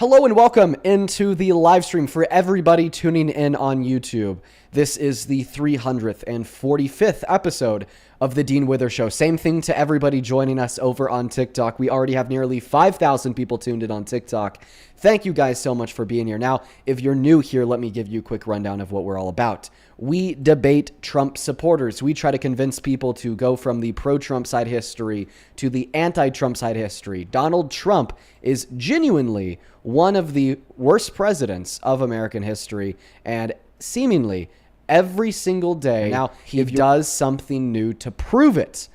Hello and welcome into the live stream for everybody tuning in on YouTube. This is the 345th episode of the Dean Wither Show. Same thing to everybody joining us over on TikTok. We already have nearly 5,000 people tuned in on TikTok. Thank you guys so much for being here. Now, if you're new here, let me give you a quick rundown of what we're all about. We debate Trump supporters. We try to convince people to go from the pro-Trump side history to the anti-Trump side history. Donald Trump is genuinely one of the worst presidents of American history, and seemingly every single day now he does something new to prove it.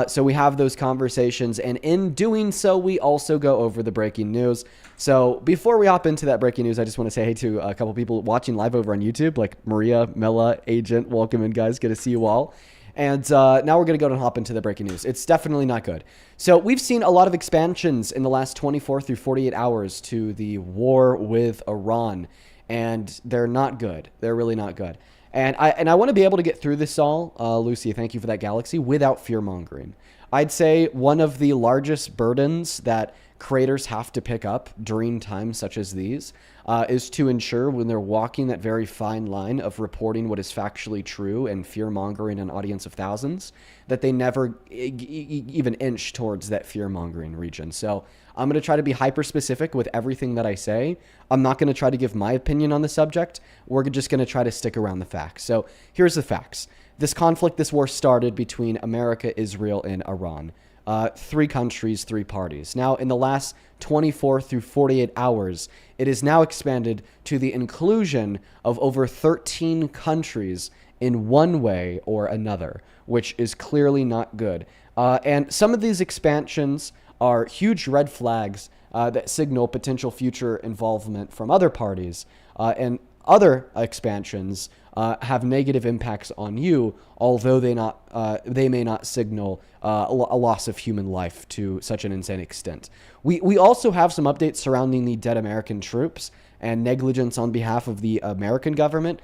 So we have those conversations, and in doing so, we also go over the breaking news. So before we hop into that breaking news, I just want to say hey to a couple people watching live over on YouTube, like Maria, Mela, Agent. Welcome in, guys. Good to see you all. And now we're going to go and hop into the breaking news. It's definitely not good. So we've seen a lot of expansions in the last 24 through 48 hours to the war with Iran, and they're not good. They're really not good. And I want to be able to get through this all, Lucy, thank you for that galaxy, without fear-mongering. I'd say one of the largest burdens that creators have to pick up during times such as these is to ensure when they're walking that very fine line of reporting what is factually true and fear-mongering an audience of thousands, that they never even inch towards that fear-mongering region. So I'm going to try to be hyper-specific with everything that I say. I'm not going to try to give my opinion on the subject. We're just going to try to stick around the facts. So here's the facts. This conflict, this war started between America, Israel, and Iran. 3 countries, 3 parties. Now, in the last 24 through 48 hours, it is now expanded to the inclusion of over 13 countries in one way or another, which is clearly not good. And some of these expansions are huge red flags that signal potential future involvement from other parties, and other expansions have negative impacts on you, although they may not signal a loss of human life to such an insane extent. We also have some updates surrounding the dead American troops and negligence on behalf of the American government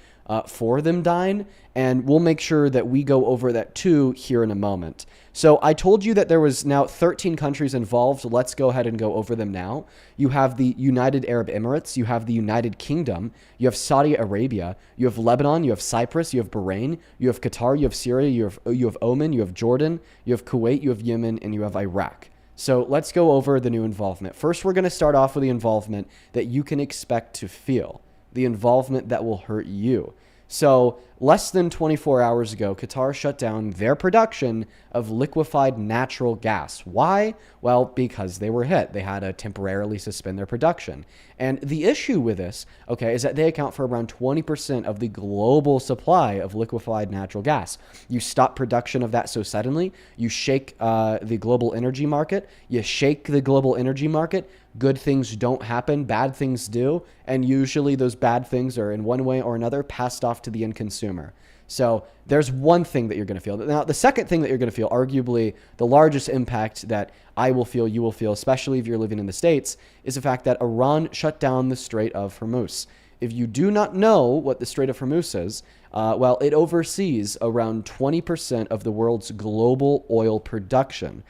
for them dying, and we'll make sure that we go over that too here in a moment. So I told you that there was now 13 countries involved. Let's go ahead and go over them now. You have the United Arab Emirates, you have the United Kingdom, you have Saudi Arabia, you have Lebanon, you have Cyprus, you have Bahrain, you have Qatar, you have Syria, you have Oman, you have Jordan, you have Kuwait, you have Yemen, and you have Iraq. So let's go over the new involvement. First, we're going to start off with the involvement that you can expect to feel, the involvement that will hurt you. So less than 24 hours ago, Qatar shut down their production of liquefied natural gas. Why? Well, because they were hit. They had to temporarily suspend their production. And the issue with this, okay, is that they account for around 20% of the global supply of liquefied natural gas. You stop production of that so suddenly, you shake the global energy market, you shake the global energy market, good things don't happen, bad things do, and usually those bad things are in one way or another passed off to the end consumer. So there's one thing that you're going to feel. Now, the second thing that you're going to feel, arguably the largest impact that I will feel, you will feel, especially if you're living in the States, is the fact that Iran shut down the Strait of Hormuz. If you do not know what the Strait of Hormuz is, well, it oversees around 20% of the world's global oil production.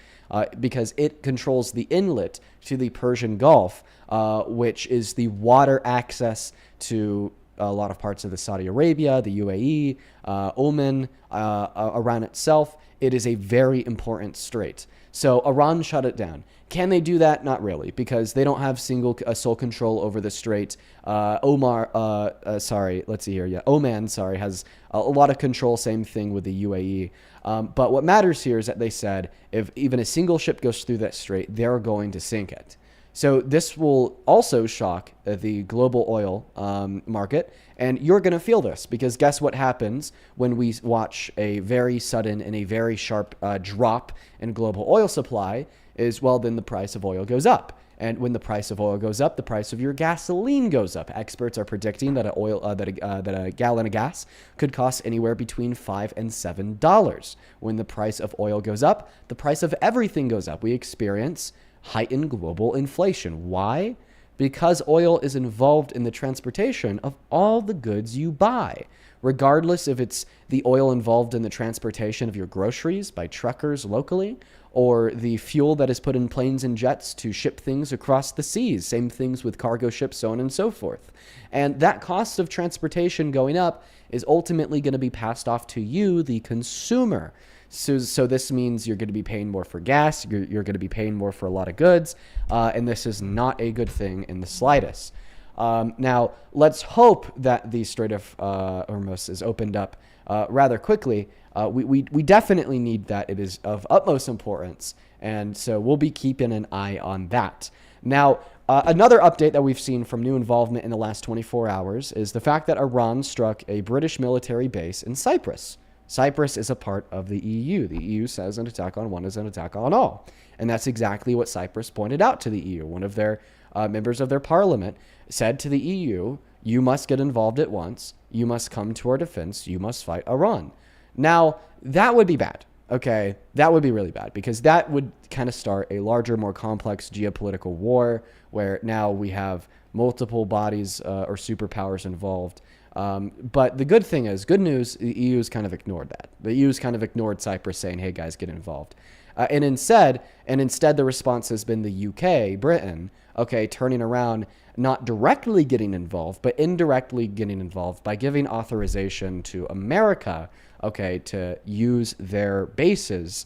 Because it controls the inlet to the Persian Gulf, which is the water access to a lot of parts of the Saudi Arabia, the UAE, Oman, Iran itself. It is a very important strait. So Iran shut it down. Can they do that? Not really, because they don't have sole control over the strait. Oman, has a lot of control. Same thing with the UAE. But what matters here is that they said if even a single ship goes through that strait, they're going to sink it. So this will also shock the global oil market, and you're going to feel this because guess what happens when we watch a very sudden and a very sharp drop in global oil supply is, well, then the price of oil goes up. And when the price of oil goes up, the price of your gasoline goes up. Experts are predicting that a gallon of gas could cost anywhere between $5 and $7. When the price of oil goes up, the price of everything goes up. We experience heightened global inflation. Why? Because oil is involved in the transportation of all the goods you buy. Regardless if it's the oil involved in the transportation of your groceries by truckers locally, or the fuel that is put in planes and jets to ship things across the seas. Same things with cargo ships, so on and so forth. And that cost of transportation going up is ultimately going to be passed off to you, the consumer. So this means you're going to be paying more for gas, you're going to be paying more for a lot of goods, and this is not a good thing in the slightest. Now, let's hope that the Strait of Hormuz is opened up rather quickly. We definitely need that. It is of utmost importance, and so we'll be keeping an eye on that. Now, another update that we've seen from new involvement in the last 24 hours is the fact that Iran struck a British military base in Cyprus. Cyprus is a part of the EU. The EU says an attack on one is an attack on all. And that's exactly what Cyprus pointed out to the EU. One of their members of their parliament said to the EU, you must get involved at once. You must come to our defense. You must fight Iran. Now, that would be bad. Okay, that would be really bad because that would kind of start a larger, more complex geopolitical war where now we have multiple bodies or superpowers involved. But the good thing is, good news, the EU's kind of ignored that. The EU's kind of ignored Cyprus saying, hey guys, get involved. And instead, the response has been the UK, Britain, okay, turning around, not directly getting involved, but indirectly getting involved by giving authorization to America, okay, to use their bases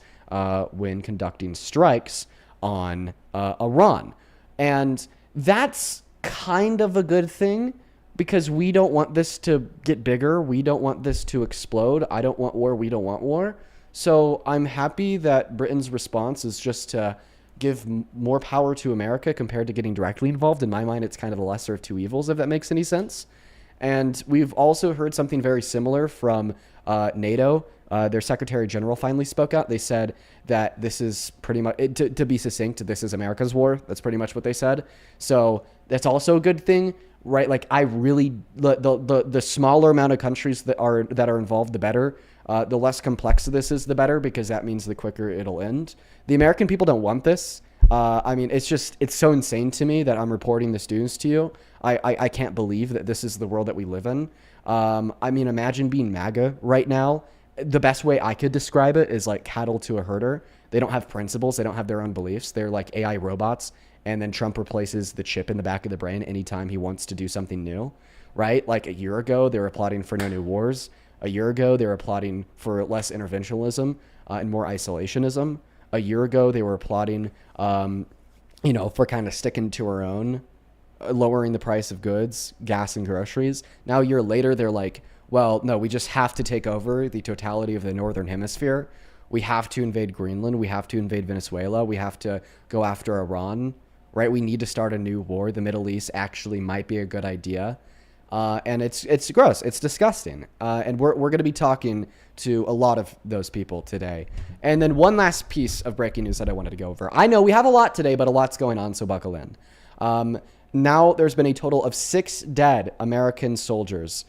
when conducting strikes on Iran. And that's kind of a good thing because we don't want this to get bigger. We don't want this to explode. I don't want war. We don't want war. So I'm happy that Britain's response is just to give more power to America compared to getting directly involved. In my mind, it's kind of the lesser of two evils, if that makes any sense. And we've also heard something very similar from NATO. Their Secretary General finally spoke out. They said that this is pretty much, to be succinct, this is America's war. That's pretty much what they said. So that's also a good thing, right? Like I really, the smaller amount of countries that are involved, the better. The less complex this is, the better, because that means the quicker it'll end. The American people don't want this. I mean, it's so insane to me that I'm reporting this news to you. I can't believe that this is the world that we live in. I mean, imagine being MAGA right now. The best way I could describe it is like cattle to a herder. They don't have principles. They don't have their own beliefs. They're like AI robots. And then Trump replaces the chip in the back of the brain anytime he wants to do something new, right? Like a year ago, they were applauding for no new wars. A year ago, they were applauding for less interventionism and more isolationism. A year ago, they were applauding, for kind of sticking to our own, lowering the price of goods, gas and groceries. Now, a year later, they're like, well, no, we just have to take over the totality of the Northern Hemisphere. We have to invade Greenland. We have to invade Venezuela. We have to go after Iran, right? We need to start a new war. The Middle East actually might be a good idea. And it's gross. It's disgusting. And we're going to be talking to a lot of those people today. And then one last piece of breaking news that I wanted to go over. I know we have a lot today, but a lot's going on, so buckle in. Now there's been a total of 6 dead American soldiers.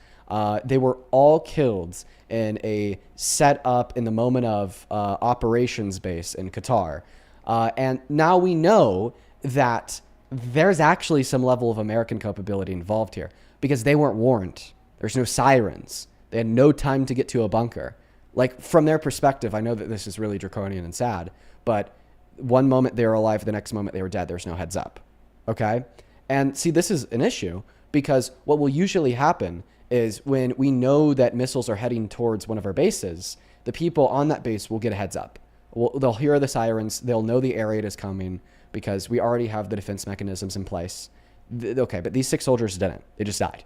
They were all killed in a set-up in the moment of operations base in Qatar. And now we know that there's actually some level of American culpability involved here because they weren't warned. There's no sirens. They had no time to get to a bunker. Like, from their perspective, I know that this is really draconian and sad, but one moment they were alive, the next moment they were dead. There's no heads up. Okay? And see, this is an issue because what will usually happen is when we know that missiles are heading towards one of our bases, the people on that base will get a heads up. They'll hear the sirens. They'll know the air raid is coming because we already have the defense mechanisms in place. Okay, but these 6 soldiers didn't. They just died.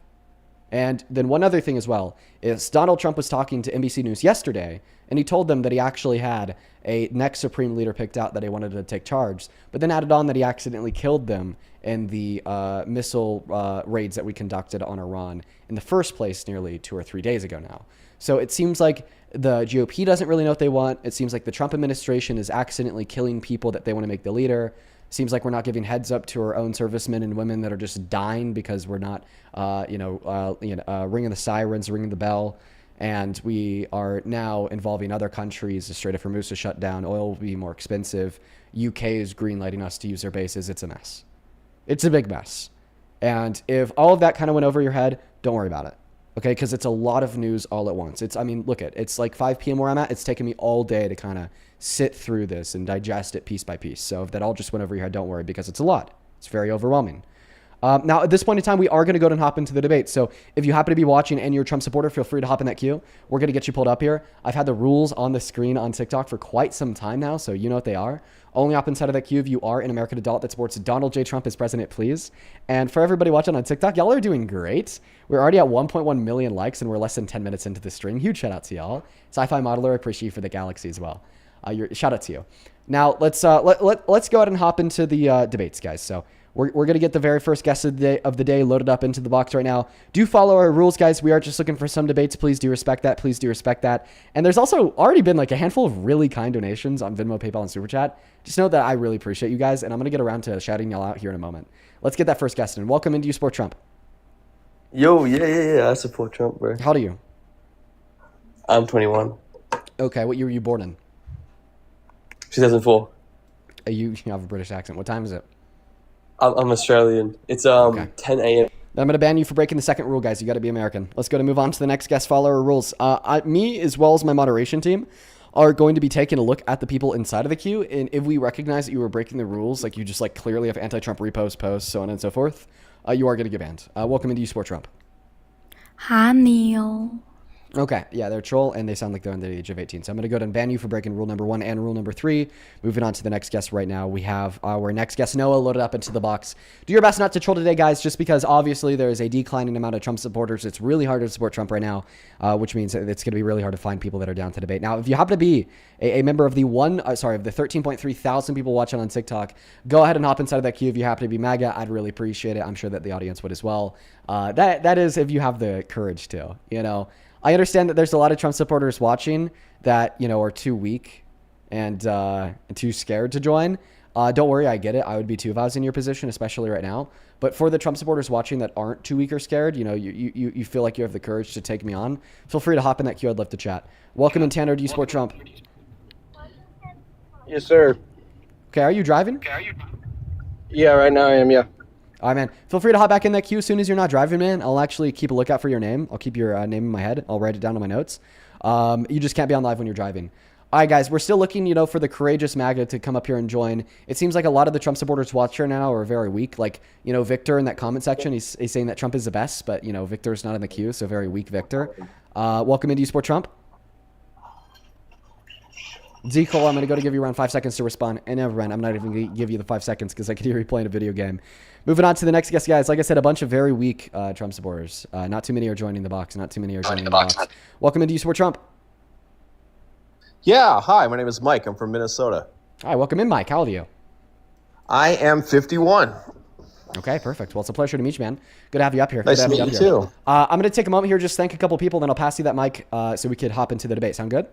And then one other thing as well is Donald Trump was talking to NBC News yesterday, and he told them that he actually had a next supreme leader picked out that he wanted to take charge, but then added on that he accidentally killed them in the missile raids that we conducted on Iran in the first place nearly 2 or 3 days ago now. So it seems like the GOP doesn't really know what they want. It seems like the Trump administration is accidentally killing people that they want to make the leader. Seems like we're not giving heads up to our own servicemen and women that are just dying because we're not, ringing the sirens, ringing the bell. And we are now involving other countries. The Strait of Hormuz is shut down. Oil will be more expensive. UK is greenlighting us to use their bases. It's a mess. It's a big mess. And if all of that kind of went over your head, don't worry about it. Okay, because it's a lot of news all at once. It's like 5 p.m. where I'm at. It's taken me all day to kind of sit through this and digest it piece by piece. So if that all just went over your head, don't worry, because it's a lot. It's very overwhelming. Now, at this point in time, we are going to go and hop into the debate. So if you happen to be watching and you're a Trump supporter, feel free to hop in that queue. We're going to get you pulled up here. I've had the rules on the screen on TikTok for quite some time now, so you know what they are. Only hop inside of that queue if you are an American adult that supports Donald J. Trump as president, please. And for everybody watching on TikTok, y'all are doing great. We're already at 1.1 million likes, and we're less than 10 minutes into the stream. Huge shout out to y'all. Sci-Fi Modeler, I appreciate you for the galaxy as well. Shout out to you. Now, let's go ahead and hop into the debates, guys. So we're going to get the very first guest of the day loaded up into the box right now. Do follow our rules, guys. We are just looking for some debates. Please do respect that. Please do respect that. And there's also already been like a handful of really kind donations on Venmo, PayPal, and Super Chat. Just know that I really appreciate you guys, and I'm going to get around to shouting y'all out here in a moment. Let's get that first guest in. Welcome into You Support Trump. Yo, yeah. I support Trump, bro. How old are you? I'm 21. Okay, what year were you born in? 2004. You have a British accent. What time is it? I'm Australian. It's Okay. 10 a.m. I'm going to ban you for breaking the second rule, guys. You got to be American. Let's go to move on to the next guest. Follow our rules. Me, as well as my moderation team, are going to be taking a look at the people inside of the queue. And if we recognize that you were breaking the rules, like you just like clearly have anti-Trump repost, posts, so on and so forth, you are going to get banned. Welcome into You Support Trump. Hi, Neil. Okay, yeah, they're a troll, and they sound like they're under the age of 18. So I'm going to go ahead and ban you for breaking rule number 1 and rule number 3. Moving on to the next guest right now. We have our next guest, Noah, loaded up into the box. Do your best not to troll today, guys, just because obviously there is a declining amount of Trump supporters. It's really hard to support Trump right now, which means it's going to be really hard to find people that are down to debate. Now, if you happen to be a member of the 13.3 thousand people watching on TikTok, go ahead and hop inside of that queue. If you happen to be MAGA, I'd really appreciate it. I'm sure that the audience would as well. That is if you have the courage to, you know. I understand that there's a lot of Trump supporters watching that, you know, are too weak and too scared to join. Don't worry, I get it. I would be too if I was in your position, especially right now. But for the Trump supporters watching that aren't too weak or scared, you know, you feel like you have the courage to take me on, feel free to hop in that queue. I'd love to chat. Welcome in, Tanner. Do you support Trump? Yes, sir. Okay, are you driving? Yeah, right now I am, yeah. All right, man. Feel free to hop back in that queue as soon as you're not driving, man. I'll actually keep a lookout for your name. I'll keep your name in my head. I'll write it down on my notes. You just can't be on live when you're driving. All right, guys, we're still looking, you know, for the courageous MAGA to come up here and join. It seems like a lot of the Trump supporters watching now are very weak. Like, you know, Victor in that comment section, he's saying that Trump is the best, but, you know, Victor's not in the queue, so very weak Victor. Welcome into You Support Trump. Zeke, I'm going to go to give you around 5 seconds to respond. And never mind, I'm not even going to give you the 5 seconds because I can hear you playing a video game. Moving on to the next guest, guys. Like I said, a bunch of very weak Trump supporters. Not too many are joining the box. Not too many are joining the box. Welcome into You Support Trump. Yeah, hi, my name is Mike. I'm from Minnesota. Hi, welcome in, Mike. How old are you? I am 51. Okay, perfect. Well, it's a pleasure to meet you, man. Good to have you up here. Nice to meet you, too. I'm going to take a moment here, just thank a couple people, then I'll pass you that mic so we could hop into the debate. Sound good?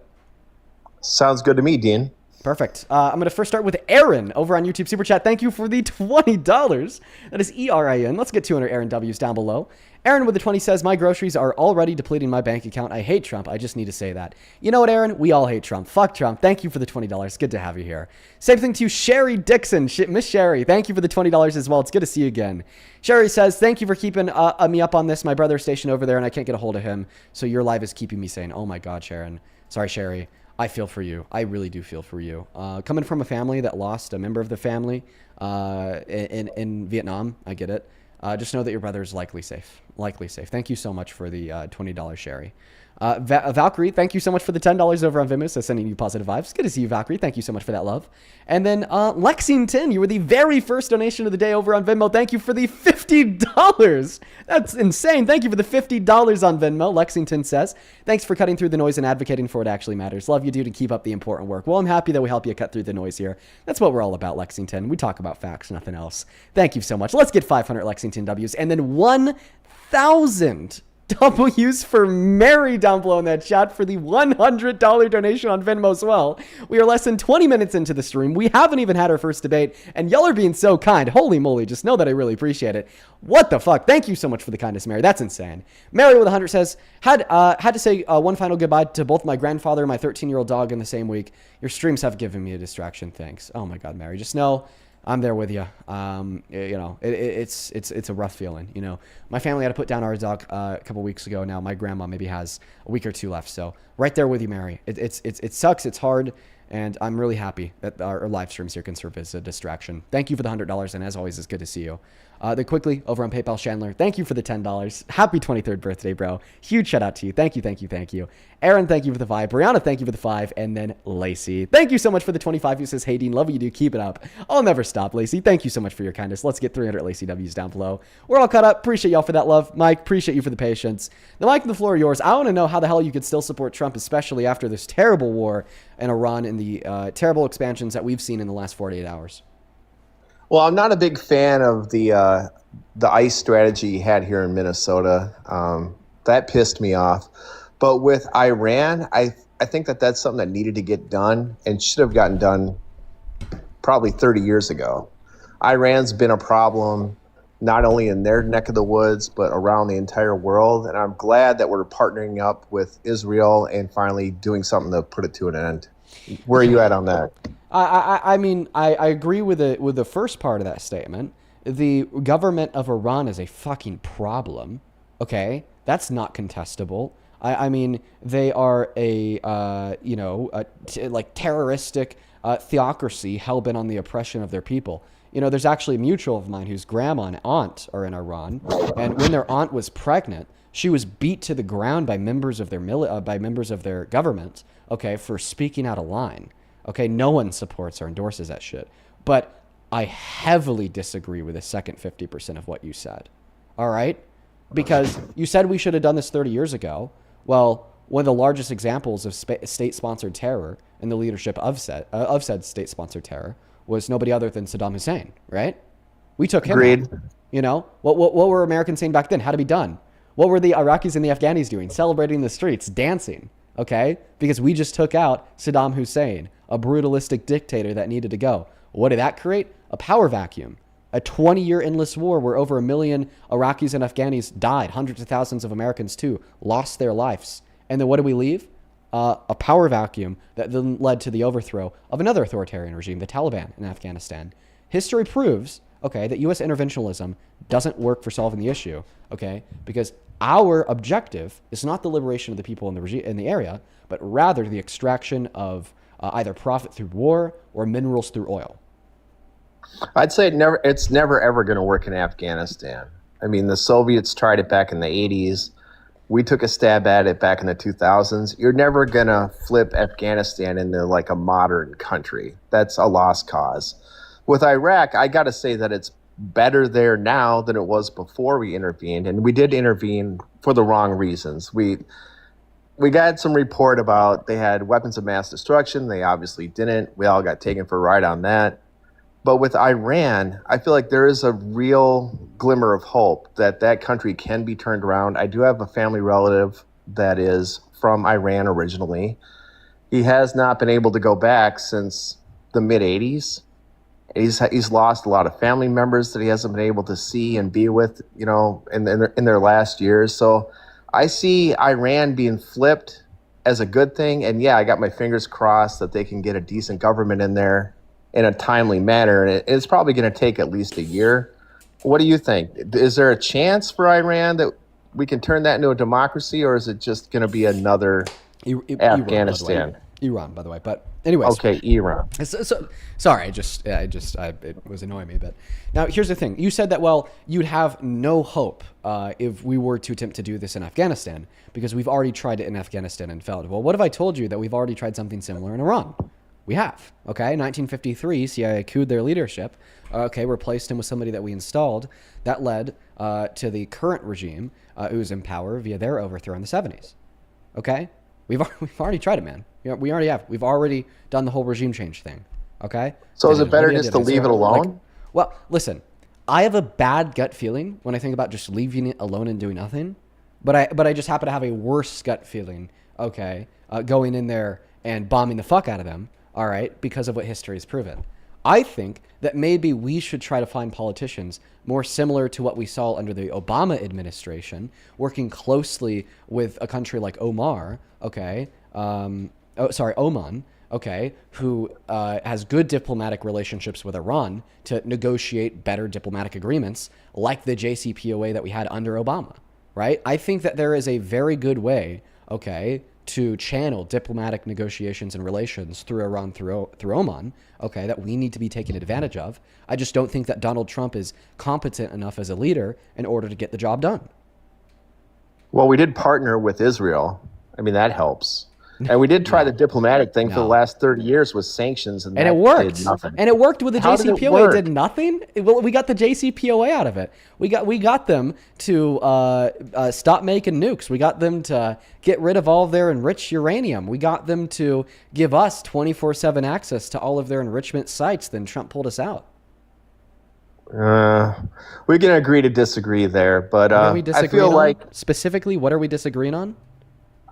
Sounds good to me, Dean. Perfect. I'm going to first start with Aaron over on YouTube Super Chat. Thank you for the $20. That is ERIN. Let's get 200 Aaron W's down below. Aaron with the 20 says, my groceries are already depleting my bank account. I hate Trump. I just need to say that. You know what, Aaron? We all hate Trump. Fuck Trump. Thank you for the $20. Good to have you here. Same thing to you, Sherry Dixon. Miss Sherry, thank you for the $20 as well. It's good to see you again. Sherry says, thank you for keeping me up on this. My brother's stationed over there and I can't get a hold of him. So your live is keeping me sane. Oh my God, Sharon. Sorry, Sherry. I feel for you. I really do feel for you. Coming from a family that lost a member of the family in Vietnam, I get it. Just know that your brother is likely safe. Likely safe. Thank you so much for the $20, Sherry. Valkyrie, thank you so much for the $10 over on Venmo. So sending you positive vibes. Good to see you, Valkyrie. Thank you so much for that love. And then Lexington, you were the very first donation of the day over on Venmo. Thank you for the $50. That's insane. Thank you for the $50 on Venmo. Lexington says, thanks for cutting through the noise and advocating for what actually matters. Love you, dude, and keep up the important work. Well, I'm happy that we help you cut through the noise here. That's what we're all about, Lexington. We talk about facts, nothing else. Thank you so much. Let's get 500 Lexington W's and then 1,000 W's for Mary down below in that chat for the $100 donation on Venmo as well. We are less than 20 minutes into the stream. We haven't even had our first debate, and y'all are being so kind. Holy moly, just know that I really appreciate it. What the fuck? Thank you so much for the kindness, Mary. That's insane. Mary with 100 says, had to say one final goodbye to both my grandfather and my 13-year-old dog in the same week. Your streams have given me a distraction. Thanks. Oh my God, Mary. Just know I'm there with you. It's a rough feeling. My family had to put down our dog a couple weeks ago. Now my grandma maybe has a week or two left. So right there with you, Mary. It sucks. It's hard. And I'm really happy that our live streams here can serve as a distraction. Thank you for the $100. And as always, it's good to see you. Then quickly over on PayPal, Chandler, thank you for the $10. Happy 23rd birthday, bro. Huge shout out to you. Thank you. Aaron, thank you for the 5. Brianna, thank you for the 5. And then Lacey, thank you so much for the 25. Who says, hey, Dean, love what you do. Keep it up. I'll never stop, Lacey. Thank you so much for your kindness. Let's get 300 Lacey W's down below. We're all caught up. Appreciate y'all for that love. Mike, appreciate you for the patience. The mic and the floor are yours. I want to know how the hell you could still support Trump, especially after this terrible war in Iran and the terrible expansions that we've seen in the last 48 hours. Well, I'm not a big fan of the ICE strategy he had here in Minnesota. That pissed me off. But with Iran, I think that's something that needed to get done and should have gotten done probably 30 years ago. Iran's been a problem not only in their neck of the woods, but around the entire world. And I'm glad that we're partnering up with Israel and finally doing something to put it to an end. Where are you at on that? I mean, I agree with the first part of that statement. The government of Iran is a fucking problem. Okay, that's not contestable. I mean, they are a terroristic theocracy hell-bent on the oppression of their people. There's actually a mutual of mine whose grandma and aunt are in Iran, and when their aunt was pregnant, she was beat to the ground by members of their government. Okay, for speaking out of line. Okay, no one supports or endorses that shit. But I heavily disagree with the second 50% of what you said. All right? Because you said we should have done this 30 years ago. Well, one of the largest examples of state-sponsored terror in the leadership of said state-sponsored terror was nobody other than Saddam Hussein, right? We took him Agreed. out. What were Americans saying back then? How to be done? What were the Iraqis and the Afghanis doing? Celebrating in the streets, dancing. Okay? Because we just took out Saddam Hussein, a brutalistic dictator that needed to go. What did that create? A power vacuum. A 20-year endless war where over 1 million Iraqis and Afghanis died. Hundreds of thousands of Americans, too, lost their lives. And then what did we leave? A power vacuum that then led to the overthrow of another authoritarian regime, the Taliban in Afghanistan. History proves, okay, that U.S. interventionism doesn't work for solving the issue, okay? Because our objective is not the liberation of the people in the area, but rather the extraction of either profit through war or minerals through oil. I'd say it's never ever going to work in Afghanistan. I mean, the Soviets tried it back in the 80s. We took a stab at it back in the 2000s. You're never going to flip Afghanistan into like a modern country. That's a lost cause. With Iraq, I got to say that it's better there now than it was before we intervened. And we did intervene for the wrong reasons. We got some report about they had weapons of mass destruction. They obviously didn't. We all got taken for a ride on that. But with Iran, I feel like there is a real glimmer of hope that that country can be turned around. I do have a family relative that is from Iran originally. He has not been able to go back since the mid-'80s. He's lost a lot of family members that he hasn't been able to see and be with, in their last years. So I see Iran being flipped as a good thing. And yeah, I got my fingers crossed that they can get a decent government in there in a timely manner. And it's probably going to take at least a year. What do you think? Is there a chance for Iran that we can turn that into a democracy, or is it just going to be another Afghanistan? Iran, by the way. But anyways. Okay, Iran. So, sorry, it was annoying me. But now here's the thing. You said that, well, you'd have no hope if we were to attempt to do this in Afghanistan because we've already tried it in Afghanistan and failed. Well, what if I told you that we've already tried something similar in Iran? We have. Okay, 1953, CIA couped their leadership. Okay, replaced him with somebody that we installed. That led to the current regime who's in power via their overthrow in the 70s. Okay, we've already tried it, man. We already have. We've already done the whole regime change thing. Okay. So is it better just to leave it alone? Well, listen, I have a bad gut feeling when I think about just leaving it alone and doing nothing. But I just happen to have a worse gut feeling. Okay, going in there and bombing the fuck out of them. All right, because of what history has proven. I think that maybe we should try to find politicians more similar to what we saw under the Obama administration, working closely with a country like Oman, okay, who has good diplomatic relationships with Iran to negotiate better diplomatic agreements like the JCPOA that we had under Obama, right? I think that there is a very good way, okay, to channel diplomatic negotiations and relations through Iran, through Oman, okay, that we need to be taken advantage of. I just don't think that Donald Trump is competent enough as a leader in order to get the job done. Well, we did partner with Israel. I mean, that helps. And we did try the diplomatic thing for the last 30 years with sanctions, and it that worked. did nothing. And it worked with the How did it JCPOA. work? It did nothing. Well, we got the JCPOA out of it. We got them to stop making nukes. We got them to get rid of all of their enriched uranium. We got them to give us 24/7 access to all of their enrichment sites. Then Trump pulled us out. We can agree to disagree there, but What are we I disagreeing feel on? like Specifically, what are we disagreeing on?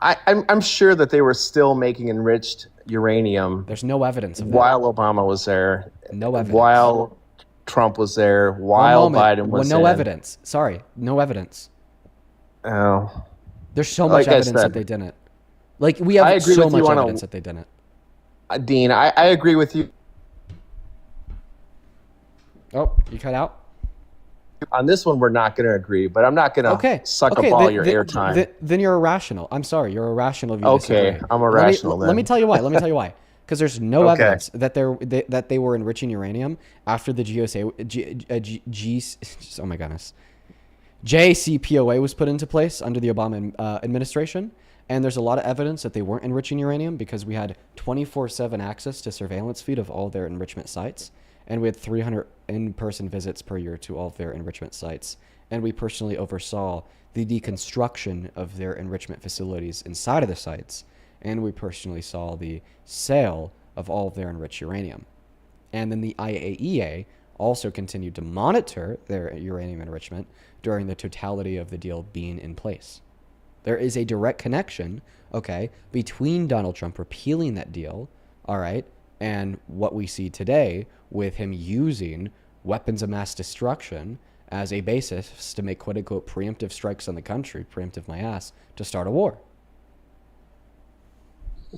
I'm sure that they were still making enriched uranium There's no evidence of that. while Obama was there, No evidence. while Trump was there, One while moment. Biden was no in. evidence. Sorry, no evidence. Oh, There's so much Like I evidence said, that they didn't. Like, we have I agree so with you much on a- evidence that they didn't. Dean, I agree with you. Oh, you cut out? On this one, we're not going to agree, but I'm not going to Okay. suck okay. up all then, your then- airtime. Then you're irrational. I'm sorry. You're irrational if you Okay, disagree. I'm irrational Let me then. tell you why. Let me tell you why. Because there's no Okay. evidence that that they were enriching uranium after the oh my goodness, JCPOA was put into place under the Obama administration. And there's a lot of evidence that they weren't enriching uranium because we had 24/7 access to surveillance feed of all their enrichment sites. And we had 300 in-person visits per year to all of their enrichment sites. And we personally oversaw the deconstruction of their enrichment facilities inside of the sites. And we personally saw the sale of all of their enriched uranium. And then the IAEA also continued to monitor their uranium enrichment during the totality of the deal being in place. There is a direct connection, okay, between Donald Trump repealing that deal, all right, and what we see today with him using weapons of mass destruction as a basis to make quote-unquote preemptive strikes on the country, preemptive my ass, to start a war.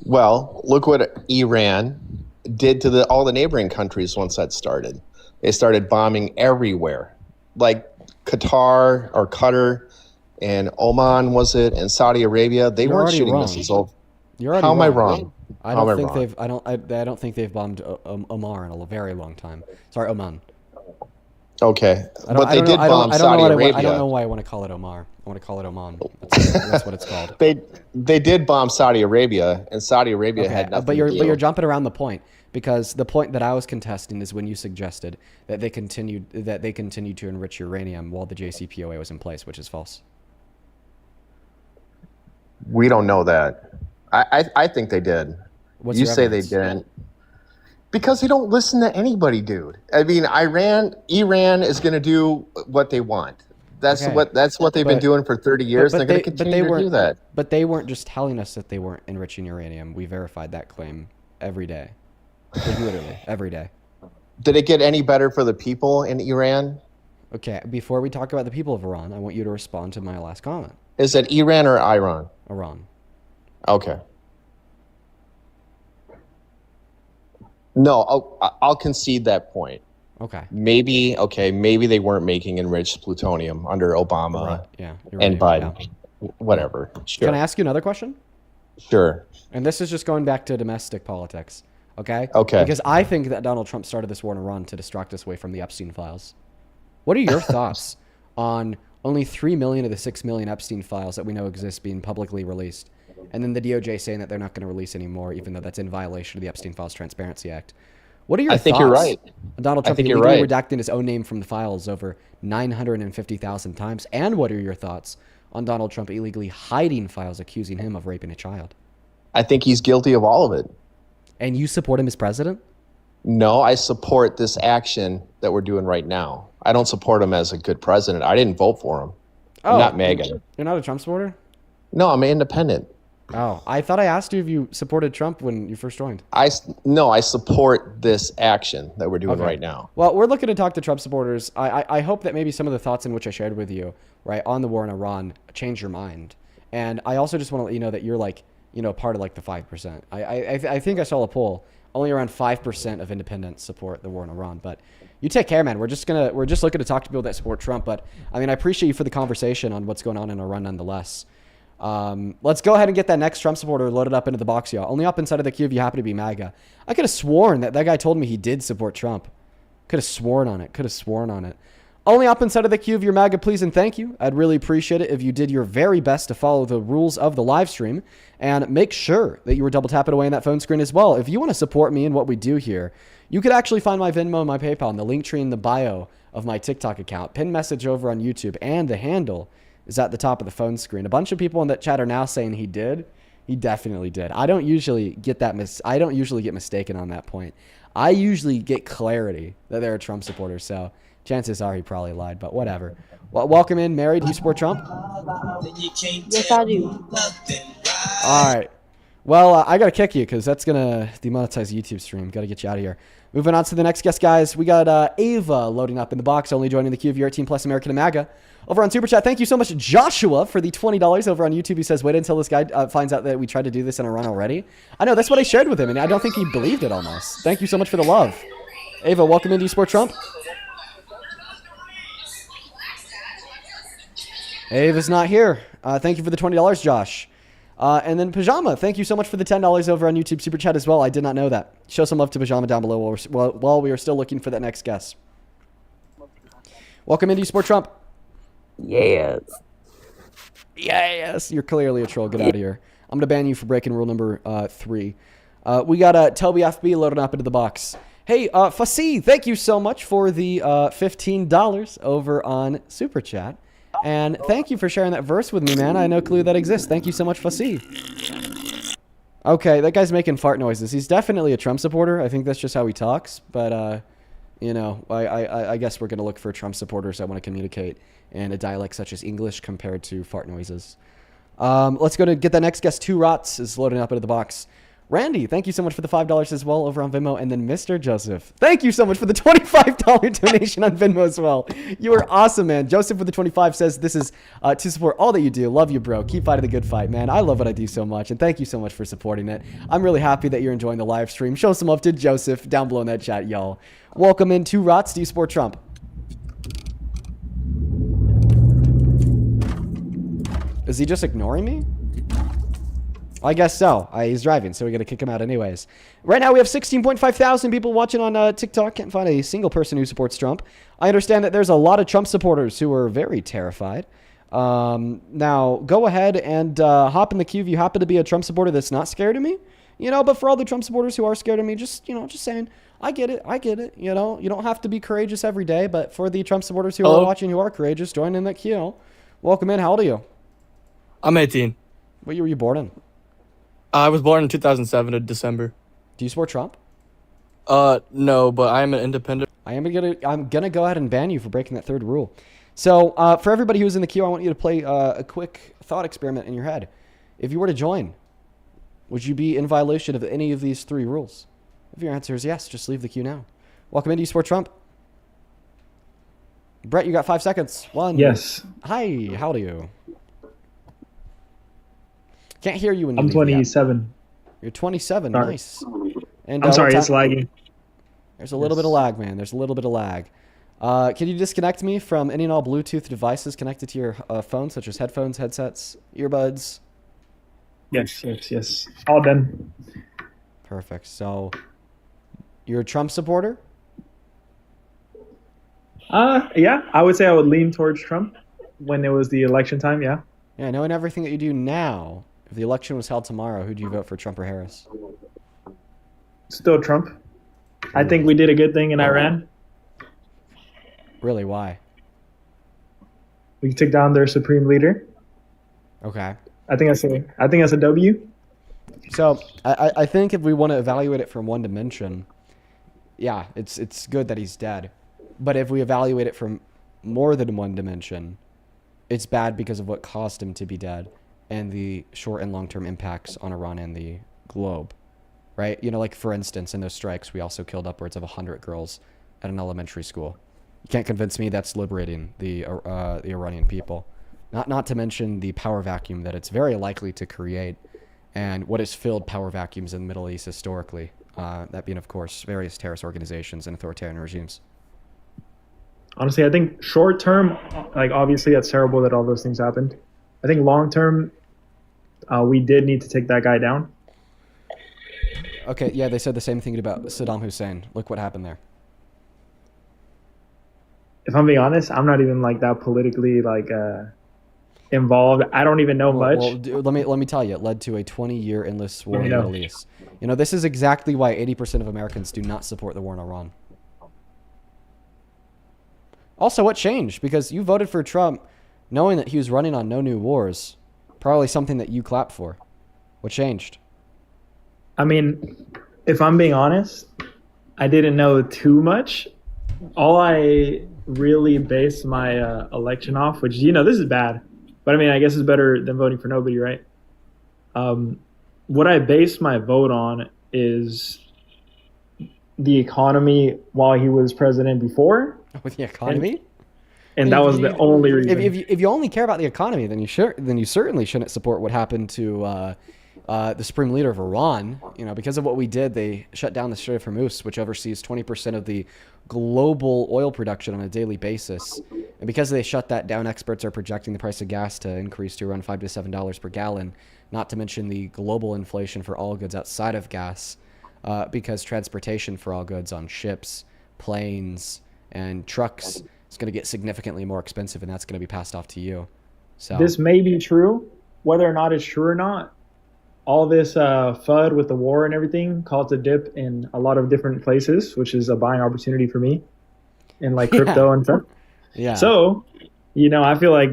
Well, look what Iran did to all the neighboring countries once that started. They started bombing everywhere, like Qatar and Oman, was it, and Saudi Arabia. They You're weren't already shooting wrong. missiles over. You're already How am I wrong. wrong? I How am don't I think wrong? they've. I don't think they've bombed Omar in a very long time. Sorry, Oman. Okay, I don't, but I they don't know, did I don't, bomb I don't know Saudi what Arabia. I don't know why I want to call it Omar. I want to call it Oman. That's what it's called. They did bomb Saudi Arabia, and Saudi Arabia Okay, had nothing but to do. you're jumping around the point because the point that I was contesting is when you suggested that they continued to enrich uranium while the JCPOA was in place, which is false. We don't know that. I think they did. What's You your say evidence? they didn't. Because they don't listen to anybody, dude. I mean, Iran is going to do what they want. That's Okay. what they've been But- doing for 30 years. They're going to but continue to do that. But they weren't just telling us that they weren't enriching uranium. We verified that claim every day. Like, literally, every day. Did it get any better for the people in Iran? Okay, before we talk about the people of Iran, I want you to respond to my last comment. Is it Iran or Iran? Iran. Okay. No, I'll concede that point. Okay. Maybe they weren't making enriched plutonium under Obama Right. Yeah. and right, Biden. yeah. Whatever. Sure. Can I ask you another question? Sure. And this is just going back to domestic politics. Okay? Okay. Because I think that Donald Trump started this war in Iran to distract us away from the Epstein files. What are your thoughts on only 3 million of the 6 million Epstein files that we know exist being publicly released? And then the DOJ saying that they're not going to release anymore, even though that's in violation of the Epstein Files Transparency Act. What are your I thoughts? think you're right. Donald Trump think you're illegally right. redacting his own name from the files over 950,000 times. And what are your thoughts on Donald Trump illegally hiding files accusing him of raping a child? I think he's guilty of all of it. And you support him as president? No, I support this action that we're doing right now. I don't support him as a good president. I didn't vote for him. I'm not MAGA. You're not a Trump supporter? No, I'm independent. Oh, I thought I asked you if you supported Trump when you first joined. I support this action that we're doing Okay. right now. Well, we're looking to talk to Trump supporters. I hope that maybe some of the thoughts in which I shared with you, right, on the war in Iran change your mind. And I also just want to let you know that you're like part of like the 5%. I think I saw a poll. Only around 5% of independents support the war in Iran. But you take care, man. We're just looking to talk to people that support Trump. But I mean, I appreciate you for the conversation on what's going on in Iran nonetheless. Let's go ahead and get that next Trump supporter loaded up into the box, y'all. Only up inside of the queue if you happen to be MAGA. I could have sworn that guy told me he did support Trump. Could have sworn on it. Only up inside of the queue of your MAGA, please and thank you. I'd really appreciate it if you did your very best to follow the rules of the live stream and make sure that you were double tapping away on that phone screen as well. If you want to support me in what we do here, you could actually find my Venmo and my PayPal in the link tree in the bio of my TikTok account, pin message over on YouTube, and the handle is at the top of the phone screen. A bunch of people in that chat are now saying he did. He definitely did. I don't usually get mistaken on that point. I usually get clarity that they're a Trump supporter, so chances are he probably lied, but whatever. Well, welcome in, Mary. Do you support Trump? Yes, I do. All right. Well, I got to kick you because that's going to demonetize YouTube stream. Got to get you out of here. Moving on to the next guest, guys. We got Ava loading up in the box, only joining the queue of your 18 plus American and MAGA. Over on Super Chat, thank you so much, Joshua, for the $20 over on YouTube. He says, wait until this guy finds out that we tried to do this in a run already. I know, that's what I shared with him, and I don't think he believed it almost. Thank you so much for the love. Ava, welcome in. Do you support Trump? Ava's not here. Thank you for the $20, Josh. And then Pajama, thank you so much for the $10 over on YouTube Super Chat as well. I did not know that. Show some love to Pajama down below while we are still looking for that next guest. Welcome in. Do you support Trump? Yes. Yes. You're clearly a troll. Get out of here. I'm going to ban you for breaking rule number 3. We got Toby FB loaded up into the box. Hey, Fassi, thank you so much for the $15 over on Super Chat. And thank you for sharing that verse with me, man. I had no clue that exists. Thank you so much, Fassi. Okay, that guy's making fart noises. He's definitely a Trump supporter. I think that's just how he talks. But, I guess we're going to look for Trump supporters that want to communicate in a dialect such as English compared to fart noises. Let's go to get that next guest. 2 Rots is loading up into the box. Randy, thank you so much for the $5 as well over on Venmo. And then Mr. Joseph, thank you so much for the $25 donation on Venmo as well. You are awesome, man. Joseph with the 25 says, this is to support all that you do. Love you, bro. Keep fighting the good fight, man. I love what I do so much. And thank you so much for supporting it. I'm really happy that you're enjoying the live stream. Show some love to Joseph down below in that chat, y'all. Welcome in. 2 Rots. Do you support Trump? Is he just ignoring me? I guess so. He's driving, so we got to kick him out anyways. Right now, we have 16.5 thousand people watching on TikTok. Can't find a single person who supports Trump. I understand that there's a lot of Trump supporters who are very terrified. Now, go ahead and hop in the queue if you happen to be a Trump supporter that's not scared of me. But for all the Trump supporters who are scared of me, just saying, I get it. You don't have to be courageous every day, but for the Trump supporters who are watching who are courageous, join in that queue. Welcome in. How old are you? I'm 18. What year were you born in? I was born in 2007 in December. Do you support Trump? No, but I am an independent. I'm gonna go ahead and ban you for breaking that 3rd rule. So for everybody who's in the queue, I want you to play a quick thought experiment in your head. If you were to join, would you be in violation of any of these 3 rules? If your answer is yes, just leave the queue now. Welcome in. Do you support Trump? Brett, you got 5 seconds. 1. Yes. Hi. How old are you? Can't hear you when you I'm leave 27. You're 27. Sorry. Nice. And I'm sorry, what it's lagging. There's a little bit of lag, man. There's a little bit of lag. Can you disconnect me from any and all Bluetooth devices connected to your phone, such as headphones, headsets, earbuds? Yes. All done. Perfect. So, you're a Trump supporter? Yeah. I would say I would lean towards Trump when it was the election time, yeah. Yeah, knowing everything that you do now, if the election was held tomorrow, who'd you vote for, Trump or Harris? Still Trump. I think we did a good thing in Iran. Really, why? We took down their supreme leader. Okay. I think that's a W. So, I think if we want to evaluate it from one dimension, yeah, it's good that he's dead. But if we evaluate it from more than one dimension, it's bad because of what caused him to be dead and the short and long-term impacts on Iran and the globe, right? Like, for instance, in those strikes, we also killed upwards of 100 girls at an elementary school. You can't convince me that's liberating the Iranian people. Not to mention the power vacuum that it's very likely to create and what has filled power vacuums in the Middle East historically. That being, of course, various terrorist organizations and authoritarian regimes. Honestly, I think short term, like obviously that's terrible that all those things happened. I think long term, we did need to take that guy down. Okay, yeah, they said the same thing about Saddam Hussein. Look what happened there. If I'm being honest, I'm not even like that politically involved. I don't even know much. Well, let me tell you, it led to a 20-year endless war Let in me the know. Middle East. You know, this is exactly why 80% of Americans do not support the war in Iran. Also, what changed? Because you voted for Trump knowing that he was running on no new wars. Probably something that you clapped for. What changed? I mean, if I'm being honest, I didn't know too much. All I really based my election off, which, this is bad, but I mean, I guess it's better than voting for nobody, right? What I based my vote on is the economy while he was president before. With the economy? And that was the only reason. If you only care about the economy, then you certainly shouldn't support what happened to the supreme leader of Iran. Because of what we did, they shut down the Strait of Hormuz, which oversees 20% of the global oil production on a daily basis. And because they shut that down, experts are projecting the price of gas to increase to around $5 to $7 per gallon, not to mention the global inflation for all goods outside of gas, because transportation for all goods on ships, planes, and trucks is going to get significantly more expensive, and that's going to be passed off to you. So this may be true. Whether or not it's true or not, all this FUD with the war and everything caused a dip in a lot of different places, which is a buying opportunity for me in like crypto and stuff. Yeah. So, I feel like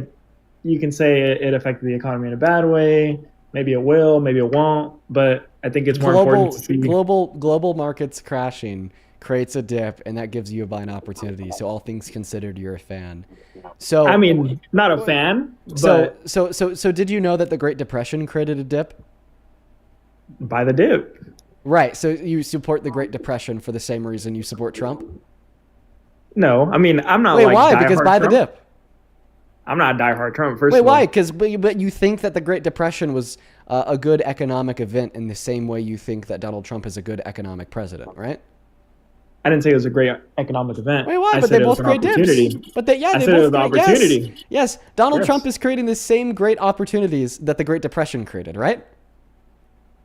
you can say it affected the economy in a bad way. Maybe it will, maybe it won't. But I think it's more important to see. Global markets crashing creates a dip, and that gives you a buying opportunity. So all things considered, you're a fan. So I mean, not a fan. But so did you know that the Great Depression created a dip? By the dip. Right. So you support the Great Depression for the same reason you support Trump? No, I mean, I'm not. Wait, like why? Because by Trump. the dip. I'm not diehard Trump. First Wait, of all. why? But you think that the Great Depression was a good economic event in the same way you think that Donald Trump is a good economic president, right? I didn't say it was a great economic event. Wait, why? I but said they it was both an create opportunity. dips. But they I both said it was an create- opportunity. Yes. Donald Yes. Trump is creating the same great opportunities that the Great Depression created, right?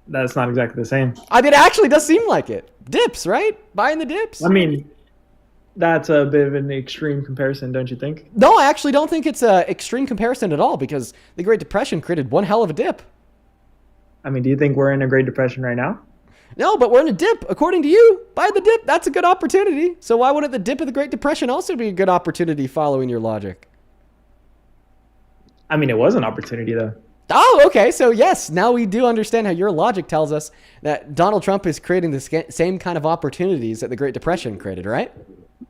That's not exactly the same. I mean, it actually does seem like it. Dips, right? Buying the dips. I mean, that's a bit of an extreme comparison, don't you think? No, I actually don't think it's an extreme comparison at all, because the Great Depression created one hell of a dip. I mean, do you think we're in a Great Depression right now? No, but we're in a dip. According to you, buy the dip. That's a good opportunity. So why wouldn't the dip of the Great Depression also be a good opportunity following your logic? I mean, it was an opportunity, though. Oh, okay. So yes, now we do understand how your logic tells us that Donald Trump is creating the same kind of opportunities that the Great Depression created, right?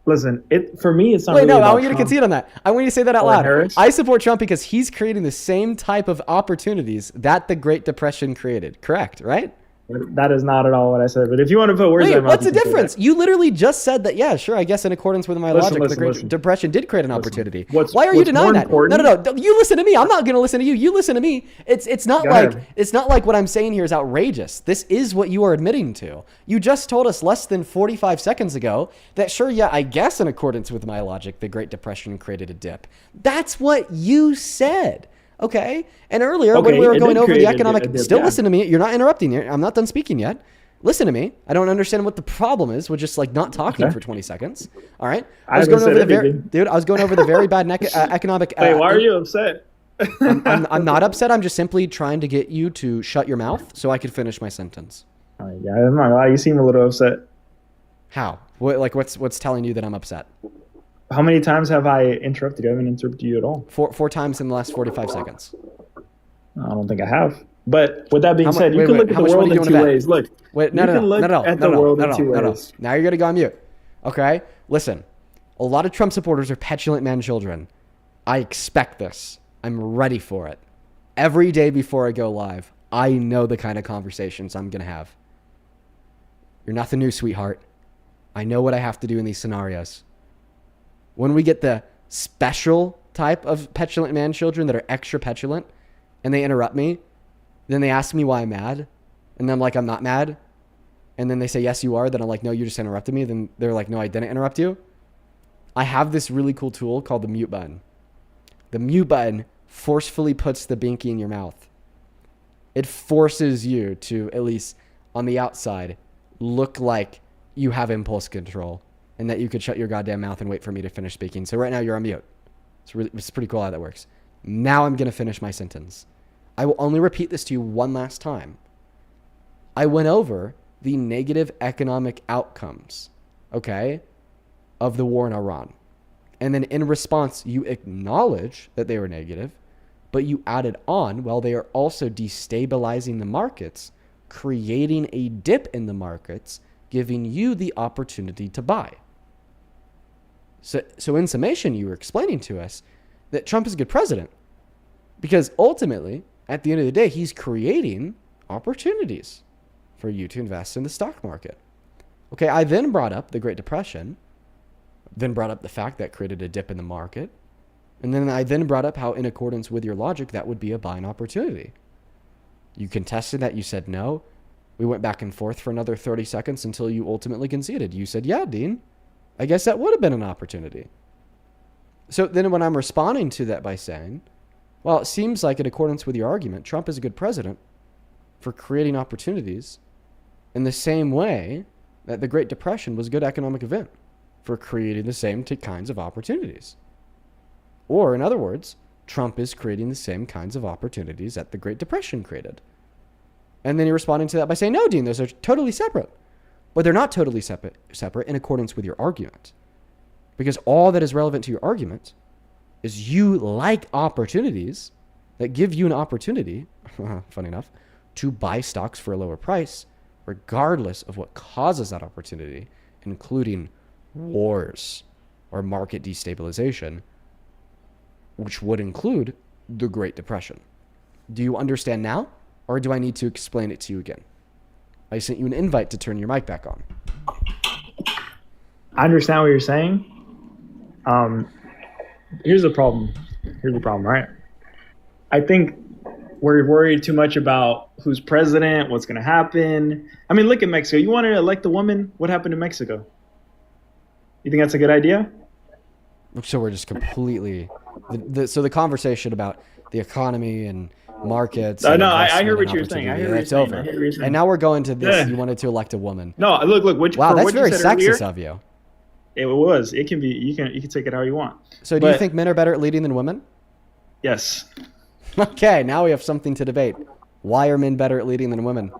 Listen, for me, it's not Wait, really no, I about want you to Trump. concede on that. I want you to say that out Or loud. Harris. I support Trump because he's creating the same type of opportunities that the Great Depression created. Correct, right? That is not at all what I said. But if you want to put words in Wait, my mouth, what's the you can say difference? that. You literally just said that, yeah, sure, I guess in accordance with my logic, the Great listen. Depression did create an opportunity. What's Why are you more denying that? important- No. You listen to me. I'm not going to listen to you. You listen to me. It's not Go like ahead. it's not like what I'm saying here is outrageous. This is what you are admitting to. You just told us less than 45 seconds ago that sure, yeah, I guess in accordance with my logic, the Great Depression created a dip. That's what you said. Okay? And earlier when Okay, we were it going did over the create a economic dip, still yeah. listen to me. You're not interrupting here. I'm not done speaking yet. Listen to me. I don't understand what the problem is with just like not talking Okay. for 20 seconds. All right. I haven't said anything. I was going over the very bad economic. Wait, why are you upset? I'm not upset. I'm just simply trying to get you to shut your mouth so I could finish my sentence. Yeah, I'm not gonna lie. You seem a little upset. How? What's telling you that I'm upset? How many times have I interrupted you? I haven't interrupted you at all. Four times in the last 45 seconds. I don't think I have. But with that being said, you wait, can wait, look at how the much world money in do you two wanna bet? ways. Look, Wait, no. At the world in two ways. Now you're gonna go on mute. Okay, listen. A lot of Trump supporters are petulant man children. I expect this. I'm ready for it. Every day before I go live, I know the kind of conversations I'm gonna have. You're nothing new, sweetheart. I know what I have to do in these scenarios. When we get the special type of petulant man children that are extra petulant and they interrupt me, Then they ask me why I'm mad. And then I'm like, I'm not mad. And then they say, yes, you are. Then I'm like, no, you just interrupted me. Then they're like, no, I didn't interrupt you. I have this really cool tool called the mute button. The mute button forcefully puts the binky in your mouth. It forces you to, at least on the outside, look like you have impulse control and that you could shut your goddamn mouth and wait for me to finish speaking. So right now you're on mute. It's pretty cool how that works. Now I'm going to finish my sentence. I will only repeat this to you one last time. I went over the negative economic outcomes, okay, of the war in Iran. And then in response, you acknowledge that they were negative, but you added on, well, they are also destabilizing the markets, creating a dip in the markets, giving you the opportunity to buy. So in summation, you were explaining to us that Trump is a good president because ultimately, at the end of the day, he's creating opportunities for you to invest in the stock market. Okay, I then brought up the Great Depression, then brought up the fact that created a dip in the market, and then I brought up how, in accordance with your logic, that would be a buying opportunity. You contested that. You said no. We went back and forth for another 30 seconds until you ultimately conceded. You said, yeah, Dean, I guess that would have been an opportunity. So then when I'm responding to that by saying, well, it seems like in accordance with your argument, Trump is a good president for creating opportunities in the same way that the Great Depression was a good economic event for creating the same kinds of opportunities. Or in other words, Trump is creating the same kinds of opportunities that the Great Depression created. And then you're responding to that by saying, no, Dean, those are totally separate. But they're not totally separate in accordance with your argument. Because all that is relevant to your argument is you like opportunities that give you an opportunity, funny enough, to buy stocks for a lower price, regardless of what causes that opportunity, including wars or market destabilization, which would include the Great Depression. Do you understand now, or do I need to explain it to you again? I sent you an invite to turn your mic back on. I understand what you're saying. Here's the problem, right? I think we're worried too much about who's president, what's going to happen. I mean, look at Mexico. You wanted to elect a woman. What happened in Mexico? You think that's a good idea? So we're just completely... So the conversation about the economy and markets... No, I hear what you're saying. It's over. And now we're going to this. You wanted to elect a woman. No, look. Wow, that's very sexist of you. It was. It can be. You can take it how you want. So do you think men are better at leading than women? Yes. Okay, now we have something to debate. Why are men better at leading than women?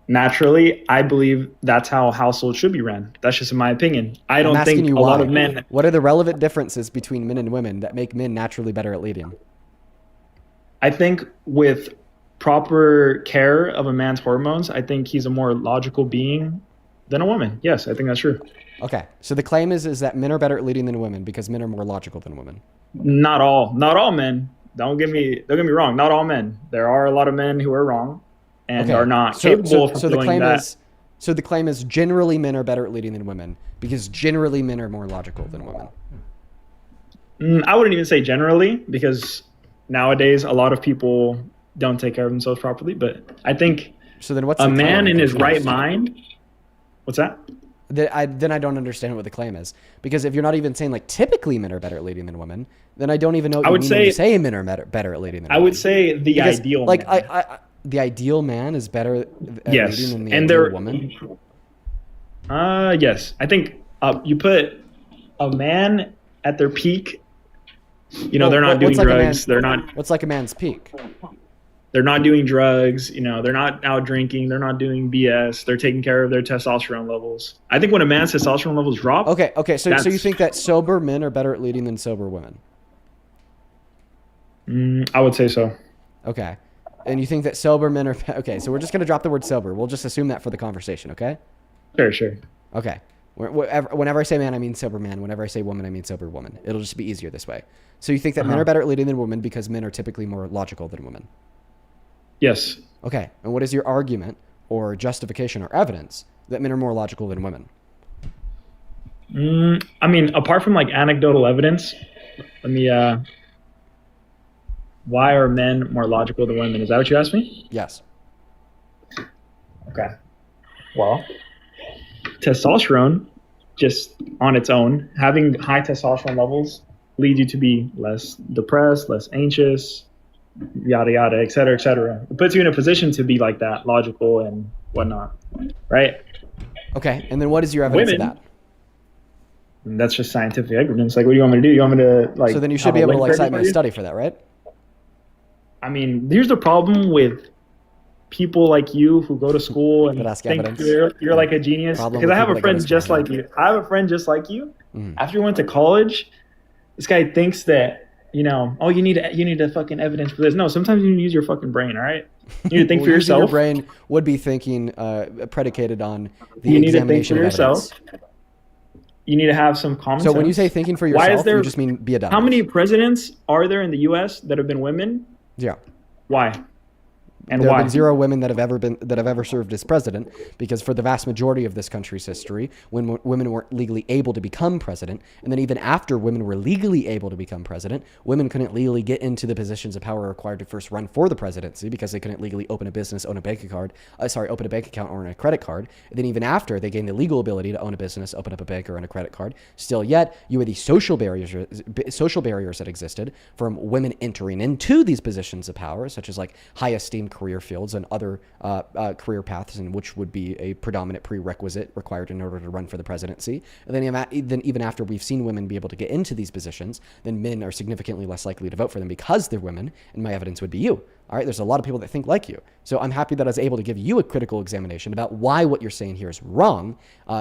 Naturally, I believe that's how households should be ran. That's just my opinion. I don't think a lot of men... What are the relevant differences between men and women that make men naturally better at leading? I think with proper care of a man's hormones, I think he's a more logical being than a woman. Yes, I think that's true. Okay, so the claim is that men are better at leading than women because men are more logical than women. Not all men. Don't get me wrong. Not all men. There are a lot of men who are wrong and are not capable of doing that. So the claim is generally men are better at leading than women because generally men are more logical than women. I wouldn't even say generally because nowadays a lot of people don't take care of themselves properly. But I think so then what's a man in his right mind. What's that? Then I don't understand what the claim is. Because if you're not even saying like typically men are better at leading than women, then I don't even know what you mean when you say men are better at leading than women. I would say ideal like man. The ideal man is better at leading than the ideal woman? Yes. I think you put a man at their peak, they're not doing drugs. What's like a man's peak? They're not doing drugs, they're not out drinking, they're not doing BS, they're taking care of their testosterone levels. I think when a man's testosterone levels drop... Okay, so you think that sober men are better at leading than sober women? I would say so. Okay. And you think that sober men are... Okay, so we're just going to drop the word sober. We'll just assume that for the conversation, okay? Sure. Okay. Whenever I say man, I mean sober man. Whenever I say woman, I mean sober woman. It'll just be easier this way. So you think that men are better at leading than women because men are typically more logical than women? Yes. Okay. And what is your argument or justification or evidence that men are more logical than women? I mean, apart from like anecdotal evidence, let me why are men more logical than women? Is that what you asked me? Yes. Okay. Well, testosterone, just on its own, having high testosterone levels leads you to be less depressed, less anxious, yada yada, et cetera, et cetera. It puts you in a position to be like that, logical and whatnot, right? Okay, and then what is your evidence Women, of that? And that's just scientific evidence. Like, what do you want me to do? You want me to like? So then you should have be able to link like for cite me a everybody? study for that, right? I mean, here's the problem with people like you who go to school and But ask think evidence. you're like a genius. Problem Because with I have people a that go to friend just school, like you. I have a friend just like you. Mhm. After you went to college, this guy thinks that, oh, you need a fucking evidence for this. No, sometimes you need to use your fucking brain. All right, you need to think Well, for using yourself. Your brain would be thinking predicated on the You need to think examination for of evidence. yourself. You need to have some common sense. So when you say thinking for Why is yourself, there- you just mean be a dumb. How many presidents are there in the U.S. that have been women? Yeah. Why? And There why? have been 0 women that have ever served as president, because for the vast majority of this country's history, when women weren't legally able to become president, and then even after women were legally able to become president, women couldn't legally get into the positions of power required to first run for the presidency because they couldn't legally open a business, open a bank account, or a credit card. And then even after they gained the legal ability to own a business, open up a bank, or own a credit card, still yet you had these social barriers that existed from women entering into these positions of power, such as like high esteemed career fields and other career paths, in which would be a predominant prerequisite required in order to run for the presidency. And then even after we've seen women be able to get into these positions, then men are significantly less likely to vote for them because they're women, and my evidence would be you. All right, there's a lot of people that think like you. So I'm happy that I was able to give you a critical examination about why what you're saying here is wrong,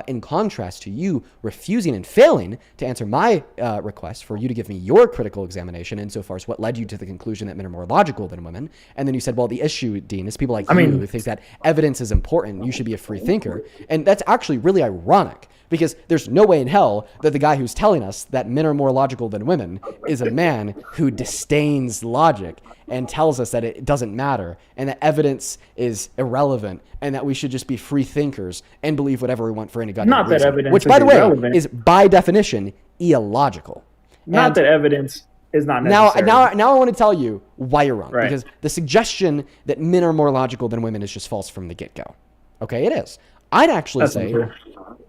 in contrast to you refusing and failing to answer my request for you to give me your critical examination insofar as what led you to the conclusion that men are more logical than women. And then you said, well, the issue, Dean, is people like you who think that evidence is important. You should be a free thinker. And that's actually really ironic, because there's no way in hell that the guy who's telling us that men are more logical than women is a man who disdains logic and tells us that it doesn't matter and that evidence is irrelevant and that we should just be free thinkers and believe whatever we want for any goddamn Not that reason. evidence Which, is by the way, irrelevant. is by definition illogical. Not And that evidence is not necessary. now I want to tell you why you're wrong. Right. Because the suggestion that men are more logical than women is just false from the get-go. Okay, it is. I'd actually That's say, untrue.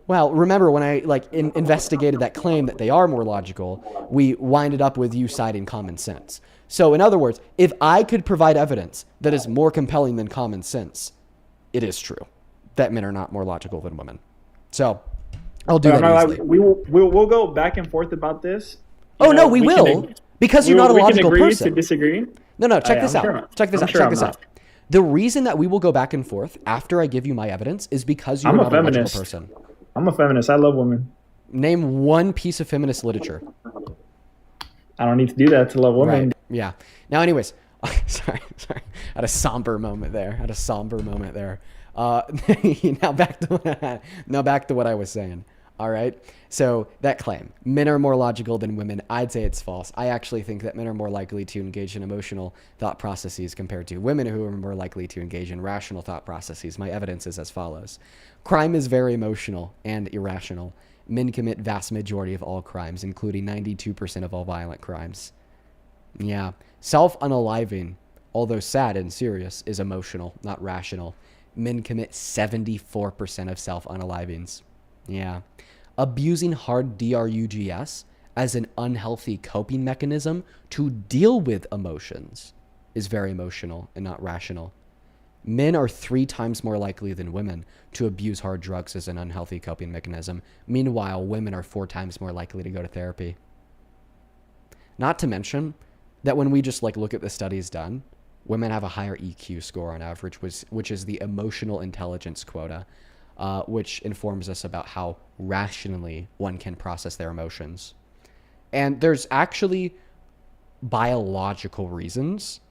well, remember when I investigated that claim that they are more logical, we winded up with you citing common sense. So in other words, if I could provide evidence that is more compelling than common sense, it is true that men are not more logical than women. So I'll do that easily. We'll go back and forth about this. Oh, no, we will. Because you're not a logical we can agree person. to disagree. No, check this I'm out. sure- Check this I'm out. sure Check I'm this not. out. The reason that we will go back and forth after I give you my evidence is because you're I'm a not a logical feminist. person. I'm a feminist. I love women. Name one piece of feminist literature. I don't need to do that to love women. Right. Yeah. Now, anyways, sorry. I had a somber moment there. Now back to what I was saying. All right. So that claim, men are more logical than women, I'd say it's false. I actually think that men are more likely to engage in emotional thought processes compared to women, who are more likely to engage in rational thought processes. My evidence is as follows. Crime is very emotional and irrational. Men commit vast majority of all crimes, including 92% of all violent crimes. Yeah. Self-unaliving, although sad and serious, is emotional, not rational. Men commit 74% of self-unalivings. Yeah. Abusing hard drugs as an unhealthy coping mechanism to deal with emotions is very emotional and not rational. Men are 3 times more likely than women to abuse hard drugs as an unhealthy coping mechanism. Meanwhile, women are 4 times more likely to go to therapy. Not to mention that when we just look at the studies done, women have a higher EQ score on average, which is the emotional intelligence quota, which informs us about how rationally one can process their emotions. And there's actually biological reasons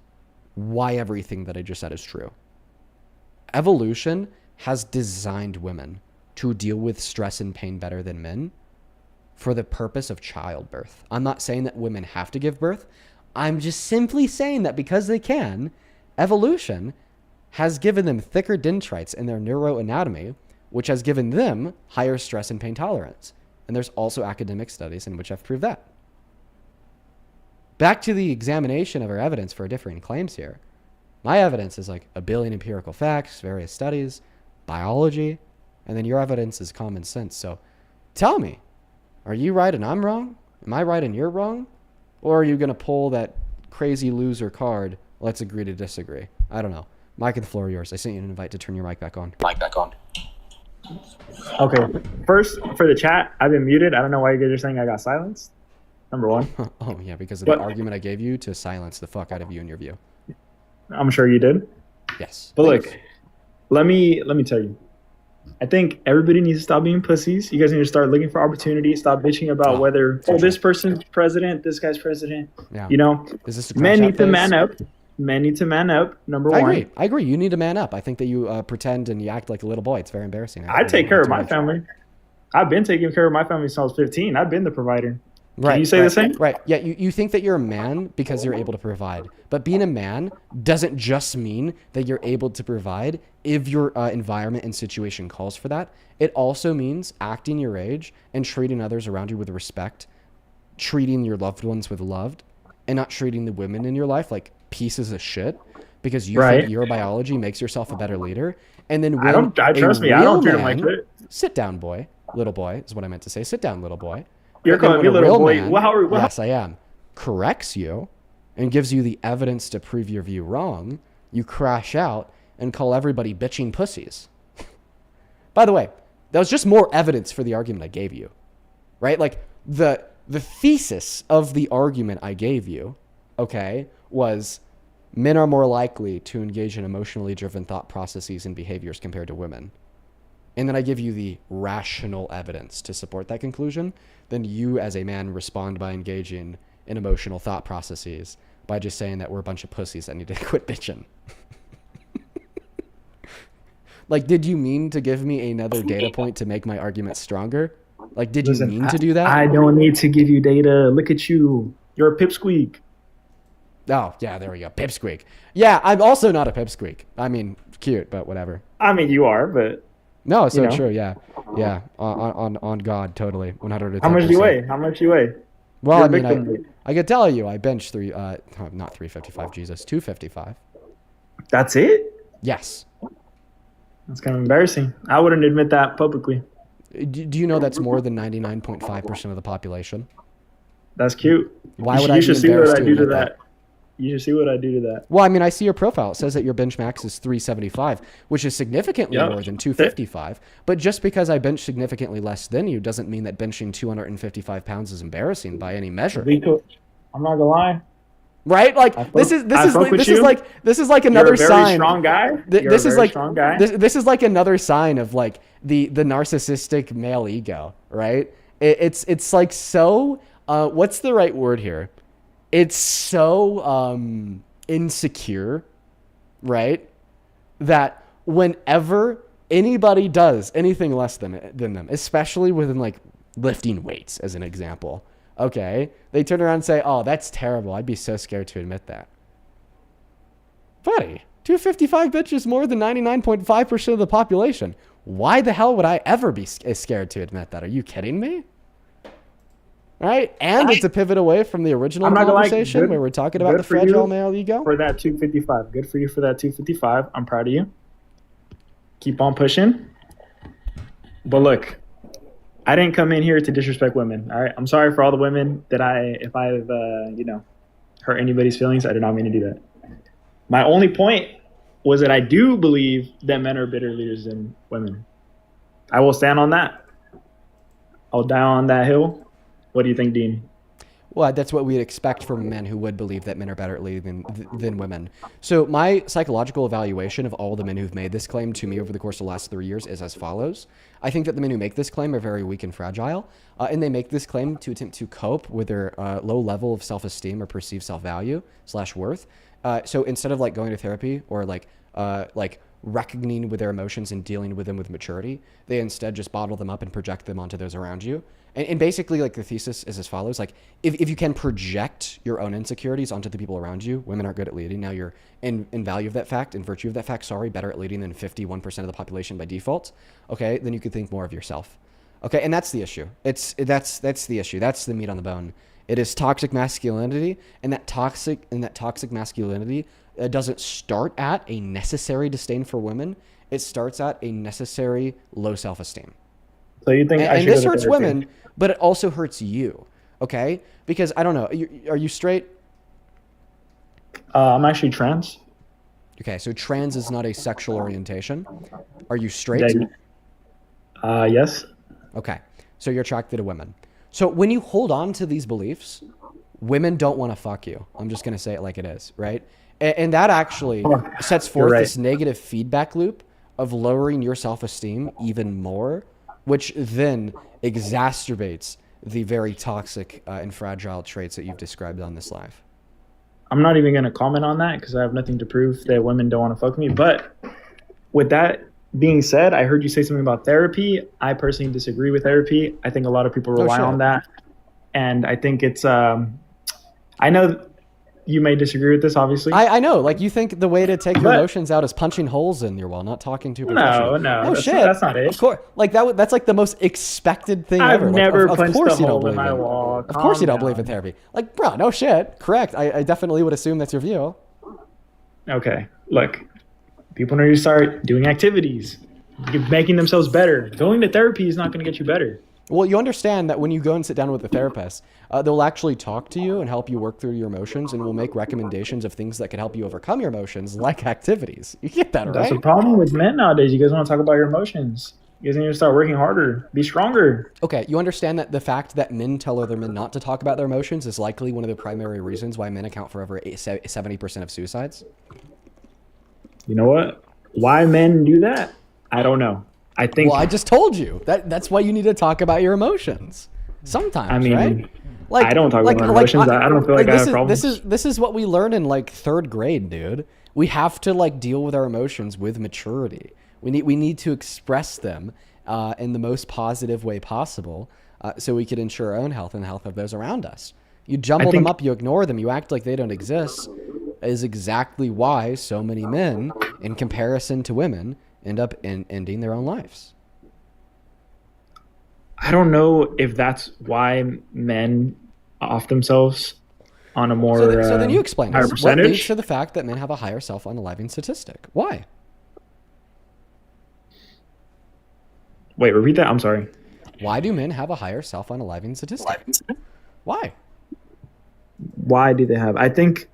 why everything that I just said is true. Evolution has designed women to deal with stress and pain better than men for the purpose of childbirth. I'm not saying that women have to give birth. I'm just simply saying that because they can, evolution has given them thicker dendrites in their neuroanatomy, which has given them higher stress and pain tolerance. And there's also academic studies in which I've proved that. back to the examination of our evidence for differing claims here. My evidence is like a billion empirical facts, various studies, biology, and then your evidence is common sense. So tell me, are you right and I'm wrong? Am I right and you're wrong? Or are you going to pull that crazy loser card, let's agree to disagree? I don't know. Mike, the floor is yours. I sent you an invite to turn your mic back on. Okay. First, for the chat, I've been muted. I don't know why you guys are saying I got silenced. Number one. Oh, yeah, because of What? the argument I gave you to silence the fuck out of you and your view. I'm sure you did. Yes. But Thanks. look, let me tell you. I think everybody needs to stop being pussies. You guys need to start looking for opportunities. Stop bitching about whether this person's president, this guy's president. Yeah. You know, Is this a men crash need out to phase? man up. Men need to man up. Number I one. agree. I agree. You need to man up. I think that you pretend and you act like a little boy. It's very embarrassing. I take care of my family. I've been taking care of my family since I was 15. I've been the provider. Right. Can you say the same? Right. Yeah. You think that you're a man because you're able to provide. But being a man doesn't just mean that you're able to provide if your environment and situation calls for that. It also means acting your age and treating others around you with respect, treating your loved ones with love, and not treating the women in your life like pieces of shit because you think your biology makes yourself a better leader. And then when trust me, I don't treat them like that. Sit down, boy. Little boy is what I meant to say. Sit down, little boy. You're But then calling me when a little real boy. man- Well, yes, I am. Corrects you and gives you the evidence to prove your view wrong, you crash out and call everybody bitching pussies. By the way, that was just more evidence for the argument I gave you, right? Like the thesis of the argument I gave you, okay, was men are more likely to engage in emotionally driven thought processes and behaviors compared to women. And then I give you the rational evidence to support that conclusion. Then you as a man respond by engaging in emotional thought processes by just saying that we're a bunch of pussies that need to quit bitching. Like, did you mean to give me another data point to make my argument stronger? Like, did you mean to do that? I don't need to give you data. Look at you. You're a pipsqueak. Oh, yeah, there we go. Pipsqueak. Yeah, I'm also not a pipsqueak. I mean, cute, but whatever. I mean, you are, but No, so You know. true, yeah. Yeah, on God, totally. 110%. how much do you weigh? How much do you weigh? Well, You're I a mean, victim. I could tell you I bench not 355, Jesus, 255. That's it? Yes. That's kind of embarrassing. I wouldn't admit that publicly. Do you know that's more than 99.5% of the population? That's cute. Why would you I be should see what embarrassed I to do to admit that. You should see what I do to that. Well, I mean, I see your profile. It says that your bench max is 375, which is significantly Yeah. more than 255. But just because I bench significantly less than you doesn't mean that benching 255 pounds is embarrassing by any measure. I'm not gonna lie. Right? Like I this fuck- is this I is fuck like with this is you. like this is like You're another a very sign. strong guy. Th- You're this a is very like strong guy. this is like another sign of like the narcissistic male ego, right? It's like so what's the right word here? It's so insecure, right? That whenever anybody does anything less than them, especially within like lifting weights as an example, okay, they turn around and say, "Oh, that's terrible. I'd be so scared to admit that." Buddy, 255 bitches more than 99.5% of the population. Why the hell would I ever be scared to admit that? Are you kidding me? Right? And it's a pivot away from the original I'm not gonna lie, conversation good- where we're talking about good the for you fragile male ego. For that 255. Good for you for that 255. I'm proud of you. Keep on pushing. But look, I didn't come in here to disrespect women. All right. I'm sorry for all the women that if I've hurt anybody's feelings. I did not mean to do that. My only point was that I do believe that men are better leaders than women. I will stand on that. I'll die on that hill. What do you think, Dean? Well, that's what we'd expect from men who would believe that men are better at leading than women. So my psychological evaluation of all the men who've made this claim to me over the course of the last 3 years is as follows. I think that the men who make this claim are very weak and fragile, and they make this claim to attempt to cope with their low level of self-esteem or perceived self-value / worth. So instead of like going to therapy or like reckoning with their emotions and dealing with them with maturity, they instead just bottle them up and project them onto those around you. And basically, like, the thesis is as follows. Like, if you can project your own insecurities onto the people around you, women aren't good at leading. Now you're, in value of that fact, in virtue of that fact, better at leading than 51% of the population by default. Okay, then you could think more of yourself. Okay, and that's the issue. That's the issue. That's the meat on the bone, It is toxic masculinity, and that toxic masculinity doesn't start at a necessary disdain for women. It starts at a necessary low self-esteem. So you think I And should this go to hurts therapy? women, but it also hurts you. Okay, because I don't know. Are you straight? I'm actually trans. Okay, so trans is not a sexual orientation. Are you straight? Yes. Okay, so you're attracted to women. So when you hold on to these beliefs, women don't want to fuck you. I'm just going to say it like it is, right? And that actually sets forth right. this negative feedback loop of lowering your self-esteem even more, which then exacerbates the very toxic and fragile traits that you've described on this live. I'm not even going to comment on that because I have nothing to prove that women don't want to fuck me. But with that being said, I heard you say something about therapy. I personally disagree with therapy. I think a lot of people rely on that. And I think it's, I know you may disagree with this, obviously. I know, like you think the way to take your emotions out is punching holes in your wall, not talking to a professional. No, shit. That's not it. Of course, like that's like the most expected thing I've ever. never like, punched course a you don't hole believe in my in. wall. Of course you don't Calm believe in down. therapy. Like, bro, no shit. Correct. I definitely would assume that's your view. Okay, look, people need to start doing activities, making themselves better. Going to therapy is not going to get you better. Well, you understand that when you go and sit down with a therapist, they'll actually talk to you and help you work through your emotions, and will make recommendations of things that can help you overcome your emotions, like activities. You get that, right? That's the problem with men nowadays. You guys want to talk about your emotions. You guys need to start working harder. Be stronger. Okay, you understand that the fact that men tell other men not to talk about their emotions is likely one of the primary reasons why men account for over 70% of suicides? You know what? Why men do that? I don't know. I think. Well, I just told you. That's why you need to talk about your emotions. Sometimes, I mean, right? Like, I don't talk about my emotions. I don't feel like I have problems. This is what we learn in like 3rd grade, dude. We have to like deal with our emotions with maturity. We need to express them in the most positive way possible, so we could ensure our own health and the health of those around us. You jumble them up, you ignore them, you act like they don't exist, is exactly why so many men, in comparison to women, end up ending their own lives. I don't know if that's why men off themselves on a more So then you explain higher this. What percentage. leads to the fact that men have a higher self-unaliving statistic? Why? Wait, repeat that. I'm sorry. Why do men have a higher self-unaliving statistic? Why? Why do they have? I think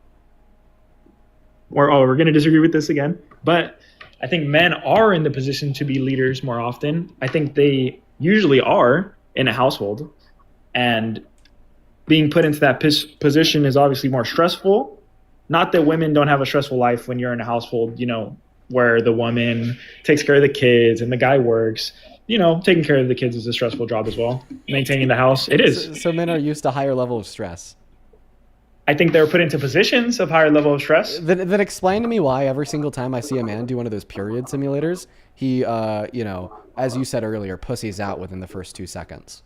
we're going to disagree with this again, but I think men are in the position to be leaders more often. I think they usually are in a household, and being put into that position is obviously more stressful. Not that women don't have a stressful life when you're in a household, where the woman takes care of the kids and the guy works. Taking care of the kids is a stressful job as well. Maintaining the house, it is. So men are used to higher level of stress. I think they're put into positions of higher level of stress. Then explain to me why every single time I see a man do one of those period simulators, he, as you said earlier, pussies out within the first 2 seconds.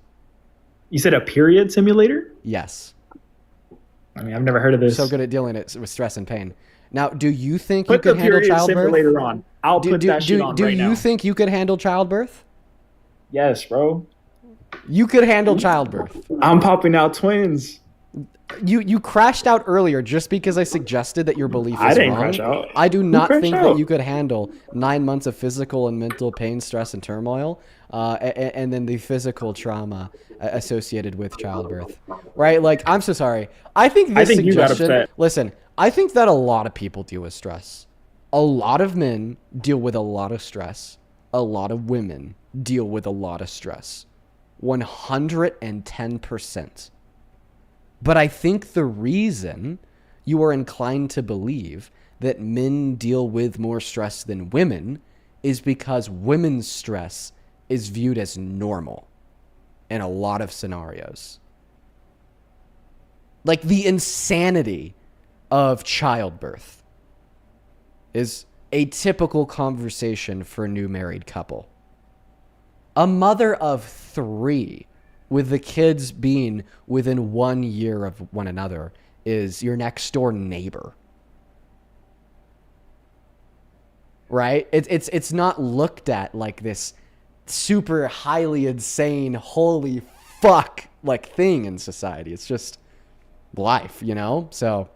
You said a period simulator? Yes. I mean, I've never heard of this. So good at dealing with stress and pain. Now, do you think Put you could the handle period childbirth? simulator on. I'll put that shit on do right now. Do you think you could handle childbirth? Yes, bro. You could handle childbirth. I'm popping out twins. You crashed out earlier just because I suggested that your belief is wrong. I didn't crash out. I do not think out? that you could handle 9 months of physical and mental pain, stress, and turmoil, and then the physical trauma associated with childbirth. Right? Like, I'm so sorry. I think this you got suggestion. upset. Listen, I think that a lot of people deal with stress. A lot of men deal with a lot of stress. A lot of women deal with a lot of stress. 110%. But I think the reason you are inclined to believe that men deal with more stress than women is because women's stress is viewed as normal in a lot of scenarios. Like the insanity of childbirth is a typical conversation for a new married couple. A mother of 3 with the kids being within 1 year of one another is your next door neighbor. Right? It's not looked at like this super highly insane, holy fuck like thing in society. It's just life, you know? So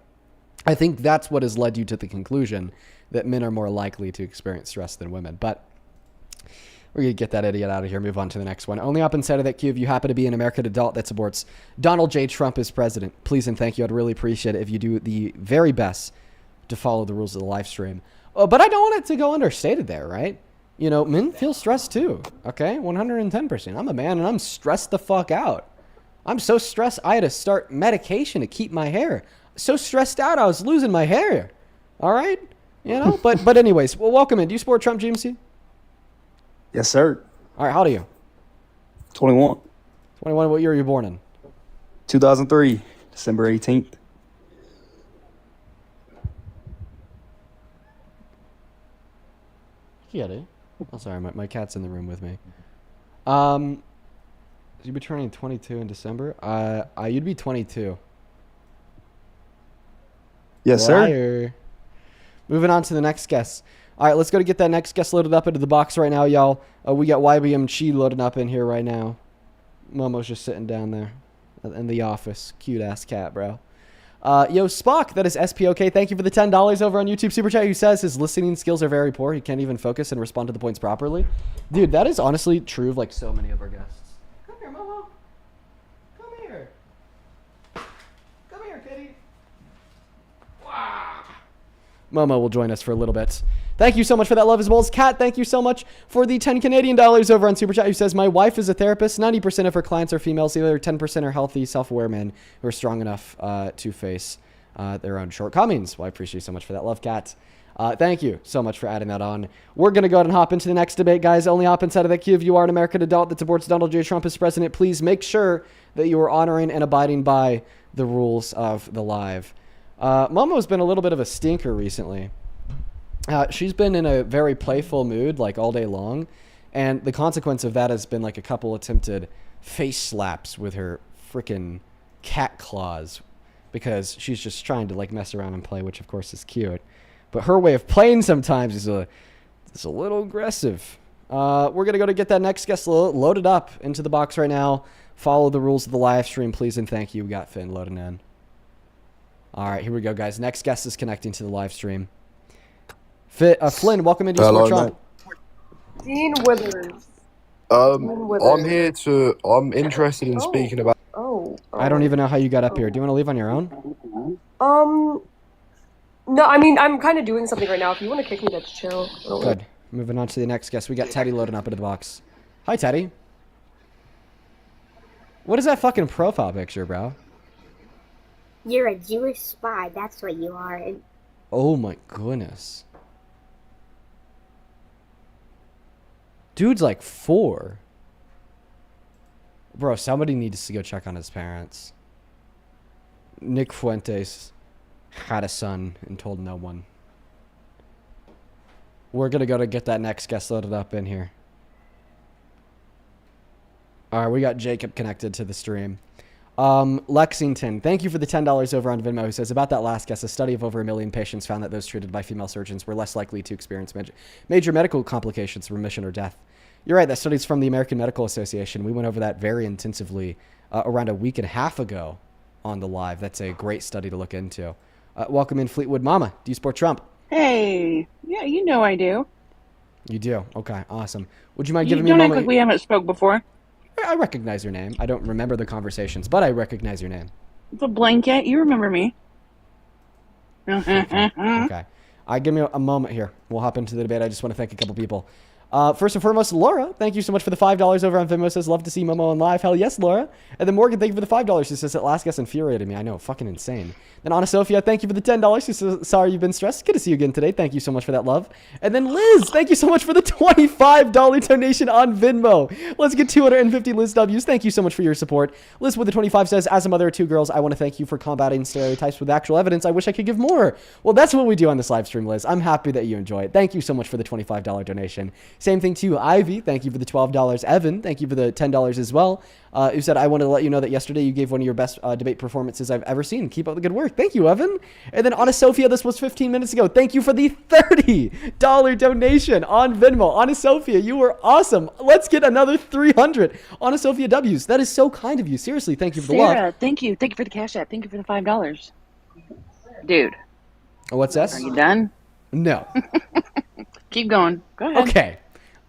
I think that's what has led you to the conclusion that men are more likely to experience stress than women. But we're going to get that idiot out of here, move on to the next one. Only up inside of that queue if you happen to be an American adult that supports Donald J. Trump as president. Please and thank you. I'd really appreciate it if you do the very best to follow the rules of the live stream. Oh, but I don't want it to go understated there, right? You know, men feel stressed too, okay? 110%. I'm a man and I'm stressed the fuck out. I'm so stressed I had to start medication to keep my hair. So stressed out I was losing my hair. All right? You know, but anyways, well, welcome in. Do you support Trump, GMC? Yes, sir. All right, how old are you? 21. 21, what year were you born in? 2003, December 18th. Yeah, dude. Oh, sorry, my cat's in the room with me. So you'd be turning 22 in December? You'd be 22. Yes, Liar. Moving on to the next guest. All right, let's go to get that next guest loaded up into the box right now, y'all. We got YBM Chi loading up in here right now. Momo's just sitting down there in the office. Cute-ass cat, bro. Yo, Spock, that is SPOK. Thank you for the $10 over on YouTube Super Chat, who says his listening skills are very poor. He can't even focus and respond to the points properly. Dude, that is honestly true of like so many of our guests. Come here, Momo. Come here. Come here, kitty. Wow. Momo will join us for a little bit. Thank you so much for that love as well as Kat. Thank you so much for the 10 Canadian dollars over on Super Chat, who says, my wife is a therapist. 90% of her clients are females. The other 10% are healthy, self-aware men who are strong enough to face their own shortcomings. Well, I appreciate you so much for that love, Kat. Thank you so much for adding that on. We're going to go ahead and hop into the next debate, guys. Only hop inside of that queue if you are an American adult that supports Donald J. Trump as president. Please make sure that you are honoring and abiding by the rules of the live. Momo's been a little bit of a stinker recently. She's been in a very playful mood like all day long, and the consequence of that has been like a couple attempted face slaps with her freaking cat claws because she's just trying to like mess around and play, which of course is cute. But her way of playing sometimes is a little aggressive. We're going to go to get that next guest loaded up into the box right now. Follow the rules of the live stream, please, and thank you. We got Finn loading in. All right, here we go, guys. Next guest is connecting to the live stream. Flynn, welcome into Sport Trump. Dean Withers. I'm interested in speaking about. I don't even know how you got up here. Do you want to leave on your own? No, I mean, I'm kind of doing something right now. If you want to kick me, that's chill. Good. Moving on to the next guest. We got Teddy loading up into the box. Hi, Teddy. What is that fucking profile picture, bro? You're a Jewish spy. That's what you are. Oh my goodness. Dude's like 4. Bro, somebody needs to go check on his parents. Nick Fuentes had a son and told no one. We're going to go to get that next guest loaded up in here. All right, we got Jacob connected to the stream. Lexington, thank you for the $10 over on Venmo, who says, about that last guest, a study of over 1 million patients found that those treated by female surgeons were less likely to experience major medical complications, remission, or death. You're right, that study's from the American Medical Association. We went over that very intensively around a week and a half ago on the live. That's a great study to look into. Welcome in, Fleetwood Mama. Do you support Trump? Hey, yeah, you know I do. You do? Okay, awesome. Would you mind giving me a moment? Don't act like we haven't spoke before. I recognize your name. I don't remember the conversations, but I recognize your name. It's a blanket. You remember me. Okay. Give me a moment here. We'll hop into the debate. I just want to thank a couple people. First and foremost, Laura, thank you so much for the $5 over on Venmo. Says, love to see Momo on live. Hell yes, Laura. And then Morgan, thank you for the $5. She says, that last guest infuriated me. I know, fucking insane. Then Anna Sophia, thank you for the $10. She says, sorry you've been stressed. Good to see you again today. Thank you so much for that love. And then Liz, thank you so much for the $25 donation on Venmo. Let's get 250 Liz W's. Thank you so much for your support. Liz with the 25 says, as a mother of 2 girls, I want to thank you for combating stereotypes with actual evidence. I wish I could give more. Well, that's what we do on this live stream, Liz. I'm happy that you enjoy it. Thank you so much for the $25 donation. Same thing to you, Ivy. Thank you for the $12. Evan, thank you for the $10 as well. Who said, I wanted to let you know that yesterday you gave one of your best debate performances I've ever seen. Keep up the good work. Thank you, Evan. And then Anna Sophia, this was 15 minutes ago. Thank you for the $30 donation on Venmo. Anna Sophia, you were awesome. Let's get another 300 Anna Sophia W's. That is so kind of you. Seriously, thank you for the love. Sarah, thank you. Thank you for the Cash App. Thank you for the $5. Dude. What's this? Are you done? No. Keep going. Go ahead. Okay.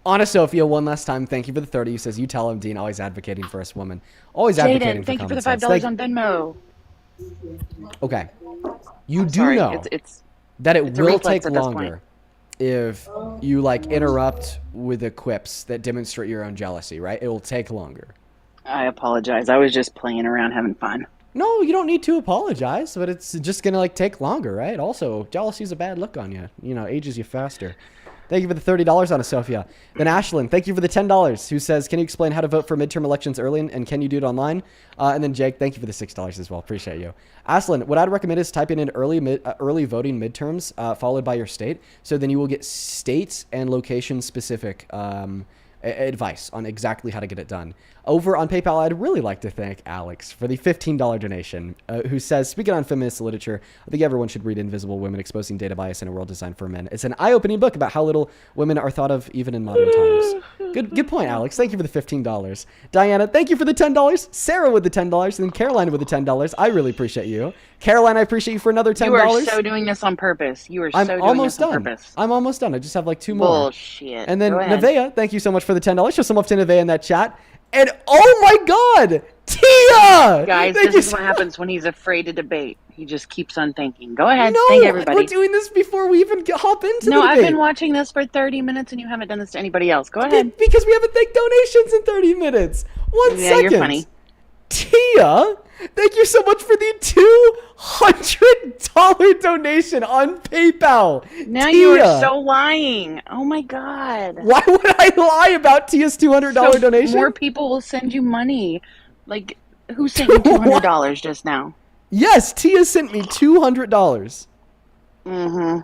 Anna Sophia, one last time, thank you for the 30. He says, you tell him, Dean, always advocating for us women. Always advocating Jaden, for thank you for the common $5 sense. on Venmo. Okay. You do Sorry, know it's that it it's a will reflex take at this longer if you like interrupt with the quips that demonstrate your own jealousy, right? It will take longer. I apologize. I was just playing around having fun. No, you don't need to apologize, but it's just going to like take longer, right? Also, jealousy is a bad look on you. You know, ages you faster. Thank you for the $30 on Sophia. Then Ashlyn, thank you for the $10, who says, can you explain how to vote for midterm elections early and can you do it online? And then Jake, thank you for the $6 as well. Appreciate you. Ashlyn, what I'd recommend is typing in early voting midterms followed by your state. So then you will get state and location specific advice on exactly how to get it done. Over on PayPal, I'd really like to thank Alex for the $15 donation, who says, speaking on feminist literature, I think everyone should read Invisible Women Exposing Data Bias in a World Designed for Men. It's an eye-opening book about how little women are thought of even in modern times. Good point, Alex. Thank you for the $15. Diana, thank you for the $10. Sarah with the $10, and then Caroline with the $10. I really appreciate you. Caroline, I appreciate you for another $10. You are so doing this on purpose. You are so doing this on purpose. I'm almost done. I just have like 2 more. Bullshit. And then Go ahead. Nevaeh, thank you so much for the $10. Show some love to Nevaeh in that chat. And oh my God, Tia! Guys, Thank this you is what happens when he's afraid to debate. He just keeps on thinking. Go ahead. No, Thank everybody. we're doing this before we even hop into No, the I've debate. been watching this for 30 minutes and you haven't done this to anybody else. Go ahead. Because we haven't thanked donations in 30 minutes. One Yeah, second. you're funny. Tia, thank you so much for the $200 donation on PayPal. Now Tia, you are so lying. Oh my God. why would I lie about Tia's $200 So donation? more people will send you money. Like, who sent you $200 just now? Yes, Tia sent me $200. Mm-hmm.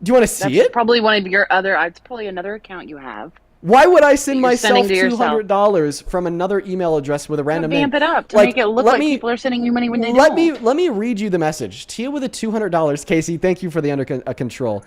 Do you want to see That's it? probably one of your other, it's probably another account you have. Why would I send You're myself sending to yourself. $200 from another email address with a random name? Vamp it up to make it look like people are sending you money when they don't. Let me read you the message. Tia with a $200. Casey, thank you for the under control.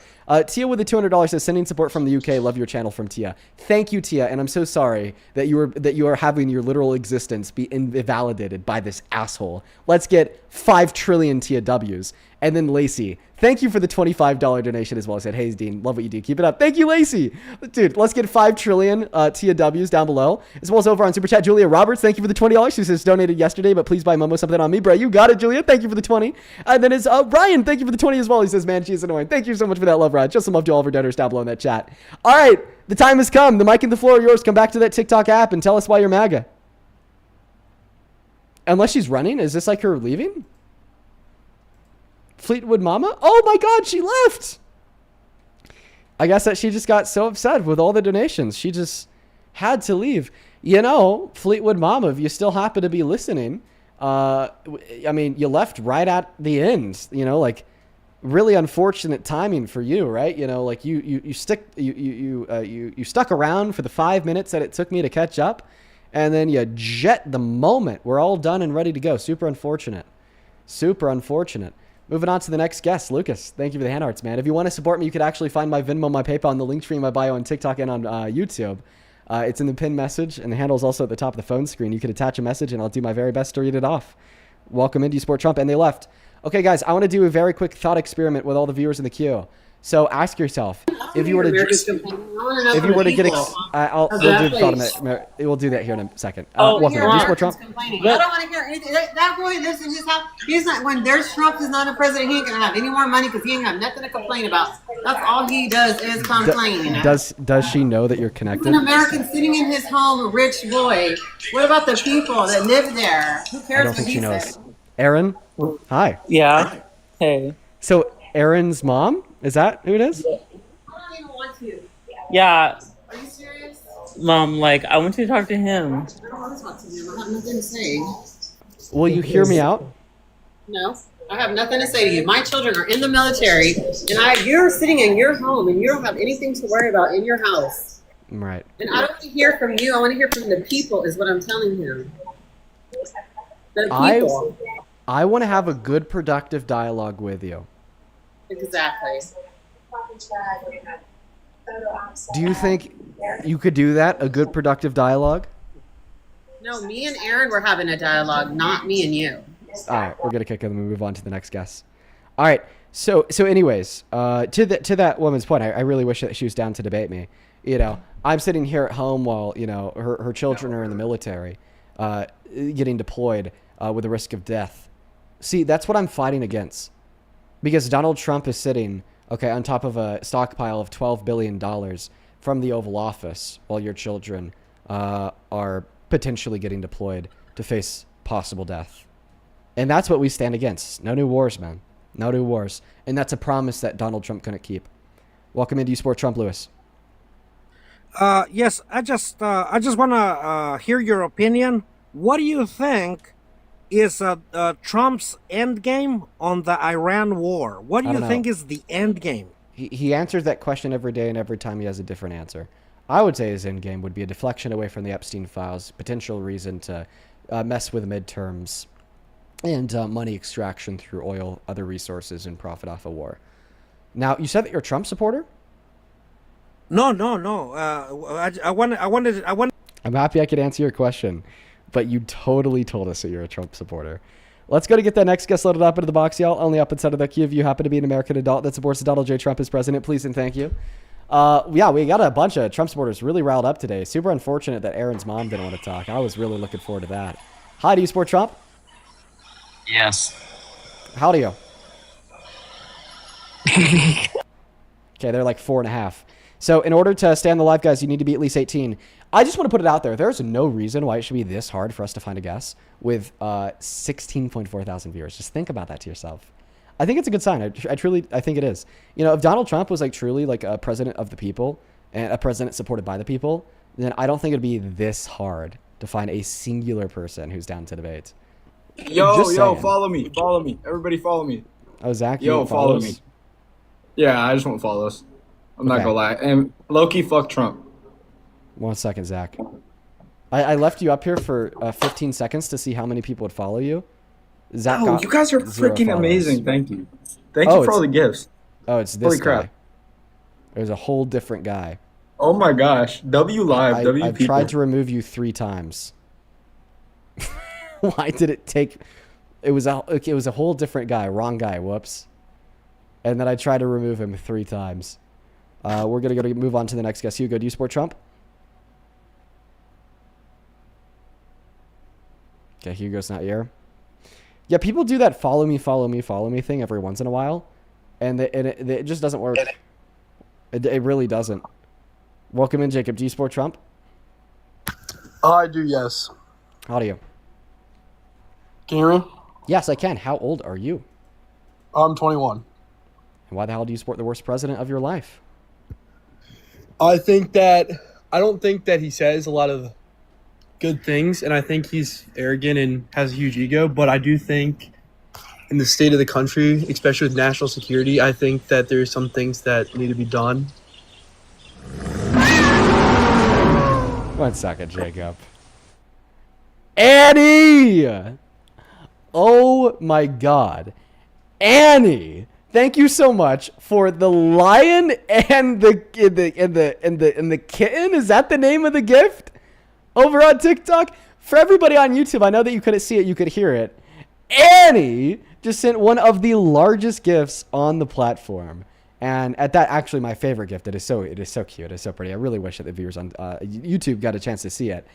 Tia with the $200 says, sending support from the UK. Love your channel from Tia. Thank you, Tia, and I'm so sorry that you are having your literal existence be invalidated by this asshole. Let's get 5 trillion Tia W's. And then Lacey, thank you for the $25 donation as well. I said, hey, Dean, love what you do. Keep it up. Thank you, Lacey. Dude, let's get 5 trillion Tia W's down below. As well as over on Super Chat, Julia Roberts, thank you for the $20. She says, donated yesterday, but please buy Momo something on me, bro. You got it, Julia. Thank you for the 20. And then it's Ryan, thank you for the 20 as well. He says, man, she's annoying. Thank you so much for that love, Ryan. Just some love to all of our donors down below in that chat. All right, the time has come. The mic and the floor are yours. Come back to that TikTok app and tell us why you're MAGA. Unless she's running. Is this like her leaving? Fleetwood Mama? Oh my God, she left. I guess that she just got so upset with all the donations. She just had to leave. You know, Fleetwood Mama, if you still happen to be listening, I mean, you left right at the end, you know, like really unfortunate timing for you, right? You know, like you stuck around for the 5 minutes that it took me to catch up, and then you jet the moment we're all done and ready to go. Super unfortunate. Super unfortunate. Moving on to the next guest, Lucas. Thank you for the hand arts, man. If you want to support me, you could actually find my Venmo, my PayPal, and the link tree in my bio on TikTok and on YouTube. It's in the pinned message, and the handle is also at the top of the phone screen. You could attach a message, and I'll do my very best to read it off. Welcome into Sport Trump, and they left. Okay, guys, I want to do a very quick thought experiment with all the viewers in the queue. So ask yourself, if you were to get, we'll do that here in a second. Welcome to Sport Trump. I don't want to hear anything. That boy lives in his house. He's not. When there's Trump is not a president, he ain't gonna have any more money because he ain't have nothing to complain about. That's all he does is complain. You know? Does she know that you're connected? He's an American sitting in his home, a rich boy. What about the people that live there? Who cares I don't what think he she says? knows. Aaron, hi. Yeah. Hey. So Aaron's mom, is that who it is? I don't even want to. Yeah. Are you serious? Mom, like, I want you to talk to him. I don't want to talk to him. I have nothing to say. Will you hear me out? No, I have nothing to say to you. My children are in the military, and you're sitting in your home, and you don't have anything to worry about in your house. Right. And I don't want to hear from you. I want to hear from the people, is what I'm telling him. The people. I want to have a good, productive dialogue with you. Exactly. Do you think you could do that? A good, productive dialogue? No, me and Aaron were having a dialogue, not me and you. All right, we're gonna kick it and move on to the next guest. All right, so anyways, to that woman's point, I really wish that she was down to debate me. You know, I'm sitting here at home while her children are in the military, getting deployed with the risk of death. See, that's what I'm fighting against, because Donald Trump is sitting on top of a stockpile of $12 billion from the Oval Office, while your children are potentially getting deployed to face possible death. And that's what we stand against. No new wars, man. No new wars. And that's a promise that Donald Trump couldn't keep. Welcome into Sport Trump, Lewis. Yes, I just want to hear your opinion. What do you think is Trump's end game on the Iran war? What do you think is the end game? He answers that question every day, and every time he has a different answer. I would say his end game would be a deflection away from the Epstein files, potential reason to mess with midterms, and money extraction through oil, other resources, and profit off a war. Now, you said that you're a Trump supporter? No. I wanted. I'm happy I could answer your question, but you totally told us that you're a Trump supporter. Let's go to get that next guest loaded up into the box, y'all. Only up inside of the queue if you happen to be an American adult that supports Donald J. Trump as president, please and thank you. Yeah, we got a bunch of Trump supporters really riled up today. Super unfortunate that Aaron's mom didn't want to talk. I was really looking forward to that. Hi, do you support Trump? Yes. How do you? Okay, they're like 4.5. So in order to stay on the live, guys, you need to be at least 18. I just want to put it out there. There's no reason why it should be this hard for us to find a guest with 16.4 thousand viewers. Just think about that to yourself. I think it's a good sign. I think it is. You know, if Donald Trump was like truly like a president of the people and a president supported by the people, then I don't think it'd be this hard to find a singular person who's down to debate. Yo, follow me. Everybody follow me. Oh, Zach, yo, follow me. Yeah, I just want follows. I'm not gonna lie. And low-key, fuck Trump. 1 second, Zach. I left you up here for 15 seconds to see how many people would follow you. Zach got you guys are 0 freaking followers. amazing. Thank you. Thank you for all the gifts. Oh, it's this Holy guy. crap. There's a whole different guy. Oh my gosh. W live, W I've people. tried to remove you 3 times. Why did it take... It was a whole different guy. Wrong guy. Whoops. And then I tried to remove him 3 times. We're going to move on to the next guest. Hugo, do you support Trump? Okay, Hugo's not here. Yeah, people do that follow me thing every once in a while. And it just doesn't work. It really doesn't. Welcome in, Jacob. Do you support Trump? I do, yes. How do you? Can you hear me? Yes, I can. How old are you? I'm 21. And why the hell do you support the worst president of your life? I don't think that he says a lot of good things, and I think he's arrogant and has a huge ego, but I do think in the state of the country, especially with national security, I think that there's some things that need to be done. 1 second, Jacob. Annie! Oh my God. Annie! Thank you so much for the lion and the kitten. Is that the name of the gift? Over on TikTok? For everybody on YouTube, I know that you couldn't see it, you could hear it. Annie just sent one of the largest gifts on the platform. And at that, actually my favorite gift. It is so cute. It is so pretty. I really wish that the viewers on YouTube got a chance to see it.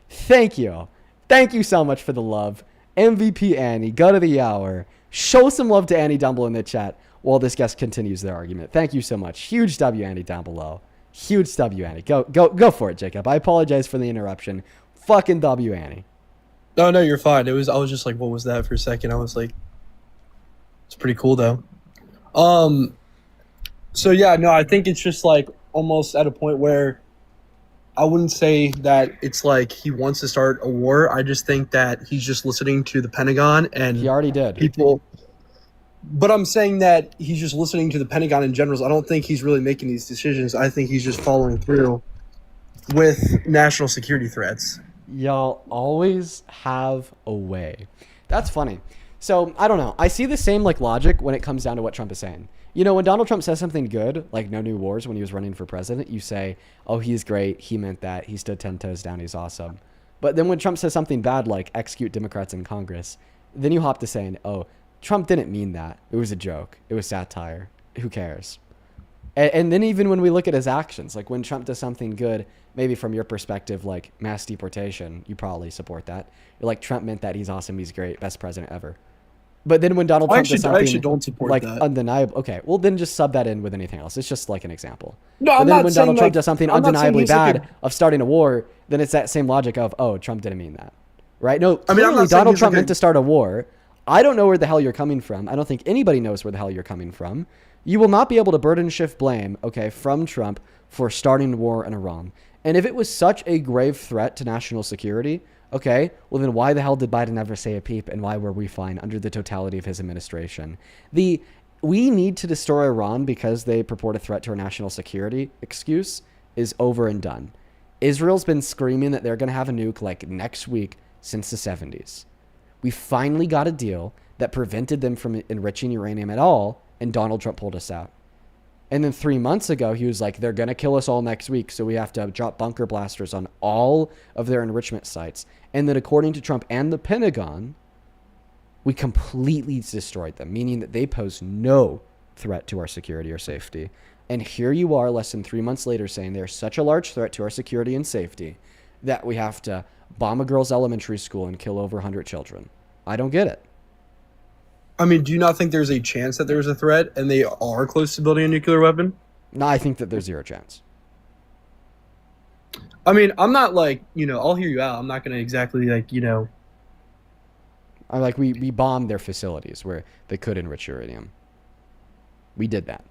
Thank you. Thank you so much for the love. MVP Annie, go to the hour. Show some love to Annie down below in the chat while this guest continues their argument. Thank you so much. Huge W, Annie, down below. Huge W, Annie. Go for it, Jacob. I apologize for the interruption. Fucking W, Annie. No, you're fine. I was just like, what was that for a second? I was like, it's pretty cool though. So yeah, no, I think it's just like almost at a point where I wouldn't say that it's like he wants to start a war. I just think that he's just listening to the Pentagon and he already did. People. But I'm saying that he's just listening to the Pentagon in general. I don't think he's really making these decisions. I think he's just following through with national security threats. Y'all always have a way. That's funny. So, I don't know. I see the same like logic when it comes down to what Trump is saying. You know, when Donald Trump says something good, like no new wars when he was running for president, you say, oh, he's great. He meant that. He stood 10 toes down. He's awesome. But then when Trump says something bad, like execute Democrats in Congress, then you hop to saying, oh, Trump didn't mean that. It was a joke. It was satire. Who cares? And then even when we look at his actions, like when Trump does something good, maybe from your perspective, like mass deportation, you probably support that. You're like, Trump meant that. He's awesome. He's great. Best president ever. But then when Donald Trump does something I actually don't support like that. undeniable, okay, well then just sub that in with anything else. It's just like an example. No, but I'm then not when saying, Donald Trump like- does something I'm not saying undeniably he's like bad of starting a war, then it's that same logic of, oh, Trump didn't mean that, right? No, I mean, I'm clearly not saying Donald he's Trump like a- meant to start a war. I don't know where the hell you're coming from. I don't think anybody knows where the hell you're coming from. You will not be able to burden shift blame, okay, from Trump for starting war in Iran. And if it was such a grave threat to national security, okay, well then why the hell did Biden never say a peep, and why were we fine under the totality of his administration? We need to destroy Iran because they purport a threat to our national security excuse is over and done. Israel's been screaming that they're going to have a nuke like next week since the 70s. We finally got a deal that prevented them from enriching uranium at all, and Donald Trump pulled us out. And then 3 months ago, he was like, they're going to kill us all next week, so we have to drop bunker blasters on all of their enrichment sites. And then according to Trump and the Pentagon, we completely destroyed them, meaning that they pose no threat to our security or safety. And here you are less than 3 months later saying they're such a large threat to our security and safety that we have to bomb a girls' elementary school and kill over 100 children. I don't get it. I mean, do you not think there's a chance that there's a threat and they are close to building a nuclear weapon? No, I think that there's zero chance. I mean, I'm not like, I'll hear you out. I'm not going to exactly We bombed their facilities where they could enrich uranium. We did that.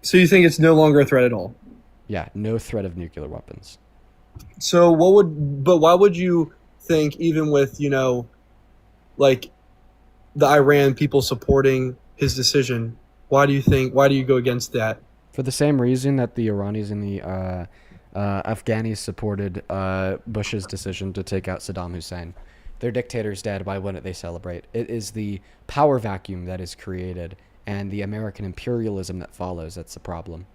So you think it's no longer a threat at all? Yeah, no threat of nuclear weapons. So why would you think, even with, like the Iran people supporting his decision, why do you go against that? For the same reason that the Iranis and the Afghanis supported Bush's decision to take out Saddam Hussein. Their dictator's dead. Why wouldn't they celebrate? It is the power vacuum that is created and the American imperialism that follows that's the problem.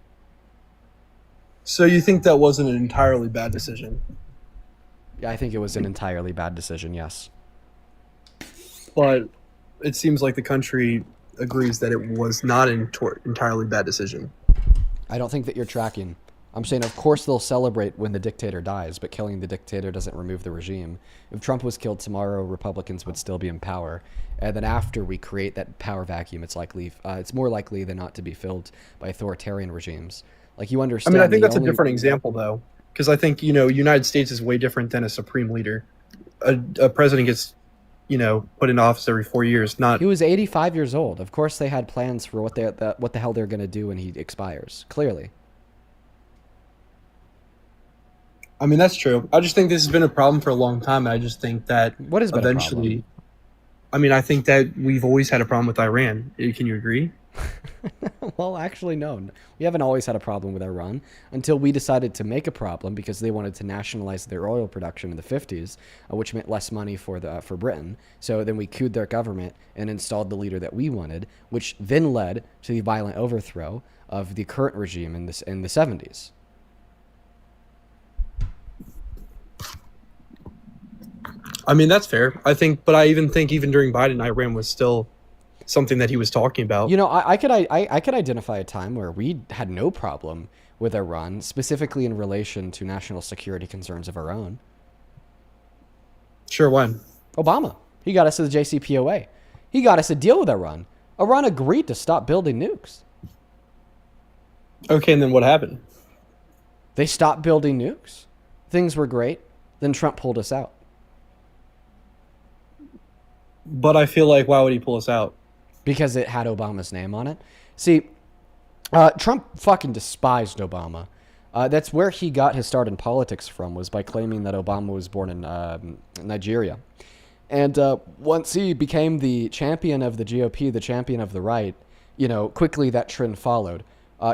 So you think that wasn't an entirely bad decision? Yeah, I think it was an entirely bad decision, yes. But it seems like the country agrees that it was not an entirely bad decision. I don't think that you're tracking. I'm saying, of course, they'll celebrate when the dictator dies, but killing the dictator doesn't remove the regime. If Trump was killed tomorrow, Republicans would still be in power. And then after we create that power vacuum, it's more likely than not to be filled by authoritarian regimes. Like, you understand. I mean, I think that's a different example, though, because I think, United States is way different than a supreme leader. A president gets, put in office every 4 years. Not. He was 85 years old. Of course, they had plans for what the hell they're going to do when he expires. Clearly. I mean, that's true. I just think this has been a problem for a long time. And I just think that what has been eventually, a problem? I mean, I think that we've always had a problem with Iran. Can you agree? Well, actually, no. We haven't always had a problem with Iran until we decided to make a problem because they wanted to nationalize their oil production in the 50s, which meant less money for Britain. So then we couped their government and installed the leader that we wanted, which then led to the violent overthrow of the current regime in the 70s. I mean, that's fair. But I even think even during Biden, Iran was still something that he was talking about. I could identify a time where we had no problem with Iran, specifically in relation to national security concerns of our own. Sure, when? Obama. He got us to the JCPOA. He got us a deal with Iran. Iran agreed to stop building nukes. Okay, and then what happened? They stopped building nukes. Things were great. Then Trump pulled us out. But I feel like, why would he pull us out? Because it had Obama's name on it. See, Trump fucking despised Obama. That's where he got his start in politics from, was by claiming that Obama was born in Nigeria. And once he became the champion of the GOP, the champion of the right, quickly that trend followed.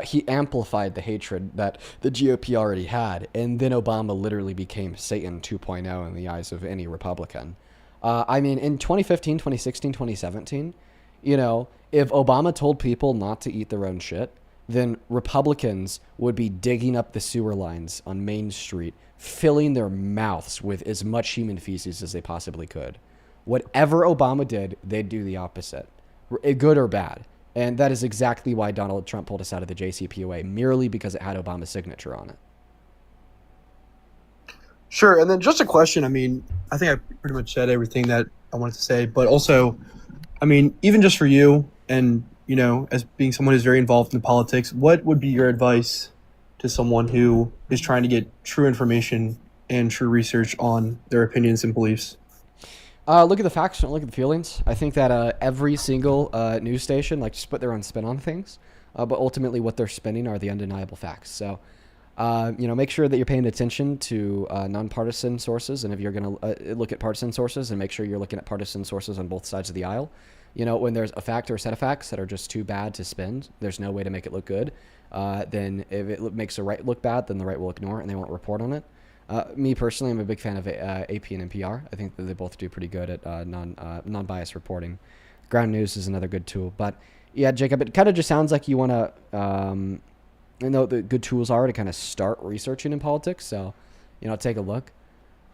he amplified the hatred that the GOP already had, and then Obama literally became Satan 2.0 in the eyes of any Republican. I mean, in 2015, 2016, 2017, you know, if Obama told people not to eat their own shit, then Republicans would be digging up the sewer lines on Main Street, filling their mouths with as much human feces as they possibly could. Whatever Obama did, they'd do the opposite, good or bad. And that is exactly why Donald Trump pulled us out of the JCPOA, merely because it had Obama's signature on it. Sure, and then just a question. I mean, I think I pretty much said everything that I wanted to say, but also, I mean, even just for you and, you know, as being someone who's very involved in politics, what would be your advice to someone who is trying to get true information and true research on their opinions and beliefs? Look at the facts, don't look at the feelings. I think that every single news station like just put their own spin on things, but ultimately what they're spinning are the undeniable facts. So, you know, make sure that you're paying attention to nonpartisan sources, and if you're going to look at partisan sources, and make sure you're looking at partisan sources on both sides of the aisle. You know, when there's a fact or a set of facts that are just too bad to spin, there's no way to make it look good. Then if it makes the right look bad, then the right will ignore it and they won't report on it. Me personally, I'm a big fan of AP and NPR. I think that they both do pretty good at non-biased reporting. Ground News is another good tool. But yeah, Jacob, it kind of just sounds like you want to, you know, the good tools are to kind of start researching in politics. So, you know, take a look.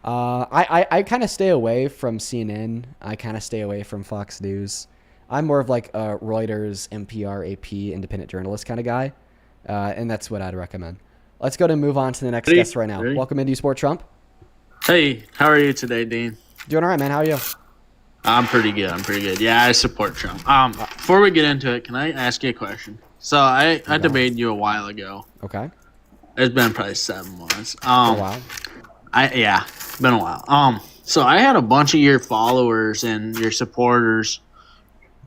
I kind of stay away from CNN. I kind of stay away from Fox News. I'm more of like a Reuters, NPR, AP, independent journalist kind of guy. And that's what I'd recommend. Let's go to move on to the next guest right now. Welcome into Sport Trump. Hey, how are you today, Dean? Doing all right, man. How are you? I'm pretty good. Yeah, I support Trump. Before we get into it, can I ask you a question? So I debated you a while ago. Okay. It's been probably 7 months. For a while. Yeah, been a while. So I had a bunch of your followers and your supporters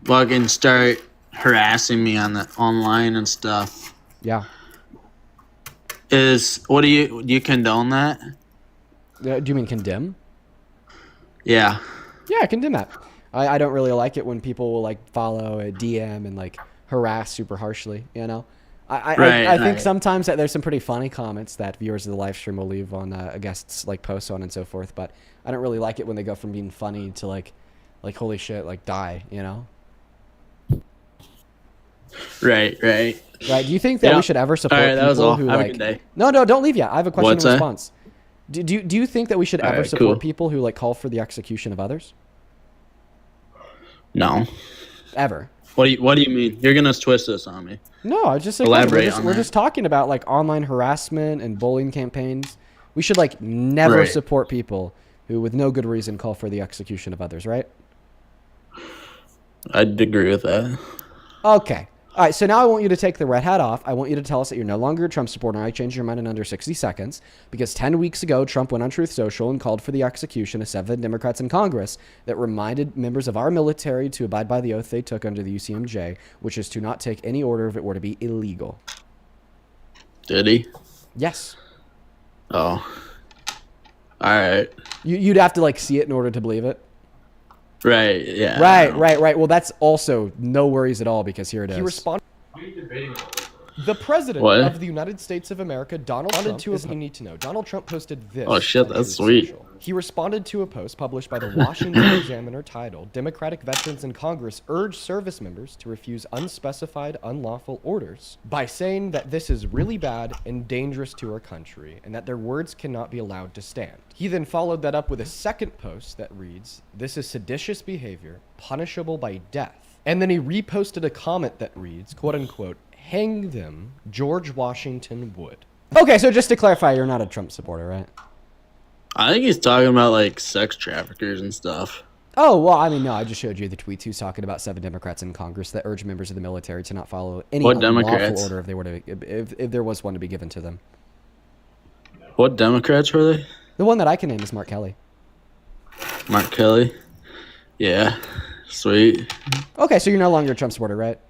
fucking start harassing me on the online and stuff. Yeah. Do you condone that? Do you mean condemn? Yeah. Yeah, I condemn that. I don't really like it when people will like follow a DM and like harass super harshly, you know? I think sometimes that there's some pretty funny comments that viewers of the live stream will leave on a guest's like posts, so on and so forth, but I don't really like it when they go from being funny to like holy shit, like die, you know? Right. Do you think that we should ever support people who Have like? a good day. No, don't leave yet. I have a question in response. Do you think that we should ever support cool. people who like call for the execution of others? No. Ever. What do you mean? You're gonna twist this on me. No, I just like, we're just talking about like online harassment and bullying campaigns. We should like never support people who with no good reason call for the execution of others, right? I'd agree with that. Okay. All right, so now I want you to take the red hat off. I want you to tell us that you're no longer a Trump supporter. I changed your mind in under 60 seconds because 10 weeks ago, Trump went on Truth Social and called for the execution of 7 Democrats in Congress that reminded members of our military to abide by the oath they took under the UCMJ, which is to not take any order if it were to be illegal. Did he? Yes. Oh. All right. You'd have to like see it in order to believe it. Right, yeah. Right. Well, that's also no worries at all because here it is. He responded. The president of the United States of America, Donald Trump, to you need to know. Donald Trump posted this. Oh shit, that's sweet. He responded to a post published by the Washington Examiner titled "Democratic Veterans in Congress Urge Service Members to Refuse Unspecified Unlawful Orders" by saying that this is really bad and dangerous to our country and that their words cannot be allowed to stand. He then followed that up with a second post that reads, "This is seditious behavior, punishable by death." And then he reposted a comment that reads, quote unquote, "Hang them, George Washington would." Okay, so just to clarify, you're not a Trump supporter, right? I think he's talking about like sex traffickers and stuff. Oh, well, I mean, no, I just showed you the tweets. He was talking about 7 Democrats in Congress that urge members of the military to not follow any unlawful order if they were to, if there was one to be given to them. What Democrats were they? The one that I can name is Mark Kelly. Mark Kelly? Yeah, sweet. Okay, so you're no longer a Trump supporter, right?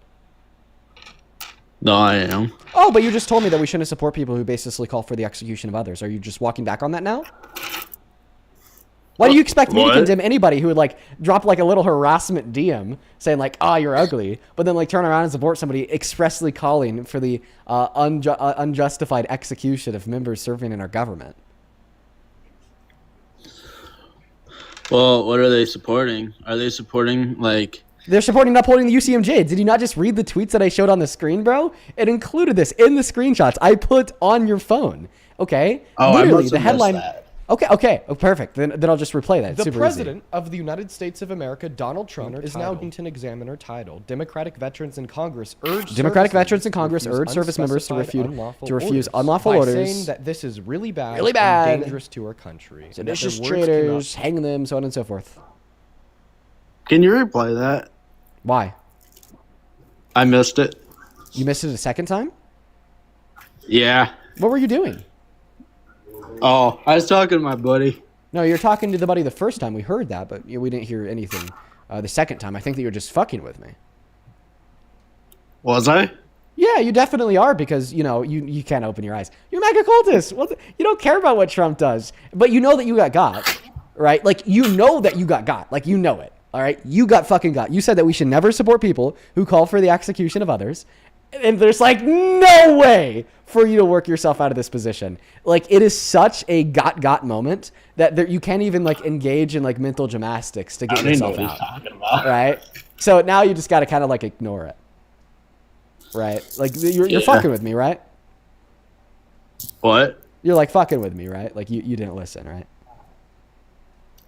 No, I am. Oh, but you just told me that we shouldn't support people who basically call for the execution of others. Are you just walking back on that now? Why do you expect me to What? condemn anybody who would like drop like a little harassment DM saying like, "Oh, you're ugly," but then like turn around and support somebody expressly calling for the unjustified execution of members serving in our government? Well, what are they supporting? Are they supporting like? They're supporting upholding the UCMJ. Did you not just read the tweets that I showed on the screen, bro? It included this in the screenshots I put on your phone. Okay, Oh, I literally must the have missed headline. that. Okay. Oh, perfect. Then I'll just replay that. It's The super President of the United States of America, Donald Trump, is now Washington Examiner titled Democratic Veterans in Congress urge service members to refuse unlawful orders, saying that this is really bad, Really bad. and dangerous to our country. and that their seditious words traitors, hang them, so on and so forth. Can you replay that? Why? I missed it. You missed it a second time? Yeah. What were you doing? Oh, I was talking to my buddy. No, you're talking to the buddy the first time. We heard that, but we didn't hear anything the second time. I think that you're just fucking with me. Was I? Yeah, you definitely are because, you can't open your eyes. You're MAGA cultist. You don't care about what Trump does, but you know that you got, right? Like, you know that you got. Like, you know it, all right? You got fucking got. You said that we should never support people who call for the execution of others. And there's like no way for you to work yourself out of this position. Like, it is such a got moment that you can't even like engage in like mental gymnastics to get yourself out. Right? So now you just got to kind of like ignore it. Right? Like you're fucking with me, right? What? You're like fucking with me, right? Like you didn't listen, right?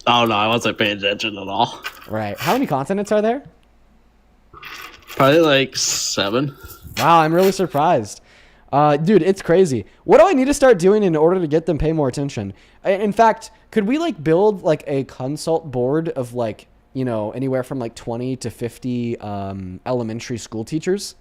Oh no, I wasn't paying attention at all. Right. How many consonants are there? Probably like 7. Wow, I'm really surprised. Dude, it's crazy. What do I need to start doing in order to get them pay more attention? In fact, could we like build like a consult board of like, anywhere from like 20 to 50 elementary school teachers?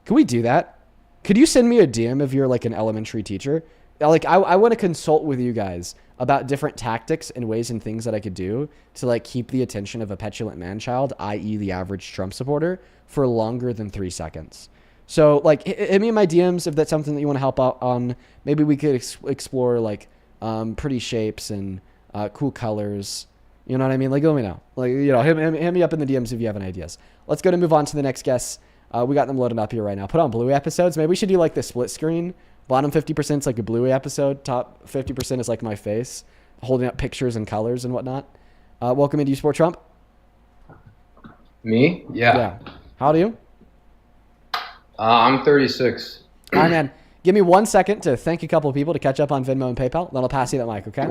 Can we do that? Could you send me a DM if you're like an elementary teacher? Like I want to consult with you guys about different tactics and ways and things that I could do to like keep the attention of a petulant man-child, i.e. the average Trump supporter, for longer than 3 seconds. So like hit me in my DMs if that's something that you want to help out on. Maybe we could explore like pretty shapes and cool colors. You know what I mean? Like let me know. Like hit me up in the DMs if you have any ideas. Let's go to move on to the next guest. We got them loaded up here right now. Put on Bluey episodes. Maybe we should do like the split screen. Bottom 50% is like a Bluey episode. Top 50% is like my face, holding up pictures and colors and whatnot. Welcome into You Support Trump. Me? Yeah. How old are you? I'm 36. All right, man. Give me 1 second to thank a couple of people to catch up on Venmo and PayPal. Then I'll pass you that mic, okay?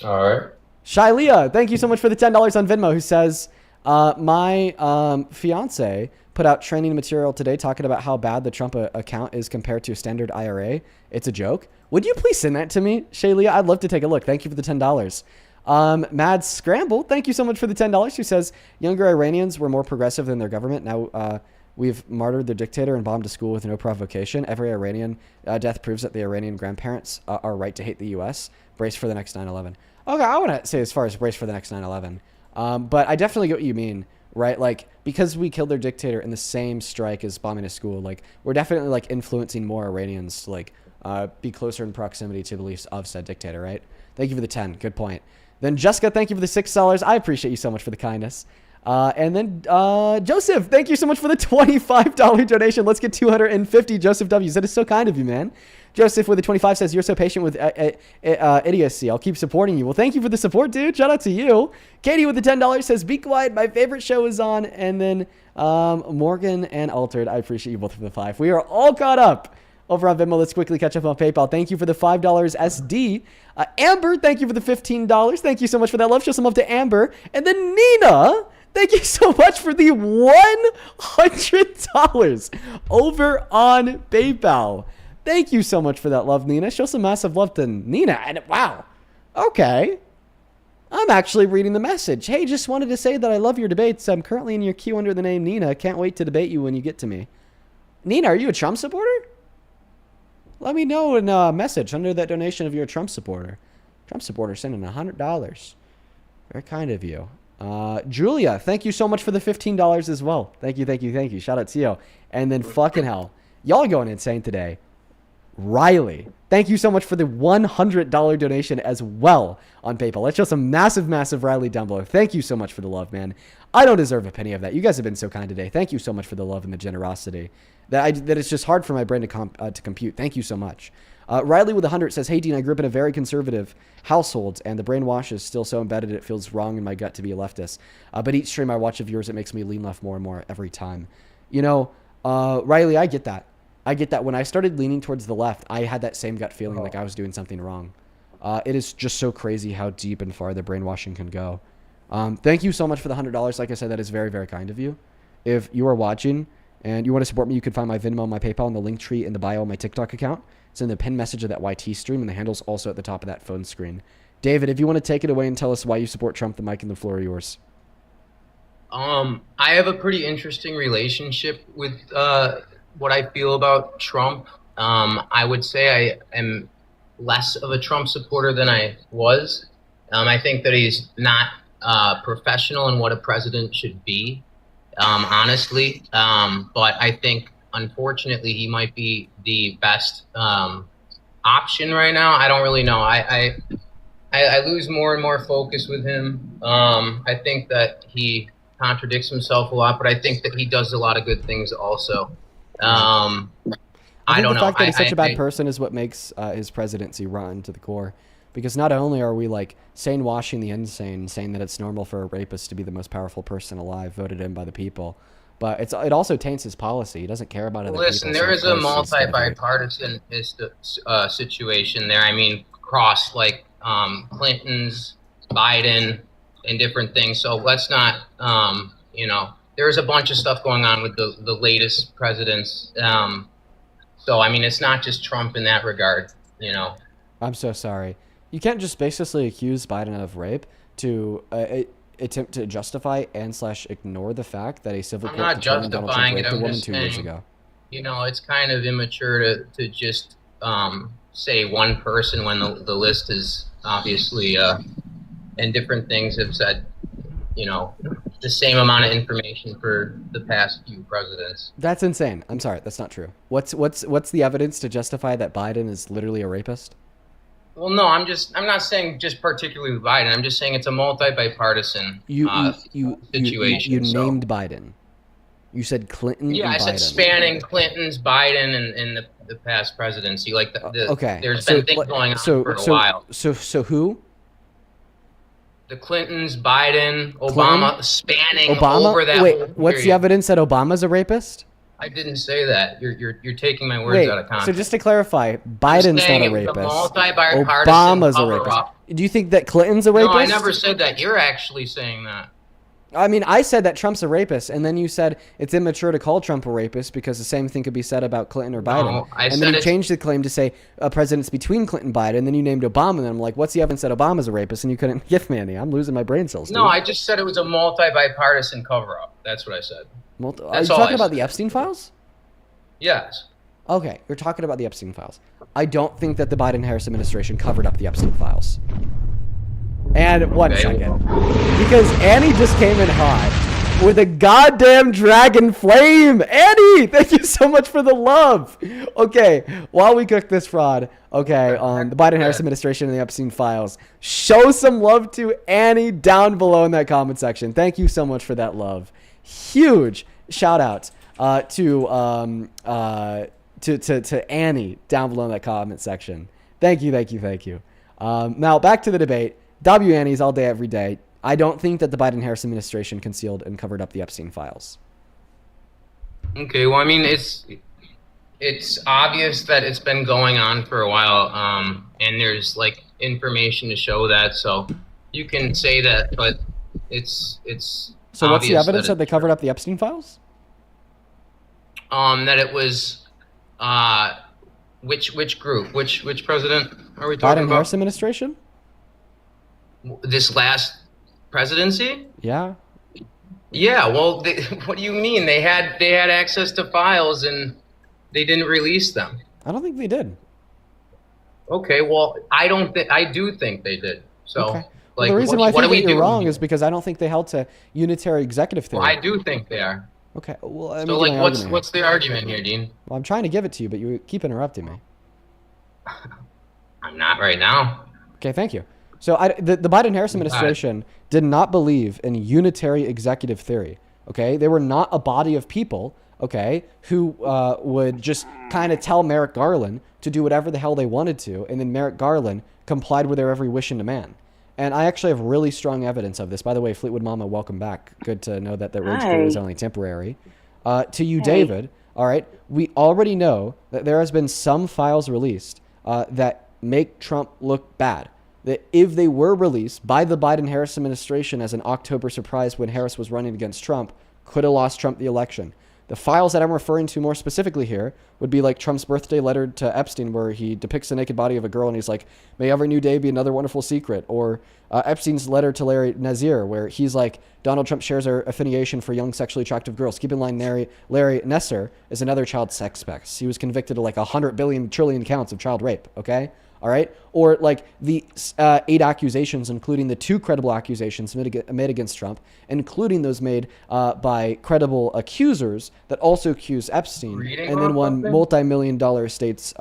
All right. Shailia, thank you so much for the $10 on Venmo, who says, my fiance put out training material today talking about how bad the Trump account is compared to a standard IRA. It's a joke. Would you please send that to me, Shailia? I'd love to take a look. Thank you for the $10. Mad Scramble, thank you so much for the $10, who says younger Iranians were more progressive than their government. Now we've martyred their dictator and bombed a school with no provocation. Every Iranian death proves that the Iranian grandparents are right to hate the U.S. Brace for the next 9/11. Okay, I want to say as far as brace for the next 9/11. But I definitely get what you mean, right? Like, because we killed their dictator in the same strike as bombing a school, like, we're definitely, like, influencing more Iranians to, like, be closer in proximity to beliefs of said dictator, right? Thank you for the 10. Good point. Then Jessica, thank you for the $6. I appreciate you so much for the kindness. And then Joseph, thank you so much for the $25 donation. Let's get 250 Joseph W's. That is so kind of you, man. Joseph with the 25 says, you're so patient with idiocy. I'll keep supporting you. Well, thank you for the support, dude. Shout out to you. Katie with the $10 says, be quiet. My favorite show is on. And then Morgan and Altered, I appreciate you both for the 5. We are all caught up over on Venmo. Let's quickly catch up on PayPal. Thank you for the $5 SD. Amber, thank you for the $15. Thank you so much for that love. Show some love to Amber. And then Nina, thank you so much for the $100 over on PayPal. Thank you so much for that love, Nina. Show some massive love to Nina. And wow. Okay. I'm actually reading the message. Hey, just wanted to say that I love your debates. I'm currently in your queue under the name Nina. Can't wait to debate you when you get to me. Nina, are you a Trump supporter? Let me know in a message under that donation if you're a Trump supporter. Trump supporter sending $100. Very kind of you. Julia, thank you so much for the $15 as well. Thank you. Shout out to you. And then fucking hell. Y'all are going insane today. Riley. Thank you so much for the $100 donation as well on PayPal. Let's show some massive, massive Riley down below. Thank you so much for the love, man. I don't deserve a penny of that. You guys have been so kind today. Thank you so much for the love and the generosity. That it's just hard for my brain to compute. Thank you so much. Riley with 100 says, hey, Dean, I grew up in a very conservative household, and the brainwash is still so embedded it feels wrong in my gut to be a leftist. But each stream I watch of yours, it makes me lean left more and more every time. You know, Riley, I get that. I get that. When I started leaning towards the left, I had that same gut feeling like I was doing something wrong. It is just so crazy how deep and far the brainwashing can go. Thank you so much for the $100. Like I said, that is very, very kind of you. If you are watching and you want to support me, you can find my Venmo, my PayPal, and the link tree in the bio of my TikTok account. It's in the pinned message of that YT stream, and the handle's also at the top of that phone screen. David, if you want to take it away and tell us why you support Trump, the mic and the floor are yours. I have a pretty interesting relationship with what I feel about Trump. I would say I am less of a Trump supporter than I was. I think that he's not professional in what a president should be, honestly. But I think, unfortunately, he might be the best option right now. I don't really know. I lose more and more focus with him. I think that he contradicts himself a lot, but I think that he does a lot of good things also. I think don't the know. fact that he's such a bad person is what makes his presidency rotten to the core. Because not only are we like sane washing the insane, saying that it's normal for a rapist to be the most powerful person alive, voted in by the people, but it also taints his policy. He doesn't care about other people. Listen, there is a multi-bipartisan situation there. I mean, cross like Clinton's, Biden, and different things. So let's not, you know, there's a bunch of stuff going on with the latest presidents. So, I mean, it's not just Trump in that regard, you know. I'm so sorry. You can't just basically accuse Biden of rape to attempt to justify and / ignore the fact that a civil court not determined Donald Trump justifying it. raped a I'm woman just 2 years saying, ago. you know, it's kind of immature to just say one person when the list is obviously, and different things have said, you know, the same amount of information for the past few presidents. That's insane. I'm sorry, that's not true. What's the evidence to justify that Biden is literally a rapist? Well, no, I'm not saying just particularly Biden. I'm just saying it's a multi-bipartisan situation. You named Biden. You said Clinton. Yeah, and I said Biden. spanning Clinton's, Biden, and the past presidency. Like okay, there's been things going on for a while. So who? The Clintons, Biden, Obama, spanning Obama? over that. Wait, whole what's the period. evidence that Obama's a rapist? I didn't say that. You're taking my words Wait, out of context. so just to clarify, Biden's not a rapist. Obama's a rapist. Do you think that Clinton's a rapist? No, I never said that. You're actually saying that. I mean, I said that Trump's a rapist, and then you said it's immature to call Trump a rapist because the same thing could be said about Clinton or Biden. And then you changed the claim to say a president's between Clinton and Biden, and then you named Obama, and I'm like, what's the evidence that Obama's a rapist? And you couldn't give me any. I'm losing my brain cells, dude. No, I just said it was a multi-bipartisan cover-up. That's what I said. Are you talking about the Epstein files? Yes. Okay, you're talking about the Epstein files. I don't think that the Biden-Harris administration covered up the Epstein files. And one second. Because Annie just came in hot with a goddamn dragon flame. Annie, thank you so much for the love. Okay, while we cook this fraud, okay, on the Biden-Harris administration and the Epstein files, show some love to Annie down below in that comment section. Thank you so much for that love. Huge shout out to Annie down below in that comment section. Thank you, thank you, thank you. Now back to the debate. W Annies all day, every day. I don't think that the Biden-Harris administration concealed and covered up the Epstein files. Okay, well, I mean, it's obvious that it's been going on for a while, and there's like information to show that, so you can say that, but it's So what's the evidence that they covered up the Epstein files? That it was which group, which president are we talking about? Biden-Harris administration? This last presidency? Yeah. Yeah, well, what do you mean? They had access to files and they didn't release them. I don't think they did. Okay, well, I do think they did. So, okay. Like, the reason why I think that you're wrong here? is because I don't think they held to unitary executive theory. Well, I do think they are. Okay, well, so like, what's the argument here, Dean? Well, I'm trying to give it to you, but you keep interrupting me. I'm not right now. Okay, thank you. So the Biden-Harris administration did not believe in unitary executive theory. Okay, they were not a body of people. Okay, who would just kind of tell Merrick Garland to do whatever the hell they wanted to, and then Merrick Garland complied with their every wish and demand. And I actually have really strong evidence of this. By the way, Fleetwood Mama, welcome back. Good to know that rage quit is only temporary. To you, David. All right, we already know that there has been some files released that make Trump look bad. That if they were released by the Biden-Harris administration as an October surprise when Harris was running against Trump, could have lost Trump the election. The files that I'm referring to more specifically here would be like Trump's birthday letter to Epstein, where he depicts the naked body of a girl and he's like, may every new day be another wonderful secret. Or Epstein's letter to Larry Nassar, where he's like, Donald Trump shares our affiliation for young sexually attractive girls. Keep in mind, Larry Nassar is another child sex pest. He was convicted of like 100 billion trillion counts of child rape, okay? All right. Or like the 8 accusations, including the 2 credible accusations made against Trump, including those made by credible accusers that also accused Epstein and then won multi-million-dollar estates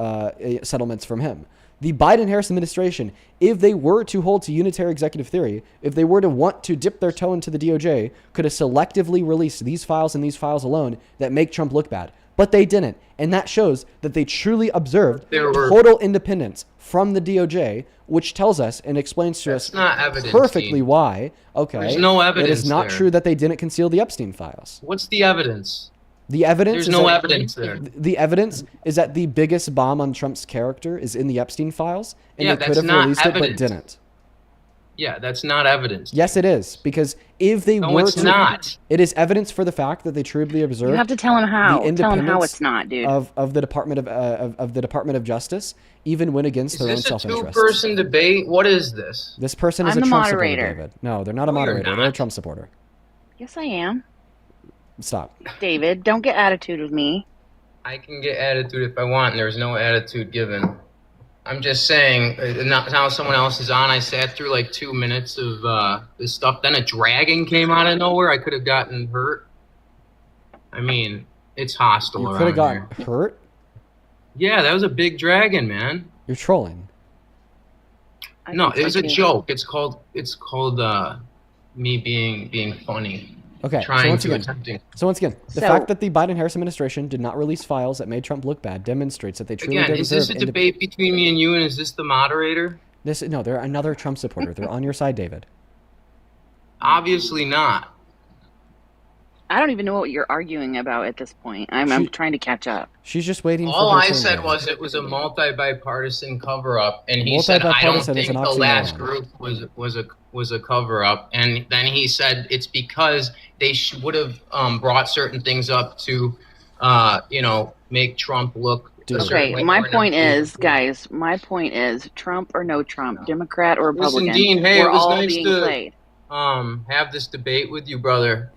settlements from him. The Biden-Harris administration, if they were to hold to unitary executive theory, if they were to want to dip their toe into the DOJ, could have selectively released these files and these files alone that make Trump look bad. But they didn't. And that shows that they truly observed total independence from the DOJ, which tells us and explains to us perfectly why. Okay. There's no evidence. It is not true that they didn't conceal the Epstein files. What's the evidence? The evidence. There's no evidence there. The evidence is that the biggest bomb on Trump's character is in the Epstein files, and they could have released it but didn't. Yeah, that's not evidence. Yes, it is, because if they were it's to, not. It is evidence for the fact that they truly observed. You have to tell him how. The Tell him how independence it's not, dude. Of the Department of Justice, even when against their own self-interest. Is this a 2-person debate? What is this? This person is I'm a the Trump moderator. supporter, David. No, they're not a moderator. They're a Trump supporter. Yes, I am. Stop. David, don't get attitude with me. I can get attitude if I want, and there's no attitude given. I'm just saying, now someone else is on. I sat through like 2 minutes of this stuff. Then a dragon came out of nowhere. I could have gotten hurt. I mean, it's hostile around here. You could have gotten hurt? Yeah, that was a big dragon, man. You're trolling. No, it was a joke. It's called me being funny. Okay, so once again, the fact that the Biden-Harris administration did not release files that made Trump look bad demonstrates that they truly did is this a debate between me and you, and is this the moderator? No, they're another Trump supporter. They're on your side, David. Obviously not. I don't even know what you're arguing about at this point. I'm trying to catch up. She's just waiting for All her I turn, said David. was it was a multi-bipartisan cover-up, and he said I don't think the last group was a cover-up, and then he said it's because they would have brought certain things up to, make Trump look. Okay, my point is, guys, Trump or no Trump, Democrat or Republican, Listen, Dean, hey, we're it was all nice being to played. have this debate with you, brother.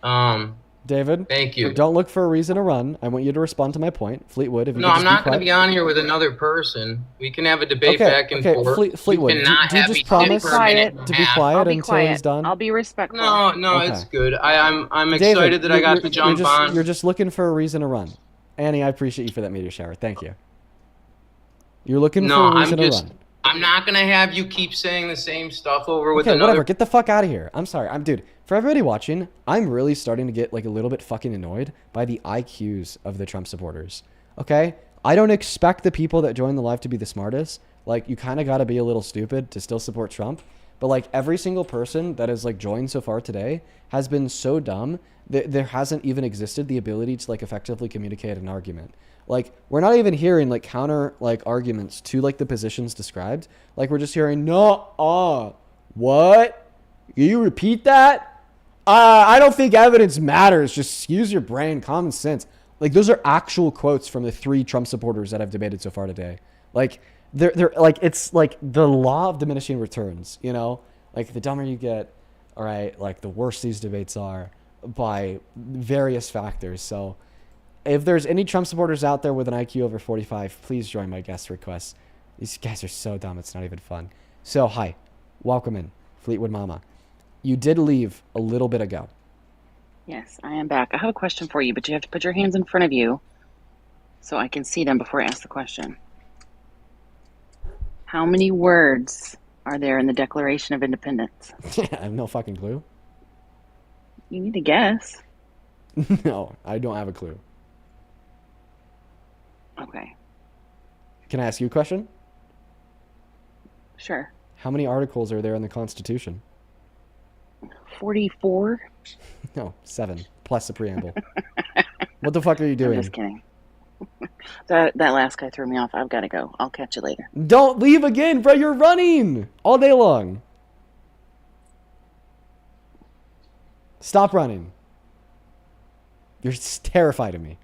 David, thank you. Don't look for a reason to run. I want you to respond to my point. Fleetwood, if you No, I'm not going to be on here with another person. We can have a debate back and forth. Fleetwood, you cannot do you have just me promise sit for a minute and to be a half. quiet until he's done? I'll be respectful. No, Okay. it's good. I'm excited David, that I got to jump on. You're just looking for a reason to run. Annie, I appreciate you for that meteor shower. Thank you. You're looking for a reason to run. I'm not going to have you keep saying the same stuff over with Okay, another. whatever. Get the fuck out of here. I'm sorry. Dude, for everybody watching, I'm really starting to get like a little bit fucking annoyed by the IQs of the Trump supporters. Okay? I don't expect the people that join the live to be the smartest. Like, you kind of got to be a little stupid to still support Trump. But like every single person that has like joined so far today has been so dumb that there hasn't even existed the ability to like effectively communicate an argument. Like, we're not even hearing like counter like arguments to like the positions described. Like, we're just hearing what? Can you repeat that? I don't think evidence matters. Just use your brain, common sense. Like, those are actual quotes from the 3 Trump supporters that I've debated so far today. Like, they're like, it's like the law of diminishing returns, you know? Like, the dumber you get, all right, like the worse these debates are by various factors. So if there's any Trump supporters out there with an IQ over 45, please join my guest requests. These guys are so dumb, it's not even fun. So, hi. Welcome in, Fleetwood Mama. You did leave a little bit ago. Yes, I am back. I have a question for you, but you have to put your hands in front of you so I can see them before I ask the question. How many words are there in the Declaration of Independence? I have no fucking clue. You need to guess. No, I don't have a clue. Okay. Can I ask you a question? Sure. How many articles are there in the Constitution? 44? No, 7 plus the preamble. What the fuck are you doing? I'm just kidding. That last guy threw me off. I've got to go. I'll catch you later. Don't leave again, bro. You're running all day long. Stop running. You're terrified of me.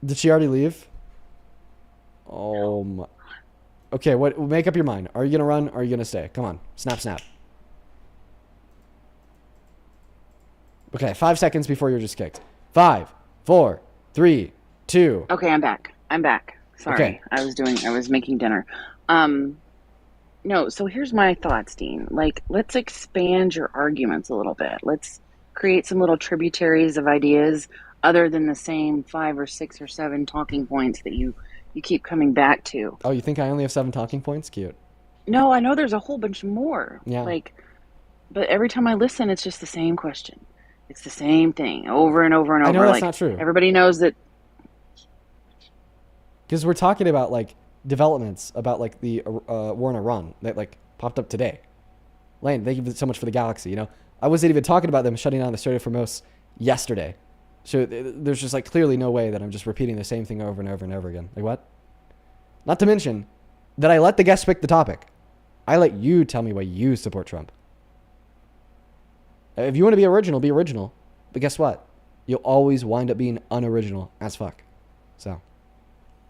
Did she already leave? Oh my. Okay, what? Make up your mind. Are you gonna run or are you gonna stay? Come on. Snap, snap. Okay, 5 seconds before you're just kicked. 5, 4, 3, 2. Okay, I'm back. Sorry. Okay. I was making dinner. No, so here's my thoughts, Dean. Like, let's expand your arguments a little bit. Let's create some little tributaries of ideas other than the same 5 or 6 or 7 talking points that you keep coming back to. Oh, you think I only have 7 talking points? Cute. No, I know there's a whole bunch more. Yeah. But every time I listen, it's just the same question. It's the same thing over and over and over. I know that's not true. Everybody knows that. Because we're talking about like developments about like the war in Iran that like popped up today. Lane, thank you so much for the galaxy. You know, I wasn't even talking about them shutting down the Strait of Hormuz yesterday. So there's just like clearly no way that I'm just repeating the same thing over and over and over again. Like what? Not to mention that I let the guest pick the topic. I let you tell me why you support Trump. If you want to be original, be original. But guess what? You'll always wind up being unoriginal as fuck. So,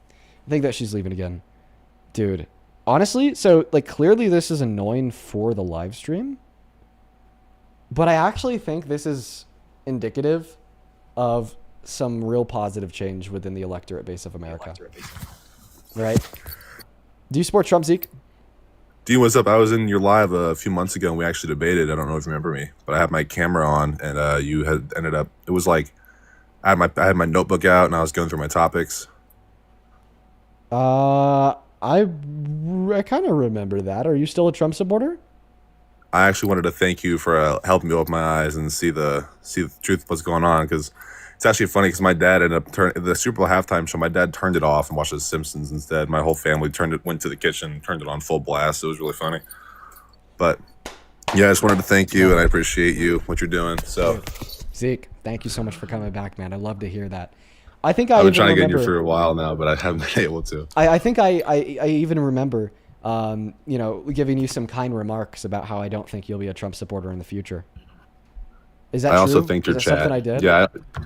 I think that she's leaving again. Dude, honestly, so like clearly this is annoying for the live stream. But I actually think this is indicative of some real positive change within the electorate base of America. Right? Do you support Trump, Zeke? Dean, what's up? I was in your live a few months ago and we actually debated. I don't know if you remember me, but I had my camera on and you had ended up, it was like, I had my notebook out and I was going through my topics. I kind of remember that. Are you still a Trump supporter? I actually wanted to thank you for helping me open my eyes and see the truth of what's going on, because it's actually funny because my dad ended up the Super Bowl halftime show. My dad turned it off and watched The Simpsons instead. My whole family went to the kitchen, turned it on full blast. It was really funny. But yeah, I just wanted to thank you and I appreciate you, what you're doing. So Zeke, thank you so much for coming back, man. I love to hear that. I think I've been trying to get in here for a while now, but I haven't been able to. I think I even remember, you know, giving you some kind remarks about how I don't think you'll be a Trump supporter in the future. Is that true? I also thanked your Is that chat. something I did?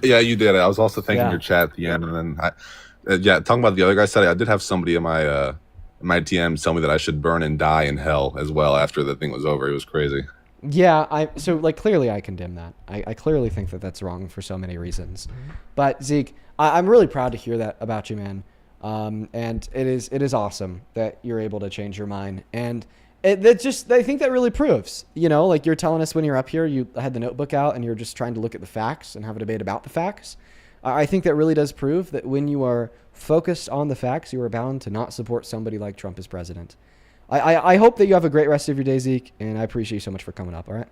Yeah, you did. I was also thanking Yeah. your chat at the end, and then talking about the other guy said I did have somebody in my DMs tell me that I should burn and die in hell as well after the thing was over. It was crazy. Yeah, so like clearly I condemn that. I clearly think that that's wrong for so many reasons. But Zeke, I'm really proud to hear that about you, man. And it is awesome that you're able to change your mind. And I think that really proves, you know, like you're telling us when you're up here, you had the notebook out and you're just trying to look at the facts and have a debate about the facts. I think that really does prove that when you are focused on the facts, you are bound to not support somebody like Trump as president. I hope that you have a great rest of your day, Zeke, and I appreciate you so much for coming up, all right?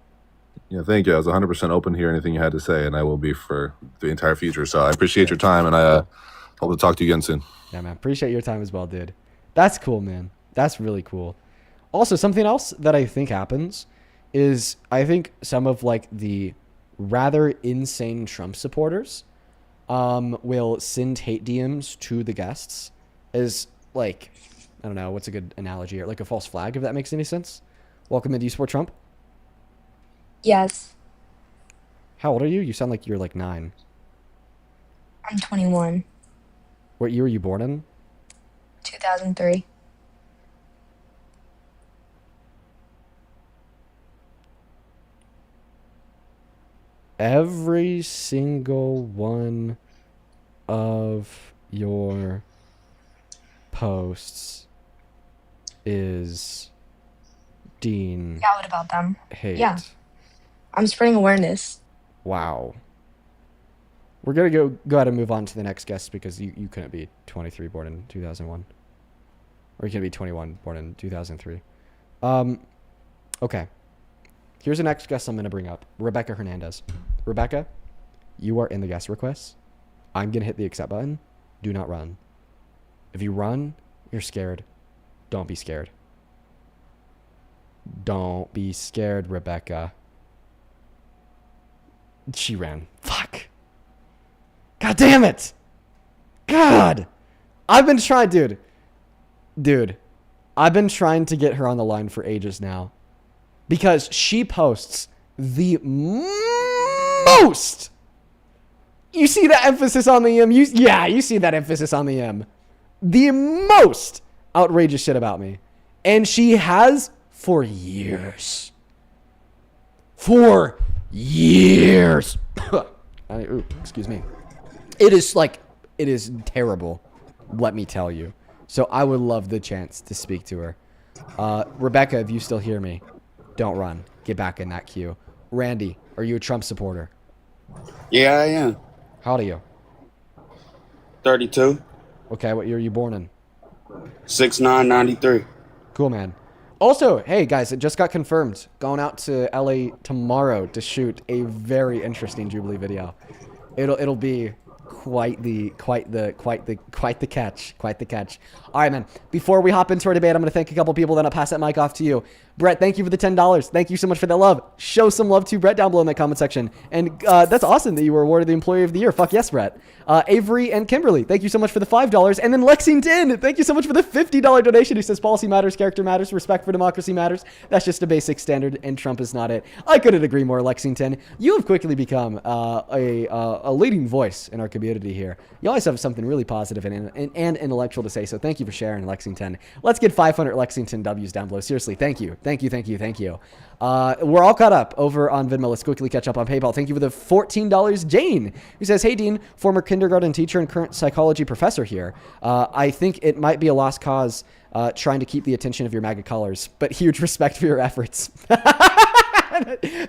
Yeah, thank you. I was 100% open to hear anything you had to say, and I will be for the entire future. So I appreciate your time, and I hope to talk to you again soon. Yeah, man. Appreciate your time as well, dude. That's cool, man. That's really cool. Also, something else that I think happens is I think some of like the rather insane Trump supporters will send hate DMs to the guests as like, I don't know, what's a good analogy here? Like a false flag, if that makes any sense. Welcome in. Do you support Trump? Yes, How old are you? You sound like you're like 9. I'm 21. What year were you born in? 2003. Every single one of your posts is Dean Yeah, what about them? hate. Yeah, I'm spreading awareness. Wow. We're going to go ahead and move on to the next guest because you couldn't be 23, born in 2001. Or you can be 21, born in 2003. Okay. Here's the next guest I'm going to bring up. Rebecca Hernandez. Rebecca, you are in the guest requests. I'm going to hit the accept button. Do not run. If you run, you're scared. Don't be scared. Don't be scared, Rebecca. She ran. Fuck. God damn it. God. I've been trying, dude. I've been trying to get her on the line for ages now. Because she posts the most. You see that emphasis on the M? You see that emphasis on the M. The most outrageous shit about me. And she has for years. For years. Excuse me. It is terrible, let me tell you. So I would love the chance to speak to her. Rebecca, if you still hear me, don't run. Get back in that queue. Randy, are you a Trump supporter? Yeah, I am. How old are you? 32. Okay, what year are you born in? 6/9/93. Cool, man. Also, hey guys, it just got confirmed. Going out to LA tomorrow to shoot a very interesting Jubilee video. It'll be quite the catch. All right, man. Before we hop into our debate, I'm going to thank a couple people, then I'll pass that mic off to you. Brett, thank you for the $10. Thank you so much for that love. Show some love to Brett down below in the comment section. And that's awesome that you were awarded the Employee of the Year. Fuck yes, Brett. Avery and Kimberly, thank you so much for the $5. And then Lexington, thank you so much for the $50 donation, who says policy matters, character matters, respect for democracy matters. That's just a basic standard, and Trump is not it. I couldn't agree more, Lexington. You have quickly become a leading voice in our community here. You always have something really positive and intellectual to say, so thank you for sharing, Lexington. Let's get 500 Lexington W's down below. Seriously, thank you. We're all caught up over on Venmo. Let's quickly catch up on PayPal. Thank you for the $14, Jane, who says, hey, Dean, former kindergarten teacher and current psychology professor here. I think it might be a lost cause trying to keep the attention of your MAGA colors, but huge respect for your efforts.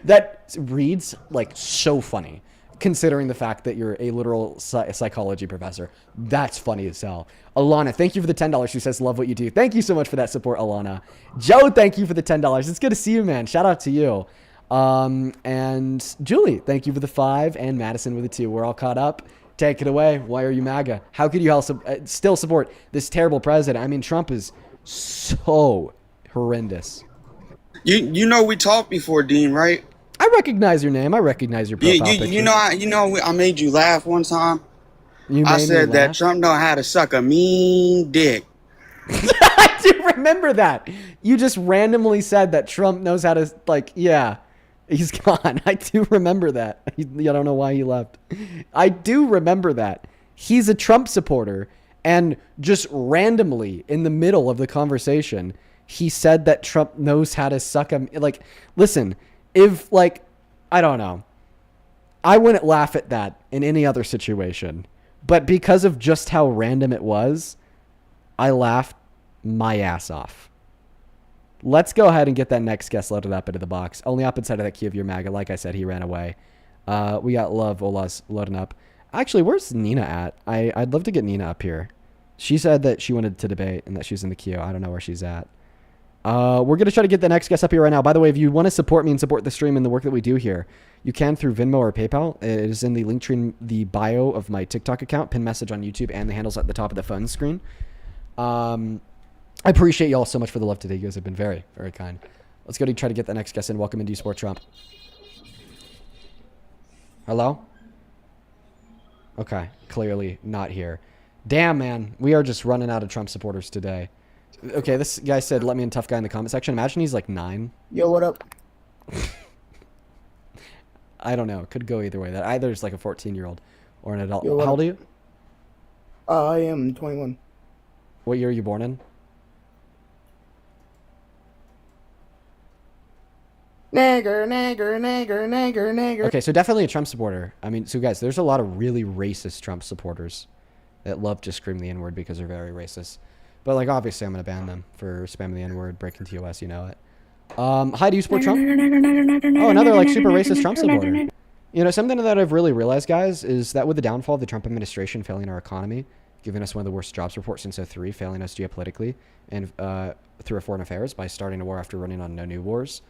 That reads like so funny, considering the fact that you're a literal psychology professor. That's funny as hell. Alana, thank you for the $10. Who says, love what you do. Thank you so much for that support, Alana. Joe, thank you for the $10. It's good to see you, man. Shout out to you. And Julie, thank you for the 5, and Madison with the 2. We're all caught up. Take it away. Why are you MAGA? How could you still support this terrible president? I mean, Trump is so horrendous. You know we talked before, Dean, right? I recognize your name. I recognize your profile picture. I made you laugh one time. I said that Trump know how to suck a mean dick. I do remember that. You just randomly said that Trump knows how to, he's gone. I do remember that. I don't know why he left. I do remember that. He's a Trump supporter, and just randomly in the middle of the conversation, he said that Trump knows how to suck him. Listen, if, I don't know. I wouldn't laugh at that in any other situation. But because of just how random it was, I laughed my ass off. Let's go ahead and get that next guest loaded up into the box. Only up inside of that queue of your MAGA. Like I said, he ran away. We got Love Ola's loading up. Actually, where's Nina at? I'd love to get Nina up here. She said that she wanted to debate and that she's in the queue. I don't know where she's at. We're going to try to get the next guest up here right now. By the way, if you want to support me and support the stream and the work that we do here, you can through Venmo or PayPal. It is in the link tree in the bio of my TikTok account, pin message on YouTube, and the handles at the top of the phone screen. I appreciate you all so much for the love today. You guys have been very, very kind. Let's go to try to get the next guest in. Welcome into Sport Trump. Hello? Okay, clearly not here. Damn, man. We are just running out of Trump supporters today. Okay, this guy said, let me in, tough guy, in the comment section. Imagine he's like 9. Yo, what up? I don't know. Could go either way. That either is like a 14-year-old or an adult. Yo, how old are you? I am 21. What year are you born in? Nigger. Okay, so definitely a Trump supporter. I mean, so guys, there's a lot of really racist Trump supporters that love to scream the N-word because they're very racist. But, obviously I'm going to ban them for spamming the N-word, breaking TOS, you know it. Hi, do you support Trump? Oh, another, super racist Trump supporter. You know, something that I've really realized, guys, is that with the downfall of the Trump administration failing our economy, giving us one of the worst jobs reports since '03, failing us geopolitically and through our foreign affairs by starting a war after running on no new wars,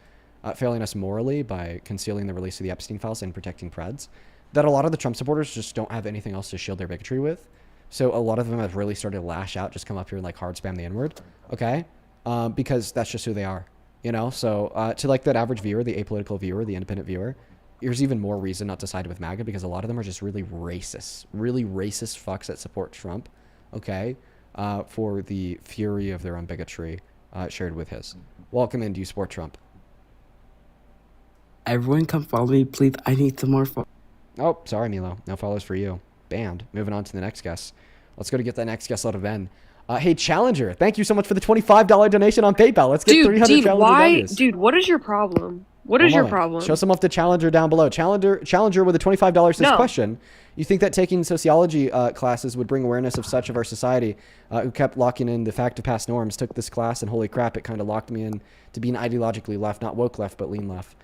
failing us morally by concealing the release of the Epstein files and protecting Preds, that a lot of the Trump supporters just don't have anything else to shield their bigotry with. So a lot of them have really started to lash out, just come up here and like hard spam the N-word, okay? Because that's just who they are, you know? So to like that average viewer, the apolitical viewer, the independent viewer, there's even more reason not to side with MAGA because a lot of them are just really racist fucks that support Trump, okay? For the fury of their own bigotry shared with his. Welcome in. Do you support Trump? Everyone come follow me, please. I need some more Oh, sorry, Milo. No follows for you. Banned. Moving on to the next guest. Let's go to get that next guest out of Ben. Hey, Challenger, thank you so much for the $25 donation on PayPal. Let's get 300 Challenger W's. Dude, what is your problem? What is your problem? Show some off to Challenger down below. Challenger with the $25 says, question. You think that taking sociology classes would bring awareness of such of our society who kept locking in the fact of past norms, took this class, and holy crap, it kind of locked me in to being ideologically left, not woke left, but lean left.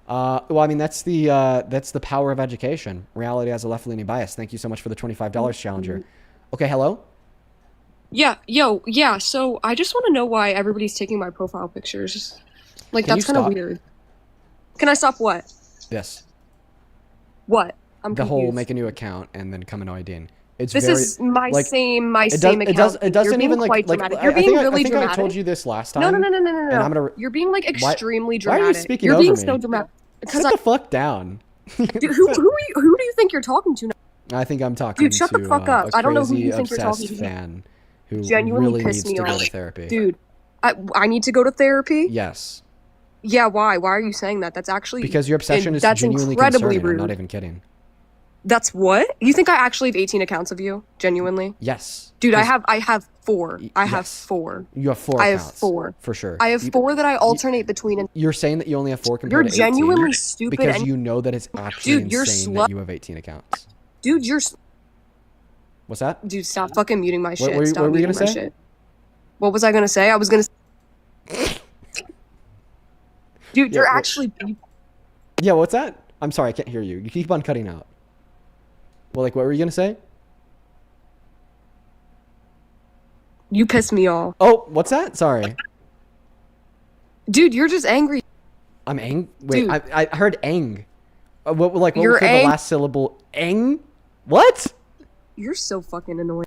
Well, I mean, that's the power of education. Reality has a left-leaning bias. Thank you so much for the $25, Challenger. Okay, hello? Yeah, so I just want to know why everybody's taking my profile pictures. Like, Can that's you kind of stop? weird. Can I stop what? Yes. What? I'm The confused. whole make a new account and then come and IDing. It's This very, is my like, same it account. does, it doesn't You're being even like, quite like dramatic. I You're being think really I think dramatic. I told you this last time. No. And I'm gonna, You're being like extremely why dramatic. are you speaking You're over being me? so dramatic. Sit the fuck down. Dude, who do you think you're talking to now? I think I'm talking Dude, shut to the fuck up. a I don't know who crazy, you think you're talking obsessed to. fan who Genuinely really piss needs me to go off. to therapy. Dude, I need to go to therapy? Yes. Yeah, why? Why are you saying that? That's actually Because your obsession is that's genuinely incredibly concerning. rude. I'm not even kidding. That's what? You think I actually have 18 accounts of you? Genuinely? Yes. Dude, I 'Cause- have 4. I have yes. 4. You have 4 I accounts. have 4. For sure. I have 4 that I alternate between. And You're saying that you only have 4 you're compared to 18 genuinely stupid. because and you know that it's actually Dude, you're insane slut. that you have 18 accounts. Dude, you're. What's that? Dude, stop fucking muting my shit. What Stop were you muting gonna my say? shit. What was I gonna say? I was gonna. Dude, Yeah, you're what- actually. Yeah, what's that? I'm sorry, I can't hear you. You keep on cutting out. Well, like, what were you gonna say? You piss me off. Oh, what's that? Sorry. Dude, you're just angry. I'm ang. Wait, Dude. I heard ang. What You're was the ang- last syllable? Ang? What? You're so fucking annoying.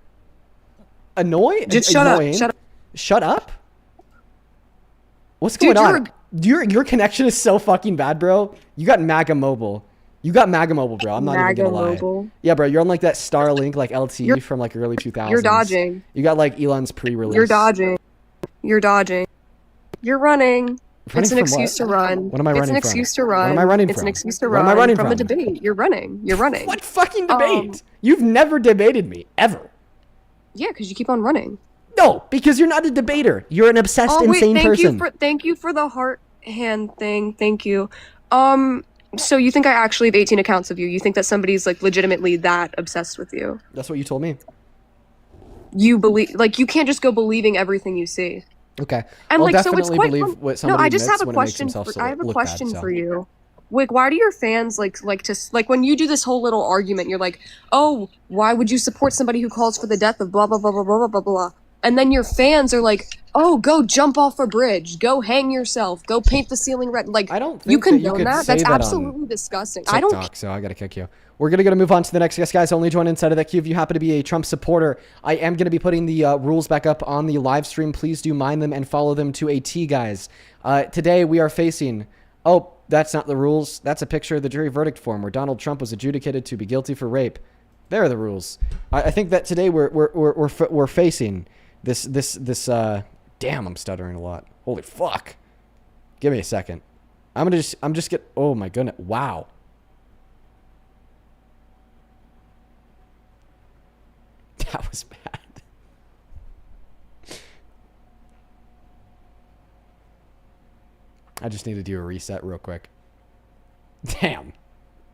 Annoy? Just shut up. Annoying? Shut up. Shut up? What's Dude, going on? Your connection is so fucking bad, bro. You got MAGA mobile. You got MAGA mobile, bro. I'm not even MAGA gonna lie. mobile? Yeah, bro. You're on like that Starlink, like LTE from like early 2000s. You're dodging. You got like Elon's pre-release. You're dodging. You're dodging. You're running. Running It's an from excuse what? to run. What am I It's running an from? excuse to run. What am I running It's from? an excuse to What run am I running from a from? debate. You're running. You're running. What fucking debate? You've never debated me ever. Yeah, because you keep on running. No, because you're not a debater. You're an obsessed, insane person. Thank you for the heart hand thing. Thank you. So you think I actually have 18 accounts of you? You think that somebody's like legitimately that obsessed with you? That's what you told me. You believe, like, you can't just go believing everything you see. Okay. And I'll like, so it's definitely quite believe what somebody no, I just admits have a when it makes question. themselves I have a look question bad, so. for you. Like, why do your fans like to like when you do this whole little argument? You're like, oh, why would you support somebody who calls for the death of blah blah blah blah blah blah blah? And then your fans are like, oh, go jump off a bridge, go hang yourself, go paint the ceiling red. Like, I don't you think that you condone could that? say That's that on absolutely disgusting. TikTok, I don't. so I gotta kick you. We're gonna move on to the next guest, guys. Only join inside of that queue if you happen to be a Trump supporter. I am gonna be putting the rules back up on the live stream. Please do mind them and follow them to a T, guys. Today we are facing. Oh, that's not the rules. That's a picture of the jury verdict form where Donald Trump was adjudicated to be guilty for rape. There are the rules. I think that today we're facing this. Damn, I'm stuttering a lot. Holy fuck! Give me a second. I'm just get. Oh my goodness! Wow. That was bad. I just need to do a reset real quick. Damn.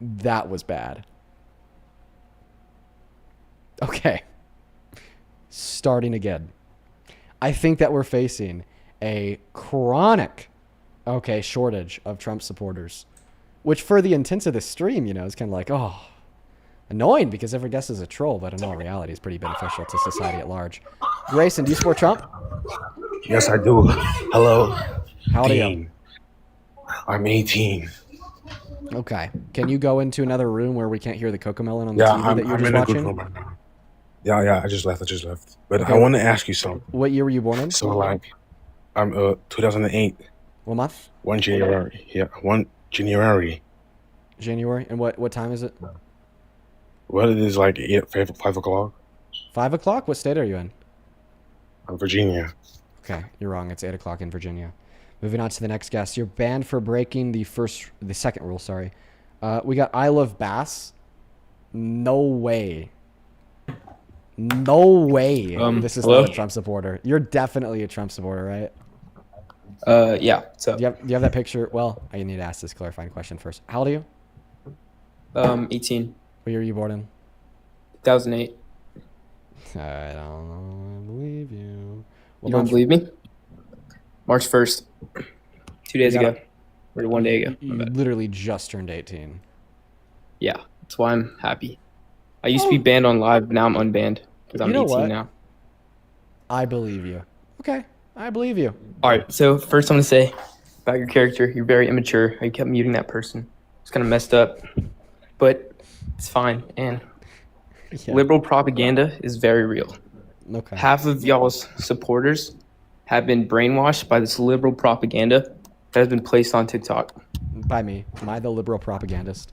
That was bad. Okay. Starting again. I think that we're facing a chronic, shortage of Trump supporters. Which for the intents of this stream, is kind of like, oh, Annoying because every guest is a troll, but in all reality, it's pretty beneficial to society at large. Grayson, do you support Trump? Yes, I do. Hello. How old are you? Dean. I'm 18. Okay. Can you go into another room where we can't hear the Cocomelon on the Yeah, TV that you're I'm just in a watching? good room right now. Yeah, I just left. But Okay. I want to ask you something. What year were you born in? So, like, I'm 2008. What month? 1 January. Yeah, 1 January. January. And what time is it? Well, it is like 5 o'clock. 5 o'clock? What state are you in? Virginia. Okay, you're wrong. It's 8 o'clock in Virginia. Moving on to the next guest. You're banned for breaking the second rule, sorry. We got I Love Bass. No way. No way. This is hello? not a Trump supporter. You're definitely a Trump supporter, right? Yeah. So do you have that picture? Well, I need to ask this clarifying question first. How old are you? 18. What year were you born in? 2008. I don't know. I believe you. You don't believe me? March 1st. 2 days ago. Or 1 day ago. You literally just turned 18. Yeah. That's why I'm happy. I used to be banned on live, but now I'm unbanned because I'm 18 now. I believe you. Okay, I believe you. All right. So first, I'm gonna say about your character. You're very immature. You kept muting that person. It's kind of messed up, but it's fine. And liberal propaganda is very real. Okay. Half of y'all's supporters have been brainwashed by this liberal propaganda that has been placed on TikTok. By me. Am I the liberal propagandist?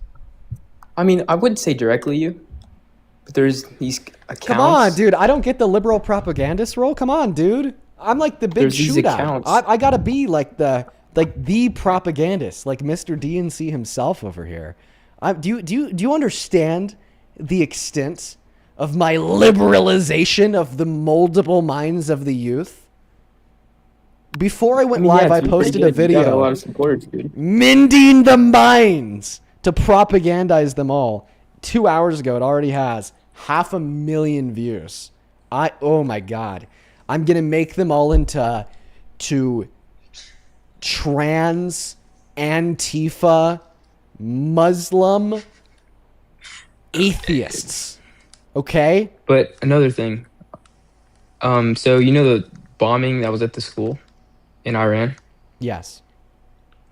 I mean, I wouldn't say directly you, but there's these accounts. Come on, dude. I don't get the liberal propagandist role. Come on, dude. I'm like the big There's these shootout. accounts. I gotta be like the propagandist, like Mr. DNC himself over here. Do you understand the extent of my liberalization of the moldable minds of the youth? Before I went live, I posted a video mending the minds to propagandize them all. 2 hours ago, it already has 500,000 views. Oh my God. I'm going to make them all into trans, Antifa, Muslim atheists. Okay? But another thing. So you know the bombing that was at the school in Iran? Yes.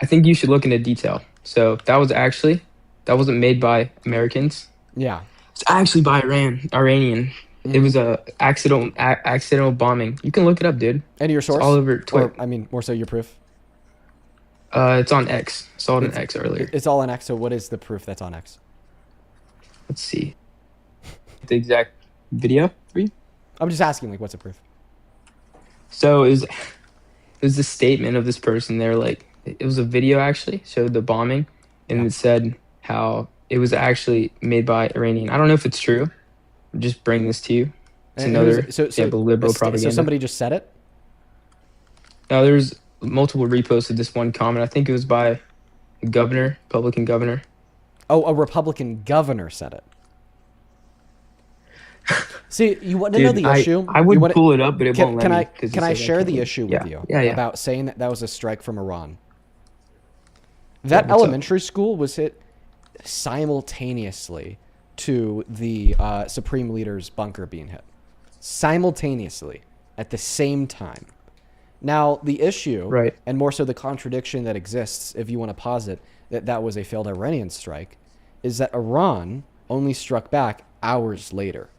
I think you should look into detail. So that wasn't made by Americans. Yeah. It's actually by Iranian. It was a accidental bombing. You can look it up, dude. And your source? It's all over Twitter. Or, I mean, more so your proof? It's on X. I saw it on X earlier. It's all on X, so what is the proof that's on X? Let's see. The exact video for you? I'm just asking, like, what's the proof? So it was the statement of this person. They're like, it was a video actually, showed the bombing, and it said how it was actually made by Iranian. I don't know if it's true. I'm just bringing this to you. It's another example of liberal propaganda. So somebody just said it? No, there's multiple reposts of this one comment. I think it was by a governor, Republican governor. Oh, a Republican governor said it. See, you want to know the issue? I would pull it up, but it won't let me. Can I share the issue with you Yeah. about saying that was a strike from Iran? That elementary school was hit simultaneously to the Supreme Leader's bunker being hit. Simultaneously, at the same time. Now, the issue, and more so the contradiction that exists, if you want to posit that was a failed Iranian strike, is that Iran only struck back hours later.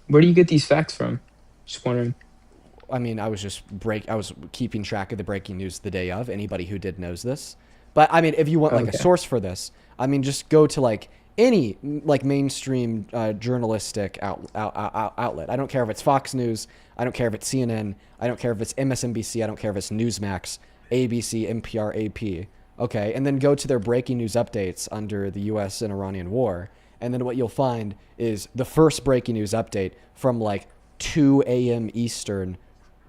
Where do you get these facts from? Just wondering. I mean, I was keeping track of the breaking news the day of. Anybody who did knows this. But I mean, if you want like a source for this, I mean, just go to like any like mainstream journalistic outlet. I don't care if it's Fox News. I don't care if it's CNN. I don't care if it's MSNBC. I don't care if it's Newsmax, ABC, NPR, AP. Okay, and then go to their breaking news updates under the U.S. and Iranian war. And then what you'll find is the first breaking news update from like 2 a.m. Eastern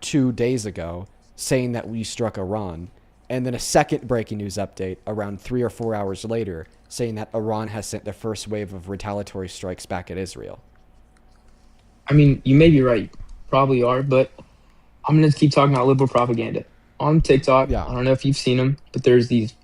2 days ago saying that we struck Iran. And then a second breaking news update around 3 or 4 hours later saying that Iran has sent the first wave of retaliatory strikes back at Israel. I mean, you may be right. Probably are, but I'm going to keep talking about liberal propaganda. On TikTok, I don't know if you've seen them, but there's these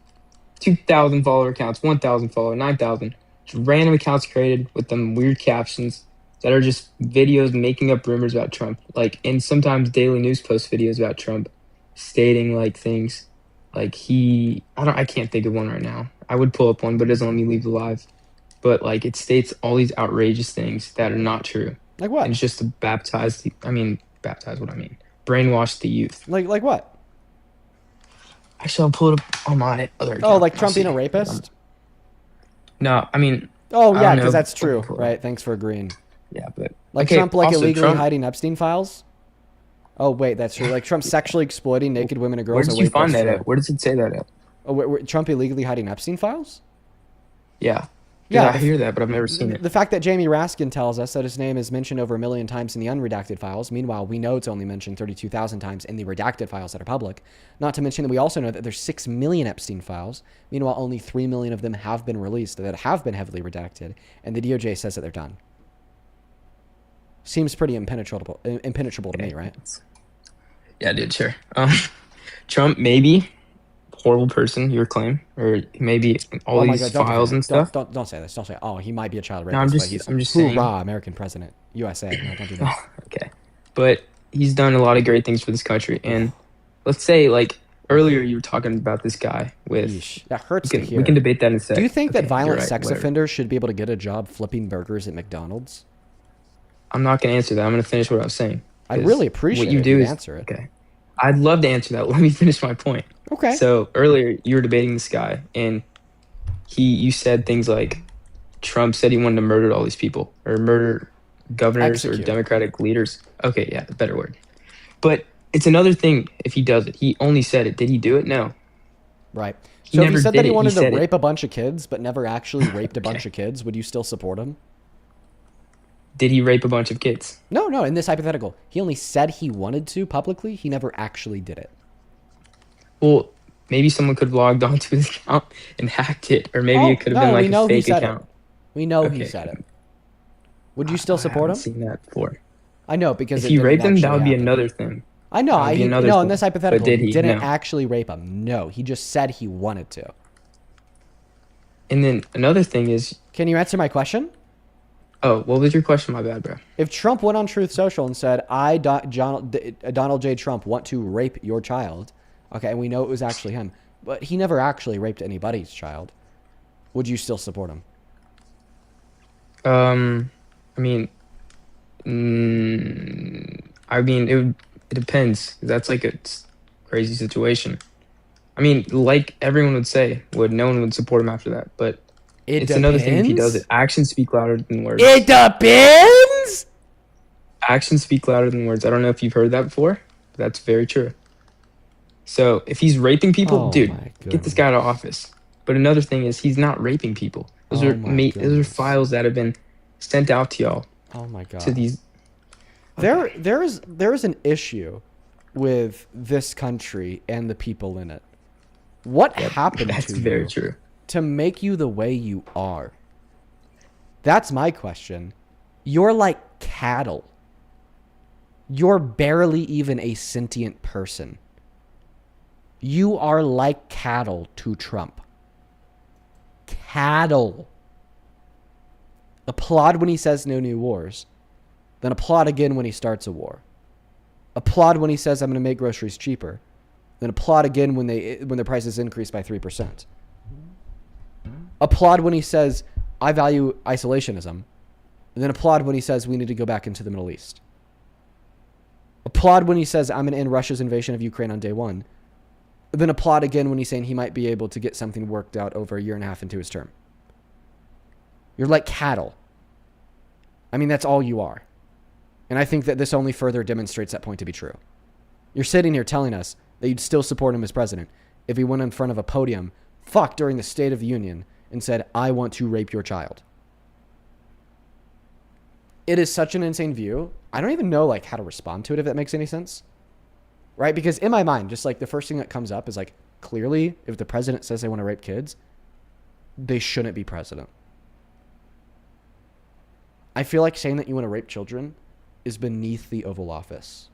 2,000 follower accounts, 1,000 follower, 9,000. random accounts created with them weird captions that are just videos making up rumors about Trump. Like, and sometimes Daily News posts videos about Trump stating like things like I can't think of one right now. I would pull up one, but it doesn't let me leave the live. But like it states all these outrageous things that are not true. Like what? And it's just to baptize what I mean. Brainwash the youth. Like what? Actually, I'll pull it up on my other account. Oh, like Trump being a rapist? No, I mean. Oh, I yeah, don't because know. that's true. Right, thanks for agreeing. Yeah, but. Like okay, Trump also, illegally hiding Epstein files? Oh, wait, that's true. Like Trump sexually exploiting naked women and girls. Where did you find that at? Where does it say that at? Oh, Trump illegally hiding Epstein files? Yeah. Yeah, I hear that, but I've never seen it. The fact that Jamie Raskin tells us that his name is mentioned over 1 million times in the unredacted files. Meanwhile, we know it's only mentioned 32,000 times in the redacted files that are public. Not to mention that we also know that there's 6 million Epstein files. Meanwhile, only 3 million of them have been released that have been heavily redacted. And the DOJ says that they're done. Seems pretty impenetrable to me, right? Yeah, dude, sure. Trump, maybe horrible person, your claim, or maybe all these files and stuff. Don't say this. Don't say, oh, he might be a child No, rapist. I'm just saying. Hoorah, American president, USA. No, don't do that. Okay, but he's done a lot of great things for this country, and let's say like earlier you were talking about this guy with. Yeesh, that hurts to hear. We can debate that in a second. Do you think that violent right, sex whatever. offenders should be able to get a job flipping burgers at McDonald's? I'm not going to answer that. I'm going to finish what I was saying. I really appreciate what you it do if you is answer it. Okay. I'd love to answer that. Let me finish my point. Okay. So earlier you were debating this guy, and you said things like Trump said he wanted to murder all these people or murder governors or Democratic leaders. Okay, yeah, better word. But it's another thing if he does it. He only said it. Did he do it? No. Right. He So if he never said did that he it. wanted to said rape a bunch of kids, but never actually raped a bunch of kids, would you still support him? Did he rape a bunch of kids? No. In this hypothetical, he only said he wanted to publicly. He never actually did it. Well, maybe someone could have logged onto his account and hacked it, or maybe it could have been like a fake account. We know he said it. Would you still support him? I've seen that before. I know, because if he raped him, that would be another thing. I know. In this hypothetical, but he didn't No. actually rape him. No, he just said he wanted to. And then another thing is, can you answer my question? Oh, what was your question? My bad, bro. If Trump went on Truth Social and said, I, Donald J. Trump, want to rape your child, okay, and we know it was actually him, but he never actually raped anybody's child, would you still support him? I mean, it depends. That's like a crazy situation. I mean, like everyone would say, no one would support him after that, but it's another thing if he does it. Actions speak louder than words. It depends. Actions speak louder than words. I don't know if you've heard that before, but that's very true. So if he's raping people, dude, get this guy out of office. But another thing is he's not raping people. Those are files that have been sent out to y'all. Oh my god. To these. There is an issue with this country and the people in it. What happened that's to you? Very true. To make you the way you are? That's my question. You're like cattle. You're barely even a sentient person. You are like cattle to Trump. Cattle. Applaud when he says no new wars. Then applaud again when he starts a war. Applaud when he says I'm going to make groceries cheaper. Then applaud again when the prices increase by 3%. Applaud when he says, I value isolationism. And then applaud when he says we need to go back into the Middle East. Applaud when he says I'm going to end Russia's invasion of Ukraine on day one. Then applaud again when he's saying he might be able to get something worked out over 1.5 years into his term. You're like cattle. I mean, that's all you are. And I think that this only further demonstrates that point to be true. You're sitting here telling us that you'd still support him as president if he went in front of a podium, during the State of the Union, and said, I want to rape your child. It is such an insane view. I don't even know how to respond to it, if that makes any sense. Right? Because in my mind, just the first thing that comes up is clearly, if the president says they want to rape kids, they shouldn't be president. I feel like saying that you want to rape children is beneath the Oval Office.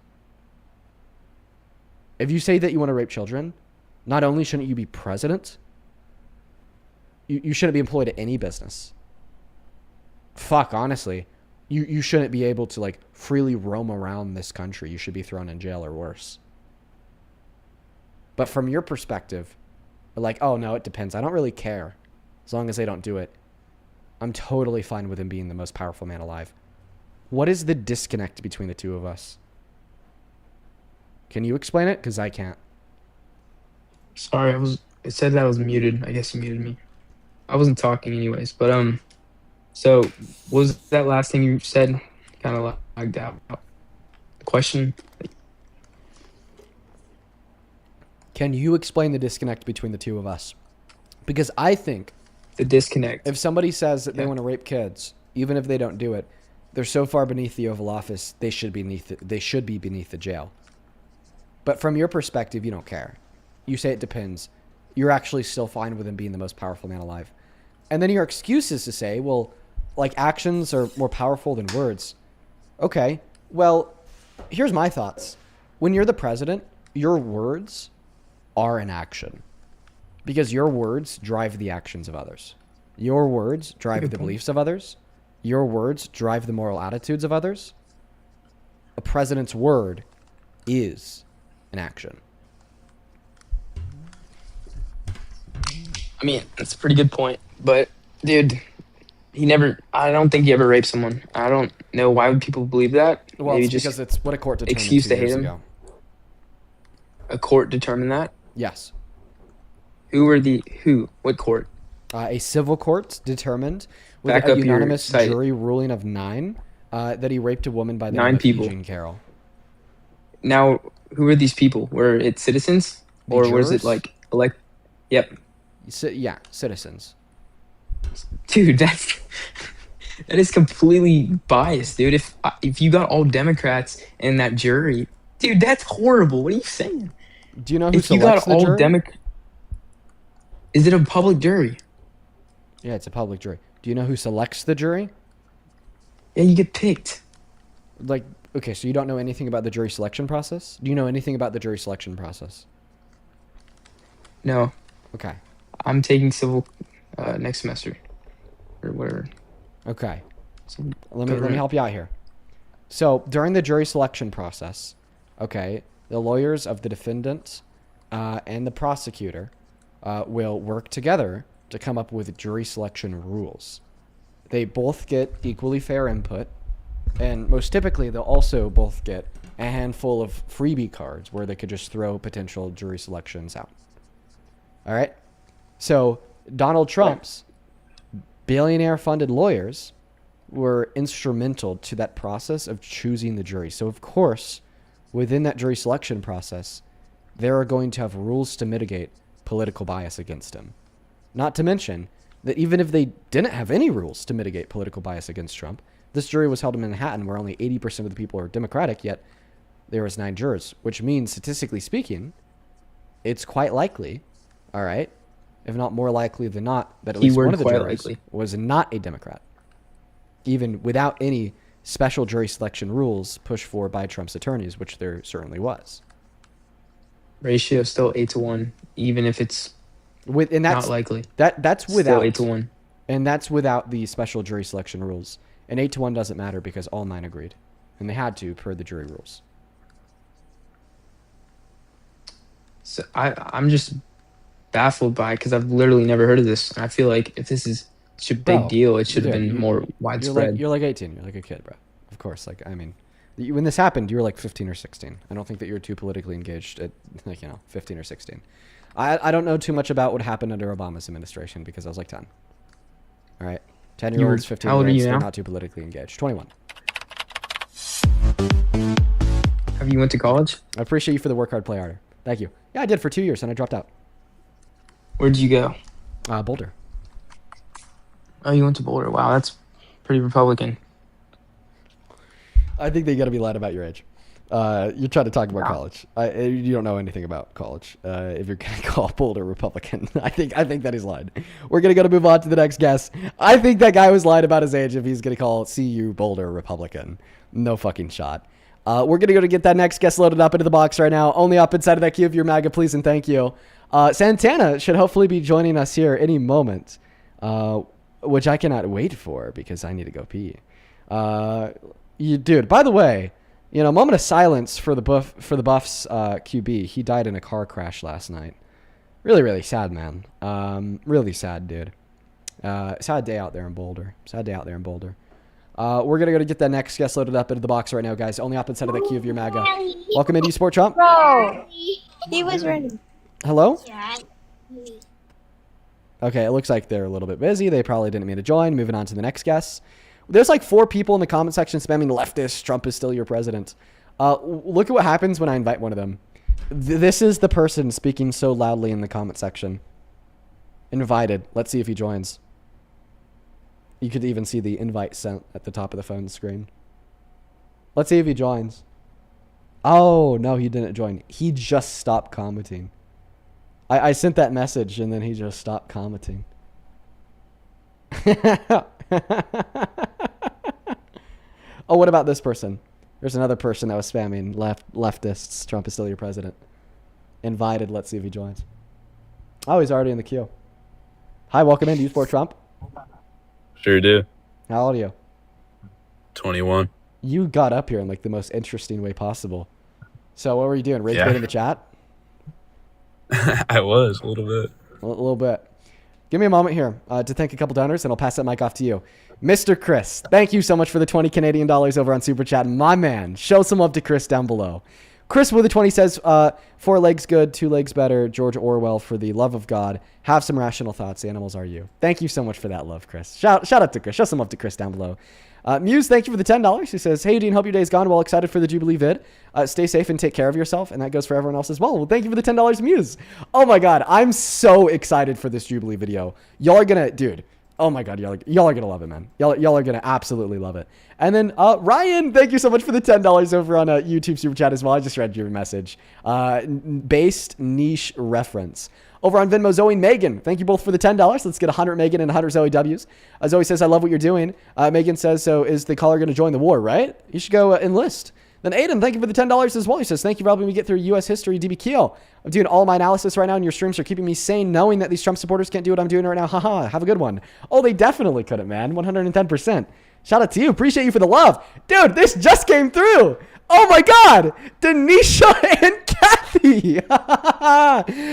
If you say that you want to rape children, not only shouldn't you be president, you shouldn't be employed at any business. fuck, honestly, you shouldn't be able to like freely roam around this country. You should be thrown in jail or worse. But from your perspective, like, oh no, it depends. I don't really care. As long as they don't do it, I'm totally fine with him being the most powerful man alive. What is the disconnect between the two of us? Can you explain it? Because I can't. Sorry, it said that I was muted. I guess you muted me. I wasn't talking anyways, but so what was that last thing you said? Kind of lagged out. The question. Can you explain the disconnect between the two of us? Because I think the disconnect. If somebody says that they want to rape kids, even if they don't do it, they're so far beneath the Oval Office, they should be beneath the jail. But from your perspective, you don't care. You say it depends. You're actually still fine with him being the most powerful man alive. And then your excuse is to say, well, like, actions are more powerful than words. Okay, well, here's my thoughts. When you're the president, your words are an action. Because your words drive the actions of others. Your words drive the beliefs of others. Your words drive the moral attitudes of others. A president's word is an action. I mean, that's a pretty good point. But, dude, I don't think he ever raped someone. I don't know. Why would people believe that? Well, Maybe it's just because it's what a court determined excuse 2 to hate years him. ago. A court determined that? Yes. What court? A civil court determined with Back a up your unanimous site. jury ruling of 9 that he raped a woman by the 9 name of people. Eugene Carroll. Now, who are these people? Were it citizens? The Or was it jurors? like Yep. Yeah, citizens. Dude, that is completely biased, dude. If you got all Democrats in that jury, dude, that's horrible. What are you saying? Do you know who If you got selects the all jury? Democrats, is it a public jury? Yeah, it's a public jury. Do you know who selects the jury? Yeah, you get picked. Like, okay, so you don't know anything about the jury selection process? Do you know anything about the jury selection process? No. Okay. I'm taking civil next semester or whatever. Okay. Let me help you out here. So during the jury selection process, okay, the lawyers of the defendant and the prosecutor will work together to come up with jury selection rules. They both get equally fair input, and most typically they'll also both get a handful of freebie cards where they could just throw potential jury selections out. All right? So Donald Trump's billionaire-funded lawyers were instrumental to that process of choosing the jury. So, of course, within that jury selection process, they are going to have rules to mitigate political bias against him. Not to mention that even if they didn't have any rules to mitigate political bias against Trump, this jury was held in Manhattan where only 80% of the people are Democratic, yet there was 9 jurors, which means, statistically speaking, it's quite likely, all right, if not more likely than not, that at least one of the jurors was not a Democrat, even without any special jury selection rules pushed for by Trump's attorneys, which there certainly was. Ratio still 8-1, even if it's not likely. That's without still 8-1, and that's without the special jury selection rules. And 8-1 doesn't matter because all 9 agreed, and they had to per the jury rules. So I'm just baffled by it because I've literally never heard of this. And I feel like if this is such a big deal, it should have been more widespread. You're like 18. You're like a kid, bro. Of course. Like, I mean, when this happened, you were like 15 or 16. I don't think that you were too politically engaged at, 15 or 16. I don't know too much about what happened under Obama's administration because I was like 10. All right. 10-year-olds, 15-year-olds, how old are you they're now? not too politically engaged. 21. Have you went to college? I appreciate you for the work hard, play harder. Thank you. Yeah, I did for 2 years and I dropped out. Where'd you go? Boulder. Oh, you went to Boulder. Wow, that's pretty Republican. I think they got to be lied about your age. You're trying to talk about college. You don't know anything about college. If you're going to call Boulder Republican, I think that he's lied. We're going to move on to the next guest. I think that guy was lied about his age if he's going to call CU Boulder Republican. No fucking shot. We're going to go to get that next guest loaded up into the box right now. Only up inside of that queue if you're MAGA, please and thank you. Santana should hopefully be joining us here any moment. which I cannot wait for because I need to go pee. Dude, by the way, a moment of silence for the Buffs QB. He died in a car crash last night. Really, really sad, man. Really sad, dude. Sad day out there in Boulder. We're going to go to get that next guest loaded up into the box right now, guys. Only up inside of that queue of your MAGA. Welcome into Sport Trump. Bro, he was ready. Hello? Okay, it looks like they're a little bit busy. They probably didn't mean to join. Moving on to the next guest. There's like 4 people in the comment section spamming leftist. Trump is still your president. Look at what happens when I invite one of them. This is the person speaking so loudly in the comment section. Invited. Let's see if he joins. You could even see the invite sent at the top of the phone screen. Let's see if he joins. Oh, no, he didn't join. He just stopped commenting. I sent that message and then he just stopped commenting. Oh, what about this person? There's another person that was spamming leftists. Trump is still your president. Invited. Let's see if he joins. Oh, he's already in the queue. Hi, welcome in. Do you support Trump? Sure do. How old are you? 21. You got up here in like the most interesting way possible. So what were you doing? Rage bait in the chat? I was a little bit. A little bit. Give me a moment here to thank a couple donors, and I'll pass that mic off to you. Mr. Chris, thank you so much for the 20 Canadian dollars over on Super Chat. My man, show some love to Chris down below. Chris with the 20 says, 4 legs good, 2 legs better. George Orwell, for the love of God, have some rational thoughts. Animals are you. Thank you so much for that love, Chris. Shout out to Chris. Show some love to Chris down below. Muse, thank you for the $10. He says, hey, Dean, hope your day's gone well. Excited for the Jubilee vid. Stay safe and take care of yourself. And that goes for everyone else as well. Well, thank you for the $10, Muse. Oh, my God. I'm so excited for this Jubilee video. Y'all are going to, dude. Oh, my God. Y'all are going to love it, man. Y'all are going to absolutely love it. And then Ryan, thank you so much for the $10 over on YouTube Super Chat as well. I just read your message. Based niche reference. Over on Venmo, Zoe and Megan, thank you both for the $10. Let's get 100 Megan and 100 Zoe W's. Zoe says, I love what you're doing. Megan says, so is the caller going to join the war, right? You should go enlist. Then Aiden, thank you for the $10 as well. He says, thank you for helping me get through U.S. history, DB Keel. I'm doing all my analysis right now, and your streams are keeping me sane, knowing that these Trump supporters can't do what I'm doing right now. Haha, have a good one. Oh, they definitely couldn't, man. 110%. Shout out to you. Appreciate you for the love. Dude, this just came through. Oh my God. Denisha and Kathy.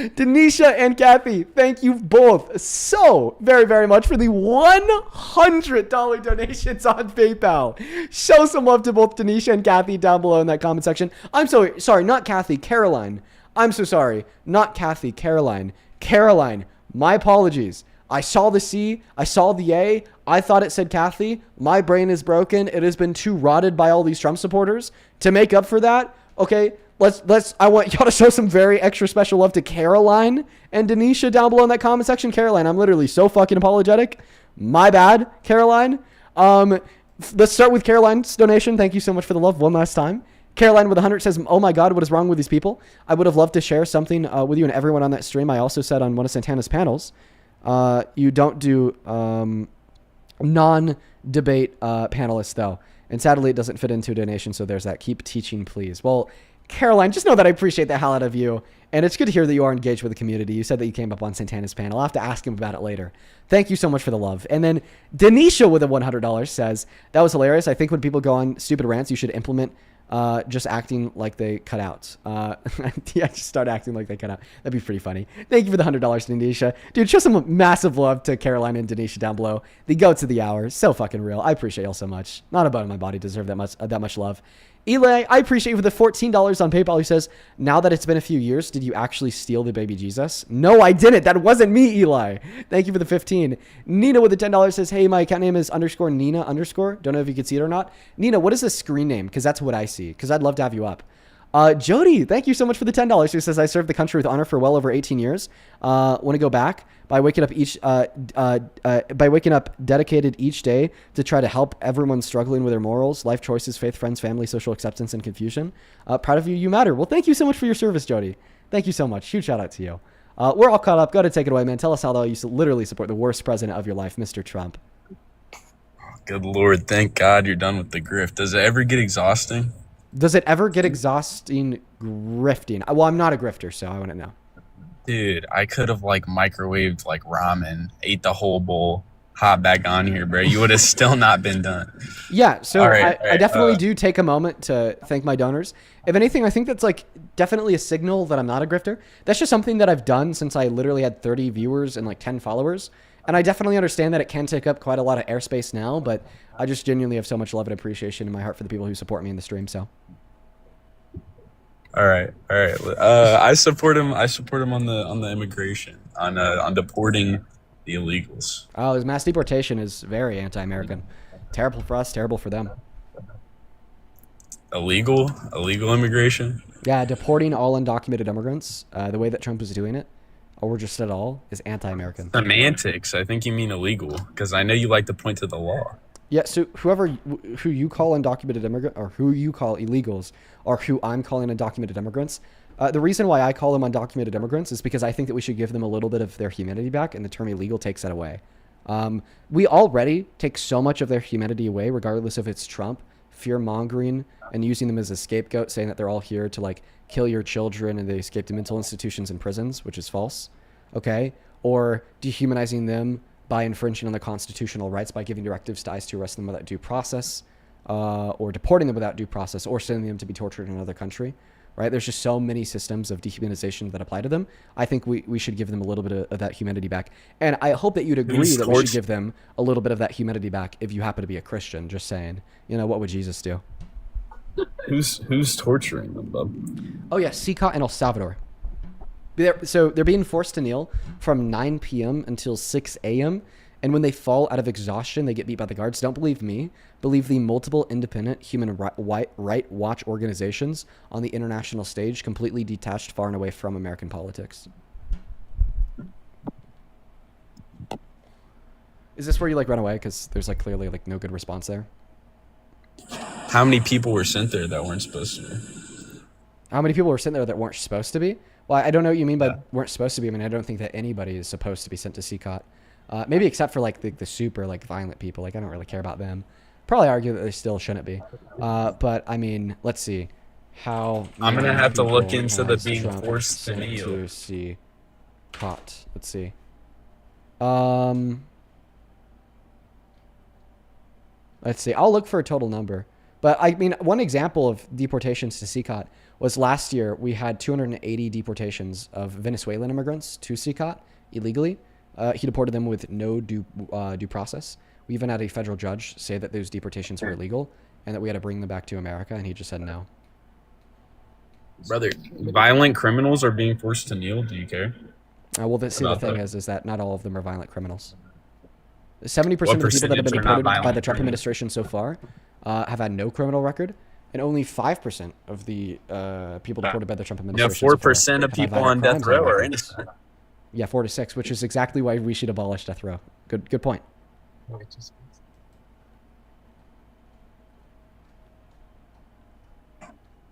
Denisha and Kathy, thank you both so very, very much for the $100 donations on PayPal. Show some love to both Denisha and Kathy down below in that comment section. I'm so sorry, not Kathy, Caroline. I'm so sorry, not Kathy, Caroline. Caroline, my apologies. I saw the C, I saw the A, I thought it said Kathy. My brain is broken. It has been too rotted by all these Trump supporters. To make up for that, okay, I want y'all to show some very extra special love to Caroline and Denisha down below in that comment section. Caroline, I'm literally so fucking apologetic. My bad, Caroline. Let's start with Caroline's donation. Thank you so much for the love one last time. Caroline with 100 says, oh my God, what is wrong with these people? I would have loved to share something with you and everyone on that stream. I also said on one of Santana's panels, you don't do non-debate panelists, though. And sadly, it doesn't fit into a donation, so there's that. Keep teaching, please. Well, Caroline, just know that I appreciate the hell out of you. And it's good to hear that you are engaged with the community. You said that you came up on Santana's panel. I'll have to ask him about it later. Thank you so much for the love. And then Denisha with a $100 says, that was hilarious. I think when people go on stupid rants, you should implement just acting like they cut out. Yeah, just start acting like they cut out. That'd be pretty funny. Thank you for the $100, Denisha. Dude, show some massive love to Caroline and Denisha down below. The goats of the hour. So fucking real. I appreciate y'all so much. Not a bone in my body deserve that much love. Eli, I appreciate you for the $14 on PayPal. He says, now that it's been a few years, did you actually steal the baby Jesus? No, I didn't. That wasn't me, Eli. Thank you for the 15. Nina with the $10 says, hey, my account name is _Nina_. Don't know if you can see it or not. Nina, what is the screen name? Because that's what I see. Because I'd love to have you up. Jody, thank you so much for the $10. Who says, I served the country with honor for well over 18 years. Want to go back by waking up dedicated each day to try to help everyone struggling with their morals, life choices, faith, friends, family, social acceptance, and confusion. Proud of you. You matter. Well, thank you so much for your service, Jody. Thank you so much. Huge shout out to you. We're all caught up. Go ahead and take it away, man. Tell us how you literally support the worst president of your life, Mr. Trump. Good Lord. Thank God you're done with the grift. Does it ever get exhausting? Does it ever get exhausting grifting? Well, I'm not a grifter, so I wouldn't know. Dude, I could have microwaved ramen, ate the whole bowl, hop back on here, bro, you would have still not been done. Yeah, so All right, I definitely do take a moment to thank my donors. If anything, I think that's like definitely a signal that I'm not a grifter. That's just something that I've done since I literally had 30 viewers and like 10 followers. And I definitely understand that it can take up quite a lot of airspace now, but I just genuinely have so much love and appreciation in my heart for the people who support me in the stream. So, all right. I support him. I support him on the immigration, on deporting the illegals. oh, his mass deportation is very anti-American. Terrible for us, terrible for them. Illegal immigration. Yeah, deporting all undocumented immigrants, the way that Trump is doing it, or just at all, is anti-American. Semantics. I think you mean illegal, because I know you like to point to the law. Yeah, so who you call undocumented immigrant, or who you call illegals, or who I'm calling undocumented immigrants, the reason why I call them undocumented immigrants is because I think that we should give them a little bit of their humanity back, and the term illegal takes that away. We already take so much of their humanity away, regardless if it's Trump, fear-mongering, and using them as a scapegoat, saying that they're all here to like kill your children and they escape to mental institutions and prisons, which is false, okay? Or dehumanizing them by infringing on the constitutional rights by giving directives to ICE to arrest them without due process, or deporting them without due process, or sending them to be tortured in another country, right? There's just so many systems of dehumanization that apply to them. I think we should give them a little bit of that humanity back. And I hope that you'd agree that we should give them a little bit of that humanity back if you happen to be a Christian, just saying. You know, what would Jesus do? Who's torturing them, bub? Oh, yeah, Zeke in El Salvador. So they're being forced to kneel from 9 p.m. until 6 a.m. And when they fall out of exhaustion, they get beat by the guards. Don't believe me. Believe the multiple independent human right watch organizations on the international stage, completely detached, far and away from American politics. Is this where you like run away? Because there's like clearly like no good response there. How many people were sent there that weren't supposed to be? How many people were sent there that weren't supposed to be? Well, I don't know what you mean by weren't supposed to be. I mean, I don't think that anybody is supposed to be sent to CCOT. Maybe except for like the super like violent people. Like I don't really care about them. Probably argue that they still shouldn't be. But I mean, let's see. How I'm gonna have to look into the has being Trump forced to sent kneel. to CCOT. Let's see. Let's see. I'll look for a total number. But I mean, one example of deportations to CCOT was last year we had 280 deportations of Venezuelan immigrants to CCOT illegally. He deported them with no due process. We even had a federal judge say that those deportations were illegal and that we had to bring them back to America, and he just said no. Brother, violent criminals are being forced to kneel. Do you care? Well, the thing is that not all of them are violent criminals. 70% of the people that have been percentage are not deported by the violent Trump administration so far have had no criminal record, and only 5% of the people deported by the Trump administration. 4% of people on death row are innocent. Yeah, 4 to 6, which is exactly why we should abolish death row. Good point.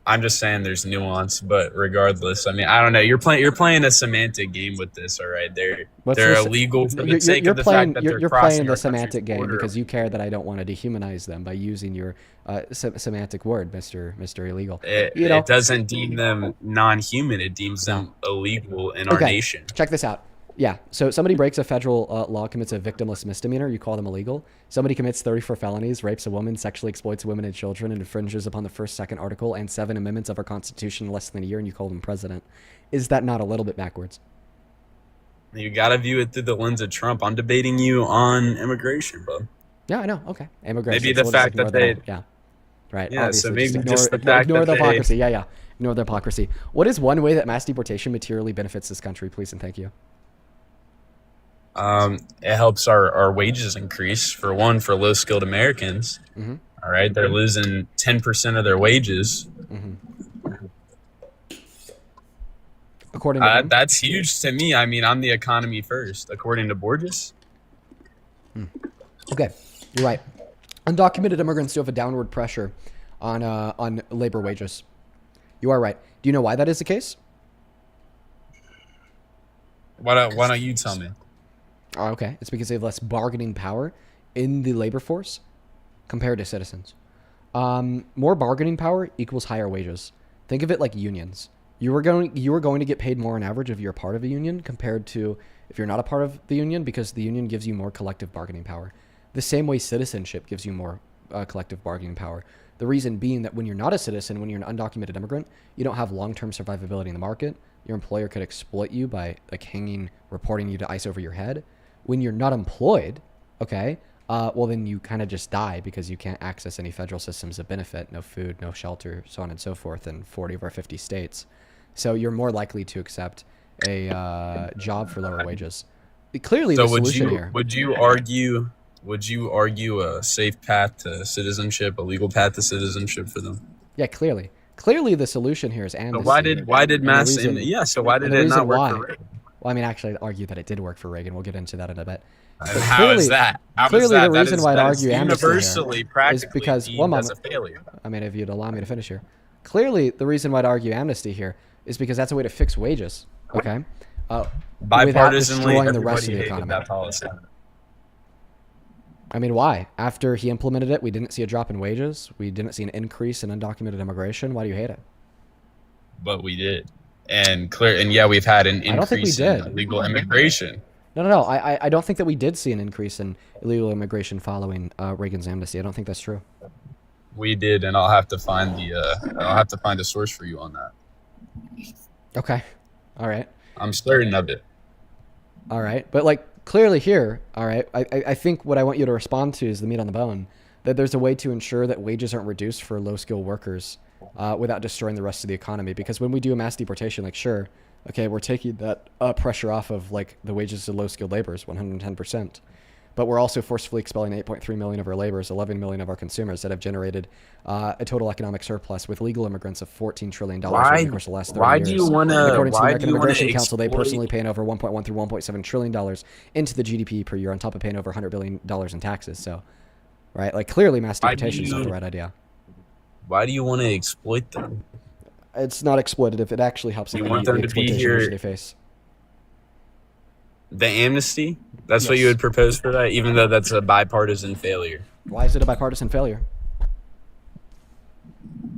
I'm just saying there's nuance, but regardless, I mean, I don't know. You're playing a semantic game with this, all right? They're illegal for the sake of the fact that they're crossing playing our the semantic game border. because you care that I don't want to dehumanize them by using your semantic word, Mr. Illegal. It doesn't deem them non-human. It deems them illegal in our nation. Check this out. Yeah, so somebody breaks a federal law, commits a victimless misdemeanor, you call them illegal. Somebody commits 34 felonies, rapes a woman, sexually exploits women and children, and infringes upon the first, second article, and 7 amendments of our Constitution in less than a year, and you call them president. Is that not a little bit backwards? You gotta view it through the lens of Trump. I'm debating you on immigration, bro. Yeah, I know. Okay, immigration. Maybe the So we'll fact just that ignore they... Yeah, right. Yeah, obviously, so maybe just the ignore, fact ignore that the hypocrisy. Yeah. Ignore the hypocrisy. What is one way that mass deportation materially benefits this country, please and thank you? It helps our wages increase, for one, for low-skilled Americans. Mm-hmm. All right, they're losing 10% of their wages. Mm-hmm. According to that's huge to me. I mean, I'm the economy first, according to Borges. Okay, you're right. Undocumented immigrants do have a downward pressure on labor wages. You are right. Do you know why that is the case? Why don't you tell me? Oh, okay. It's because they have less bargaining power in the labor force compared to citizens. More bargaining power equals higher wages. Think of it like unions. You are going to get paid more on average if you're a part of a union compared to if you're not a part of the union, because the union gives you more collective bargaining power. The same way citizenship gives you more collective bargaining power. The reason being that when you're not a citizen, when you're an undocumented immigrant, you don't have long-term survivability in the market. Your employer could exploit you by reporting you to ICE over your head. When you're not employed, okay, well then you kind of just die because you can't access any federal systems of benefit, no food, no shelter, so on and so forth in 40 of our 50 states. So you're more likely to accept a job for lower wages. Clearly, the solution here. Would you argue a safe path to citizenship, a legal path to citizenship for them? Yeah, clearly. Clearly, the solution here is amnesty. So why did mass? So why did it not work for Reagan? Well, I mean, actually, I'd argue that it did work for Reagan. We'll get into that in a bit. How is that? Clearly, the reason why I'd argue amnesty here is because one moment. I mean, if you'd allow me to finish here. Clearly, the reason why I'd argue amnesty here is because that's a way to fix wages. Okay. Without destroying the rest of the economy. That policy. I mean, why? After he implemented it, we didn't see a drop in wages. We didn't see an increase in undocumented immigration. Why do you hate it? But we did. And yeah, we've had an increase in illegal immigration. No. I don't think that we did see an increase in illegal immigration following Reagan's amnesty. I don't think that's true. We did, and I'll have to find a source for you on that. Okay. All right. I'm certain of it. All right. But like clearly here, all right, I think what I want you to respond to is the meat on the bone, that there's a way to ensure that wages aren't reduced for low-skilled workers without destroying the rest of the economy. Because when we do a mass deportation, like sure, okay, we're taking that pressure off of like the wages of low-skilled laborers, 110%. But we're also forcefully expelling 8.3 million of our laborers, 11 million of our consumers that have generated a total economic surplus with legal immigrants of $14 trillion over the course of the last 30 years. According to the American Immigration Council, they personally paying over $1.1 through $1.7 trillion into the GDP per year on top of paying over $100 billion in taxes. So, right, like clearly mass deportation is not the right idea. Why do you want to exploit them? It's not exploitative. It actually helps you want them to be here. They face. The amnesty? That's what you would propose for that, even though that's a bipartisan failure. Why is it a bipartisan failure?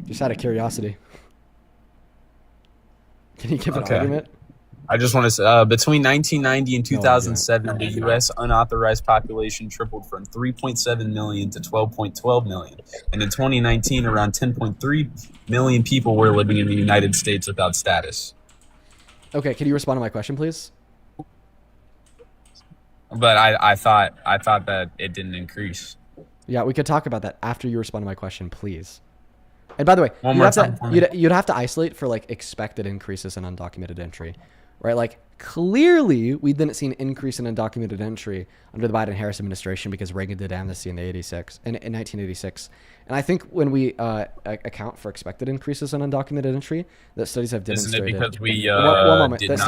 Just out of curiosity. Can you give an argument? I just want to say, between 1990 and 2007, the U.S. unauthorized population tripled from 3.7 million to 12.12 million. And in 2019, around 10.3 million people were living in the United States without status. Okay, can you respond to my question, please? But I thought that it didn't increase. Yeah, we could talk about that after you respond to my question, please. And by the way, you'd have to isolate for like expected increases in undocumented entry, right? Like clearly we didn't see an increase in undocumented entry under the Biden-Harris administration because Reagan did amnesty in 1986. And I think when we account for expected increases in undocumented entry, that studies have demonstrated. Isn't it because we that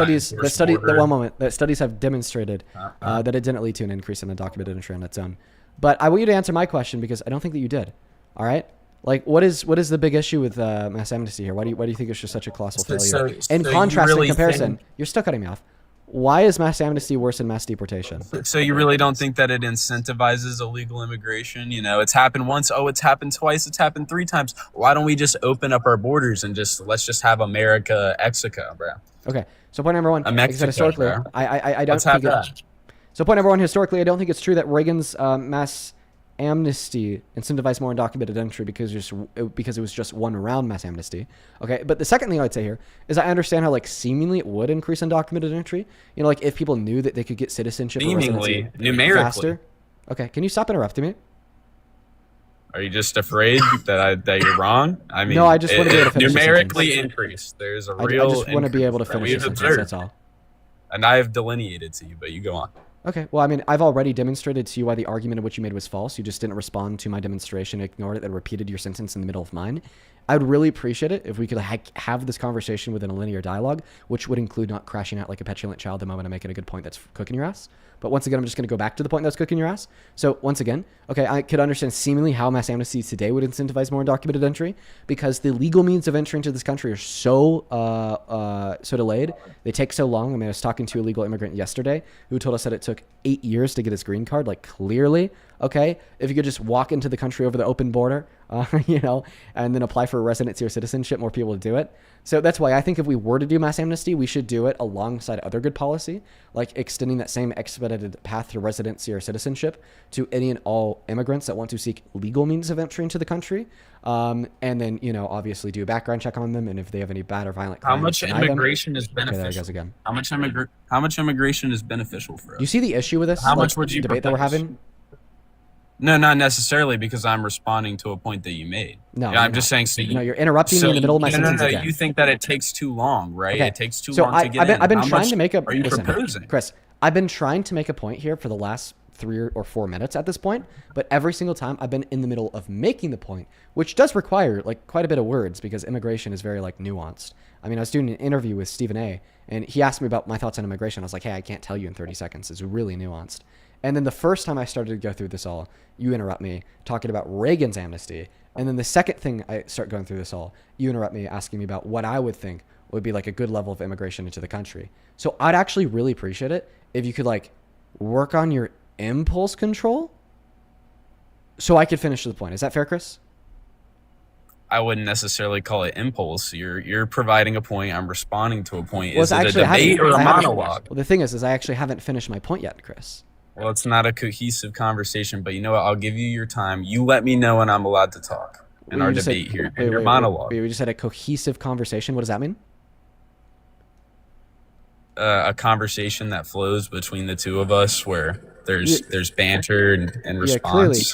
studies have demonstrated that it didn't lead to an increase in undocumented entry on its own. But I want you to answer my question because I don't think that you did. All right. Like, what is the big issue with mass amnesty here? Why do you think it's just such a colossal failure? In contrast, in comparison, you're still cutting me off. Why is mass amnesty worse than mass deportation? So you really don't think that it incentivizes illegal immigration? You know, it's happened once. Oh, it's happened twice. It's happened 3 times. Why don't we just open up our borders and let's just have America, Mexico, bro? Okay. So point number one. Historically, I don't think that. So point number one, historically, I don't think it's true that Reagan's mass amnesty incentivized more undocumented entry because it was just one round mass amnesty. Okay, but the second thing I'd say here is I understand how like seemingly it would increase undocumented entry. You know, like if people knew that they could get citizenship numerically faster. Okay, can you stop interrupting me? Are you just afraid that you're wrong? I mean, no, I just want to be able to finish numerically increase. There's a real. I just want to be able to finish the sentence. That's all. And I have delineated to you, but you go on. Okay, well, I mean, I've already demonstrated to you why the argument of which you made was false. You just didn't respond to my demonstration, ignored it, and repeated your sentence in the middle of mine. I would really appreciate it if we could have this conversation within a linear dialogue, which would include not crashing out like a petulant child the moment I'm making a good point that's cooking your ass. But once again, I'm just going to go back to the point that's cooking your ass. So once again, okay, I could understand seemingly how mass amnesty today would incentivize more undocumented entry because the legal means of entry into this country are so delayed. They take so long. I mean, I was talking to a legal immigrant yesterday who told us that it took 8 years to get his green card. Like clearly, okay? If you could just walk into the country over the open border, and then apply for residency or citizenship, more people would do it. So that's why I think if we were to do mass amnesty, we should do it alongside other good policy, like extending that same expedited path to residency or citizenship to any and all immigrants that want to seek legal means of entry into the country. And then, obviously do a background check on them. And if they have any bad or violent crimes, How much immigration is beneficial? Okay, there it goes again. How much immigration is beneficial for us? Do you see the issue with this? How much would you debate that we're having? No, not necessarily, because I'm responding to a point that you made. No, I'm just saying. So you're interrupting me in the middle of my sentence again. You think that it takes too long, right? Okay. It takes too long to get in. I've been How trying much to make a. Are you Listen, proposing? Chris, I've been trying to make a point here for the last 3 or 4 minutes at this point, but every single time I've been in the middle of making the point, which does require quite a bit of words because immigration is very nuanced. I mean, I was doing an interview with Stephen A. and he asked me about my thoughts on immigration. I was like, hey, I can't tell you in 30 seconds. It's really nuanced. And then the first time I started to go through this all, you interrupt me talking about Reagan's amnesty. And then the second thing I start going through this all, you interrupt me asking me about what I would think would be a good level of immigration into the country. So I'd actually really appreciate it if you could work on your impulse control so I could finish the point. Is that fair, Chris? I wouldn't necessarily call it impulse. You're providing a point. I'm responding to a point. Well, is it a debate or a monologue? Well, the thing is I actually haven't finished my point yet, Chris. Well, it's not a cohesive conversation, but you know what? I'll give you your time. You let me know when I'm allowed to talk in our debate here. In your monologue. We just had a cohesive conversation. What does that mean? A conversation that flows between the two of us where there's banter and response.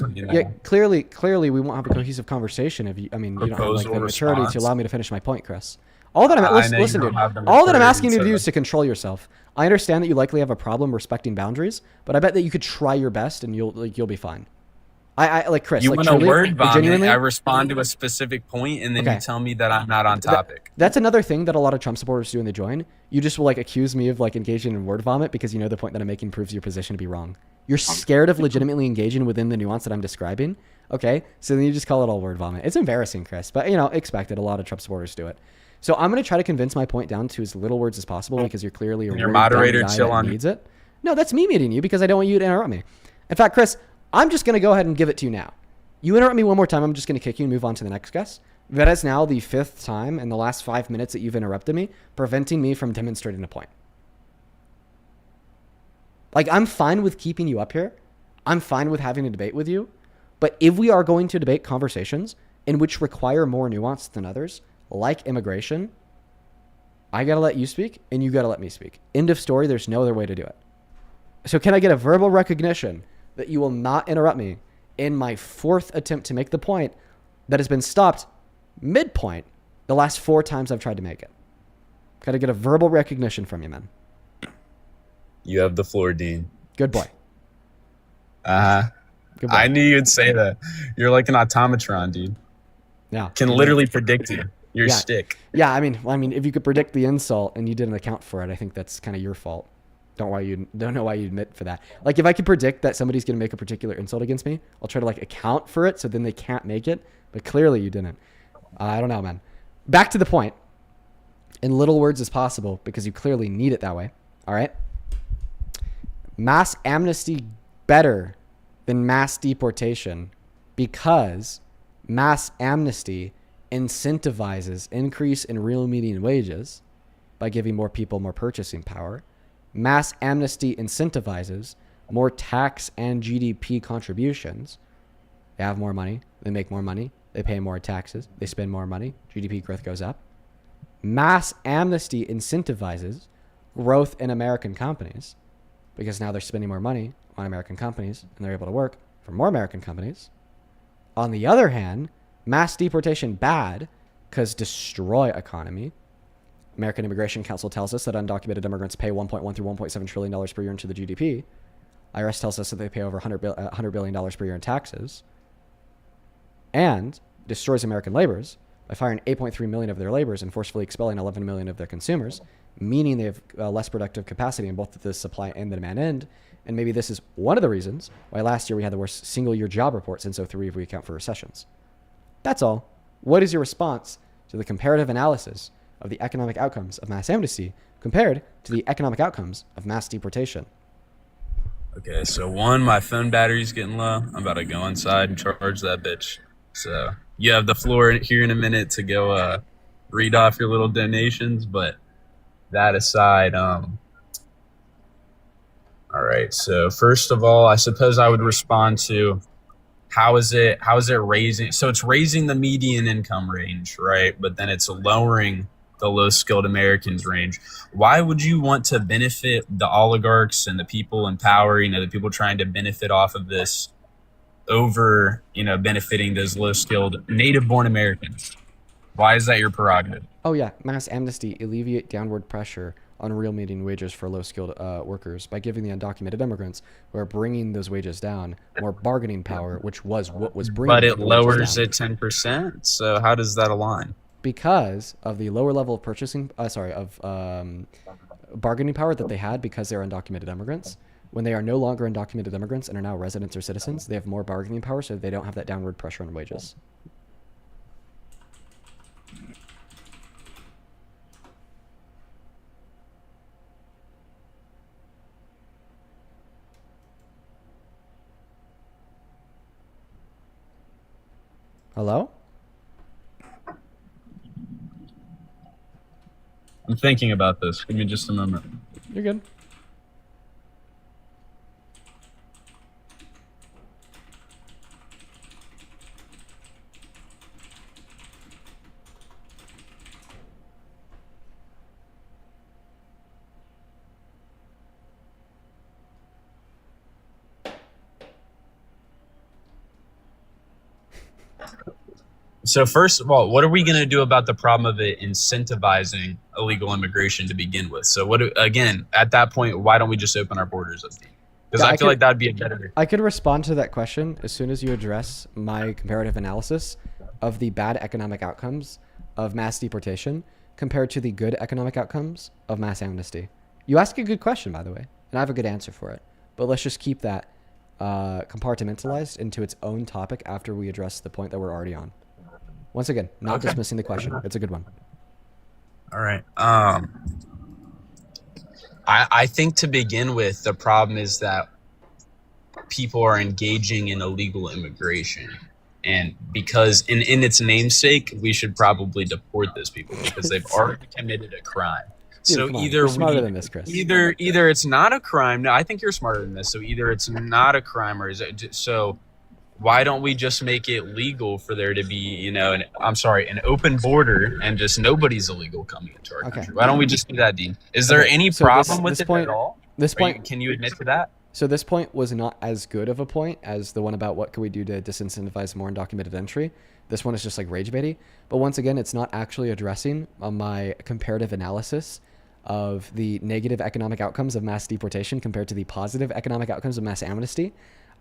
Clearly we won't have a cohesive conversation if you don't have the maturity to allow me to finish my point, Chris. All that listen, dude. All that I'm asking you to do is to control yourself. I understand that you likely have a problem respecting boundaries, but I bet that you could try your best and you'll be fine. I Chris. You want a word vomit? I respond to a specific point, and then you tell me that I'm not on topic. That's another thing that a lot of Trump supporters do when they join. You just will accuse me of engaging in word vomit because the point that I'm making proves your position to be wrong. You're scared of legitimately engaging within the nuance that I'm describing. Okay, so then you just call it all word vomit. It's embarrassing, Chris, but expect it. A lot of Trump supporters do it. So I'm going to try to convince my point down to as little words as possible because you're clearly your moderator chill on needs it. No, that's me meeting you because I don't want you to interrupt me. In fact, Chris, I'm just going to go ahead and give it to you now. You interrupt me one more time, I'm just going to kick you and move on to the next guest. That is now the 5th time in the last 5 minutes that you've interrupted me, preventing me from demonstrating a point. I'm fine with keeping you up here. I'm fine with having a debate with you. But if we are going to debate conversations in which require more nuance than others, like immigration, I got to let you speak and you got to let me speak. End of story. There's no other way to do it. So can I get a verbal recognition that you will not interrupt me in my 4th attempt to make the point that has been stopped midpoint the last 4 times I've tried to make it? Got to get a verbal recognition from you, man. You have the floor, Dean. Good boy. Good boy. I knew you'd say that. You're like an automatron, dude. Yeah. Can literally predict you. Your stick. Yeah, I mean, if you could predict the insult and you didn't account for it, I think that's kind of your fault. Don't know why you admit for that. If I could predict that somebody's going to make a particular insult against me, I'll try to account for it so then they can't make it. But clearly you didn't. I don't know, man. Back to the point. In little words as possible because you clearly need it that way. All right. Mass amnesty better than mass deportation because mass amnesty incentivizes increase in real median wages by giving more people more purchasing power. Mass amnesty incentivizes more tax and GDP contributions. They have more money. They make more money. They pay more taxes. They spend more money. GDP growth goes up. Mass amnesty incentivizes growth in American companies because now they're spending more money on American companies and they're able to work for more American companies. On the other hand, mass deportation bad because destroy economy. American Immigration Council tells us that undocumented immigrants pay $1.1 through $1.7 trillion per year into the GDP. IRS tells us that they pay over $100 billion per year in taxes. And destroys American laborers by firing 8.3 million of their laborers and forcefully expelling 11 million of their consumers, meaning they have less productive capacity in both the supply and the demand end. And maybe this is one of the reasons why last year we had the worst single-year job report since 2003 if we account for recessions. That's all. What is your response to the comparative analysis of the economic outcomes of mass amnesty compared to the economic outcomes of mass deportation? Okay, so one, my phone battery's getting low. I'm about to go inside and charge that bitch. So you have the floor here in a minute to go read off your little donations, but that aside, all right. So first of all, I suppose I would respond to how is it raising? So it's raising the median income range, right? But then it's lowering the low skilled Americans range. Why would you want to benefit the oligarchs and the people in power, the people trying to benefit off of this over, benefiting those low skilled native born Americans? Why is that your prerogative? Oh yeah, mass amnesty, alleviate downward pressure on real median wages for low-skilled workers by giving the undocumented immigrants who are bringing those wages down more bargaining power, which was what was bringing. But it lowers it 10%. So how does that align? Because of the lower level of purchasing, bargaining power that they had because they're undocumented immigrants. When they are no longer undocumented immigrants and are now residents or citizens, they have more bargaining power, so they don't have that downward pressure on wages. Hello? I'm thinking about this. Give me just a moment. You're good. So first of all, what are we going to do about the problem of it incentivizing illegal immigration to begin with? So again, at that point, why don't we just open our borders up? Because I feel like that'd be a better. I could respond to that question as soon as you address my comparative analysis of the bad economic outcomes of mass deportation compared to the good economic outcomes of mass amnesty. You ask a good question, by the way, and I have a good answer for it. But let's just keep that compartmentalized into its own topic after we address the point that we're already on. Once again, not dismissing the question. It's a good one. All right. I think to begin with, the problem is that people are engaging in illegal immigration. And because in its namesake, we should probably deport those people because they've already committed a crime. Dude, so either you're smarter than this, Chris. Either it's not a crime. No, I think you're smarter than this. So either it's not a crime or is it so why don't we just make it legal for there to be, an open border and just nobody's illegal coming into our country? Why don't we just do that, Dean? Is there any problem with it at all? Can you admit to that? So this point was not as good of a point as the one about what can we do to disincentivize more undocumented entry. This one is just like rage baity. But once again, it's not actually addressing my comparative analysis of the negative economic outcomes of mass deportation compared to the positive economic outcomes of mass amnesty.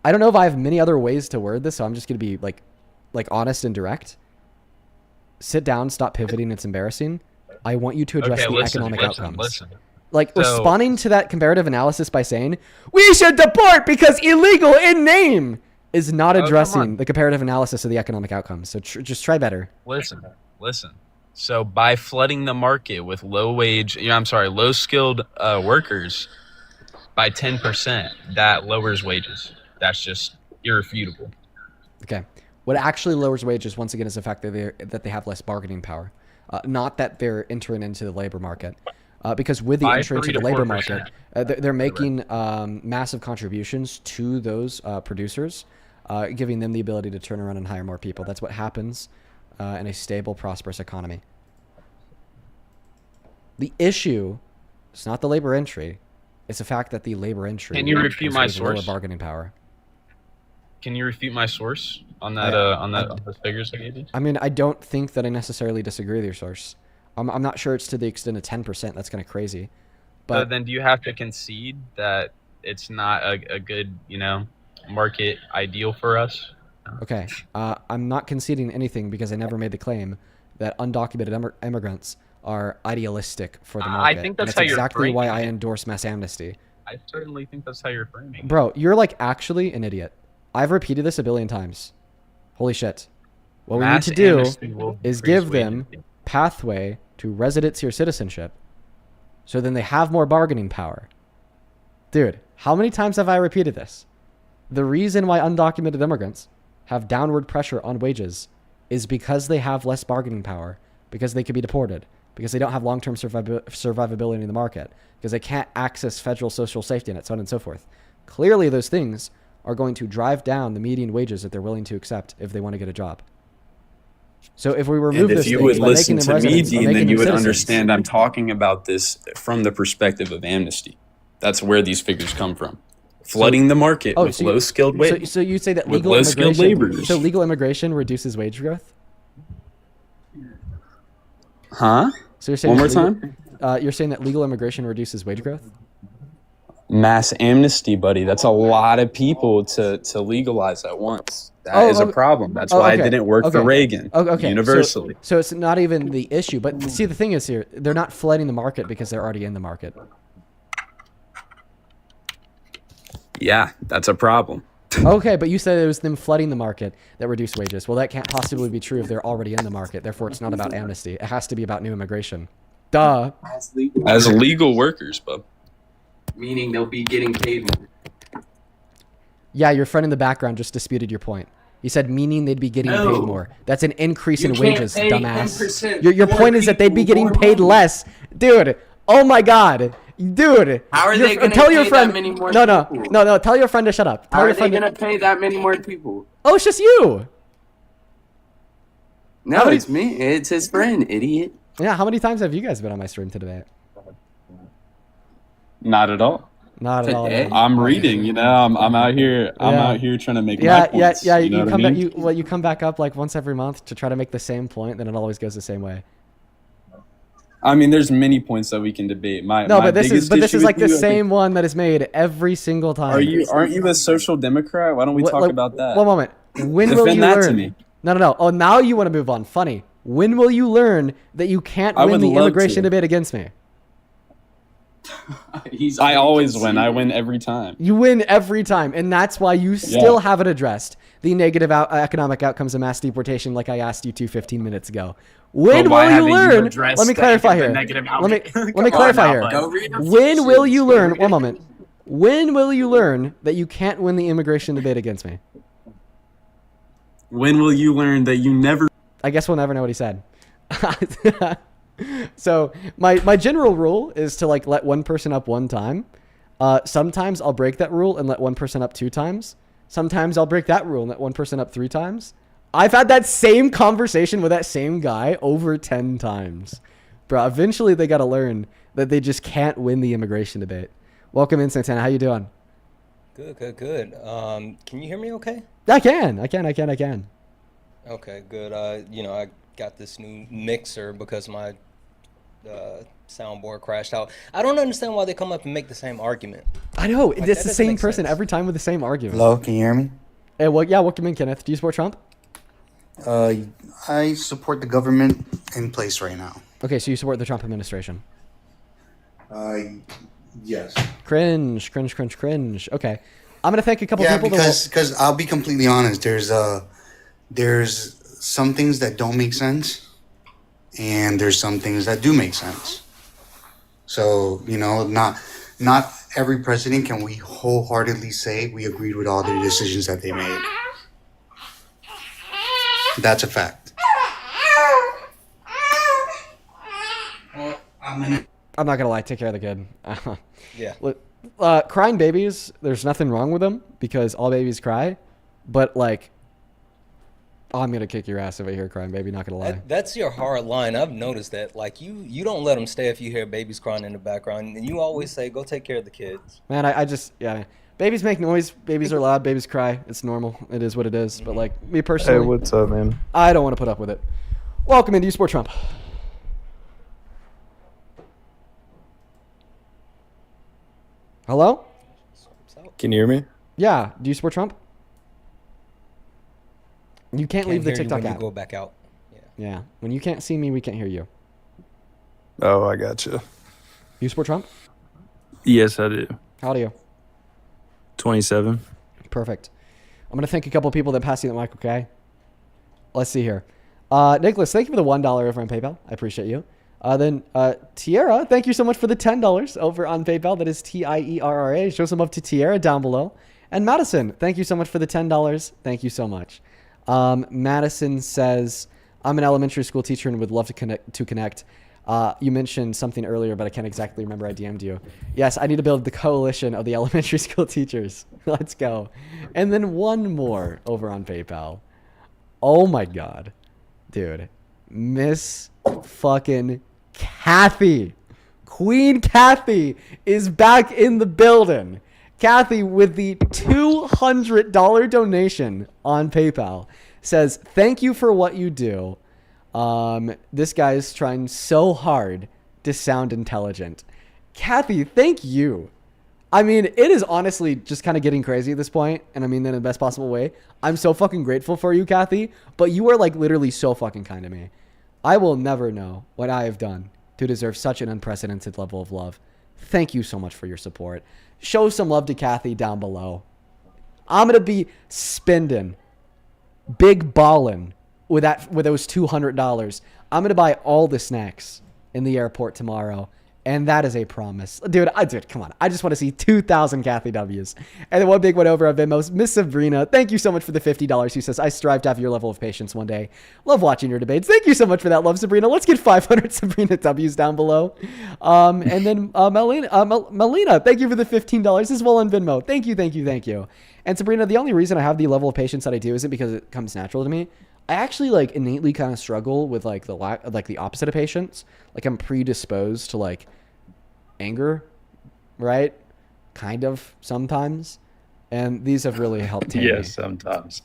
I don't know if I have many other ways to word this, so I'm just going to be like honest and direct. Sit down, stop pivoting. It's embarrassing. I want you to address the economic outcomes. Responding to that comparative analysis by saying, we should deport because illegal in name is not addressing the comparative analysis of the economic outcomes. So just try better. Listen. So by flooding the market with low skilled workers by 10%, that lowers wages. That's just irrefutable. Okay. What actually lowers wages, once again, is the fact that they have less bargaining power. Not that they're entering into the labor market. Because with the entry into the labor market, they're making massive contributions to those producers, giving them the ability to turn around and hire more people. That's what happens in a stable, prosperous economy. The issue is not the labor entry. It's the fact that the labor entry Can you refute my source? Lower bargaining power. Can you refute my source on that? On those figures I gave you? I mean, I don't think that I necessarily disagree with your source. I'm not sure it's to the extent of 10%. That's kind of crazy. But so then, do you have to concede that it's not a good, market ideal for us? Okay, I'm not conceding anything because I never made the claim that undocumented immigrants are idealistic for the market. I think that's exactly why I endorse mass amnesty. I certainly think that's how you're framing it. Bro, you're actually an idiot. I've repeated this a billion times. Holy shit. What we need to do is give them pathway to residency or citizenship so then they have more bargaining power. Dude, how many times have I repeated this? The reason why undocumented immigrants have downward pressure on wages is because they have less bargaining power, because they could be deported, because they don't have long-term survivability in the market, because they can't access federal social safety nets, so on and so forth. Clearly, those things are going to drive down the median wages that they're willing to accept if they want to get a job. So if we remove And those if you things would by listen making them to me, residents or Dean, making then you them would citizens, understand I'm talking about this from the perspective of amnesty. That's where these figures come from. Flooding the market with low-skilled wages. So you say that with legal low-skilled immigration. laborers. So legal immigration reduces wage growth. Huh? So you're saying One more that time? You're saying that legal immigration reduces wage growth. Mass amnesty, buddy. That's a lot of people to legalize at once. That is a problem. That's why it didn't work for Reagan universally. So it's not even the issue. But see, the thing is here, they're not flooding the market because they're already in the market. Yeah, that's a problem. Okay, but you said it was them flooding the market that reduced wages. Well, that can't possibly be true if they're already in the market. Therefore, it's not about amnesty. It has to be about new immigration. Duh. As legal workers, bub. Meaning they'll be getting paid more. Yeah, your friend in the background just disputed your point. He said meaning they'd be getting No. paid more. That's an increase You in can't wages, pay dumbass. 10% Your more point is that they'd be people getting more paid money. less. Dude, oh my god. Dude. How are your- they going to tell pay your friend, that many more no, people? No, tell your friend to shut up. Tell How are your they friend going to pay that many more people? Oh, it's just you. No, How many- it's me. It's his friend, idiot. Yeah, how many times have you guys been on my stream today? Not at all. Not at all. man. I'm reading, you know. I'm out here. I'm Yeah. out here trying to make Yeah, my points. yeah. You know You what come I back. mean? You come back up like once every month to try to make the same point. Then it always goes the same way. I mean, there's many points that we can debate. My No, my but this biggest is issue like with the you, I think- same one that is made every single time. Aren't you a social democrat? Why don't we talk about that? One moment. When will Defend you that learn? to me. No. Oh, now you want to move on. Funny. When will you learn that you can't I win would the love immigration to. debate against me? I always win. I win every time. You win every time, and that's why you still haven't addressed the negative economic outcomes of mass deportation, like I asked you to 15 minutes ago. When But why will you haven't you learn? addressed Let me the clarify here. negative Let me Come clarify on here. now, bud. Go read the When will features. you Go learn? read One it. moment. When will you learn that you can't win the immigration debate against me? When will you learn that you never? I guess we'll never know what he said. So my general rule is to like let one person up one time. Sometimes I'll break that rule and let one person up 2 times. Sometimes I'll break that rule and let one person up 3 times. I've had that same conversation with that same guy over 10 times. Bro, eventually they got to learn that they just can't win the immigration debate. Welcome in, Santana. How you doing? Good. Can you hear me okay? I can. Okay, good. I got this new mixer because my soundboard crashed out. I don't understand why they come up and make the same argument. I know. Like, It's that the doesn't same make person sense. every time with the same argument. Hello, can you hear me? Hey, well, yeah, welcome in, Kenneth. Do you support Trump? I support the government in place right now. Okay, so you support the Trump administration. Yes. Cringe. Okay. I'm going to thank a couple Yeah, people. because I'll be completely honest. There's some things that don't make sense, and there's some things that do make sense. So not every president can we wholeheartedly say we agreed with all the decisions that they made. That's a fact. I'm not going to lie. Take care of the kid. Yeah. Look, crying babies, there's nothing wrong with them because all babies cry. But, like, I'm going to kick your ass if I hear a crying baby. Not going to lie. That's your hard line. I've noticed that. Like, you don't let them stay if you hear babies crying in the background. And you always say, go take care of the kids. Man, I just, yeah. Babies make noise. Babies are loud. Babies cry. It's normal. It is what it is. But, like, me personally. Hey, what's up, man? I don't want to put up with it. Welcome into You Support Trump. Hello? Can you hear me? Yeah. Do you support Trump? You can't leave the hear you TikTok when app. you go back out. Yeah. When you can't see me, we can't hear you. Oh, I gotcha. You support Trump? Yes, I do. How old are you? 27. Perfect. I'm going to thank a couple of people that passed you the mic, okay? Let's see here. Nicholas, thank you for the $1 over on PayPal. I appreciate you. Then Tierra, thank you so much for the $10 over on PayPal. That is TIERRA. Show some love to Tierra down below. And Madison, thank you so much for the $10. Thank you so much. Madison says, I'm an elementary school teacher and would love to connect. You mentioned something earlier, but I can't exactly remember. I DM'd you. Yes, I need to build the coalition of the elementary school teachers. Let's go. And then one more over on PayPal. Oh my God. Dude. Miss fucking Kathy. Queen Kathy is back in the building. Kathy, with the $200 donation on PayPal, says, thank you for what you do. This guy is trying so hard to sound intelligent. Kathy, thank you. I mean, it is honestly just kind of getting crazy at this point, and I mean that in the best possible way. I'm so fucking grateful for you, Kathy, but you are like literally so fucking kind to me. I will never know what I have done to deserve such an unprecedented level of love. Thank you so much for your support. Show some love to Kathy down below. I'm going to be spending, big ballin' with those $200. I'm going to buy all the snacks in the airport tomorrow. And that is a promise. Dude, come on. I just want to see 2,000 Kathy W's. And then one big one over on Venmo. Miss Sabrina, thank you so much for the $50. She says, I strive to have your level of patience one day. Love watching your debates. Thank you so much for that love, Sabrina. Let's get 500 Sabrina W's down below. And then Melina, thank you for the $15 as well on Venmo. Thank you. And Sabrina, the only reason I have the level of patience that I do isn't because it comes natural to me. I actually like innately kind of struggle with like the opposite of patience. Like I'm predisposed to like anger, right? Kind of sometimes. And these have really helped tame me. Yes, sometimes.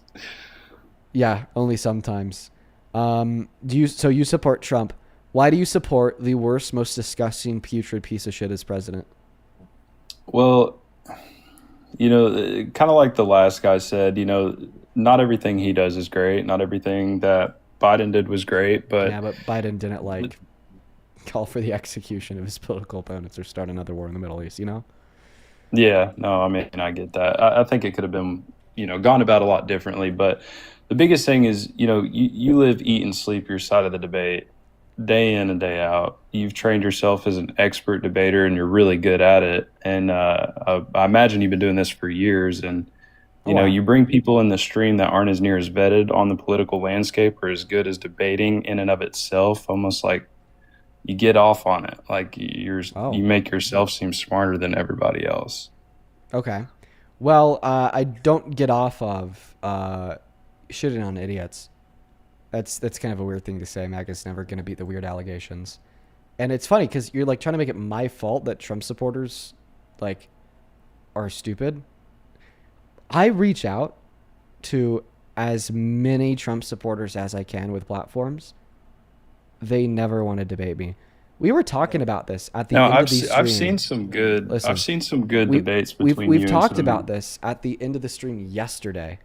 Yeah, only sometimes. You support Trump. Why do you support the worst, most disgusting, putrid piece of shit as president? Well, kind of like the last guy said, not everything he does is great. Not everything that Biden did was great, but Biden didn't call for the execution of his political opponents or start another war in the Middle East, Yeah, no, I mean, I get that. I think it could have been, gone about a lot differently. But the biggest thing is, you live, eat, and sleep your side of the debate day in and day out. You've trained yourself as an expert debater, and you're really good at it. And I imagine you've been doing this for years. And you bring people in the stream that aren't as near as vetted on the political landscape or as good as debating in and of itself, almost like you get off on it. Like you make yourself seem smarter than everybody else. Okay. Well, I don't get off of shitting on idiots. That's kind of a weird thing to say. MAGA's never going to beat the weird allegations. And it's funny because you're like trying to make it my fault that Trump supporters are stupid. I reach out to as many Trump supporters as I can with platforms. They never want to debate me. We were talking about this at the end of the stream. I've seen some good debates between We've talked about this at the end of the stream yesterday.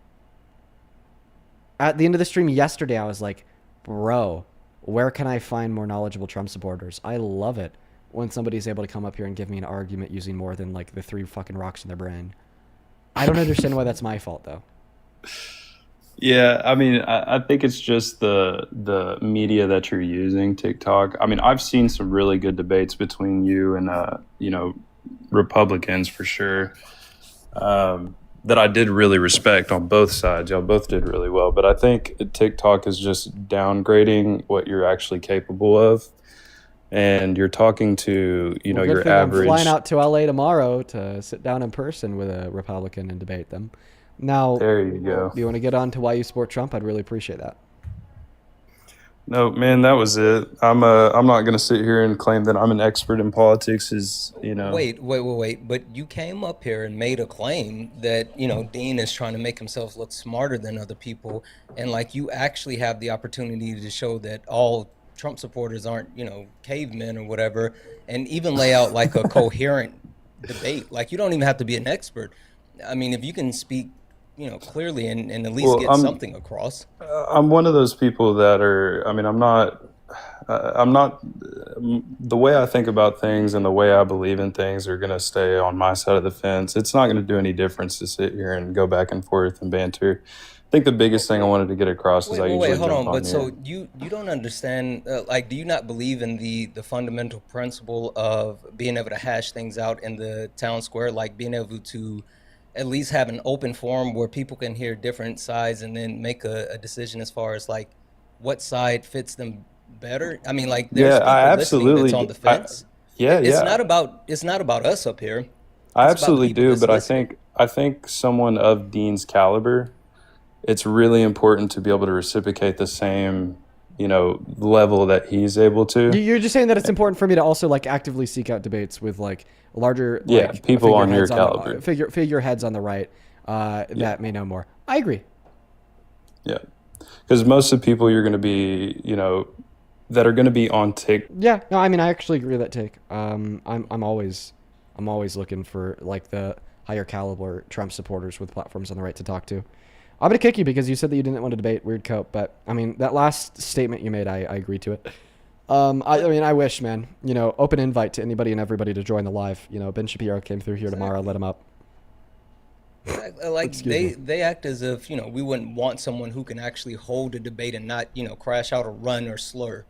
At the end of the stream yesterday, I was like, bro, where can I find more knowledgeable Trump supporters? I love it when somebody's able to come up here and give me an argument using more than the 3 fucking rocks in their brain. I don't understand why that's my fault, though. Yeah, I mean, I think it's just the media that you're using, TikTok. I mean, I've seen some really good debates between you and, Republicans for sure, that I did really respect on both sides. Y'all both did really well. But I think TikTok is just downgrading what you're actually capable of. And you're talking to, your average. I'm flying out to LA tomorrow to sit down in person with a Republican and debate them. Now, there you go. Do you want to get on to why you support Trump? I'd really appreciate that. No, man, that was it. I'm not going to sit here and claim that I'm an expert in politics. Wait. But you came up here and made a claim that, Dean is trying to make himself look smarter than other people. And you actually have the opportunity to show that all Trump supporters aren't, cavemen or whatever, and even lay out a coherent debate. You don't even have to be an expert. I mean, if you can speak, clearly and at least get something across. I'm one of those people that are, I mean, I'm not, the way I think about things and the way I believe in things are going to stay on my side of the fence. It's not going to do any difference to sit here and go back and forth and banter. think the biggest thing I wanted to get across is I usually Wait, hold jump on. But here. so you don't understand? Like, do you not believe in the fundamental principle of being able to hash things out in the town square, like being able to at least have an open forum where people can hear different sides and then make a decision as far as like what side fits them better? I mean, like there's people I listening that's absolutely on the fence. It's not about us up here. I It's about the absolutely people do, that's but listening. I think someone of Dean's caliber, it's really important to be able to reciprocate the same, level that he's able to. You're just saying that it's important for me to also like actively seek out debates with like larger people on your caliber. Figureheads on the right that may know more. I agree. Yeah, because most of the people you're going to be, that are going to be on TikTok. Yeah, no, I mean I actually agree with that take. I'm always looking for like the higher caliber Trump supporters with platforms on the right to talk to. I'm gonna kick you because you said that you didn't want to debate. Weird coat, but I mean that last statement you made, I agree to it. I mean, I wish, man. Open invite to anybody and everybody to join the live. Ben Shapiro came through here tomorrow. Let him up. Like they act as if we wouldn't want someone who can actually hold a debate and not crash out or run or slur.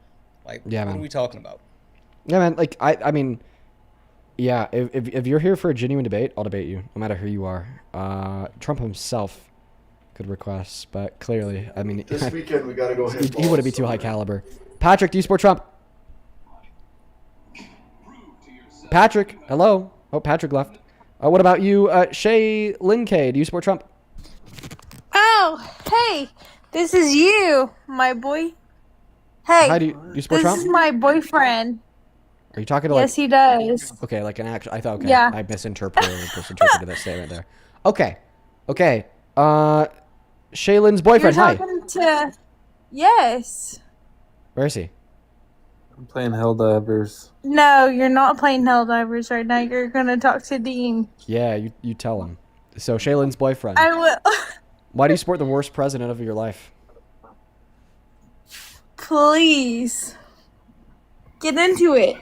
Like, yeah, what man. are we talking about? Yeah, man. Like I mean, yeah. If you're here for a genuine debate, I'll debate you, no matter who you are. Trump himself could request, but clearly, I mean, this weekend we gotta go hit he wouldn't be too high caliber. Patrick, do you support Trump? Patrick, hello. Oh, Patrick left. What about you, Shay Linkay? Do you support Trump? Oh, hey, this is you, my boy. Hey, Hi, do you support Trump? This is my boyfriend. Are you talking to Yes, he does. Okay, like an actual. I thought. Okay, Yeah. I misinterpreted that statement there. Okay. Shaylin's boyfriend. You're Hi. talking to. Yes. Where is he? I'm playing Helldivers. No, you're not playing Helldivers right now. You're gonna talk to Dean. Yeah, you tell him. So Shaylin's boyfriend. I will. Why do you support the worst president of your life? Please. Get into it.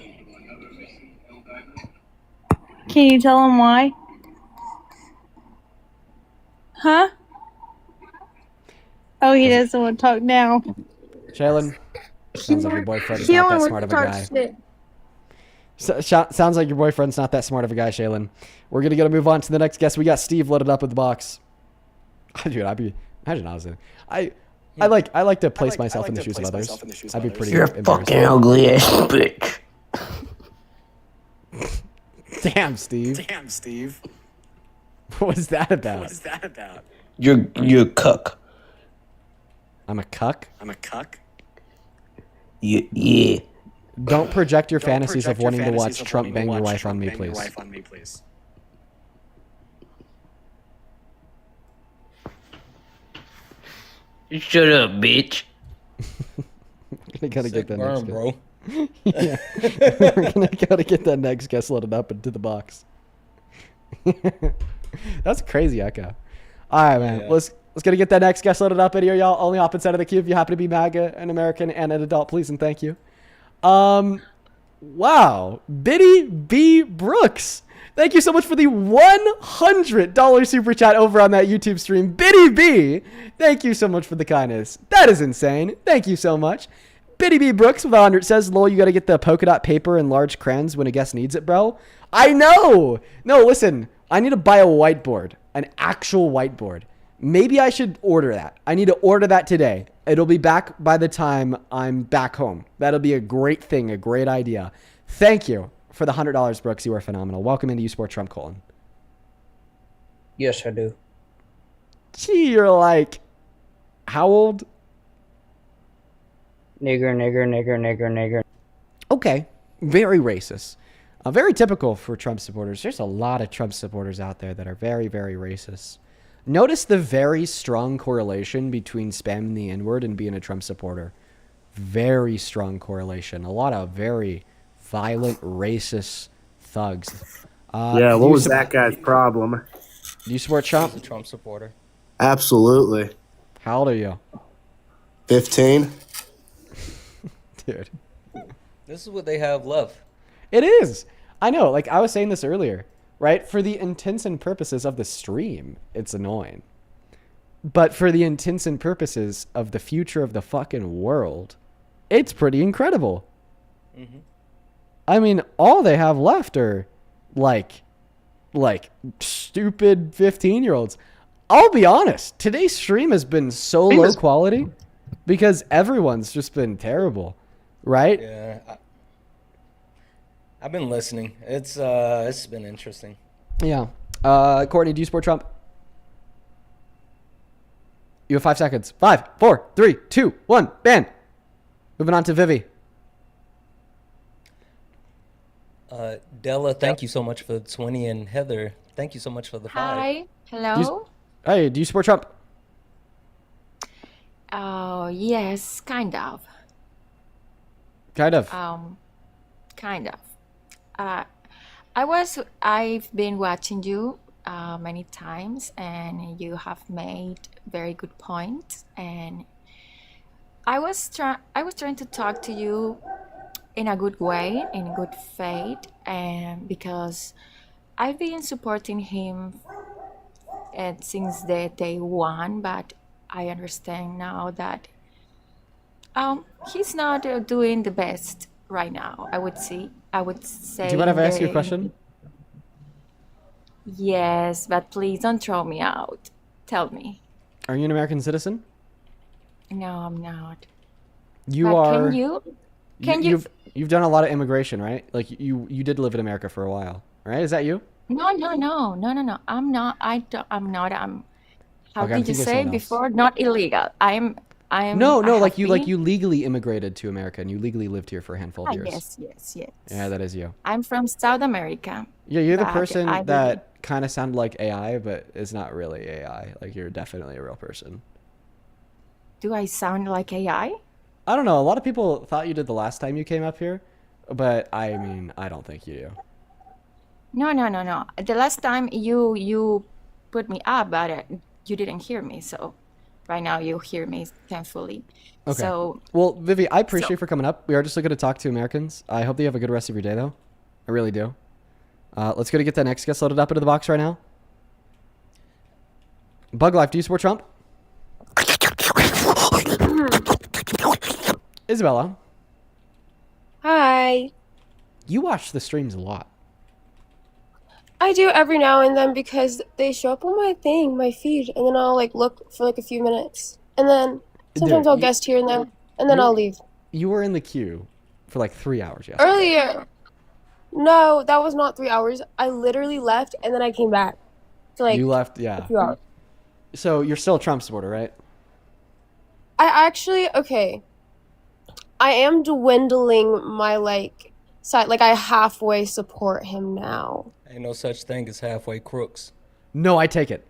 Can you tell him why? Huh? Oh, he doesn't want to talk now. Shaylin, sounds like your boyfriend's He not only that smart of a wants to guy. talk shit. Sounds like your boyfriend's not that smart of a guy, Shaylin. We're gonna move on to the next guest. We got Steve loaded up with the box. Dude, imagine I was in. I like to place myself in the shoes of others. I'd be pretty. You're a fucking ugly ass bitch. Damn, Steve. What was that about? You're a cuck. I'm a cuck? Yeah. Don't project your fantasies of wanting to watch Trump bang your wife on me, please. Shut up, bitch. We gotta get that next guest. bro. Yeah. We're gotta get that next guest loaded up into the box. That's crazy echo. All right, man. Yeah. Let's get that next guest loaded up in here, y'all. Only opposite side of the queue if you happen to be MAGA, an American, and an adult, please and thank you. Wow. Biddy B. Brooks. Thank you so much for the $100 super chat over on that YouTube stream. Biddy B. Thank you so much for the kindness. That is insane. Thank you so much. Biddy B. Brooks with 100 says, lol, you got to get the polka dot paper and large crayons when a guest needs it, bro. I know. No, listen. I need to buy a whiteboard. An actual whiteboard. Maybe I should order that. I need to order that today. It'll be back by the time I'm back home. That'll be a great thing, a great idea. Thank you for the $100, Brooks. You are phenomenal. Welcome into You Support Trump, Colin. Yes, I do. Gee, you're like, how old? Nigger. Okay. Very racist. Very typical for Trump supporters. There's a lot of Trump supporters out there that are very, very racist. Notice the very strong correlation between spamming the N-word and being a Trump supporter. Very strong correlation. A lot of very violent, racist thugs. Yeah, what was that guy's problem? Do you support Trump? He's a Trump supporter. Absolutely. How old are you? 15. Dude. This is what they have left. It is. I know. Like, I was saying this earlier, right? For the intents and purposes of the stream, it's annoying. But for the intents and purposes of the future of the fucking world, it's pretty incredible. Mm-hmm. I mean, all they have left are like stupid 15-year-olds. I'll be honest. Today's stream has been so low quality because everyone's just been terrible, right? Yeah. I've been listening. It's been interesting. Yeah. Courtney, do you support Trump? You have 5 seconds. 5, 4, 3, 2, 1, ban. Moving on to Vivi. Della, thank you so much for the 20, and Heather, thank you so much for the 5. Hi. Hello. Do you support Trump? Oh, yes, kind of. Kind of. Kind of. I've been watching you many times, and you have made very good points. And I was trying to talk to you in a good way, in good faith, and because I've been supporting him since the day one, but I understand now that he's not doing the best right now. I would say. Do you mind if I ask you a question? Yes, but please don't throw me out. Tell me. Are you an American citizen? No, I'm not. You but are. Can you? You've done a lot of immigration, right? Like you did live in America for a while, right? Is that you? No. I'm not. I'm not. How Okay, did you say before? Not illegal. I'm. No. Like you legally immigrated to America and you legally lived here for a handful of years. Yes. Yeah, that is you. I'm from South America. Yeah, you're the person that kind of sounded like AI, but is not really AI. Like you're definitely a real person. Do I sound like AI? I don't know. A lot of people thought you did the last time you came up here, but I mean, I don't think you do. No. The last time you put me up, but you didn't hear me. So right now you hear me, thankfully. Okay. So, well, Vivi, I appreciate you for coming up. We are just looking to talk to Americans. I hope that you have a good rest of your day, though. I really do. Let's go to get that next guest loaded up into the box right now. Bug Life, do you support Trump? Isabella. Hi. You watch the streams a lot. I do every now and then because they show up on my feed, and then I'll like look for like a few minutes, and then sometimes I'll guest here and there, and then I'll leave. You were in the queue for like 3 hours yesterday. Earlier. No, that was not 3 hours. I literally left and then I came back. So like you left, yeah. A few hours. So you're still a Trump supporter, right? I actually I am dwindling my side. Like I halfway support him now. Ain't no such thing as halfway crooks. No, I take it.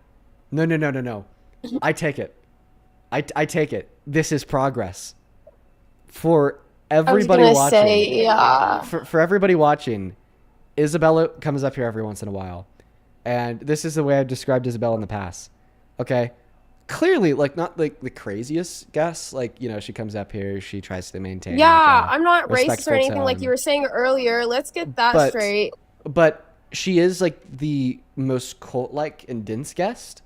No. I take it. I take it. This is progress. For everybody watching. Yeah. For everybody watching, Isabella comes up here every once in a while. And this is the way I've described Isabella in the past. Okay? Clearly, like, not like the craziest guess. Like, you know, she comes up here, she tries to maintain. Yeah, like, I'm not racist or respectful anything like tone. you were saying earlier. Let's get that straight. But she is like the most cult-like and dense guest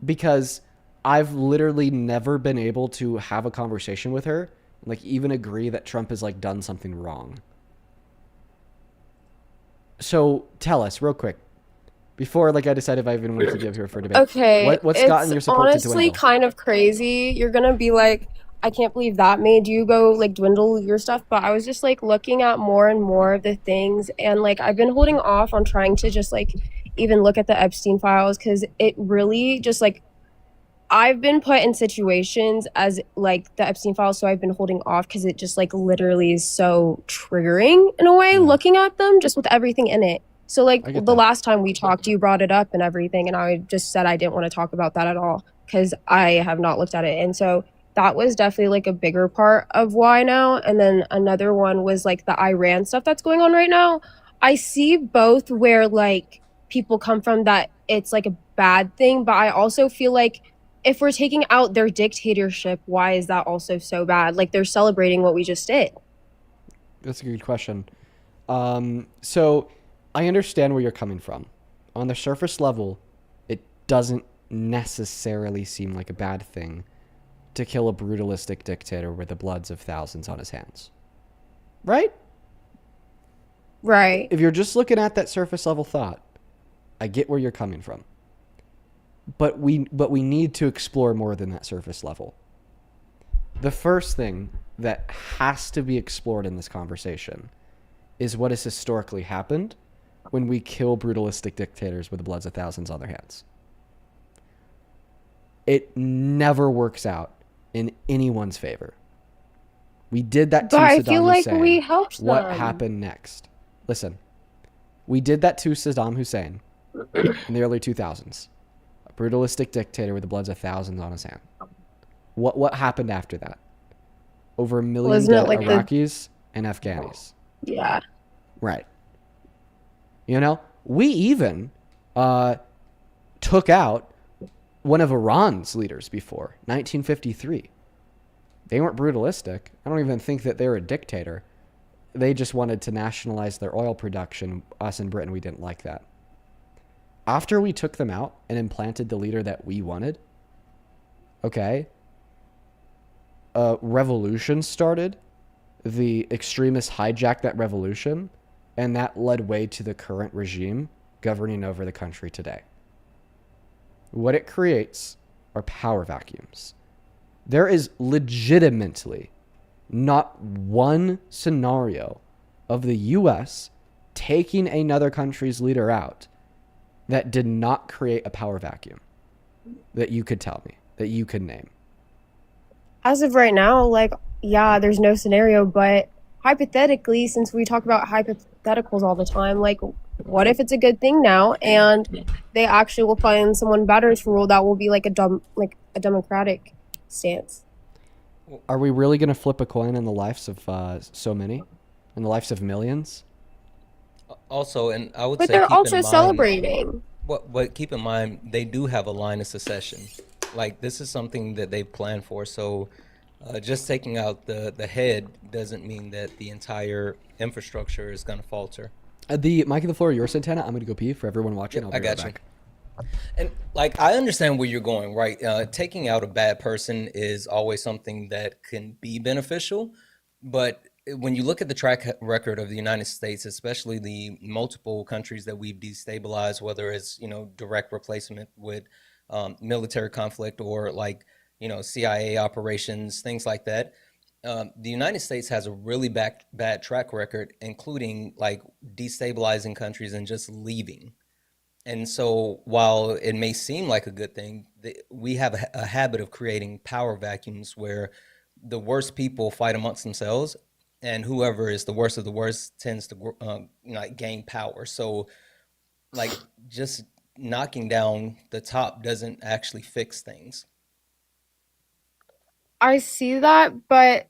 because I've literally never been able to have a conversation with her, like even agree that Trump has like done something wrong. So tell us real quick before like I decide if I even want to give her for debate. Okay. What's gotten your support to honestly dwindle? kind of crazy. You're gonna be like, I can't believe that made you go like dwindle your stuff. But I was just like looking at more and more of the things, and like I've been holding off on trying to just like even look at the Epstein files because it really just like I've been put in situations as like the Epstein files, so I've been holding off because it just like literally is so triggering in a way looking at them just with everything in it. So like the last time we talked, you brought it up and everything, and I just said I didn't want to talk about that at all because I have not looked at it. And so that was definitely like a bigger part of why now. And then another one was like the Iran stuff that's going on right now. I see both where like people come from that it's like a bad thing, but I also feel like if we're taking out their dictatorship, why is that also so bad? Like they're celebrating what we just did. That's a good question. So I understand where you're coming from. On the surface level, it doesn't necessarily seem like a bad thing to kill a brutalistic dictator with the bloods of thousands on his hands. Right? Right. If you're just looking at that surface level thought, I get where you're coming from. But we need to explore more than that surface level. The first thing that has to be explored in this conversation is what has historically happened when we kill brutalistic dictators with the bloods of thousands on their hands. It never works out in anyone's favor. We did that to But I Saddam feel like Hussein. we helped What them. happened next? Listen, we did that to Saddam Hussein in the early 2000s. A brutalistic dictator with the bloods of thousands on his hand. What happened after that? Over 1 million Wasn't it dead like Iraqis and Afghanis. Yeah. Right. You know, we even took out one of Iran's leaders before, 1953. They weren't brutalistic. I don't even think that they were a dictator. They just wanted to nationalize their oil production. Us in Britain, we didn't like that. After we took them out and implanted the leader that we wanted, okay, a revolution started. The extremists hijacked that revolution, and that led way to the current regime governing over the country today. What it creates are power vacuums. There is legitimately not one scenario of the U.S. taking another country's leader out that did not create a power vacuum that you could tell me, that you could name. As of right now, like, yeah, there's no scenario, but hypothetically, since we talk about hypotheticals all the time, like, what if it's a good thing now and they actually will find someone better to rule that will be like a democratic stance? Are we really going to flip a coin in the lives of so many? In the lives of millions? Also, and I would But say they're keep in also mind, celebrating. But keep in mind, they do have a line of secession. Like, this is something that they plan for. So just taking out the head doesn't mean that the entire infrastructure is going to falter. The mic on the floor, yours, Santana. I'm going to go pee for everyone watching. I'll be I got right you. back. And like, I understand where you're going, right? Taking out a bad person is always something that can be beneficial. But when you look at the track record of the United States, especially the multiple countries that we've destabilized, whether it's, direct replacement with military conflict or like, CIA operations, things like that. The United States has a really bad track record, including like destabilizing countries and just leaving. And so while it may seem like a good thing, we have a habit of creating power vacuums where the worst people fight amongst themselves, and whoever is the worst of the worst tends to gain power. So like, just knocking down the top doesn't actually fix things. I see that, but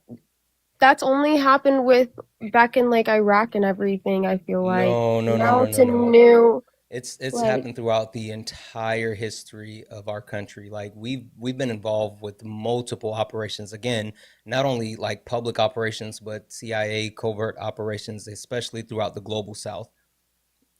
that's only happened with back in like Iraq and everything, I feel like. No. Now it's a new. It's like, happened throughout the entire history of our country. Like, we've been involved with multiple operations. Again, not only like public operations, but CIA covert operations, especially throughout the global South.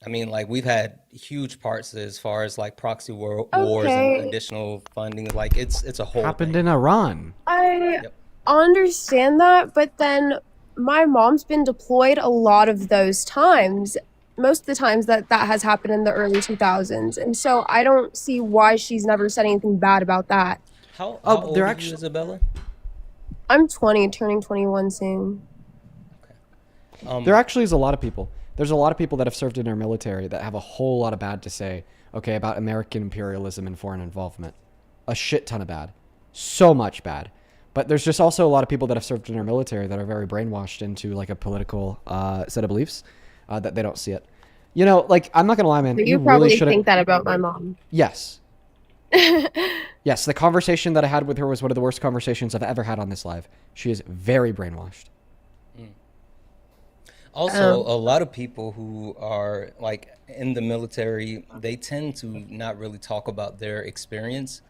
I mean, like, we've had huge parts as far as like proxy wars and additional funding. Like, it's a whole Happened thing. in Iran. I understand that, but then my mom's been deployed a lot of those times. Most of the times that has happened in the early 2000s. And so I don't see why she's never said anything bad about that. How old are you, Isabella? I'm 20, turning 21 soon. There actually is a lot of people. There's a lot of people that have served in our military that have a whole lot of bad to say, okay, about American imperialism and foreign involvement. A shit ton of bad. So much bad. But there's just also a lot of people that have served in our military that are very brainwashed into like a political set of beliefs that they don't see it. Like, I'm not going to lie, man. But You probably really think that about my mom. Yes. Yes, the conversation that I had with her was one of the worst conversations I've ever had on this live. She is very brainwashed. Also, a lot of people who are like in the military, they tend to not really talk about their experience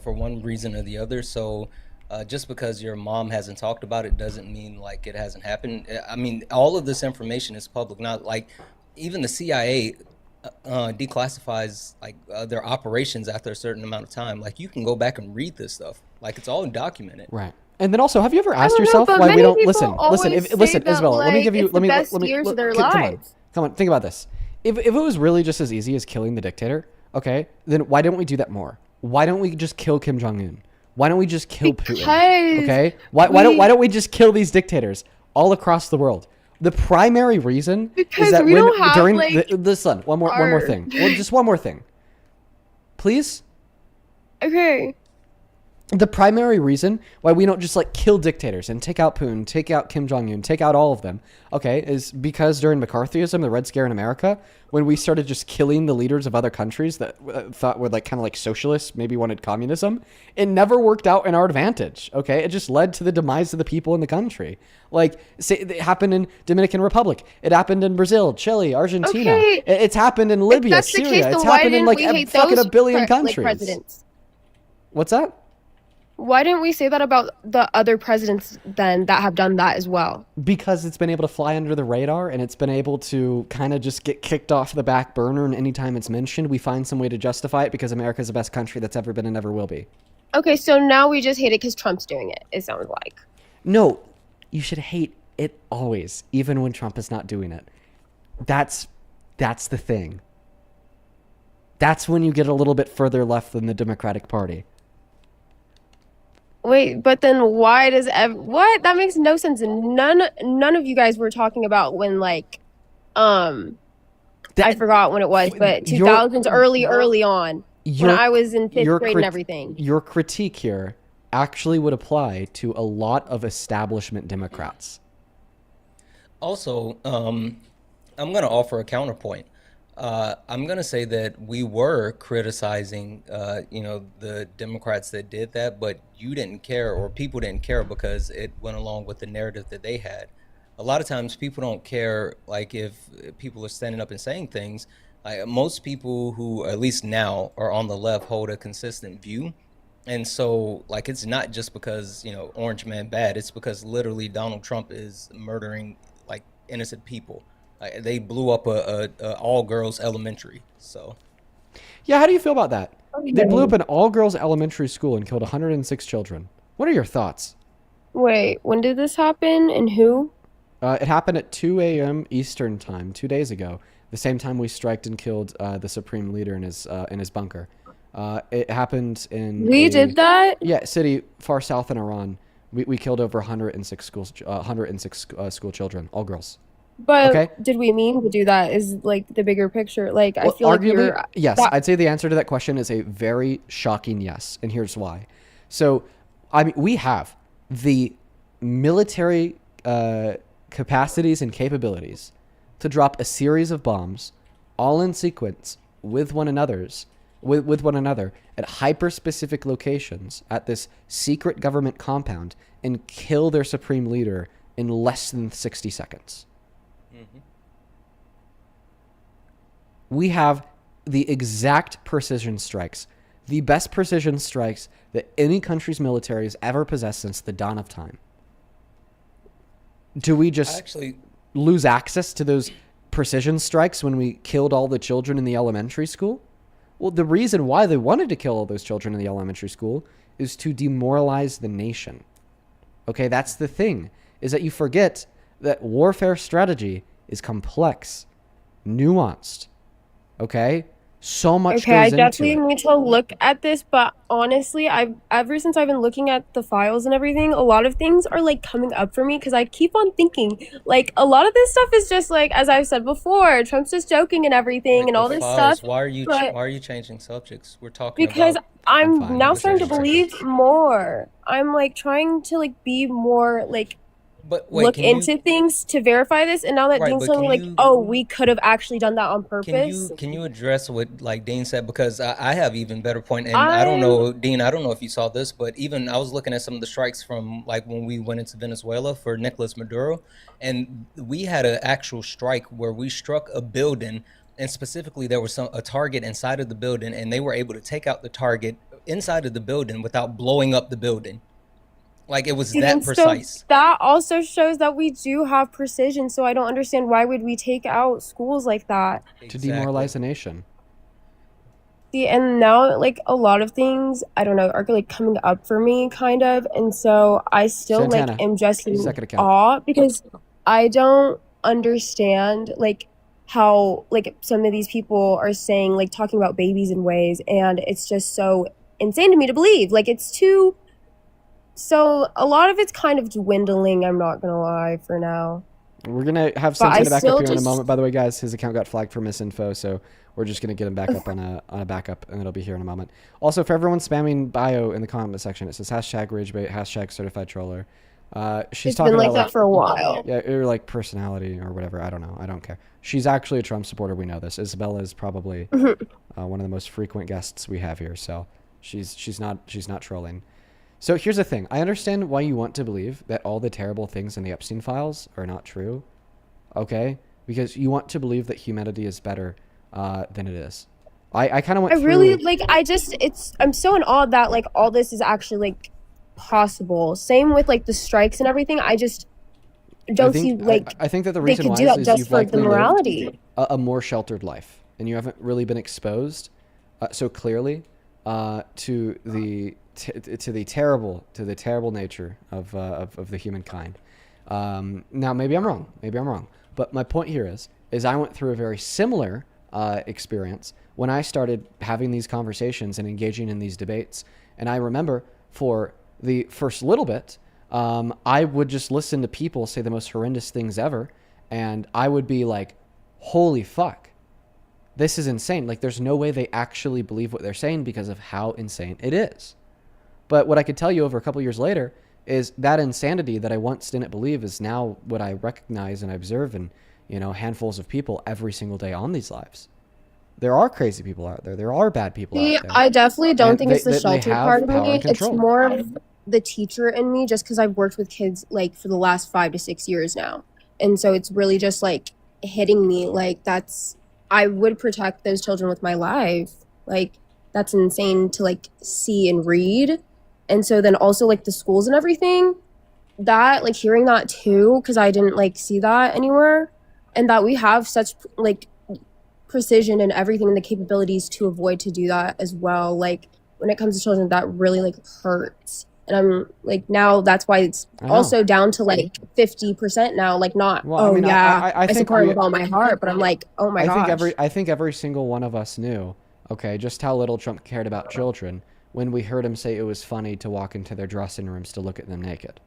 for one reason or the other. So just because your mom hasn't talked about it doesn't mean like it hasn't happened. I mean, all of this information is public. Not like even the CIA declassifies like their operations after a certain amount of time. Like you can go back and read this stuff. Like it's all documented. Right. And then also, have you ever I asked don't know, yourself but why we many don't people listen? Listen, always say listen, that, Isabella. Let me like, give you. it's Let the me. best Let me. years of their Come on. lives. Come on. Think about this. If it was really just as easy as killing the dictator, okay, then why don't we do that more? Why don't we just kill Kim Jong Un? Why don't we just kill Putin? Okay. Why don't we just kill these dictators all across the world? The primary reason is that we when don't have, during like, listen, one more thing. Well, just one more thing, please. Okay. The primary reason why we don't just like kill dictators and take out Putin, take out Kim Jong-un, take out all of them, okay, is because during McCarthyism, the Red Scare in America, when we started just killing the leaders of other countries that thought were like kind of like socialists, maybe wanted communism, it never worked out in our advantage, okay? It just led to the demise of the people in the country. Like, say, it happened in Dominican Republic. It happened in Brazil, Chile, Argentina. Okay. It's happened in Libya, If that's the Syria. case, It's then why happened in didn't like we hate fucking those a billion like, countries. presidents? What's that? Why didn't we say that about the other presidents then that have done that as well? Because it's been able to fly under the radar and it's been able to kind of just get kicked off the back burner, and anytime it's mentioned, we find some way to justify it because America's the best country that's ever been and never will be. Okay, so now we just hate it because Trump's doing it, it sounds like. No, you should hate it always, even when Trump is not doing it. That's the thing. That's when you get a little bit further left than the Democratic Party. Wait, but then why does what? That makes no sense. None of you guys were talking about when like I forgot when it was, but 2000s early on when I was in 5th grade and everything. Your critique here actually would apply to a lot of establishment Democrats. Also, I'm going to offer a counterpoint. I'm going to say that we were criticizing, the Democrats that did that, but you didn't care, or people didn't care because it went along with the narrative that they had. A lot of times people don't care, like if people are standing up and saying things. Most people who, at least now, are on the left hold a consistent view. And so, like, it's not just because, Orange Man bad. It's because literally Donald Trump is murdering, like, innocent people. They blew up a all-girls elementary, so. Yeah, how do you feel about that? They blew up an all-girls elementary school and killed 106 children. What are your thoughts? Wait, when did this happen and who? It happened at 2 a.m. Eastern time, 2 days ago. The same time we striked and killed the supreme leader in his bunker. It happened in We did that? Yeah, city far south in Iran. We killed over 106 school children, all girls. But did we mean to do that is like the bigger picture. Like, I feel like you're... Yes, I'd say the answer to that question is a very shocking yes, and here's why. So, I mean, we have the military capacities and capabilities to drop a series of bombs all in sequence with one another at hyper-specific locations at this secret government compound and kill their supreme leader in less than 60 seconds. Mm-hmm. We have the exact precision strikes, the best precision strikes that any country's military has ever possessed since the dawn of time. Do we just lose access to those precision strikes when we killed all the children in the elementary school? Well, the reason why they wanted to kill all those children in the elementary school is to demoralize the nation. Okay, that's the thing, is that you forget that warfare strategy is complex, nuanced, okay? So much goes into it. I definitely need to look at this, but honestly, ever since I've been looking at the files and everything, a lot of things are like coming up for me because I keep on thinking like a lot of this stuff is just like, as I've said before, Trump's just joking and everything and all this stuff. Why are you changing subjects? We're talking because about... I'm now starting to believe more. I'm like trying to like be more like look into things to verify this, and now that Dean's telling me like, oh, we could have actually done that on purpose. Can you address what like Dean said, because I have even better point, and I don't know, Dean, I don't know if you saw this, but even I was looking at some of the strikes from like when we went into Venezuela for Nicolas Maduro, and we had an actual strike where we struck a building, and specifically there was a target inside of the building, and they were able to take out the target inside of the building without blowing up the building. Like, it was And that so precise. that also shows that we do have precision. So I don't understand why would we take out schools like that to demoralize the nation. See, and now like a lot of things I don't know are like coming up for me kind of, and so I still Santana, like am just in second account. awe because I don't understand like how like some of these people are saying like talking about babies in ways, and it's just so insane to me to believe. Like it's too. So a lot of it's kind of dwindling. I'm not gonna lie for now. We're gonna have Santana back up here in a moment. By the way, guys, his account got flagged for misinfo, so we're just gonna get him back up on a backup, and it'll be here in a moment. Also, for everyone spamming bio in the comment section, it says hashtag ragebait, hashtag certified troller. She's It's talking been like about that for a while. Yeah, or like personality or whatever. I don't know. I don't care. She's actually a Trump supporter. We know this. Isabella is probably one of the most frequent guests we have here, so she's not trolling. So here's the thing. I understand why you want to believe that all the terrible things in the Epstein files are not true. Okay? Because you want to believe that humanity is better than it is. I kind of went through... really, like, I'm so in awe that, like, all this is actually, like, possible. Same with, like, the strikes and everything. I just don't see, like, I think that the reason they could why do that is just you've for the likely morality. lived a more sheltered life. And you haven't really been exposed so clearly to the terrible nature of the humankind. Now maybe I'm wrong, but my point here is I went through a very similar experience when I started having these conversations and engaging in these debates. And I remember for the first little bit, I would just listen to people say the most horrendous things ever, and I would be like, holy fuck, this is insane. Like, there's no way they actually believe what they're saying because of how insane it is. But what I could tell you over a couple years later is that insanity that I once didn't believe is now what I recognize and observe in, handfuls of people every single day on these lives. There are crazy people out there. There are bad people out there. I definitely don't think it's the they sheltered have part of power me. and It's control. more of the teacher in me, just because I've worked with kids like for the last 5 to 6 years now, and so it's really just like hitting me. Like I would protect those children with my life. Like that's insane to like see and read, and so then also like the schools and everything. That like hearing that too, because I didn't like see that anywhere, and that we have such like precision and everything and the capabilities to avoid to do that as well. Like when it comes to children, that really like hurts. And I'm like, now that's why it's also down to like 50% now. Like not, I think support it with all my heart, but I'm like, oh my gosh. I think every single one of us knew, okay, just how little Trump cared about children when we heard him say it was funny to walk into their dressing rooms to look at them naked.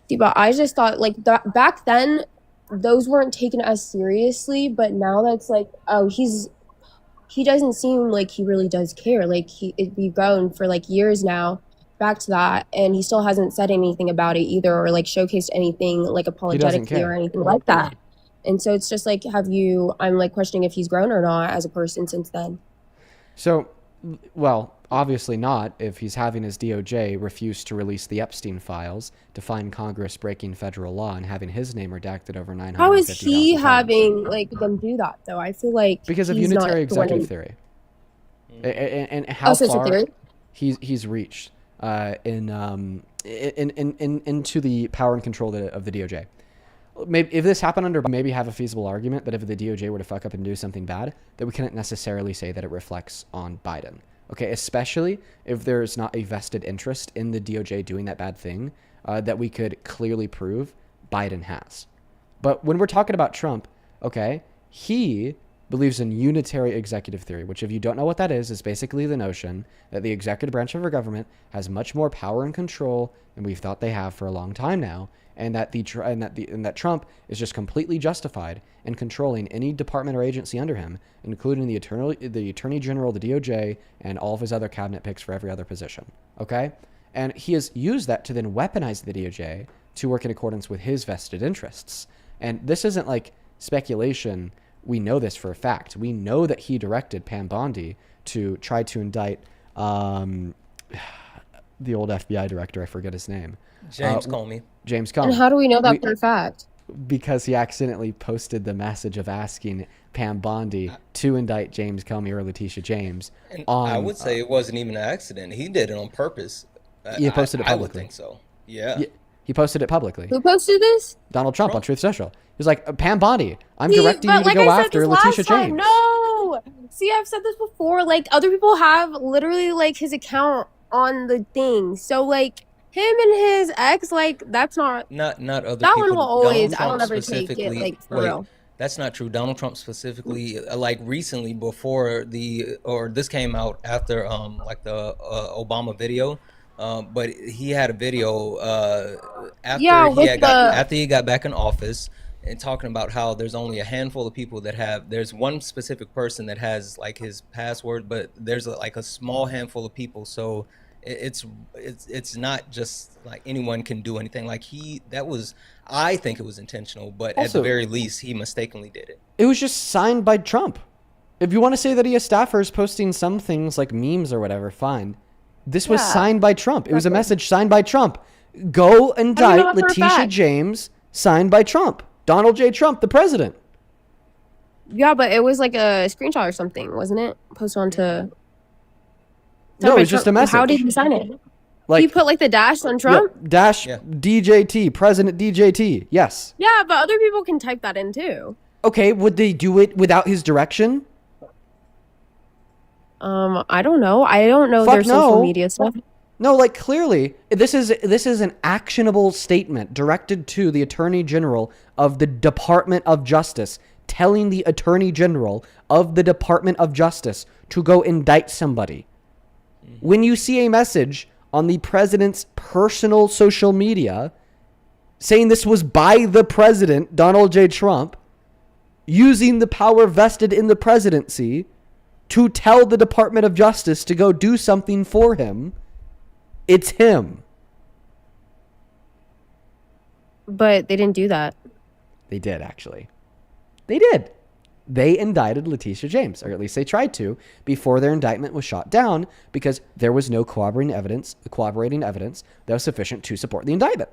See, but I just thought like that back then, those weren't taken as seriously, but now that's like, oh, he doesn't seem like he really does care. Like we've gone for like years now back to that, and he still hasn't said anything about it either, or like showcased anything like apologetically or anything like that. And so it's just like, I'm like questioning if he's grown or not as a person since then. So, well, obviously not if he's having his DOJ refuse to release the Epstein files to find Congress breaking federal law and having his name redacted over 950,000 How is he times. having like them do that though? I feel like because of he's unitary not the one executive theory, and how far he's reached into the power and control of the DOJ. Maybe if this happened under, maybe have a feasible argument that if the DOJ were to fuck up and do something bad, that we couldn't necessarily say that it reflects on Biden. Okay, especially if there's not a vested interest in the DOJ doing that bad thing that we could clearly prove Biden has. But when we're talking about Trump, okay, he believes in unitary executive theory, which if you don't know what that is basically the notion that the executive branch of our government has much more power and control than we've thought they have for a long time now, and that Trump is just completely justified in controlling any department or agency under him, including the Attorney General, the DOJ, and all of his other cabinet picks for every other position. Okay? And he has used that to then weaponize the DOJ to work in accordance with his vested interests. And this isn't like speculation. We know this for a fact. We know that he directed Pam Bondi to try to indict the old FBI director. I forget his name. James Comey. James Comey. And how do we know that for a fact? Because he accidentally posted the message of asking Pam Bondi to indict James Comey or Letitia James. And I would say it wasn't even an accident. He did it on purpose. He posted it I would publicly. think so. Yeah. He posted it publicly. Who posted this? Donald Trump on Truth Social. He was like, Pam Bondi, I'm See, directing but you to like go I said after this Letitia last time, James. no. See, I've said this before. Like other people have literally like his account on the thing. So like him and his ex, like that's not Not other that people. one will always. Donald I don't Trump ever take it specifically. like for Wait, real. that's not true. Donald Trump specifically, like recently before this came out after like the Obama video. But he had a video after after he got back in office and talking about how there's only a handful of people that have. There's one specific person that has like his password, but there's like a small handful of people. So it's not just like anyone can do anything. Like I think it was intentional, but Also, at the very least, he mistakenly did it. It was just signed by Trump. If you want to say that he has staffers posting some things like memes or whatever, fine. This was signed by Trump. It was a message signed by Trump. Go indict Letitia James, signed by Trump. Donald J. Trump, the president. Yeah, but it was like a screenshot or something, wasn't it? Posted onto. No, it was just a message. How did he sign it? Like, he put like the dash on Trump. Yeah, dash DJT, President DJT. Yes. Yeah, but other people can type that in too. Okay, would they do it without his direction? I don't know. I don't know their social media stuff. No, like clearly, this is an actionable statement directed to the Attorney General of the Department of Justice, telling the Attorney General of the Department of Justice to go indict somebody. When you see a message on the president's personal social media saying this was by the president, Donald J. Trump, using the power vested in the presidency to tell the Department of Justice to go do something for him, it's him. But they didn't do that. They did, actually. They did. They indicted Letitia James, or at least they tried to, before their indictment was shot down because there was no corroborating evidence that was sufficient to support the indictment.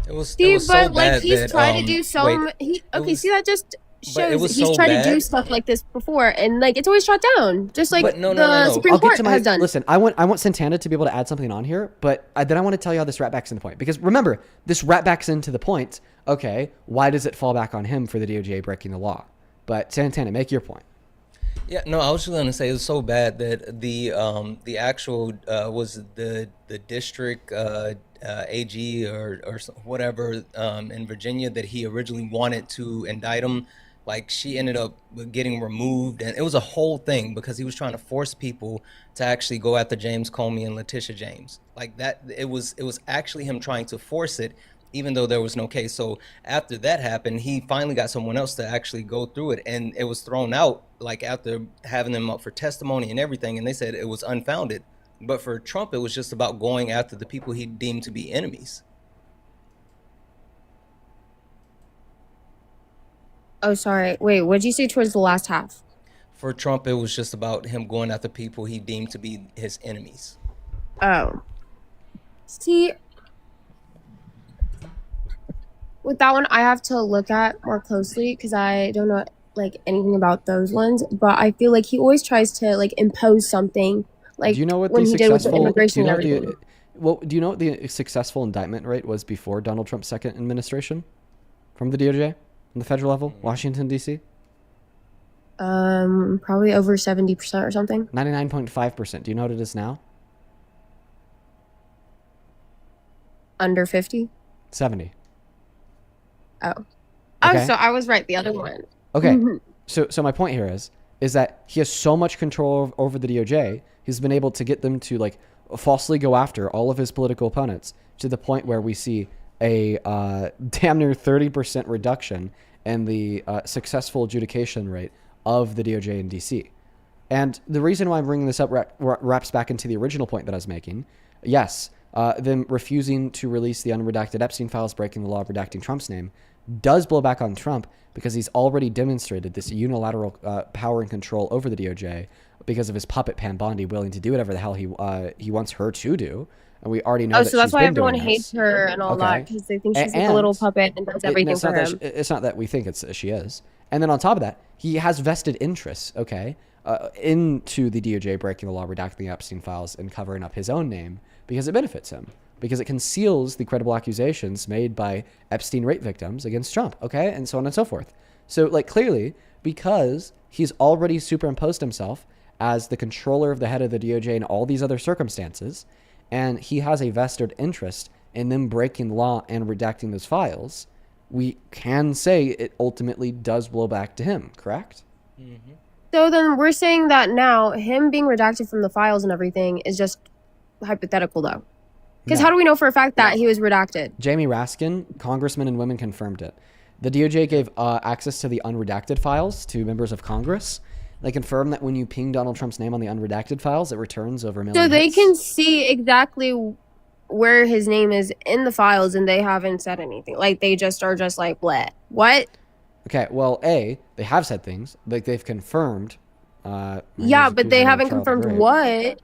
It was Steve, so but like bad he's that, tried to do some. See, that just shows he's tried to do stuff like this before, and like it's always shot down, just like the Supreme Court has done. Listen, I want Santana to be able to add something on here, but then I want to tell you how this rat backs into the point, because remember, this rat backs into the point. Okay, why does it fall back on him for the DOJ breaking the law? But Santana, make your point. Yeah, no, I was just gonna say it was so bad that the actual was the district AG or whatever in Virginia that he originally wanted to indict him. Like she ended up getting removed, and it was a whole thing because he was trying to force people to actually go after James Comey and Letitia James. Like that, it was actually him trying to force it, even though there was no case. So after that happened, he finally got someone else to actually go through it, and it was thrown out like after having them up for testimony and everything, and they said it was unfounded. But for Trump, it was just about going after the people he deemed to be enemies. Oh, sorry. Wait, what did you say towards the last half? For Trump, it was just about him going after people he deemed to be his enemies. Oh. See, with that one, I have to look at more closely because I don't know like anything about those ones. But I feel like he always tries to like impose something. Like do you know what when the he did with the successful immigration and everything. do you know what the successful indictment rate was before Donald Trump's second administration from the DOJ on the federal level, Washington D.C.? Probably over 70% or something. 99.5%. Do you know what it is now? Under 50. 70. Oh. Okay. Oh, so I was right. The other one. Okay. So my point here is that he has so much control over the DOJ. He's been able to get them to like falsely go after all of his political opponents to the point where we see a damn near 30% reduction in the successful adjudication rate of the DOJ in DC. And the reason why I'm bringing this up wraps back into the original point that I was making. Yes, them refusing to release the unredacted Epstein files, breaking the law of redacting Trump's name, does blow back on Trump because he's already demonstrated this unilateral power and control over the DOJ because of his puppet Pam Bondi willing to do whatever the hell he wants her to do. And we already know that so that's she's why been everyone doing hates this. her and all that because they think she's like a little puppet and does everything for him. It's not that we think she is. And then on top of that, he has vested interests, okay, into the DOJ breaking the law, redacting the Epstein files, and covering up his own name because it benefits him, because it conceals the credible accusations made by Epstein rape victims against Trump, okay, and so on and so forth. So, like, clearly, because he's already superimposed himself as the controller of the head of the DOJ in all these other circumstances, and he has a vested interest in them breaking the law and redacting those files, we can say it ultimately does blow back to him, correct? Mm-hmm. So then we're saying that now him being redacted from the files and everything is just hypothetical, though. Because how do we know for a fact that he was redacted? Jamie Raskin, congressmen and women, confirmed it. The DOJ gave access to the unredacted files to members of Congress. They confirmed that when you ping Donald Trump's name on the unredacted files, it returns over 1 million So they hits. can see exactly where his name is in the files, and they haven't said anything. Like, they just are just like, bleh. What? Okay, well, A, they have said things. Like, they've confirmed. Yeah, but they haven't confirmed what.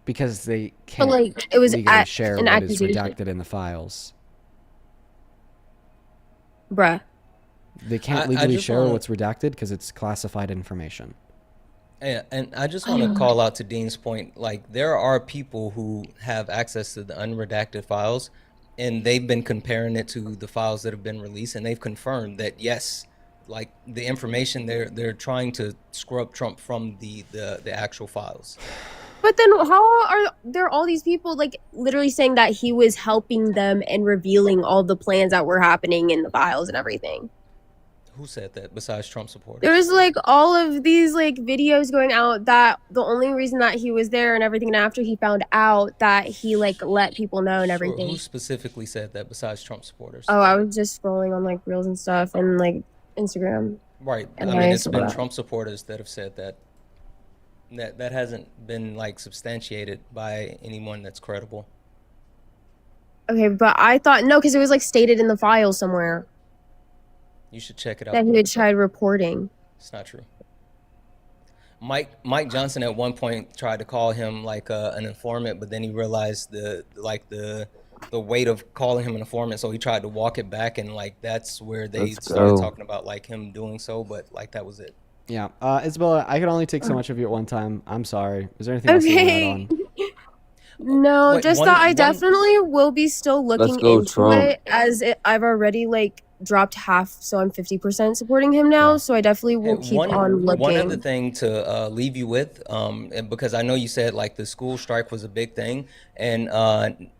Because they can't But, like, it was legally share an what is accusation. redacted in the files. Bruh. They can't legally share what's redacted because it's classified information. And I just want to call out to Dean's point, like, there are people who have access to the unredacted files, and they've been comparing it to the files that have been released, and they've confirmed that, yes, like, the information, they're trying to scrub Trump from the actual files. But then how are there all these people, like, literally saying that he was helping them and revealing all the plans that were happening in the files and everything? Who said that besides Trump supporters? There was, like, all of these, like, videos going out that the only reason that he was there and everything, and after he found out that he, like, let people know and everything. Who specifically said that besides Trump supporters? Oh, I was just scrolling on, like, Reels and stuff and, like, Instagram. Right. And I mean, it's saw been that. Trump supporters that have said that. That hasn't been, like, substantiated by anyone that's credible. Okay, but I thought, no, because it was, like, stated in the file somewhere You should check it out. that he had tried reporting. It's not true. Mike Johnson at one point tried to call him like an informant, but then he realized the weight of calling him an informant, so he tried to walk it back, and like that's where they started talking about like him doing so, but like that was it. Yeah, Isabella, I can only take so much of you at one time. I'm sorry. Is there anything else you want to add on? No, Wait, just that I definitely will be still looking into it, as I've already like dropped half, so I'm 50% supporting him now. So I definitely will keep on looking. One other thing to leave you with, and because I know you said like the school strike was a big thing, and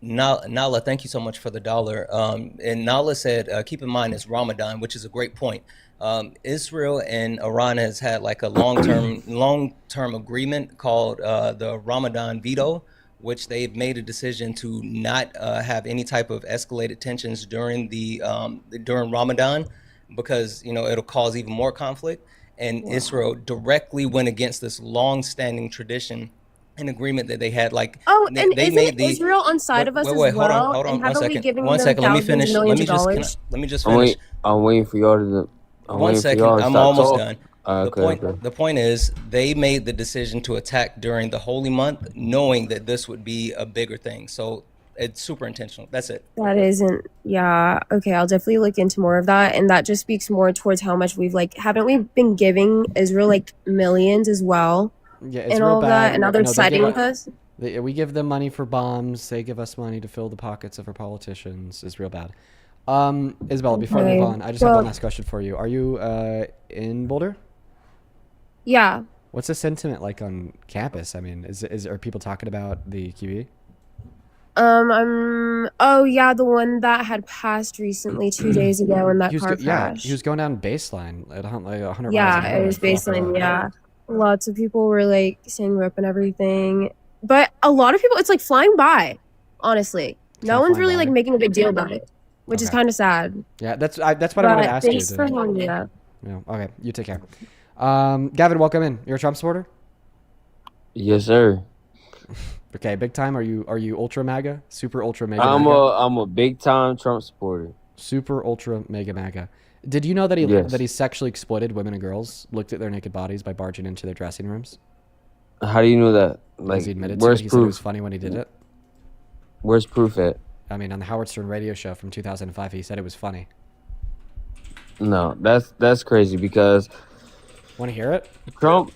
Nala, thank you so much for the $1. And Nala said, keep in mind it's Ramadan, which is a great point. Israel and Iran has had like a long-term agreement called the Ramadan veto, which they've made a decision to not have any type of escalated tensions during Ramadan, because it'll cause even more conflict. And Israel directly went against this long-standing tradition, an agreement that they had. Like, and they made Israel on side of us as well? Hold on, and haven't we given one them second. Let me thousands finish. of millions of dollars? Let me just finish. I'm waiting for y'all to. One second. I'm almost done. Okay. The point is, they made the decision to attack during the holy month, knowing that this would be a bigger thing. So it's super intentional. That's it. That isn't, yeah. Okay, I'll definitely look into more of that. And that just speaks more towards how much we've haven't we been giving Israel millions as well? Yeah, it's and real all bad. that, and now they're siding with us? We give them money for bombs. They give us money to fill the pockets of our politicians. It's real bad. Isabella, before I move on, I just have one last question for you. Are you in Boulder? Yeah. What's the sentiment like on campus? I mean, are people talking about the QE? Oh yeah, the one that had passed recently 2 days ago in that car crash. Yeah, he was going down baseline at like 100 Yeah, miles an hour. it was baseline. Yeah, lots of people were saying rip and everything, but a lot of people, it's flying by. Honestly, no one's really making a big deal about it, which is kind of sad. Yeah, that's what I wanted to ask you. Thanks for holding me up. Yeah. Okay, you take care. Gavin, welcome in. You're a Trump supporter? Yes, sir. Okay, big time. Are you ultra MAGA? Super ultra mega? I'm a big time Trump supporter. Super ultra mega MAGA. Did you know that he sexually exploited women and girls, looked at their naked bodies by barging into their dressing rooms? How do you know that? Because he admitted to it. He said it was funny when he did it. Where's proof at? I mean, on the Howard Stern radio show from 2005, he said it was funny. No, that's crazy because Want to hear it? Trump.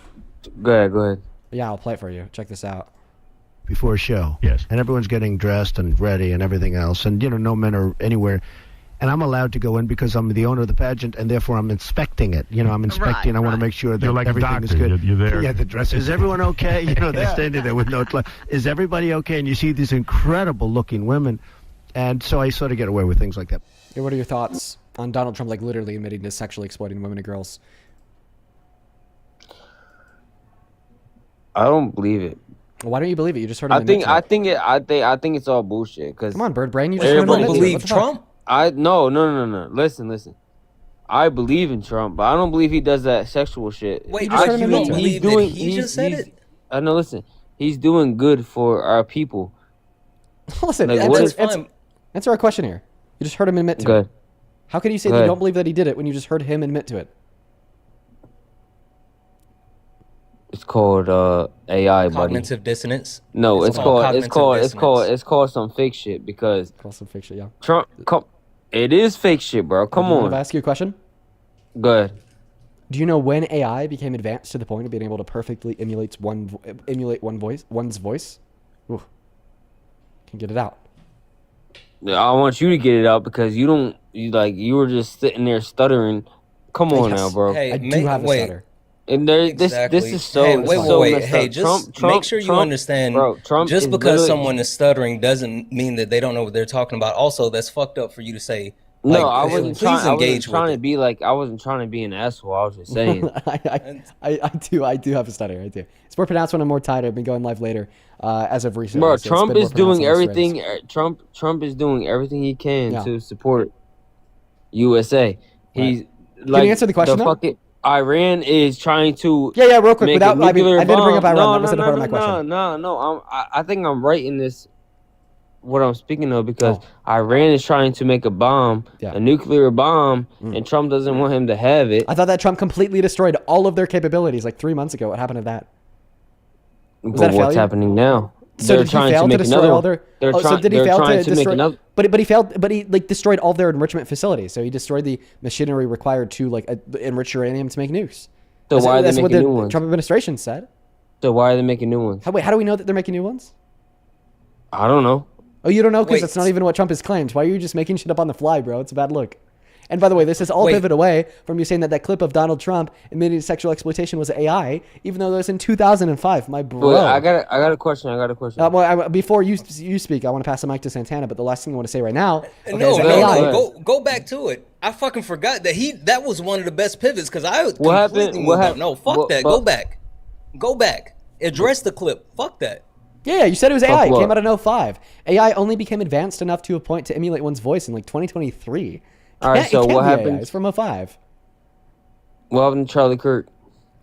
Go ahead. Yeah, I'll play it for you. Check this out. Before a show. Yes. And everyone's getting dressed and ready and everything else. And, no men are anywhere. And I'm allowed to go in because I'm the owner of the pageant, and therefore I'm inspecting it. I'm inspecting. I want to make sure that You're like a everything doctor. is good. You're there. Yeah, the dress. Is everyone okay? They're standing there with no. Is everybody okay? And you see these incredible-looking women, and so I sort of get away with things like that. Hey, what are your thoughts on Donald Trump, like literally admitting to sexually exploiting women and girls? I don't believe it. Why don't you believe it? You just heard him admit to it. I think it's all bullshit. Cause come on, Bird Brain, you just heard him admit to it. Believe Trump? No. Listen. I believe in Trump, but I don't believe he does that sexual shit. Wait, you don't believe that he just said it? I know. Listen, he's doing good for our people. Listen, like, answer our question here. You just heard him admit to it. How can you say that you don't believe that he did it when you just heard him admit to it? It's called AI, buddy. Cognitive dissonance. No, it's called some fake shit because some fake shit, yeah. Trump, it is fake shit, bro. Come on. Can I ask you a question? Go ahead. Do you know when AI became advanced to the point of being able to perfectly emulate one's voice? Ooh. Can get it out. I want you to get it out because you were just sitting there stuttering. Come on now, bro. Hey, I do have a stutter. And this is so wait. Hey, messed just Trump, make sure you understand. Bro, Trump just is because literally- someone is stuttering doesn't mean that they don't know what they're talking about. Also, that's fucked up for you to say. No, I wasn't trying to be like. I wasn't trying to be an asshole. I was just saying. I do have a stutter. I do. It's more pronounced when I'm more tired. I've been going live later as of recently. Bro, so Trump is doing everything. Trump is doing everything he can to support USA. He's Can you answer the question though? Iran is trying to real quick. Without I didn't bring up Iran. No, that wasn't part of my question. No. I think I'm right in this. What I'm speaking of because Iran is trying to make a bomb, a nuclear bomb, and Trump doesn't want him to have it. I thought that Trump completely destroyed all of their capabilities like 3 months ago. What happened to that? Was that a what's failure? happening now? So did he fail to destroy all their? So did he fail to destroy? But he failed. But he destroyed all their enrichment facilities. So he destroyed the machinery required to enrich uranium to make nukes. So why are they making new ones? The Trump administration said. So why are they making new ones? How do we know that they're making new ones? I don't know. Oh, you don't know because that's not even what Trump has claimed. Why are you just making shit up on the fly, bro? It's a bad look. And by the way, this is all pivot away from you saying that clip of Donald Trump admitting to sexual exploitation was AI, even though that was in 2005. My bro. Wait, I got a question. Before you speak, I want to pass the mic to Santana. But the last thing I want to say right now. Go back to it. I fucking forgot that was one of the best pivots because I what happened? No, fuck that. Go back. Address the clip. Fuck that. Yeah, you said it was AI. It came out in 05. AI only became advanced enough to a point to emulate one's voice in 2023. All right, so what happened? It's from 05. What happened to Charlie Kirk?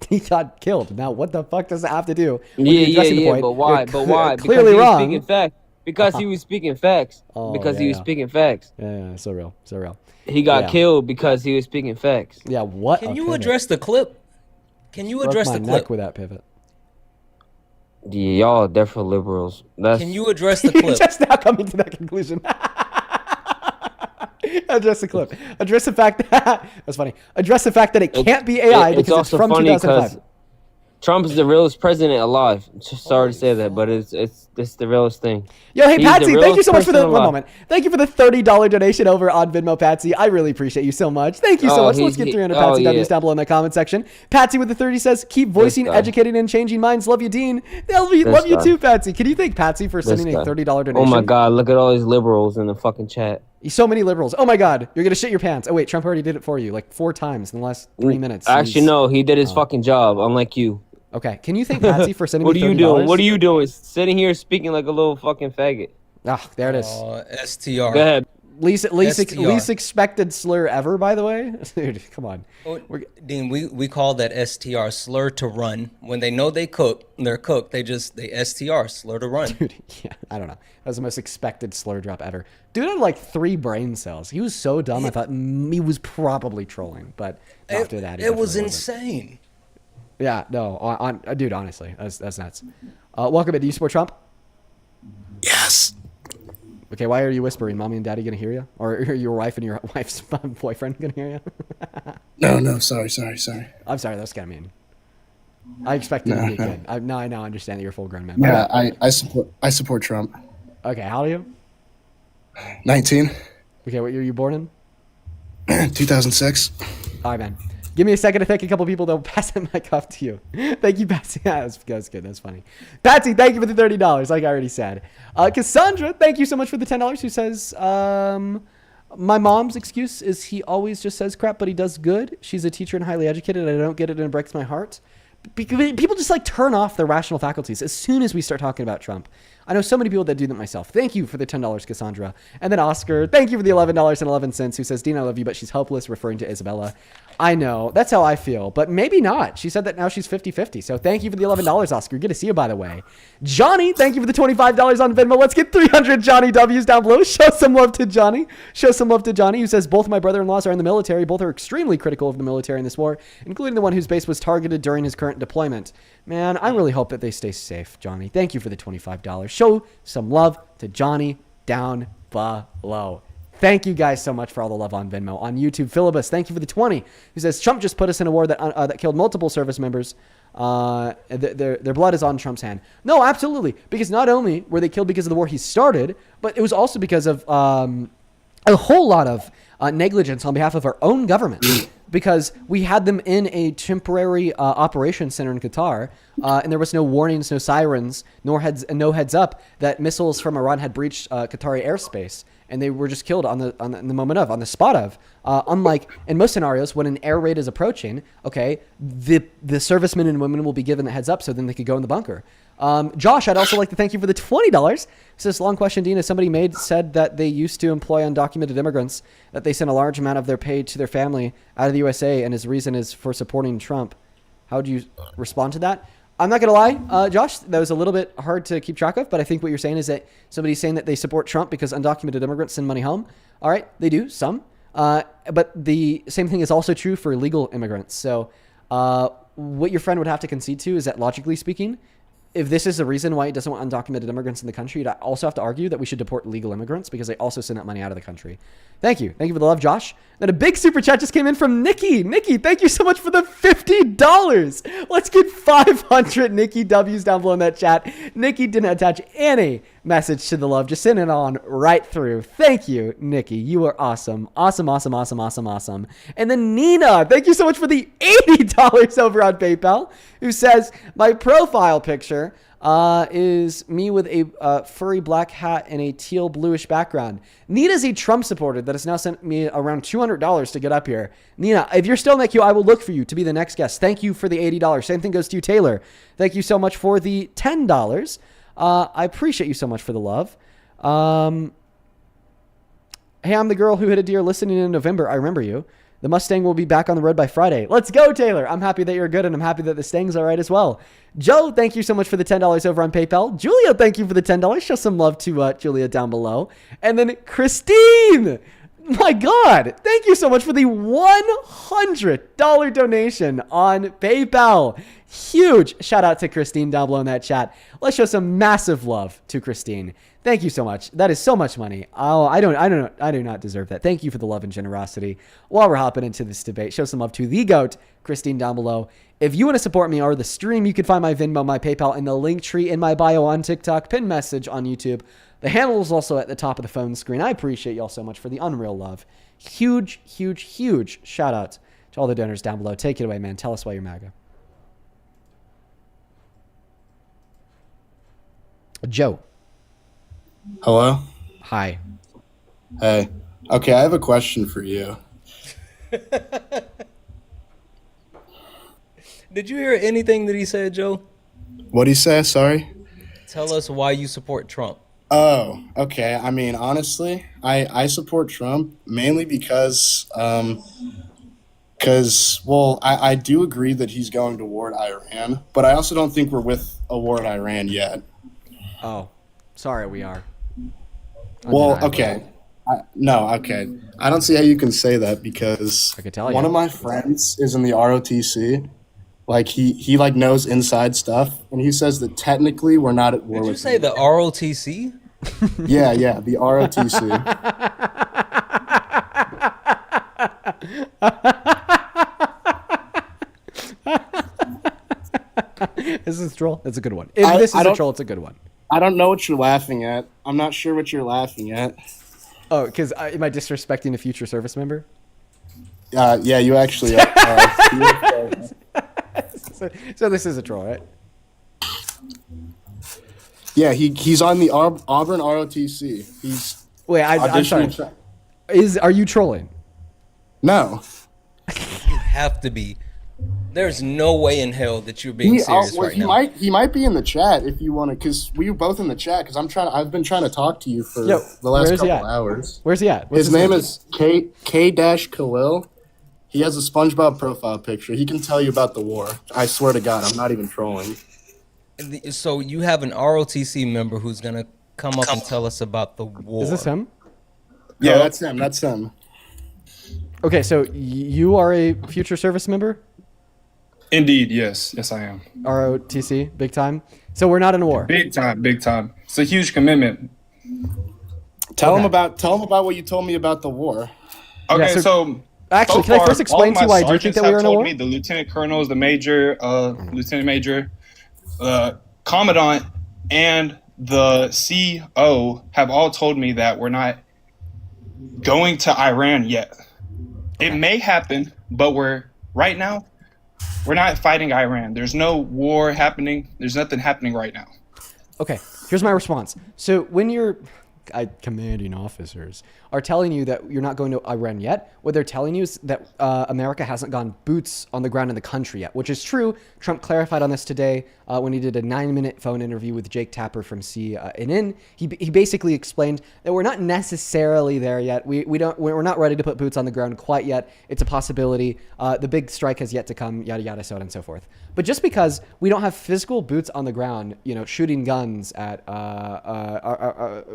He got killed. Now, what the fuck does that have to do? Yeah, but why? Clearly wrong. Because he was speaking facts. He was speaking facts. Yeah, so real. He got killed because he was speaking facts. Yeah, what? Can you address the clip? Can you address the clip? Neck with that pivot. Yeah, y'all are definitely liberals. Can you address the clip? Just now coming to that conclusion. Address the clip. Address the fact that that's funny. Address the fact that it can't be AI because it's from 2005. Trump is the realest president alive. Sorry to say that, but it's the realest thing. Yo, hey Patsy, thank you so much for the one moment. Thank you for the $30 donation over on Venmo, Patsy. I really appreciate you so much. Thank you so much. Let's get 300 Patsy W's down below in the comment section. Patsy with the 30 says, "Keep voicing, educating, and changing minds. Love you, Dean." Love you too, Patsy. Can you thank Patsy for sending a $30 donation? Oh my God! Look at all these liberals in the fucking chat. So many liberals. Oh my God, you're gonna shit your pants. Oh wait, Trump already did it for you like 4 times in the last 3 minutes. Actually, no, he did his fucking job, unlike you. Okay, can you thank Patsy for sending me $30? What are you doing? What are you doing? Sitting here speaking like a little fucking faggot. Ah, there it is. STR. Go ahead. Least expected slur ever, by the way. Dude, come on. Dean, we call that STR, slur to run. When they know they're cooked, they STR, slur to run. Dude, yeah, I don't know. That was the most expected slur drop ever. Dude had like 3 brain cells. He was so dumb, I thought he was probably trolling. But after that, it was insane. Yeah, no, dude, honestly, that's nuts. Welcome in. Do you support Trump? Yes. Okay, why are you whispering? Mommy and Daddy gonna hear you, or are your wife and your wife's boyfriend gonna hear you? No, sorry. I'm sorry, that's kind of mean. I expected you to be a kid. I now understand that you're a full grown man. Yeah, I support Trump. Okay, how old are you? 19. Okay, what year are you born in? 2006. All right, man. Give me a second to thank a couple people that will pass that mic off to you. Thank you, Patsy. Yeah, that was good. That's funny. Patsy, thank you for the $30, like I already said. Cassandra, thank you so much for the $10, who says, my mom's excuse is he always just says crap, but he does good. She's a teacher and highly educated. I don't get it and it breaks my heart. People just like turn off their rational faculties as soon as we start talking about Trump. I know so many people that do that myself. Thank you for the $10, Cassandra. And then Oscar, thank you for the $11.11, who says, Dean, I love you, but she's helpless, referring to Isabella. I know. That's how I feel. But maybe not. She said that now she's 50-50. So thank you for the $11, Oscar. Good to see you, by the way. Johnny, thank you for the $25 on Venmo. Let's get 300 Johnny W's down below. Show some love to Johnny. Show some love to Johnny, who says, both of my brother-in-laws are in the military. Both are extremely critical of the military in this war, including the one whose base was targeted during his current deployment. Man, I really hope that they stay safe, Johnny. Thank you for the $25. Show some love to Johnny down below. Thank you guys so much for all the love on Venmo. On YouTube, Philibus, thank you for the 20. Who says, Trump just put us in a war that killed multiple service members. Their blood is on Trump's hand. No, absolutely. Because not only were they killed because of the war he started, but it was also because of a whole lot of negligence on behalf of our own government. Because we had them in a temporary operations center in Qatar, and there was no warnings, no sirens, no heads up that missiles from Iran had breached Qatari airspace, and they were just killed on the spot of. Unlike in most scenarios, when an air raid is approaching, okay, the servicemen and women will be given the heads up so then they could go in the bunker. Josh, I'd also like to thank you for the $20. It says, long question, Dean, as somebody said that they used to employ undocumented immigrants, that they sent a large amount of their pay to their family out of the USA, and his reason is for supporting Trump. How do you respond to that? I'm not going to lie, Josh, that was a little bit hard to keep track of, but I think what you're saying is that somebody's saying that they support Trump because undocumented immigrants send money home. All right, they do, some. But the same thing is also true for legal immigrants. So what your friend would have to concede to is that, logically speaking, if this is the reason why he doesn't want undocumented immigrants in the country, you'd also have to argue that we should deport legal immigrants because they also send that money out of the country. Thank you. Thank you for the love, Josh. Then a big super chat just came in from Nikki. Nikki, thank you so much for the $50. Let's get 500 Nikki W's down below in that chat. Nikki didn't attach any message to the love. Just send it on right through. Thank you, Nikki. You are awesome. Awesome. And then Nina, thank you so much for the $80 over on PayPal, who says, my profile picture is me with a furry black hat and a teal bluish background. Nina's a Trump supporter that has now sent me around $200 to get up here. Nina, if you're still in that queue, I will look for you to be the next guest. Thank you for the $80. Same thing goes to you, Taylor. Thank you so much for the $10. I appreciate you so much for the love. Hey, I'm the girl who hit a deer listening in November. I remember you. The Mustang will be back on the road by Friday. Let's go, Taylor. I'm happy that you're good, and I'm happy that the Stang's all right as well. Joe, thank you so much for the $10 over on PayPal. Julia, thank you for the $10. Show some love to Julia down below. And then Christine, my God, thank you so much for the $100 donation on PayPal. Huge shout out to Christine down below in that chat. Let's show some massive love to Christine. Thank you so much. That is so much money. Oh, I do not deserve that. Thank you for the love and generosity. While we're hopping into this debate, show some love to the GOAT, Christine, down below. If you want to support me or the stream, you can find my Venmo, my PayPal, and the link tree in my bio on TikTok, pinned message on YouTube. The handle is also at the top of the phone screen. I appreciate y'all so much for the unreal love. Huge shout out to all the donors down below. Take it away, man. Tell us why you're MAGA. Joe. Hello? Hi. Hey. Okay, I have a question for you. Did you hear anything that he said, Joe? What'd he say? Sorry? Tell us why you support Trump. Oh, okay. I mean, honestly, I support Trump mainly because I do agree that he's going toward Iran, but I also don't think we're with a war in Iran yet. Oh, sorry, we are. Well, okay. Okay. I don't see how you can say that because I could tell one of my friends is in the ROTC. Like he like knows inside stuff, and he says that technically we're not at war. Did you say the ROTC? Yeah, the ROTC. This is a troll. It's a good one. If this is a troll, it's a good one. I don't know what you're laughing at. I'm not sure what you're laughing at. Oh, because am I disrespecting a future service member? Yeah, you actually are. So this is a troll, right? Yeah, he's on the Auburn ROTC. He's I'm sorry. Are you trolling? No. You have to be. There's no way in hell that you're being serious right now. He might be in the chat if you want to, because we were both in the chat. Because I've been trying to talk to you for the last couple hours. Where's he at? His name is K-Khalil. He has a SpongeBob profile picture. He can tell you about the war. I swear to God, I'm not even trolling. So you have an ROTC member who's gonna come up and tell us about the war. Is this him? Yeah, that's him. That's him. Okay, so you are a future service member? Indeed, yes. Yes, I am. ROTC, big time. So we're not in a war. Big time, big time. It's a huge commitment. Tell him about what you told me about the war. Okay, so actually, can I first explain to you why I do think that we are in a war? The lieutenant colonels, the major, lieutenant major, commandant, and the CO have all told me that we're not going to Iran yet. It may happen, but right now we're not fighting Iran. There's no war happening. There's nothing happening right now. Okay, here's my response. So when your commanding officers are telling you that you're not going to Iran yet, what they're telling you is that America hasn't gone boots on the ground in the country yet, which is true. Trump clarified on this today when he did a 9-minute phone interview with Jake Tapper from CNN. He basically explained that we're not necessarily there yet. We're not ready to put boots on the ground quite yet. It's a possibility. The big strike has yet to come, yada yada, so on and so forth. But just because we don't have physical boots on the ground, shooting guns at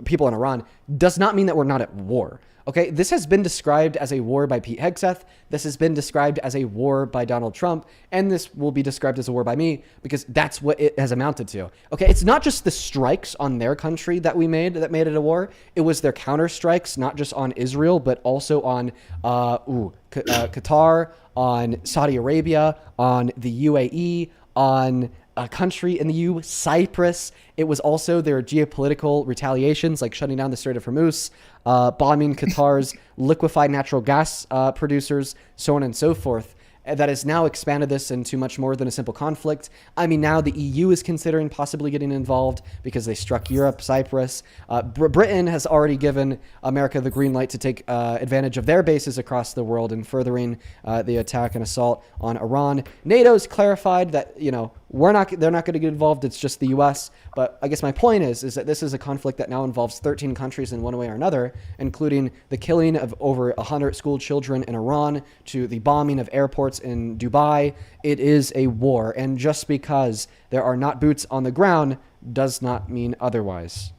people in Iran, does not mean that we're not at war. Okay, this has been described as a war by Pete Hegseth. This has been described as a war by Donald Trump, and this will be described as a war by me because that's what it has amounted to. Okay, it's not just the strikes on their country that made it a war. It was their counter strikes, not just on Israel, but also on Qatar, on Saudi Arabia, on the UAE, on a country in the EU, Cyprus. It was also their geopolitical retaliations, like shutting down the Strait of Hormuz, bombing Qatar's liquefied natural gas producers, so on and so forth. That has now expanded this into much more than a simple conflict. I mean, now the EU is considering possibly getting involved because they struck Europe, Cyprus. Britain has already given America the green light to take advantage of their bases across the world in furthering the attack and assault on Iran. NATO's clarified that, they're not going to get involved. It's just the U.S. But I guess my point is that this is a conflict that now involves 13 countries in one way or another, including the killing of over 100 school children in Iran to the bombing of airports in Dubai. It is a war. And just because there are not boots on the ground does not mean otherwise.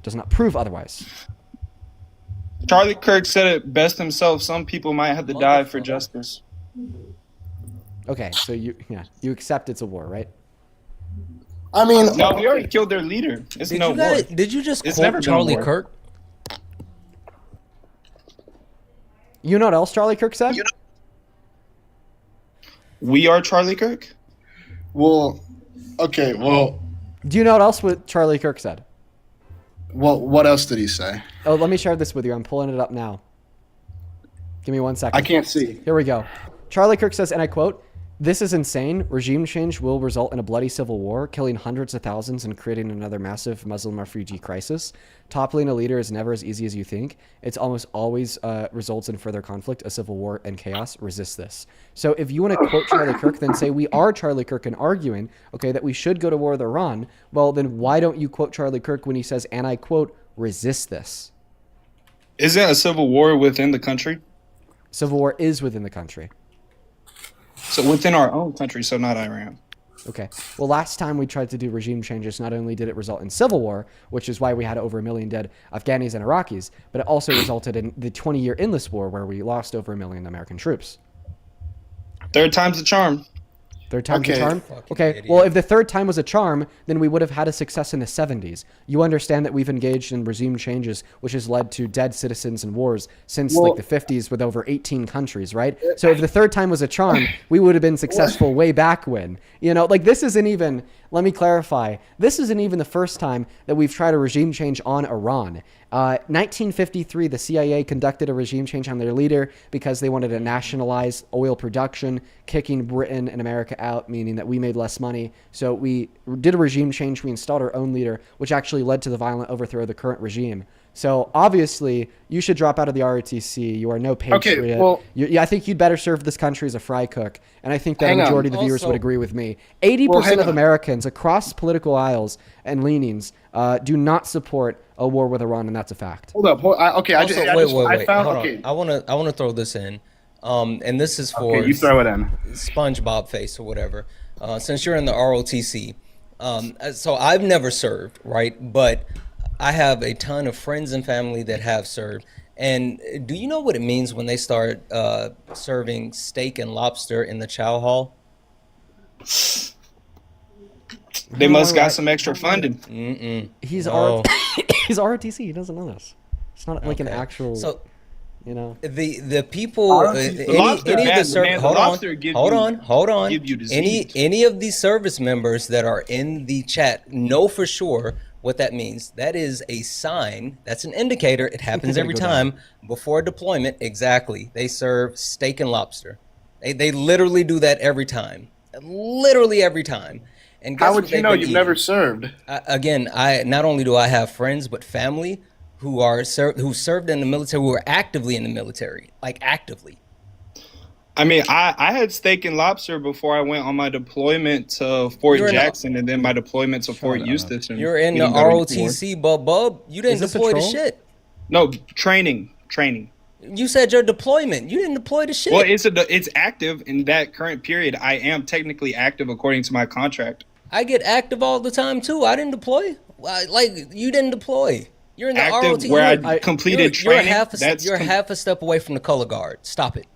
Does not prove otherwise. Charlie Kirk said it best himself. Some people might have to die for justice. Okay, so you accept it's a war, right? I mean, no, we already killed their leader. It's no war. Did you just It's quote never been a Charlie war. Kirk? You know what else Charlie Kirk said? We are Charlie Kirk? Well, okay, well. Do you know what Charlie Kirk said? Well, what else did he say? Oh, let me share this with you. I'm pulling it up now. Give me 1 second. I can't see. Here we go. Charlie Kirk says, and I quote, "This is insane. Regime change will result in a bloody civil war, killing hundreds of thousands and creating another massive Muslim refugee crisis. Toppling a leader is never as easy as you think. It's almost always results in further conflict, a civil war, and chaos. Resist this." So if you want to quote Charlie Kirk, then say we are Charlie Kirk and arguing, okay, that we should go to war with Iran. Well, then why don't you quote Charlie Kirk when he says, and I quote, "resist this"? Isn't a civil war within the country? Civil war is within the country. So within our own country, so not Iran. Okay. Well, last time we tried to do regime changes, not only did it result in civil war, which is why we had over 1 million dead Afghanis and Iraqis, but it also resulted in the 20-year endless war where we lost over 1 million American troops. Third time's the charm. Third time's a Okay. charm? Fucking Okay, idiot. well, if the third time was a charm, then we would have had a success in the 70s. You understand that we've engaged in regime changes, which has led to dead citizens and wars since like the 50s with over 18 countries, right? So if the third time was a charm, we would have been successful way back when. You know, like this isn't even, let me clarify, this isn't even the first time that we've tried a regime change on Iran. 1953, the CIA conducted a regime change on their leader because they wanted to nationalize oil production, kicking Britain and America out, meaning that we made less money. So we did a regime change. We installed our own leader, which actually led to the violent overthrow of the current regime. So obviously, you should drop out of the ROTC. You are no patriot. Okay, well, I think you'd better serve this country as a fry cook. And I think that a hang on. majority of the viewers Also- would agree with me. 80% of Americans across political aisles and leanings do not support a war with Iran, and that's a fact. Hold up. Okay, Also, wait. I found. Hold Okay. on. I wanna throw this in, and this is for Okay, you throw it in. SpongeBob face or whatever. Since you're in the ROTC, so I've never served, right? But I have a ton of friends and family that have served. And do you know what it means when they start serving steak and lobster in the chow hall? They must got some extra funding. He's No. he's ROTC. He doesn't know this. It's not like an Okay. actual. So, you know, the people, The lobster, any of man, the service, the hold lobster give you- on. give you disease. Any of these service members that are in the chat know for sure what that means. That is a sign. That's an indicator. It happens every Go time before deployment. Exactly. They serve steak and lobster. They literally do that every time. Literally every time. And guess How would what you they've know? been You've eating? never served. Again, I not only do I have friends but family who served in the military, who are actively in the military, like actively. I mean, I had steak and lobster before I went on my deployment to Fort You're in the- Jackson and then my deployment to Fort Eustis. And You're in we the didn't go to war. ROTC, bub. You didn't deploy to shit. No, training. You said your deployment. You didn't deploy to shit. Well, it's active in that current period. I am technically active according to my contract. I get active all the time too. I didn't deploy. Like you didn't deploy. You're in the Active ROTC. where You're- I completed you're training, You're half a step away from the color guard. Stop it.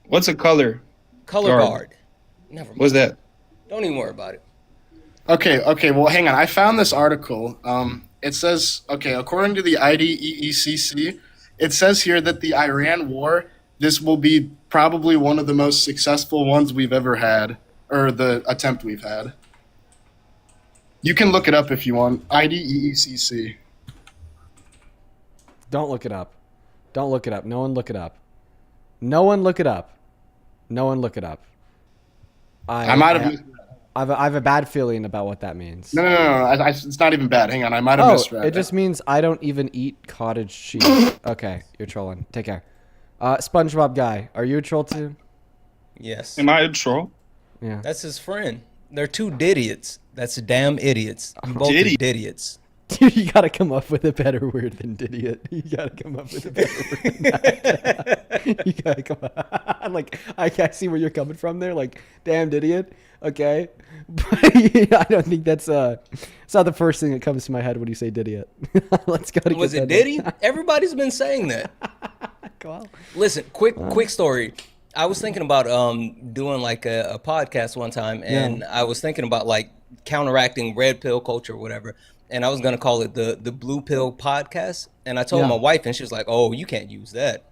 What's a color? Color guard. Never mind. What's that? Don't even worry about it. Okay. Well, hang on. I found this article. It says, according to the IDEECC, it says here that the Iran war, this will be probably one of the most successful ones we've ever had, or the attempt we've had. You can look it up if you want. IDEECC. don't look it up. Don't look it up. No one look it up. No one look it up. No one look it up. I might have. I have a bad feeling about what that means. No. It's not even bad. Hang on. I might have misread. It just means I don't even eat cottage cheese. Okay, you're trolling. Take care. SpongeBob guy, are you a troll too? Yes. Am I a troll? Yeah. That's his friend. They're two didiots. That's damn idiots. You both are idiots. Dude, you gotta come up with a better word than idiot. You gotta come up with a better word than that. You gotta come up. Like, I see where you're coming from there. Like, damn idiot. Okay. But I don't think that's it's not the first thing that comes to my head when you say idiot. Let's go to Was get it that Diddy? Everybody's been saying that. Listen, quick story. I was thinking about doing like a podcast one time, and I was thinking about like counteracting red pill culture or whatever, and I was gonna call it the blue pill podcast. And I told my wife, and she was like, "Oh, you can't use that."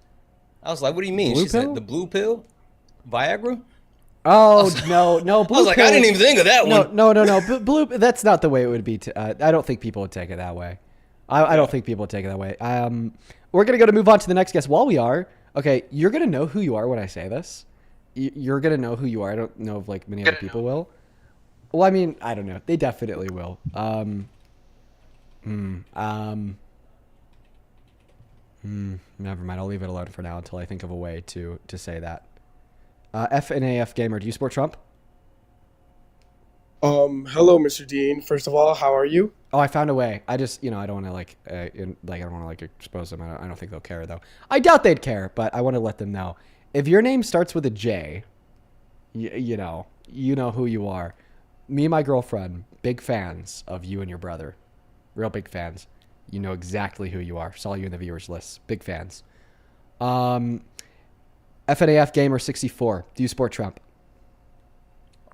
I was like, "What do you mean?" Blue She pill? said, "The blue pill, Viagra." Oh no, blue I was like, pill I didn't even think of that one. No. Blue. That's not the way it would be. I don't think people would take it that way. I don't think people would take it that way. We're gonna move on to the next guest. While we are, okay, you're gonna know who you are when I say this. You're gonna know who you are. I don't know if like many other people will. Well, I mean, I don't know. They definitely will. Never mind. I'll leave it alone for now until I think of a way to say that. FNAF gamer, do you support Trump? Hello, Mr. Dean. First of all, how are you? Oh, I found a way. I just, I don't want to I don't want to expose them. I don't think they'll care though. I doubt they'd care, but I want to let them know. If your name starts with a J, you know who you are. Me and my girlfriend, big fans of you and your brother. Real big fans. You know exactly who you are. Saw you in the viewers list. Big fans. FNAF Gamer 64. Do you support Trump?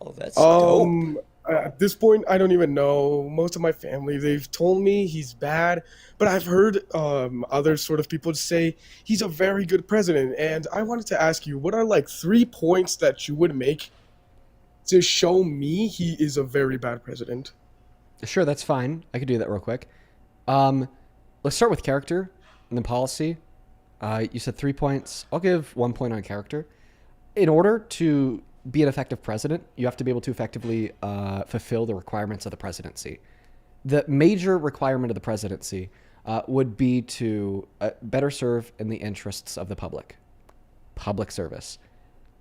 Oh, that's dope. At this point, I don't even know. Most of my family, they've told me he's bad, but I've heard other sort of people say he's a very good president. And I wanted to ask you, what are like 3 points that you would make to show me he is a very bad president? Sure, that's fine. I could do that real quick. Let's start with character and then policy. You said 3 points. I'll give 1 point on character. In order to be an effective president, you have to be able to effectively fulfill the requirements of the presidency. The major requirement of the presidency would be to better serve in the interests of the public. Public service.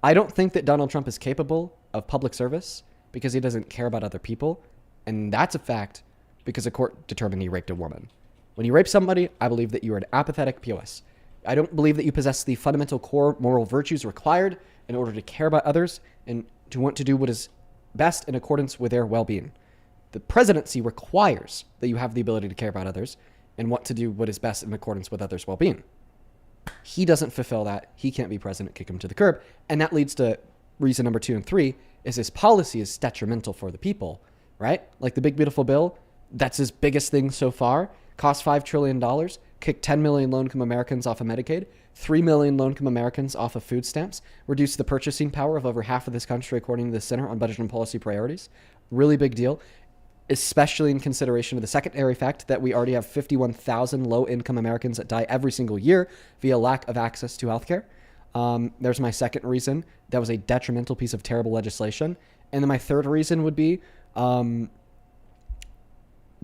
I don't think that Donald Trump is capable of public service because he doesn't care about other people. And that's a fact because a court determined he raped a woman. When you rape somebody, I believe that you are an apathetic POS. I don't believe that you possess the fundamental core moral virtues required in order to care about others and to want to do what is best in accordance with their well-being. The presidency requires that you have the ability to care about others and want to do what is best in accordance with others' well-being. He doesn't fulfill that. He can't be president, kick him to the curb. And that leads to reason number 2 and 3 is his policy is detrimental for the people, right? Like the big beautiful bill, that's his biggest thing so far. Cost $5 trillion, kicked 10 million low-income Americans off of Medicaid, 3 million low-income Americans off of food stamps, reduced the purchasing power of over half of this country according to the Center on Budget and Policy Priorities. Really big deal, especially in consideration of the secondary fact that we already have 51,000 low-income Americans that die every single year via lack of access to healthcare. There's my second reason. That was a detrimental piece of terrible legislation. And then my third reason would be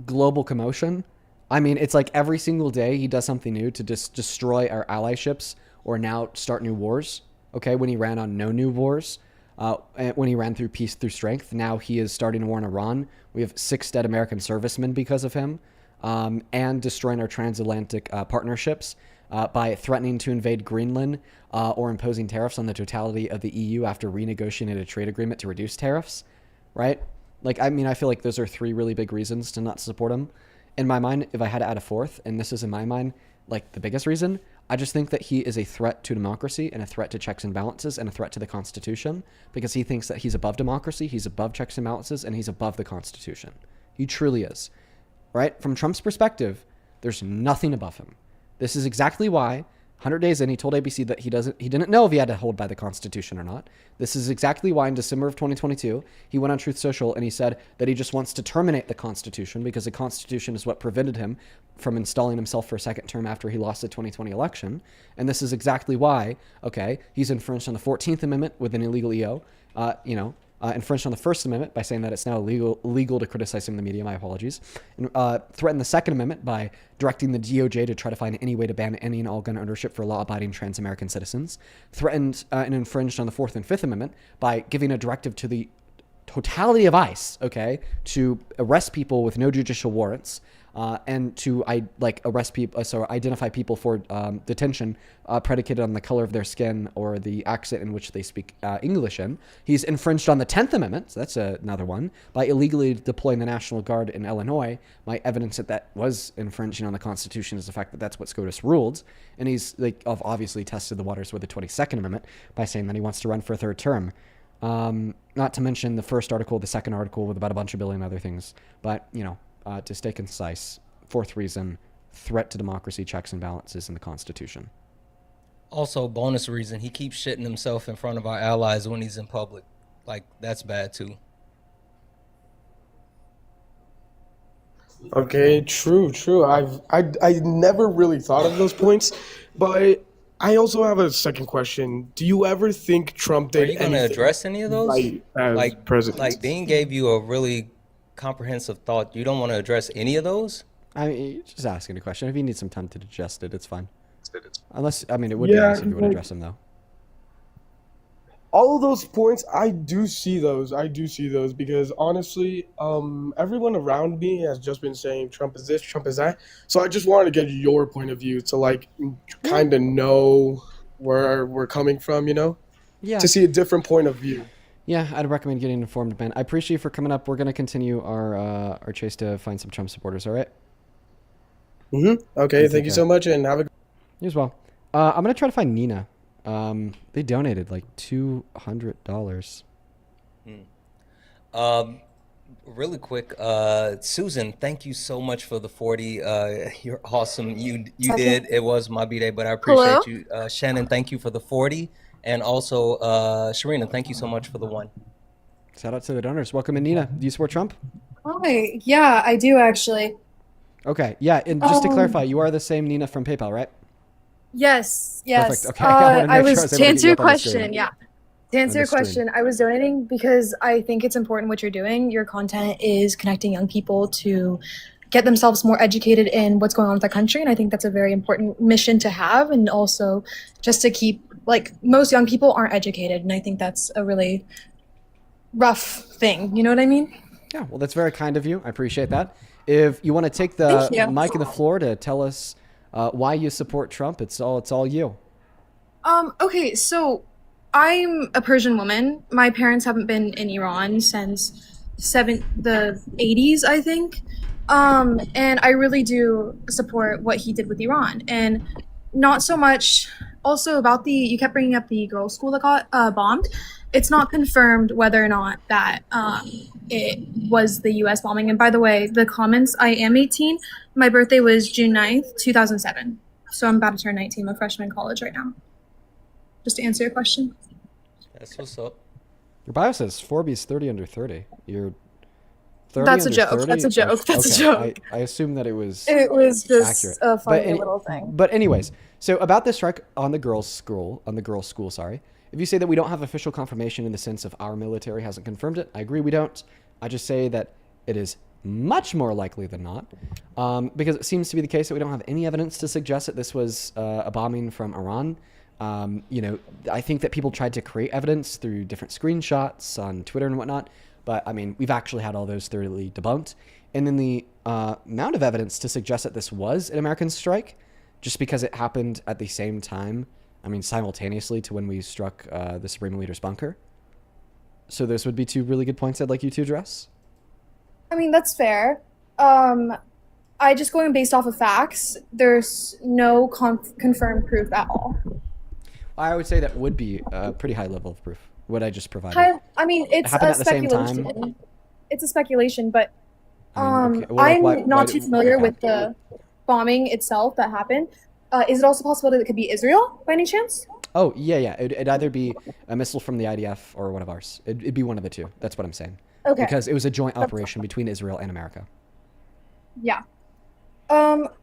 global commotion. I mean, it's like every single day he does something new to just destroy our allyships or now start new wars. Okay, when he ran on no new wars, when he ran through peace through strength, now he is starting a war in Iran. We have 6 dead American servicemen because of him, and destroying our transatlantic partnerships by threatening to invade Greenland or imposing tariffs on the totality of the EU after renegotiating a trade agreement to reduce tariffs, right? Like, I mean, I feel like those are 3 really big reasons to not support him. In my mind, if I had to add a fourth, and this is in my mind, like the biggest reason, I just think that he is a threat to democracy and a threat to checks and balances and a threat to the Constitution because he thinks that he's above democracy, he's above checks and balances, and he's above the Constitution. He truly is, right? From Trump's perspective, there's nothing above him. This is exactly why 100 days in, he told ABC that he didn't know if he had to hold by the Constitution or not. This is exactly why in December of 2022, he went on Truth Social and he said that he just wants to terminate the Constitution because the Constitution is what prevented him from installing himself for a second term after he lost the 2020 election. And this is exactly why, okay, he's infringed on the 14th Amendment with an illegal EO, infringed on the First Amendment by saying that it's now illegal to criticize him in the media, my apologies, and threatened the Second Amendment by directing the DOJ to try to find any way to ban any and all gun ownership for law-abiding trans-American citizens, threatened and infringed on the Fourth and Fifth Amendment by giving a directive to the totality of ICE, okay, to arrest people with no judicial warrants, and to arrest people, identify people for detention predicated on the color of their skin or the accent in which they speak English in. He's infringed on the 10th Amendment, so that's another one, by illegally deploying the National Guard in Illinois. My evidence that was infringing on the Constitution is the fact that that's what SCOTUS ruled. And he's obviously tested the waters with the 22nd Amendment by saying that he wants to run for a third term. Not to mention the first article, the second article with about a bunch of billion other things. But, to stay concise, fourth reason, threat to democracy, checks and balances in the Constitution. Also, bonus reason, he keeps shitting himself in front of our allies when he's in public. Like, that's bad too. Okay, true. I never really thought of those points, but I also have a second question. Do you ever think Trump did anything? Are you going to address any of those? Right, as president? Like Dean gave you a really comprehensive thought. You don't want to address any of those? I mean, just asking a question. If you need some time to digest it, it's fine. Unless, I mean, it would be nice if you would address them, though. All of those points, I do see those because honestly, everyone around me has just been saying Trump is this, Trump is that. So I just wanted to get your point of view to kind of know where we're coming from, Yeah. To see a different point of view. Yeah, I'd recommend getting informed, Ben. I appreciate you for coming up. We're going to continue our chase to find some Trump supporters, all right? Mm-hmm. Okay, thank you so much, and have a good... You as well. I'm going to try to find Nina. They donated like $200. Really quick, Susan, thank you so much for the 40. You're awesome. You did. It was my B-Day, but I Hello? appreciate you. Shannon, thank you for the 40. And also, Sharina, thank you so much for the 1. Shout out to the donors. Welcome in, Nina. Do you support Trump? Hi. Yeah, I do actually. Okay. Yeah. And just to clarify, you are the same Nina from PayPal, right? Yes. Perfect. Okay. I wanted to I make sure was I was able to to answer get you your up on the screen. question. Yeah. To On answer the your stream. question, I was donating because I think it's important what you're doing. Your content is connecting young people to get themselves more educated in what's going on with the country, and I think that's a very important mission to have, and also just to keep, like, most young people aren't educated, and I think that's a really rough thing. You know what I mean? Yeah. Well, that's very kind of you. I appreciate that. If you want to take Thank the you. mic and the floor to tell us why you support Trump, it's all you. Okay, so I'm a Persian woman. My parents haven't been in Iran since the 80s, I think. And I really do support what he did with Iran. And not so much also about you kept bringing up the girls' school that got bombed. It's not confirmed whether or not that it was the US bombing. And by the way, the comments, I am 18. My birthday was June 9th, 2007. So I'm about to turn 19. I'm a freshman in college right now. Just to answer your question. That's what's up. Your bio says Forbes 30 under 30. You're 30 That's a under joke. 30? That's a joke. That's Okay. a joke. I assume that it was just accurate. a funny But little thing. But anyways, so about the strike on the girls' school, sorry. If you say that we don't have official confirmation in the sense of our military hasn't confirmed it, I agree we don't. I just say that it is much more likely than not, because it seems to be the case that we don't have any evidence to suggest that this was a bombing from Iran. I think that people tried to create evidence through different screenshots on Twitter and whatnot, but I mean, we've actually had all those thoroughly debunked. And then the amount of evidence to suggest that this was an American strike, just because it happened at the same time, I mean, simultaneously to when we struck the Supreme Leader's bunker. So those would be two really good points I'd like you to address. I mean, that's fair. I just going based off of facts. There's no confirmed proof at all. I would say that would be a pretty high level of proof, what I just provided. I mean, it's happened a at the same time. speculation. It's a speculation, but okay. Well, I'm not too familiar with the bombing itself that happened. Is it also possible that it could be Israel by any chance? Oh, yeah. It'd either be a missile from the IDF or one of ours. It'd be one of the two. That's what I'm saying. Okay. Because it was a joint operation between Israel and America. Yeah.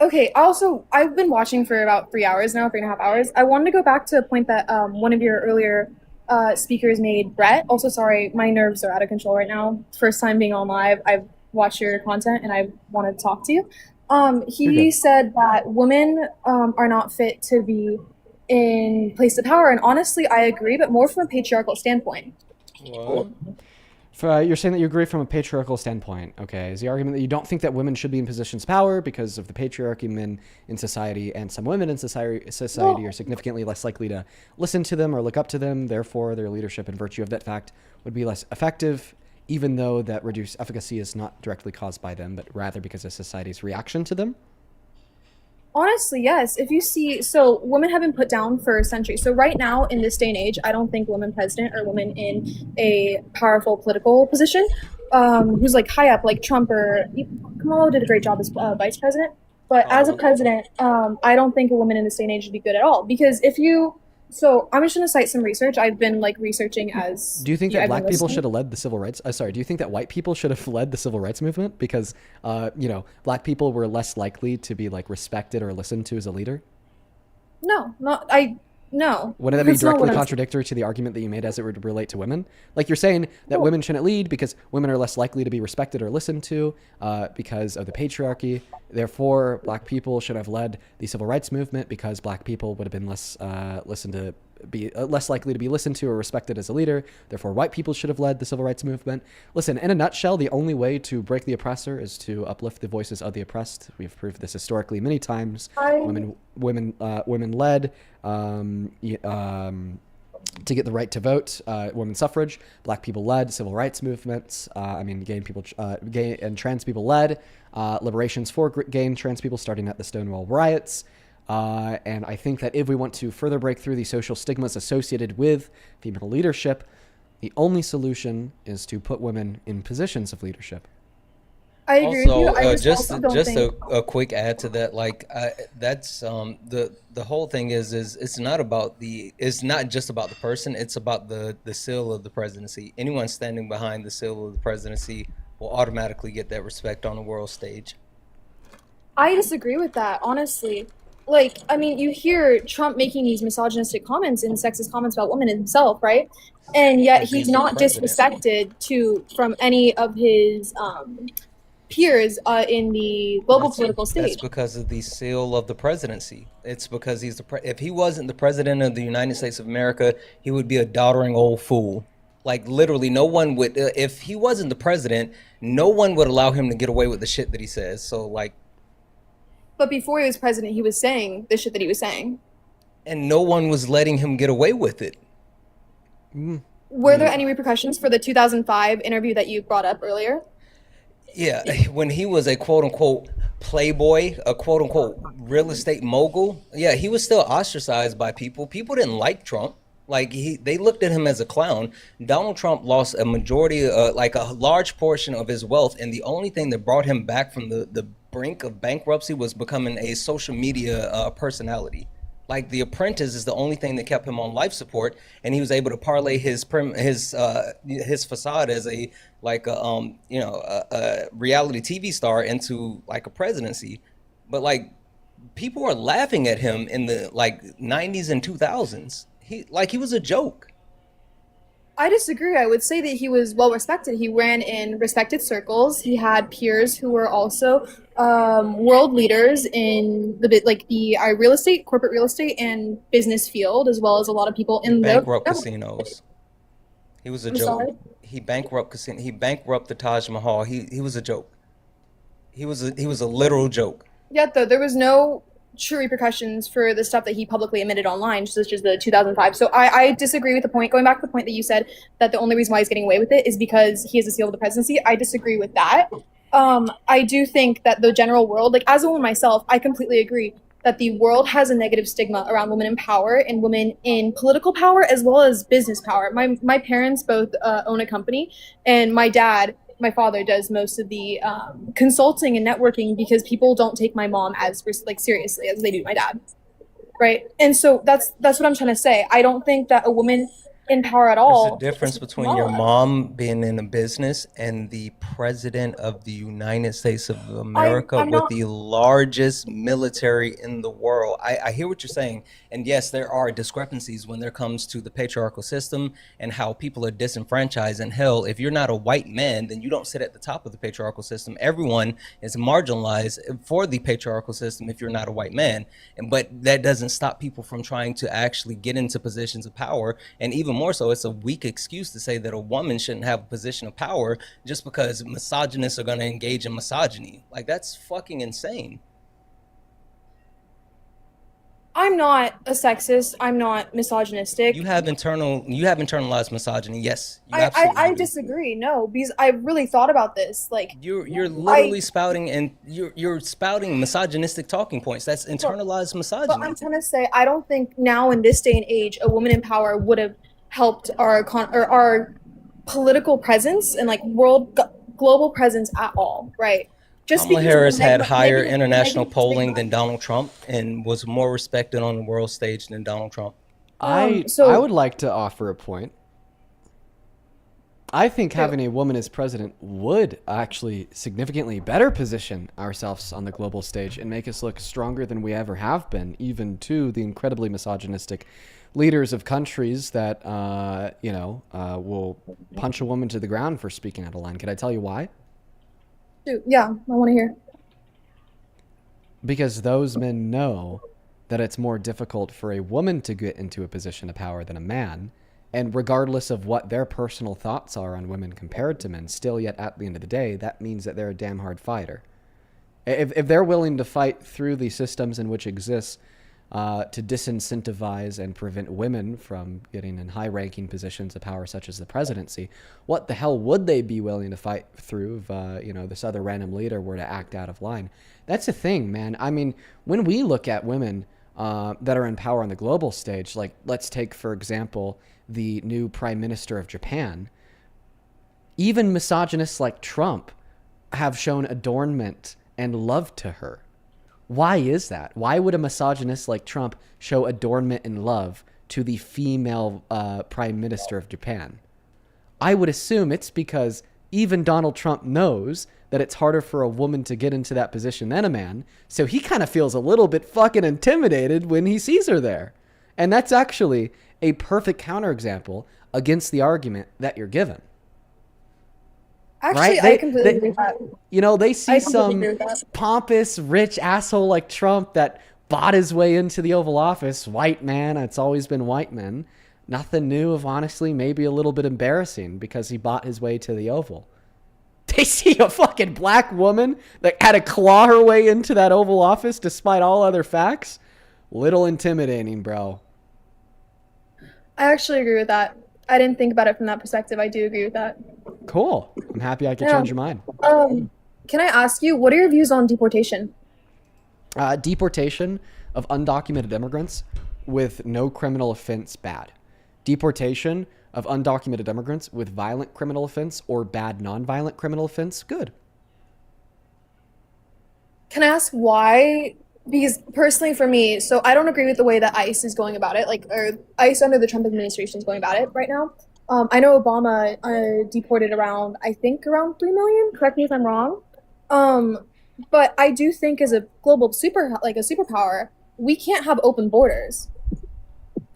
Okay. Also, I've been watching for about 3.5 hours. I wanted to go back to a point that one of your earlier speakers made, Brett. Also, sorry, my nerves are out of control right now. First time being on live. I've watched your content and I wanted to talk to you. He said that women are not fit to be in place of power, and honestly, I agree, but more from a patriarchal standpoint. What? You're saying that you agree from a patriarchal standpoint. Okay. Is the argument that you don't think that women should be in positions of power because of the patriarchy men in society, and some women in society are significantly less likely to listen to them or look up to them, therefore their leadership in virtue of that fact would be less effective, even though that reduced efficacy is not directly caused by them, but rather because of society's reaction to them? Honestly, yes. If you see, so women have been put down for centuries. So right now, in this day and age, I don't think women president or women in a powerful political position, who's like high up, like Trump or Kamala did a great job as vice president. But as a president, I don't think a woman in this day and age would be good at all. Because so I'm just going to cite some research. I've been like researching as. Do you think that black people should have led the civil rights? Do you think that white people should have led the civil rights movement because, black people were less likely to be like respected or listened to as a leader? No. Wouldn't that be directly contradictory to the argument that you made as it would relate to women? Like you're saying that women shouldn't lead because women are less likely to be respected or listened to because of the patriarchy. Therefore, black people should have led the civil rights movement because black people would have been less likely to be listened to or respected as a leader. Therefore, white people should have led the civil rights movement. Listen, in a nutshell, the only way to break the oppressor is to uplift the voices of the oppressed. We've proved this historically many times. Women led to get the right to vote, women's suffrage. Black people led civil rights movements. Gay and trans people led liberations for gay and trans people, starting at the Stonewall riots. And I think that if we want to further break through the social stigmas associated with female leadership, The only solution is to put women in positions of leadership. I agree with you. I just also don't think... a quick add to that, like that's the whole thing is it's not just about the person, it's about the seal of the presidency. Anyone standing behind the seal of the presidency will automatically get that respect on the world stage. I disagree with that, honestly. Like, I mean, you hear Trump making these misogynistic comments and sexist comments about women himself, right? And yet he's not disrespected from any of his peers in the global political stage. That's because of the seal of the presidency. It's because he's if he wasn't the president of the United States of America, he would be a doddering old fool. Like, literally, no one would, if he wasn't the president, no one would allow him to get away with the shit that he says. So, like... But before he was president, he was saying the shit that he was saying. And no one was letting him get away with it. Were there any repercussions for the 2005 interview that you brought up earlier? Yeah, when he was a quote-unquote playboy, a quote-unquote real estate mogul, yeah, he was still ostracized by people. People didn't like Trump. Like, they looked at him as a clown. Donald Trump lost a majority, like a large portion of his wealth, and the only thing that brought him back from the brink of bankruptcy was becoming a social media personality. Like, The Apprentice is the only thing that kept him on life support, and he was able to parlay his facade as a reality TV star into like a presidency. But like, people were laughing at him in the like 90s and 2000s. He was a joke. I disagree. I would say that he was well respected. He ran in respected circles. He had peers who were also world leaders in the real estate, corporate real estate, and business field, as well as a lot of people in bankrupt casinos. He was a joke. Sorry? He bankrupt He bankrupt the Taj Mahal. He was a joke. He was a literal joke. Yet though, there was no true repercussions for the stuff that he publicly admitted online, such as the 2005. So I disagree with the point. Going back to the point that you said that the only reason why he's getting away with it is because he has a seal of the presidency. I disagree with that. I do think that the general world, like as a woman myself, I completely agree that the world has a negative stigma around women in power and women in political power as well as business power. My parents both own a company, and my father does most of the consulting and networking because people don't take my mom as seriously as they do my dad, right? And so that's what I'm trying to say. I don't think that a woman in power at all. There's a difference between your mom being in a business and the president of the United States of America with the largest military in the world. I hear what you're saying. And yes, there are discrepancies when there comes to the patriarchal system and how people are disenfranchised. And hell, if you're not a white man, then you don't sit at the top of the patriarchal system. Everyone is marginalized for the patriarchal system if you're not a white man. But that doesn't stop people from trying to actually get into positions of power. And even more so, it's a weak excuse to say that a woman shouldn't have a position of power just because misogynists are going to engage in misogyny. Like, that's fucking insane. I'm not a sexist. I'm not misogynistic. You have internalized misogyny. Yes. I disagree. No, because I really thought about this. Like, you're literally spouting, and you're spouting misogynistic talking points. That's internalized misogyny. But I'm trying to say, I don't think now in this day and age, a woman in power would have helped our political presence and like global presence at all, right? Kamala Harris had higher international polling than Donald Trump and was more respected on the world stage than Donald Trump. I would like to offer a point. I think having a woman as president would actually significantly better position ourselves on the global stage and make us look stronger than we ever have been, even to the incredibly misogynistic leaders of countries that, will punch a woman to the ground for speaking out of line. Can I tell you why? Yeah, I want to hear. Because those men know that it's more difficult for a woman to get into a position of power than a man. And regardless of what their personal thoughts are on women compared to men, still yet at the end of the day, that means that they're a damn hard fighter. If they're willing to fight through the systems in which exists to disincentivize and prevent women from getting in high-ranking positions of power, such as the presidency, what the hell would they be willing to fight through if, this other random leader were to act out of line? That's the thing, man. I mean, when we look at women that are in power on the global stage, like let's take, for example, the new prime minister of Japan, even misogynists like Trump have shown adornment and love to her. Why is that? Why would a misogynist like Trump show adornment and love to the female prime minister of Japan? I would assume it's because even Donald Trump knows that it's harder for a woman to get into that position than a man. So he kind of feels a little bit fucking intimidated when he sees her there. And that's actually a perfect counterexample against the argument that you're given. Actually, right? I completely agree with that. You know, they see some agree with that. pompous, rich asshole like Trump that bought his way into the Oval Office. White man. It's always been white men. Nothing new of, honestly, maybe a little bit embarrassing because he bought his way to the Oval. They see a fucking black woman that had to claw her way into that Oval Office despite all other facts. Little intimidating, bro. I actually agree with that. I didn't think about it from that perspective. I do agree with that. Cool. I'm happy I could change your mind. Can I ask you, what are your views on deportation? Deportation of undocumented immigrants with no criminal offense, bad. Deportation of undocumented immigrants with violent criminal offense or bad non-violent criminal offense, good. Can I ask why? Because personally for me, so I don't agree with the way that ICE is going about it, or ICE under the Trump administration is going about it right now. I know Obama deported around 3 million. Correct me if I'm wrong. But I do think as a global superpower, we can't have open borders.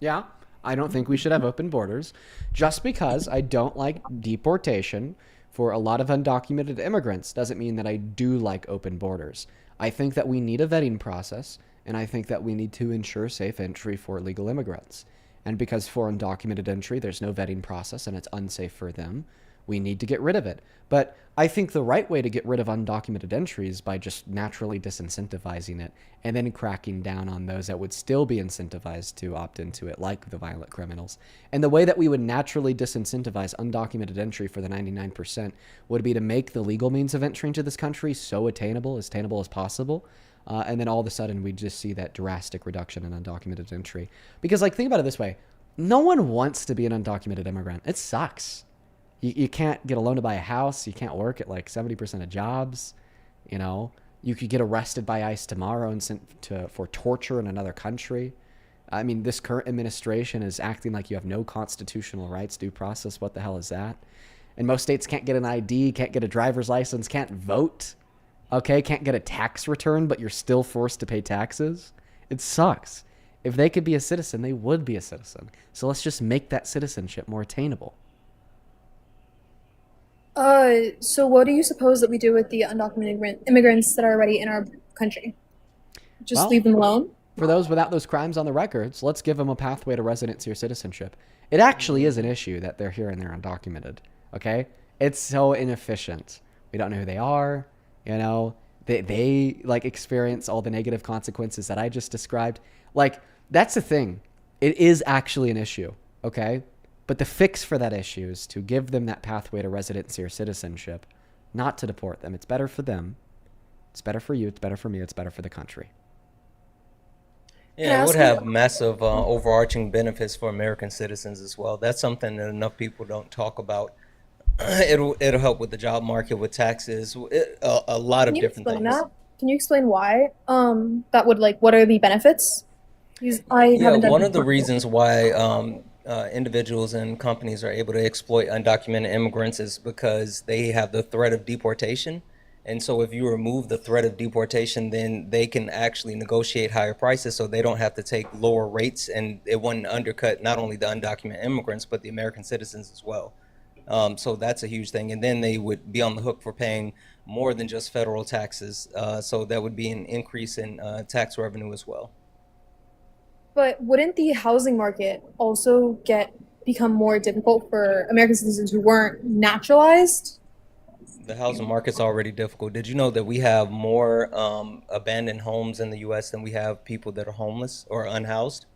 Yeah, I don't think we should have open borders just because I don't like deportation for a lot of undocumented immigrants doesn't mean that I do like open borders. I think that we need a vetting process, and I think that we need to ensure safe entry for legal immigrants. And because for undocumented entry, there's no vetting process and it's unsafe for them, we need to get rid of it. But I think the right way to get rid of undocumented entry is by just naturally disincentivizing it and then cracking down on those that would still be incentivized to opt into it, like the violent criminals. And the way that we would naturally disincentivize undocumented entry for the 99% would be to make the legal means of entry into this country so attainable as possible. And then all of a sudden we just see that drastic reduction in undocumented entry. Because think about it this way. No one wants to be an undocumented immigrant. It sucks. You can't get a loan to buy a house. You can't work at 70% of jobs. You know, you could get arrested by ICE tomorrow and sent for torture in another country. I mean, this current administration is acting like you have no constitutional rights, due process. What the hell is that? And most states can't get an ID, can't get a driver's license, can't vote. Okay, can't get a tax return, but you're still forced to pay taxes. It sucks. If they could be a citizen, they would be a citizen. So let's just make that citizenship more attainable. So what do you suppose that we do with the undocumented immigrants that are already in our country? Just leave them alone? For those without those crimes on the records, let's give them a pathway to residency or citizenship. It actually is an issue that they're here and they're undocumented. Okay? It's so inefficient. We don't know who they are. You know, they experience all the negative consequences that I just described. That's the thing. It is actually an issue. Okay? But the fix for that issue is to give them that pathway to residency or citizenship, not to deport them. It's better for them. It's better for you. It's better for me. It's better for the country. Yeah, it would have massive overarching benefits for American citizens as well. That's something that enough people don't talk about. It'll help with the job market, with taxes, a lot of different things. Can you explain why? That would what are the benefits? One of the reasons why individuals and companies are able to exploit undocumented immigrants is because they have the threat of deportation. And so if you remove the threat of deportation, then they can actually negotiate higher prices so they don't have to take lower rates, and it wouldn't undercut not only the undocumented immigrants, but the American citizens as well. So that's a huge thing. And then they would be on the hook for paying more than just federal taxes. So that would be an increase in tax revenue as well. But wouldn't the housing market also become more difficult for American citizens who weren't naturalized? The housing market's already difficult. Did you know that we have more abandoned homes in the U.S. than we have people that are homeless or unhoused?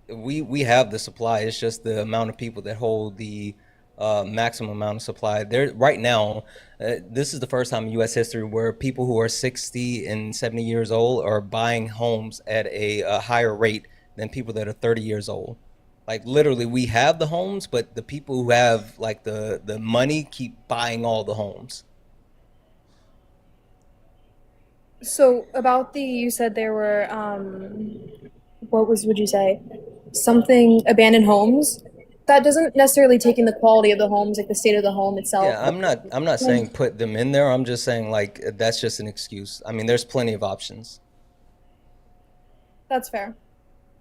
We have the supply. It's just the amount of people that hold the maximum amount of supply. Right now, this is the first time in U.S. history where people who are 60 and 70 years old are buying homes at a higher rate than people that are 30 years old. Like literally, we have the homes, but the people who have like the money keep buying all the homes. So about you said there were, would you say? Something abandoned homes? That doesn't necessarily take in the quality of the homes, like the state of the home itself. Yeah, I'm not saying put them in there. I'm just saying like that's just an excuse. I mean, there's plenty of options. That's fair.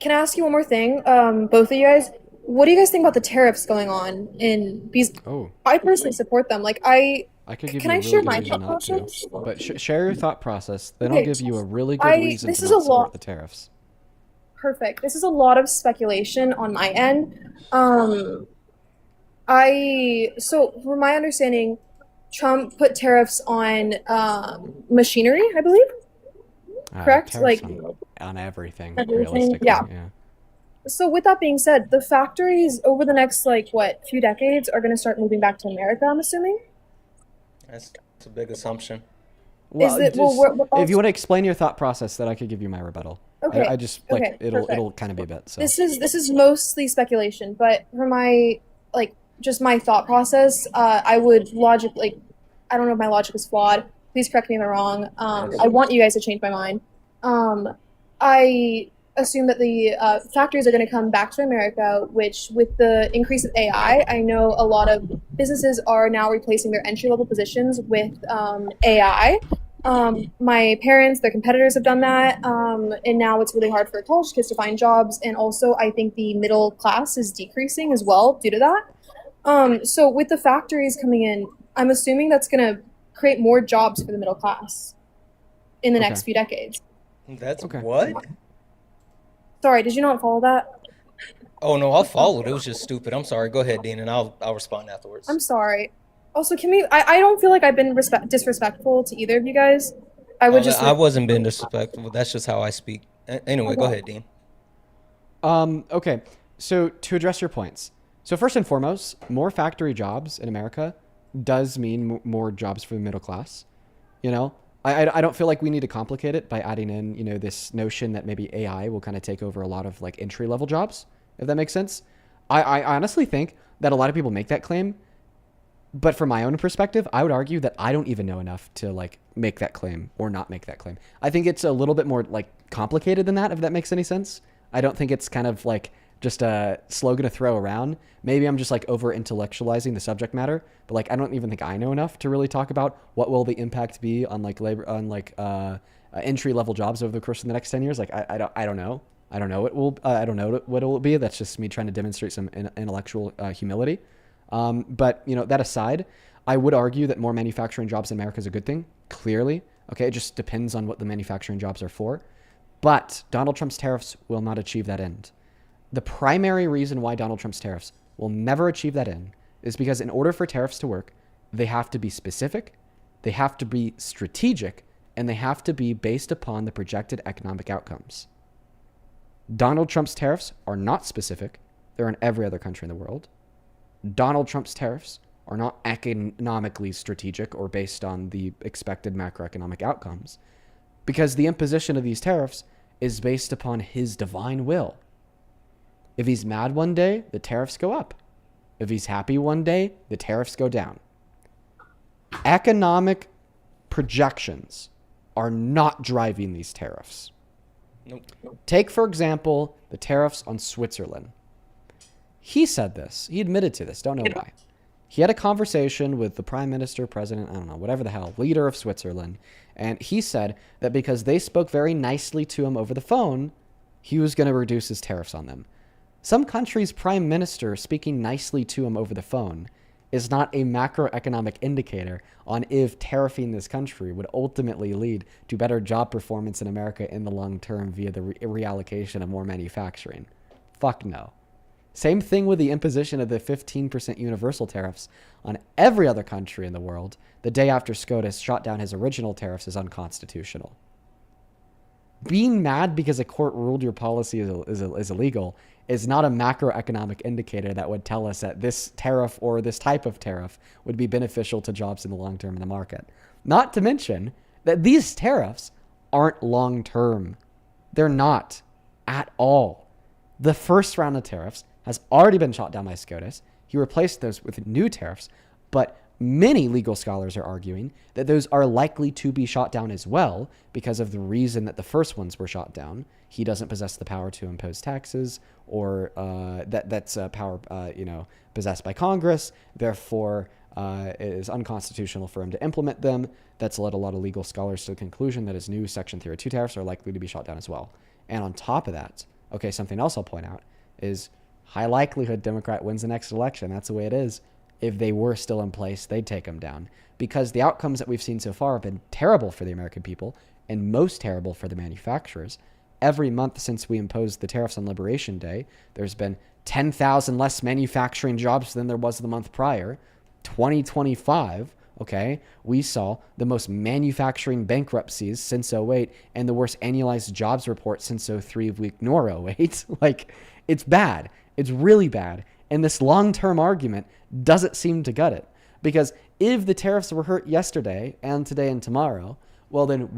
Can I ask you one more thing? Both of you guys, what do you guys think about the tariffs going on because I personally support them. Like I could give can you a I really share good my reason thought not to, process? but share your thought process. Then I'll Okay, give you a really good reason this to is not a lot. support the tariffs. Perfect. This is a lot of speculation on my end. So from my understanding, Trump put tariffs on machinery, I believe. Correct? Tariffs Like on everything, everything. realistically. Yeah. Yeah. So with that being said, the factories over the next few decades are going to start moving back to America, I'm assuming. That's a big assumption. Well, Is it, if you want to explain your thought process, then I could give you my rebuttal. Okay. I just like Okay, it'll perfect. kind of be a bit. So This is mostly speculation, but for my just my thought process, I would I don't know if my logic is flawed. Please correct me if I'm wrong. I want you guys to change my mind. I assume that the factories are going to come back to America, which with the increase of AI, I know a lot of businesses are now replacing their entry-level positions with AI. My parents, their competitors have done that, and now it's really hard for college kids to find jobs, and also I think the middle class is decreasing as well due to that. So with the factories coming in, I'm assuming that's going to create more jobs for the middle class in the next few decades. That's what? Sorry, did you not follow that? Oh no, I'll follow it. It was just stupid. I'm sorry. Go ahead, Dean, and I'll respond afterwards. I'm sorry. Also, I don't feel like I've been disrespectful to either of you guys. I wasn't being disrespectful. That's just how I speak. Anyway, go ahead, Dean. Okay. So to address your points. So first and foremost, more factory jobs in America does mean more jobs for the middle class. You know, I don't feel like we need to complicate it by adding in, you know, this notion that maybe AI will kind of take over a lot of like entry level jobs, if that makes sense. I honestly think that a lot of people make that claim, but from my own perspective, I would argue that I don't even know enough to like make that claim or not make that claim. I think it's a little bit more like complicated than that, if that makes any sense. I don't think it's kind of like just a slogan to throw around. Maybe I'm just like over intellectualizing the subject matter, but like I don't even think I know enough to really talk about what will the impact be on like labor, on like entry level jobs over the course of the next 10 years. Like I don't know. I don't know I don't know what it will be. That's just me trying to demonstrate some intellectual humility. But you know, that aside, I would argue that more manufacturing jobs in America is a good thing. Clearly, okay, it just depends on what the manufacturing jobs are for. But Donald Trump's tariffs will not achieve that end. The primary reason why Donald Trump's tariffs will never achieve that end is because in order for tariffs to work, they have to be specific, they have to be strategic, and they have to be based upon the projected economic outcomes. Donald Trump's tariffs are not specific. They're in every other country in the world. Donald Trump's tariffs are not economically strategic or based on the expected macroeconomic outcomes, because the imposition of these tariffs is based upon his divine will. If he's mad one day, the tariffs go up. If he's happy one day, the tariffs go down. Economic projections are not driving these tariffs. Nope. Take, for example, the tariffs on Switzerland. He said this. He admitted to this. Don't know why. He had a conversation with the prime minister, president, I don't know, whatever the hell, leader of Switzerland. And he said that because they spoke very nicely to him over the phone, he was going to reduce his tariffs on them. Some country's prime minister speaking nicely to him over the phone is not a macroeconomic indicator on if tariffing this country would ultimately lead to better job performance in America in the long term via the reallocation of more manufacturing. Fuck no. Same thing with the imposition of the 15% universal tariffs on every other country in the world the day after SCOTUS shot down his original tariffs is unconstitutional. Being mad because a court ruled your policy is illegal is not a macroeconomic indicator that would tell us that this tariff or this type of tariff would be beneficial to jobs in the long term in the market. Not to mention that these tariffs aren't long term. They're not at all. The first round of tariffs has already been shot down by SCOTUS. He replaced those with new tariffs, but many legal scholars are arguing that those are likely to be shot down as well because of the reason that the first ones were shot down. He doesn't possess the power to impose taxes, or that's a power possessed by Congress. Therefore, it is unconstitutional for him to implement them. That's led a lot of legal scholars to the conclusion that his new Section 302 tariffs are likely to be shot down as well. And on top of that, okay, something else I'll point out is high likelihood Democrat wins the next election. That's the way it is. If they were still in place, they'd take them down, because the outcomes that we've seen so far have been terrible for the American people and most terrible for the manufacturers. Every month since we imposed the tariffs on Liberation Day, there's been 10,000 less manufacturing jobs than there was the month prior. 2025, okay, we saw the most manufacturing bankruptcies since '08 and the worst annualized jobs report since '03 if we ignore '08. Like, it's bad. It's really bad. And this long-term argument doesn't seem to gut it. Because if the tariffs were hurt yesterday and today and tomorrow, well then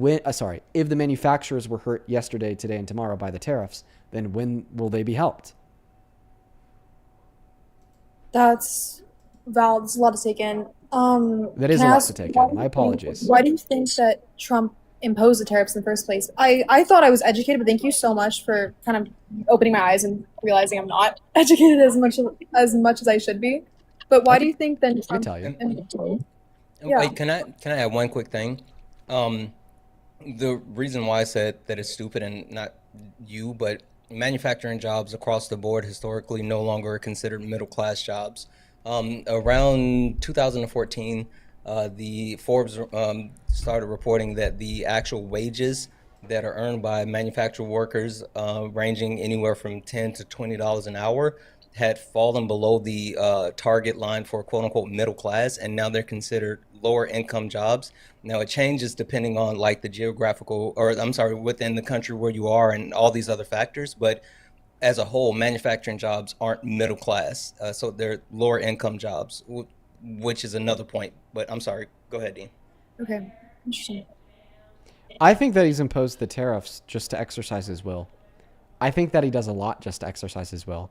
if the manufacturers were hurt yesterday, today, and tomorrow by the tariffs, then when will they be helped? That's valid. It's a lot to take in. That is a lot to take in. My apologies. Why do you think that Trump imposed the tariffs in the first place? I thought I was educated, but thank you so much for kind of opening my eyes and realizing I'm not educated as much as I should be. But why do you think then Trump? I tell you. Yeah. Wait, can I add one quick thing? The reason why I said that it's stupid, and not you, but manufacturing jobs across the board historically no longer are considered middle class jobs. Around 2014, the Forbes started reporting that the actual wages that are earned by manufacturing workers, ranging anywhere from $10 to $20 an hour, had fallen below the target line for quote unquote middle class, and now they're considered lower income jobs. Now it changes depending on like the geographical, or I'm sorry, within the country where you are and all these other factors, but as a whole, manufacturing jobs aren't middle class, so they're lower income jobs, which is another point. But I'm sorry, go ahead, Dean. Okay, interesting. I think that he's imposed the tariffs just to exercise his will. I think that he does a lot just to exercise his will.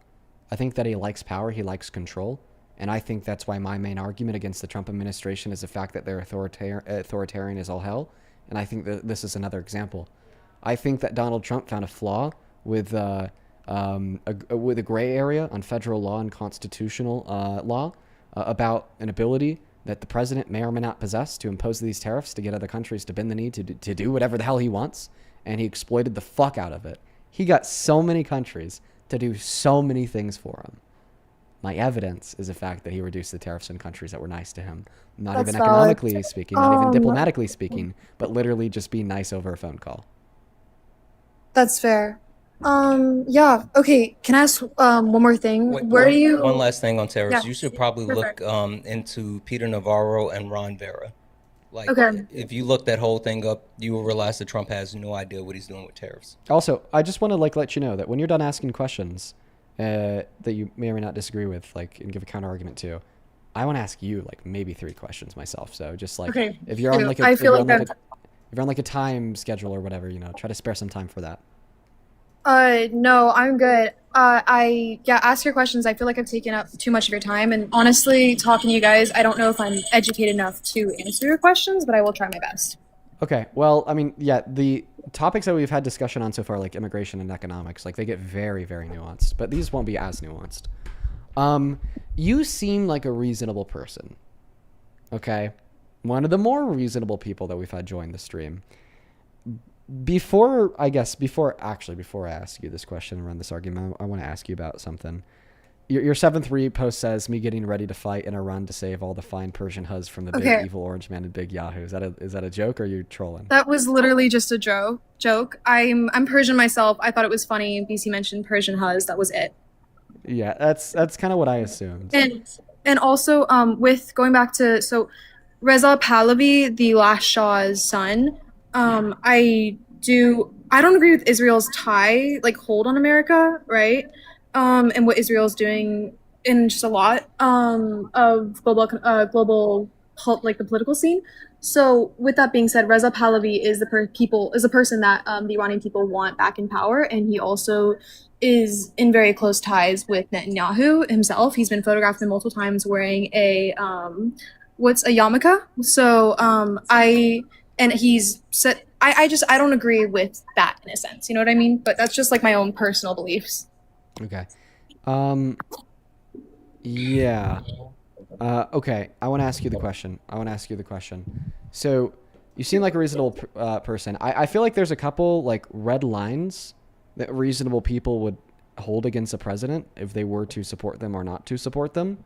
I think that he likes power, he likes control, and I think that's why my main argument against the Trump administration is the fact that they're authoritarian as all hell, and I think that this is another example. I think that Donald Trump found a flaw with a gray area on federal law and constitutional law about an ability that the president may or may not possess to impose these tariffs to get other countries to bend the knee to do whatever the hell he wants, and he exploited the fuck out of it. He got so many countries to do so many things for him. My evidence is the fact that he reduced the tariffs in countries that were nice to him. Not That's even valid. economically speaking, not even diplomatically speaking, but literally just being nice over a phone call. That's fair. Yeah. Okay. Can I ask one more thing? Wait, Where do you? One last thing on tariffs. Yeah. You should probably Perfect. look into Peter Navarro and Ron Vera. Like, Okay. if you look that whole thing up, you will realize that Trump has no idea what he's doing with tariffs. Also, I just want to let you know that when you're done asking questions that you may or may not disagree with, and give a counter argument to, I want to ask you maybe 3 questions myself. So just Okay. if you're on I feel like if you're on a time schedule or whatever, try to spare some time for that. No, I'm good. Ask your questions. I feel like I've taken up too much of your time, and honestly, talking to you guys, I don't know if I'm educated enough to answer your questions, but I will try my best. Okay. Well, I mean, yeah, the topics that we've had discussion on so far, like immigration and economics, they get very, very nuanced, but these won't be as nuanced. You seem like a reasonable person. Okay. One of the more reasonable people that we've had join the stream. Before I ask you this question and run this argument, I want to ask you about something. Your 7th repost says, me getting ready to fight in a run to save all the fine Persian huzz from the big evil orange man and big Yahoo. Is that a joke, or are you trolling? That was literally just a joke. I'm Persian myself. I thought it was funny. BC mentioned Persian huzz. That was it. Yeah, that's kind of what I assumed. And also, with going back to Reza Pahlavi, the last Shah's son, I don't agree with Israel's hold on America, right? And what Israel's doing in just a lot of global the political scene. So with that being said, Reza Pahlavi is the person that the Iranian people want back in power, and he also is in very close ties with Netanyahu himself. He's been photographed multiple times wearing a what's a yarmulke. So he's said I don't agree with that in a sense. You know what I mean? But that's just like my own personal beliefs. Okay. Yeah. Okay. I want to ask you the question. So you seem like a reasonable person. I feel like there's a couple like red lines that reasonable people would hold against a president if they were to support them or not to support them.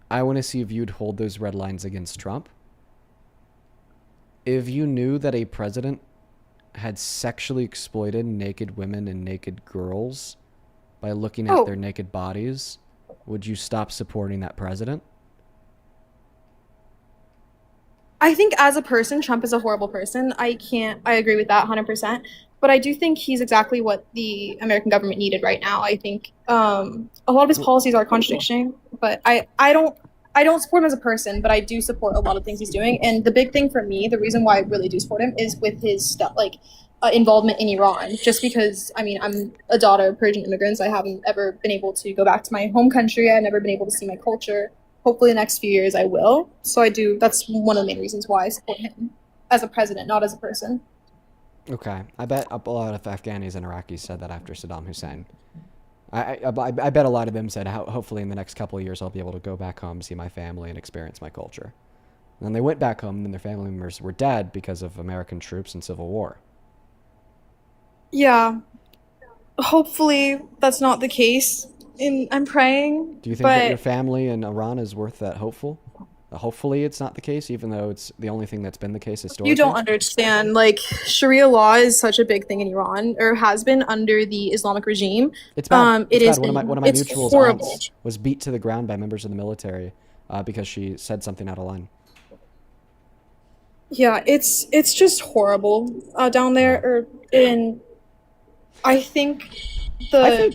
I want to see if you'd hold those red lines against Trump. If you knew that a president had sexually exploited naked women and naked girls by looking at their naked bodies, would you stop supporting that president? I think as a person, Trump is a horrible person. I agree with that 100%. But I do think he's exactly what the American government needed right now. I think a lot of his policies are contradicting, but I don't support him as a person, but I do support a lot of things he's doing. And the big thing for me, the reason why I really do support him is with his stuff, like involvement in Iran. Just because, I mean, I'm a daughter of Persian immigrants. I haven't ever been able to go back to my home country. I've never been able to see my culture. Hopefully the next few years I will. So that's one of the main reasons why I support him as a president, not as a person. Okay. I bet a lot of Afghanis and Iraqis said that after Saddam Hussein. I bet a lot of them said, hopefully in the next couple of years I'll be able to go back home, see my family, and experience my culture. And then they went back home and their family members were dead because of American troops and civil war. Yeah. Hopefully that's not the case. I'm praying. Do you think that your family in Iran is worth that hopeful? Hopefully it's not the case, even though it's the only thing that's been the case historically. You don't understand. Like, Sharia law is such a big thing in Iran, or has been under the Islamic regime. It's bad. It's bad. One of my mutual's horrible. aunts was beat to the ground by members of the military because she said something out of line. Yeah, it's just horrible down there. I think I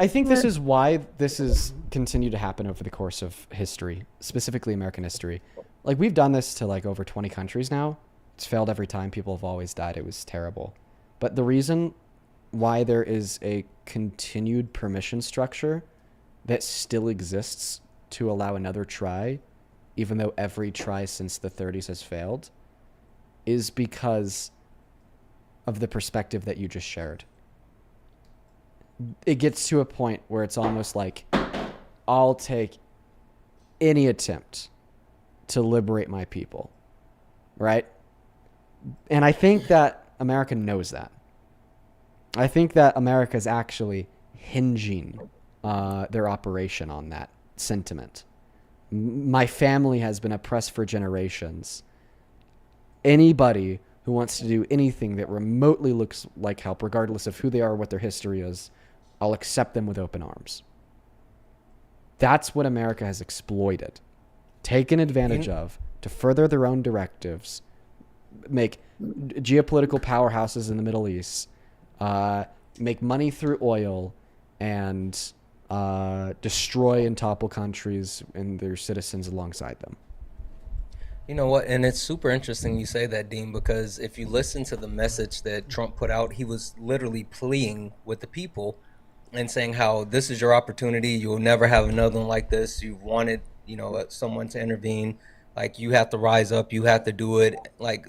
think this is why this has continued to happen over the course of history, specifically American history. Like, we've done this to like over 20 countries now. It's failed every time. People have always died. It was terrible. But the reason why there is a continued permission structure that still exists to allow another try, even though every try since the 30s has failed, is because of the perspective that you just shared. It gets to a point where it's almost like, I'll take any attempt to liberate my people, right? And I think that America knows that. I think that America is actually hinging their operation on that sentiment. My family has been oppressed for generations. Anybody who wants to do anything that remotely looks like help, regardless of who they are or what their history is, I'll accept them with open arms. That's what America has exploited, taken advantage of to further their own directives, make geopolitical powerhouses in the Middle East, make money through oil, and destroy and topple countries and their citizens alongside them. You know what? And it's super interesting you say that, Dean, because if you listen to the message that Trump put out, he was literally pleading with the people and saying how this is your opportunity. You'll never have another one like this. You've wanted, someone to intervene. Like, you have to rise up. You have to do it. Like,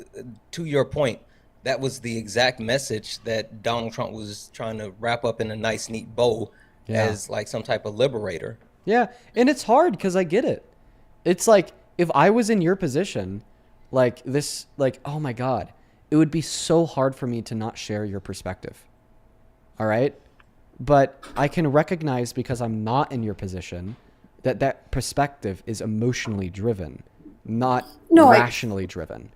to your point, that was the exact message that Donald Trump was trying to wrap up in a nice, neat bow as like some type of liberator. Yeah. And it's hard because I get it. It's like, if I was in your position, like this, like, oh my God, it would be so hard for me to not share your perspective. All right. But I can recognize, because I'm not in your position, that perspective is emotionally driven, not rationally driven.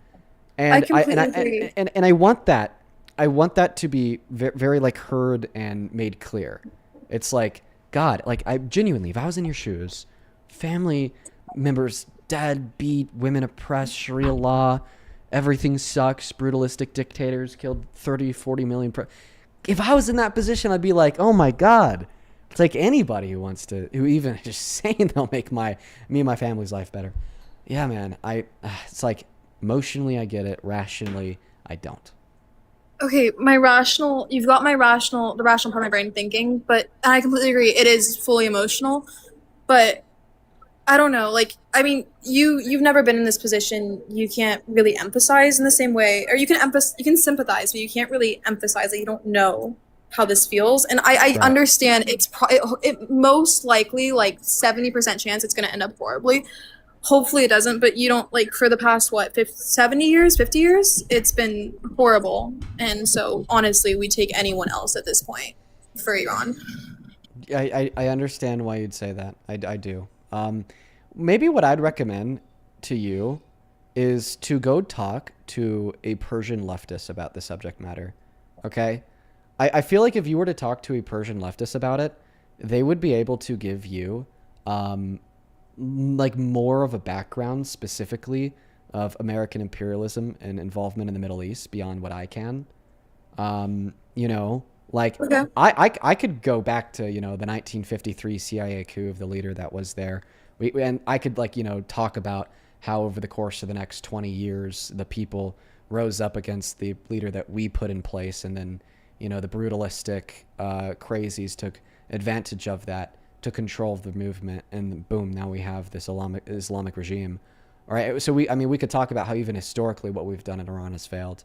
And I completely agree. And I want that. I want that to be very like heard and made clear. It's like, God, like, I genuinely, if I was in your shoes, family members dead, beat, women oppressed, Sharia law, everything sucks, brutalistic dictators killed 30, 40 million. If I was in that position, I'd be like, oh my God. It's like anybody who even just saying they'll make me and my family's life better. Yeah, man. It's like emotionally I get it, rationally I don't. Okay, you've got the rational part of my brain thinking, but and I completely agree, it is fully emotional, but I don't know, like, I mean, you've never been in this position, you can't really empathize in the same way, or you can sympathize, but you can't really emphasize that you don't know how this feels, and I Right. understand it most likely, like, 70% chance it's gonna end up horribly. Hopefully it doesn't, but you don't, like, for the past, 50 years, it's been horrible. And so, honestly, we take anyone else at this point for Iran. I understand why you'd say that. I do. Maybe what I'd recommend to you is to go talk to a Persian leftist about the subject matter. Okay? I feel like if you were to talk to a Persian leftist about it, they would be able to give you like more of a background specifically of American imperialism and involvement in the Middle East beyond what I can. You know, like Okay. I could go back to, you know, the 1953 CIA coup of the leader that was there. And I could, like, you know, talk about how over the course of the next 20 years, the people rose up against the leader that we put in place. And then, you know, the brutalistic crazies took advantage of that to control the movement, and boom, now we have this Islamic regime. All right, so we could talk about how even historically what we've done in Iran has failed,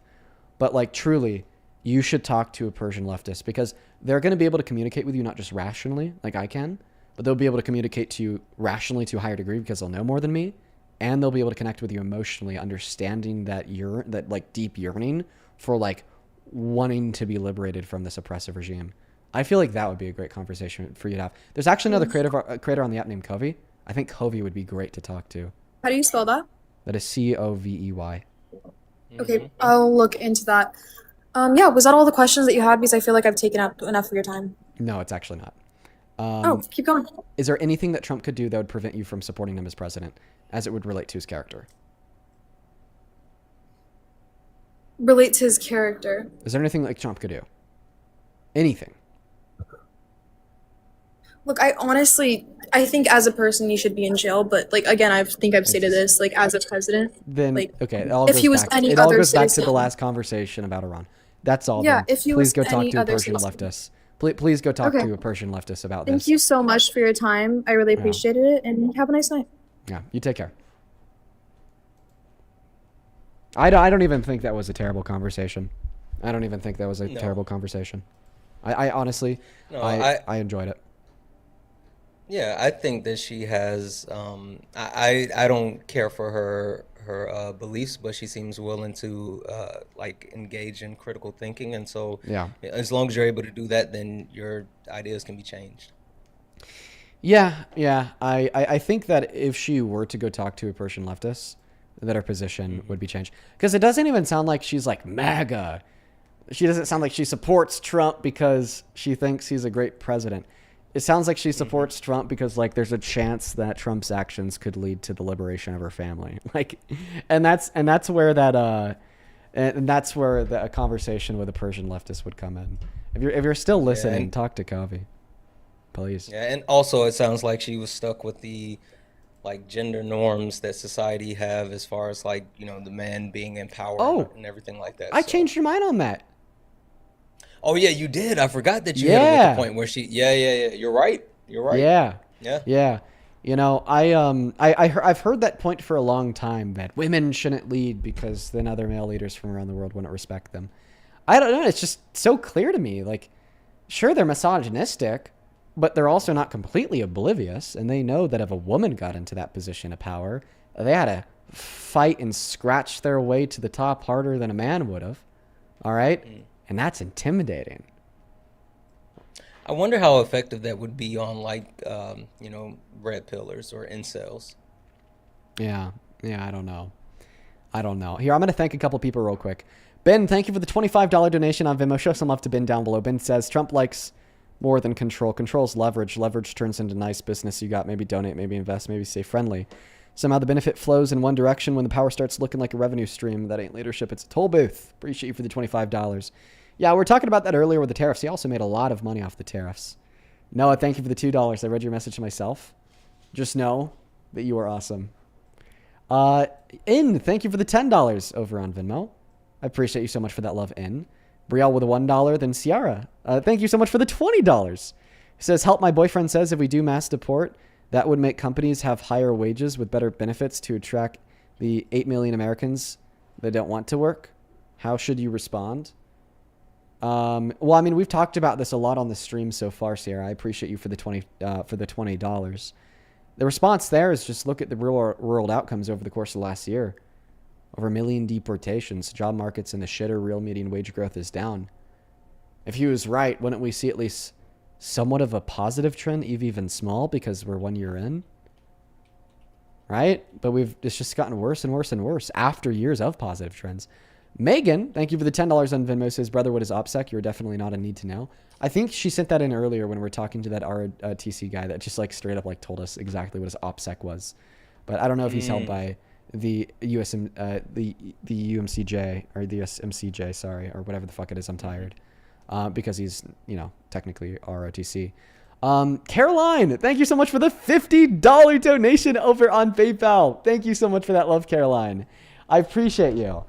but like truly, you should talk to a Persian leftist because they're going to be able to communicate with you not just rationally like I can, but they'll be able to communicate to you rationally to a higher degree because they'll know more than me, and they'll be able to connect with you emotionally, understanding that like deep yearning for like wanting to be liberated from this oppressive regime. I feel like that would be a great conversation for you to have. There's actually another creator on the app named Covey. I think Covey would be great to talk to. How do you spell that? That is Covey. Okay, I'll look into that. Yeah, was that all the questions that you had? Because I feel like I've taken up enough of your time. No, it's actually not. Keep going. Is there anything that Trump could do that would prevent you from supporting him as president, as it would relate to his character? Relate to his character. Is there anything like Trump could do? Anything? Look, I think as a person you should be in jail, but like again, I think I've stated this, like as a president. Then like, okay, if he was any other back to citizen. the last conversation about Iran. That's all. Yeah, then. if he please was go talk any to a other Persian citizen. leftist. Please go talk Okay. to a Persian leftist about Thank this. you so much for your time. I really appreciated it, and have a nice night. Yeah, you take care. I don't even think that was a terrible conversation. I don't even think that was a terrible conversation. I honestly, No, I enjoyed it. Yeah, I think that she has. I don't care for her beliefs, but she seems willing to like engage in critical thinking, and so Yeah. as long as you're able to do that, then your ideas can be changed. Yeah. I think that if she were to go talk to a Persian leftist, that her position would be changed. Because it doesn't even sound like she's like MAGA. She doesn't sound like she supports Trump because she thinks he's a great president. It sounds like she supports Trump because like there's a chance that Trump's actions could lead to the liberation of her family. Like, and that's where that and that's where a conversation with a Persian leftist would come in. If you're still listening, and- talk to Kavi, please. Yeah, and also it sounds like she was stuck with the like gender norms that society have as far as like, you know, the man being in power and everything like that. I changed your mind on that. Oh yeah, you did. I forgot that you hit her with the point where she. Yeah. You're right. You're right. Yeah. You know, I've heard that point for a long time that women shouldn't lead because then other male leaders from around the world wouldn't respect them. I don't know. It's just so clear to me. Like, sure, they're misogynistic, but they're also not completely oblivious, and they know that if a woman got into that position of power, they had to fight and scratch their way to the top harder than a man would have. All right. And that's intimidating. I wonder how effective that would be on like, you know, red pillars or incels. Yeah, I don't know. Here, I'm going to thank a couple people real quick. Ben, thank you for the $25 donation on Venmo. Show some love to Ben down below. Ben says, Trump likes more than control. Control's leverage. Leverage turns into nice business. You got maybe donate, maybe invest, maybe stay friendly. Somehow the benefit flows in one direction when the power starts looking like a revenue stream. That ain't leadership. It's a toll booth. Appreciate you for the $25. Yeah, we were talking about that earlier with the tariffs. He also made a lot of money off the tariffs. Noah, thank you for the $2. I read your message to myself. Just know that you are awesome. Thank you for the $10 over on Venmo. I appreciate you so much for that love, In. Brielle with a $1, then Ciara. Thank you so much for the $20. Says, help, my boyfriend says if we do mass deport, that would make companies have higher wages with better benefits to attract the 8 million Americans that don't want to work. How should you respond? Well, I mean, we've talked about this a lot on the stream so far, Sierra. I appreciate you for the $20. The response there is just look at the real world outcomes over the course of last year. Over 1 million deportations, job markets in the shitter, real median wage growth is down. If he was right, wouldn't we see at least somewhat of a positive trend, even small, because we're 1 year in? Right? But it's just gotten worse and worse and worse after years of positive trends. Megan, thank you for the $10 on Venmo, says, brother, what is OPSEC? You're definitely not a need to know. I think she sent that in earlier when we were talking to that RTC guy that just like straight up like told us exactly what his OPSEC was. But I don't know if he's held by the the UMCJ or the USMCJ, sorry, or whatever the fuck it is. I'm tired. Because he's, technically ROTC. Caroline, thank you so much for the $50 donation over on PayPal. Thank you so much for that love, Caroline. I appreciate you.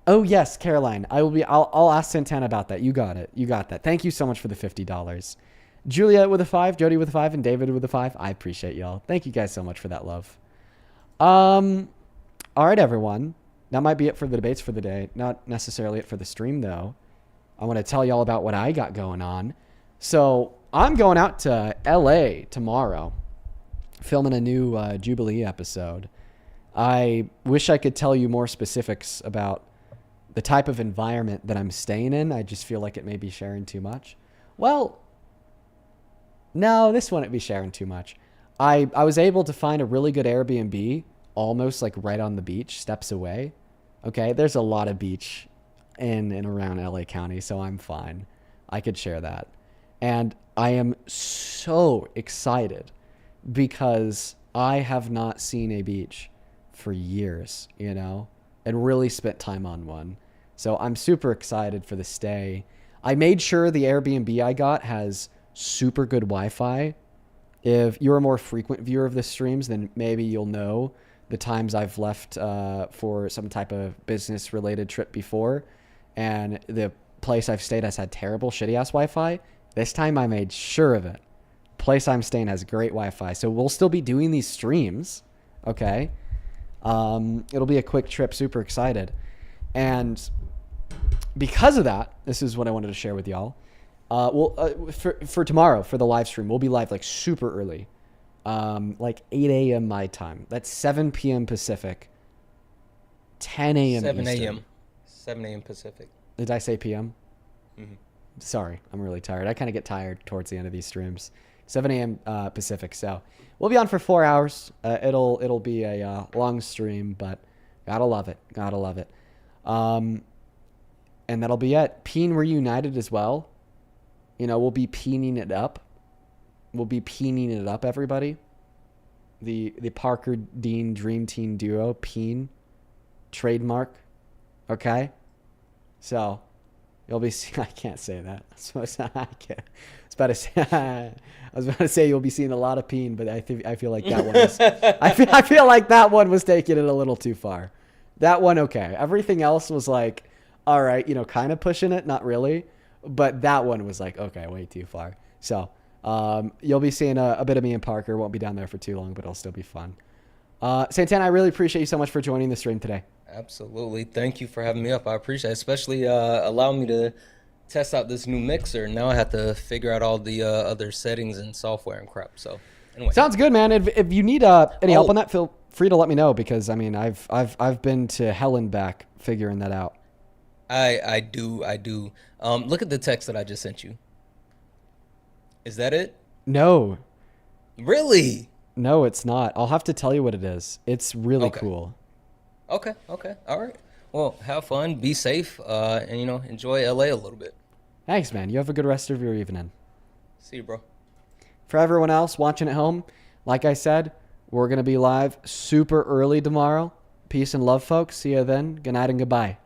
Oh yes, Caroline. I'll ask Santana about that. You got it. You got that. Thank you so much for the $50. Julia with a 5, Jody with a 5, and David with a 5. I appreciate y'all. Thank you guys so much for that love. All right, everyone. That might be it for the debates for the day. Not necessarily it for the stream, though. I want to tell y'all about what I got going on. So I'm going out to LA tomorrow, filming a new Jubilee episode. I wish I could tell you more specifics about the type of environment that I'm staying in. I just feel like it may be sharing too much. Well, no, this wouldn't be sharing too much. I was able to find a really good Airbnb, almost like right on the beach, steps away. Okay, there's a lot of beach in and around LA County, so I'm fine. I could share that. And I am so excited because I have not seen a beach for years, and really spent time on one. So I'm super excited for the stay. I made sure the Airbnb I got has super good Wi-Fi. If you're a more frequent viewer of the streams, then maybe you'll know the times I've left for some type of business related trip before, and the place I've stayed has had terrible shitty ass Wi-Fi. This time I made sure of it. Place I'm staying has great Wi-Fi, so we'll still be doing these streams. Okay. It'll be a quick trip. Super excited. And because of that, this is what I wanted to share with y'all. For tomorrow, for the live stream, we'll be live like super early. Like 8 a.m. my time. That's 7 p.m. Pacific. 10 a.m. 7 Eastern. a.m. 7 a.m. Pacific. Did I say p.m.? Mm-hmm. Sorry, I'm really tired. I kind of get tired towards the end of these streams. 7 a.m. Pacific. So we'll be on for 4 hours. It'll be a long stream, but gotta love it. Gotta love it. And that'll be it. Peen reunited as well. We'll be peening it up. We'll be peening it up, everybody. The Parker Dean Dream Team duo, Peen, trademark. Okay, so you'll be. I can't say that. I can't. I was about to say you'll be seeing a lot of Peen, but I feel like that one was. I feel like that one was taking it a little too far. That one, okay. Everything else was like, all right, kind of pushing it, not really, but that one was like, okay, way too far. So. You'll be seeing a bit of me and Parker. Won't be down there for too long, but it'll still be fun. Santana, I really appreciate you so much for joining the stream today. Absolutely. Thank you for having me up. I appreciate it, especially allowing me to test out this new mixer. Now I have to figure out all the other settings and software and crap. So anyway. Sounds good, man. If you need any help on that, feel free to let me know, because I mean I've been to hell and back figuring that out. I do. Look at the text that I just sent you. Is that it? No. Really? No, it's not. I'll have to tell you what it is. It's really cool. Okay. All right. Well, have fun, be safe, and enjoy LA a little bit. Thanks, man. You have a good rest of your evening. See you, bro. For everyone else watching at home, like I said, we're going to be live super early tomorrow. Peace and love, folks. See you then. Good night and goodbye.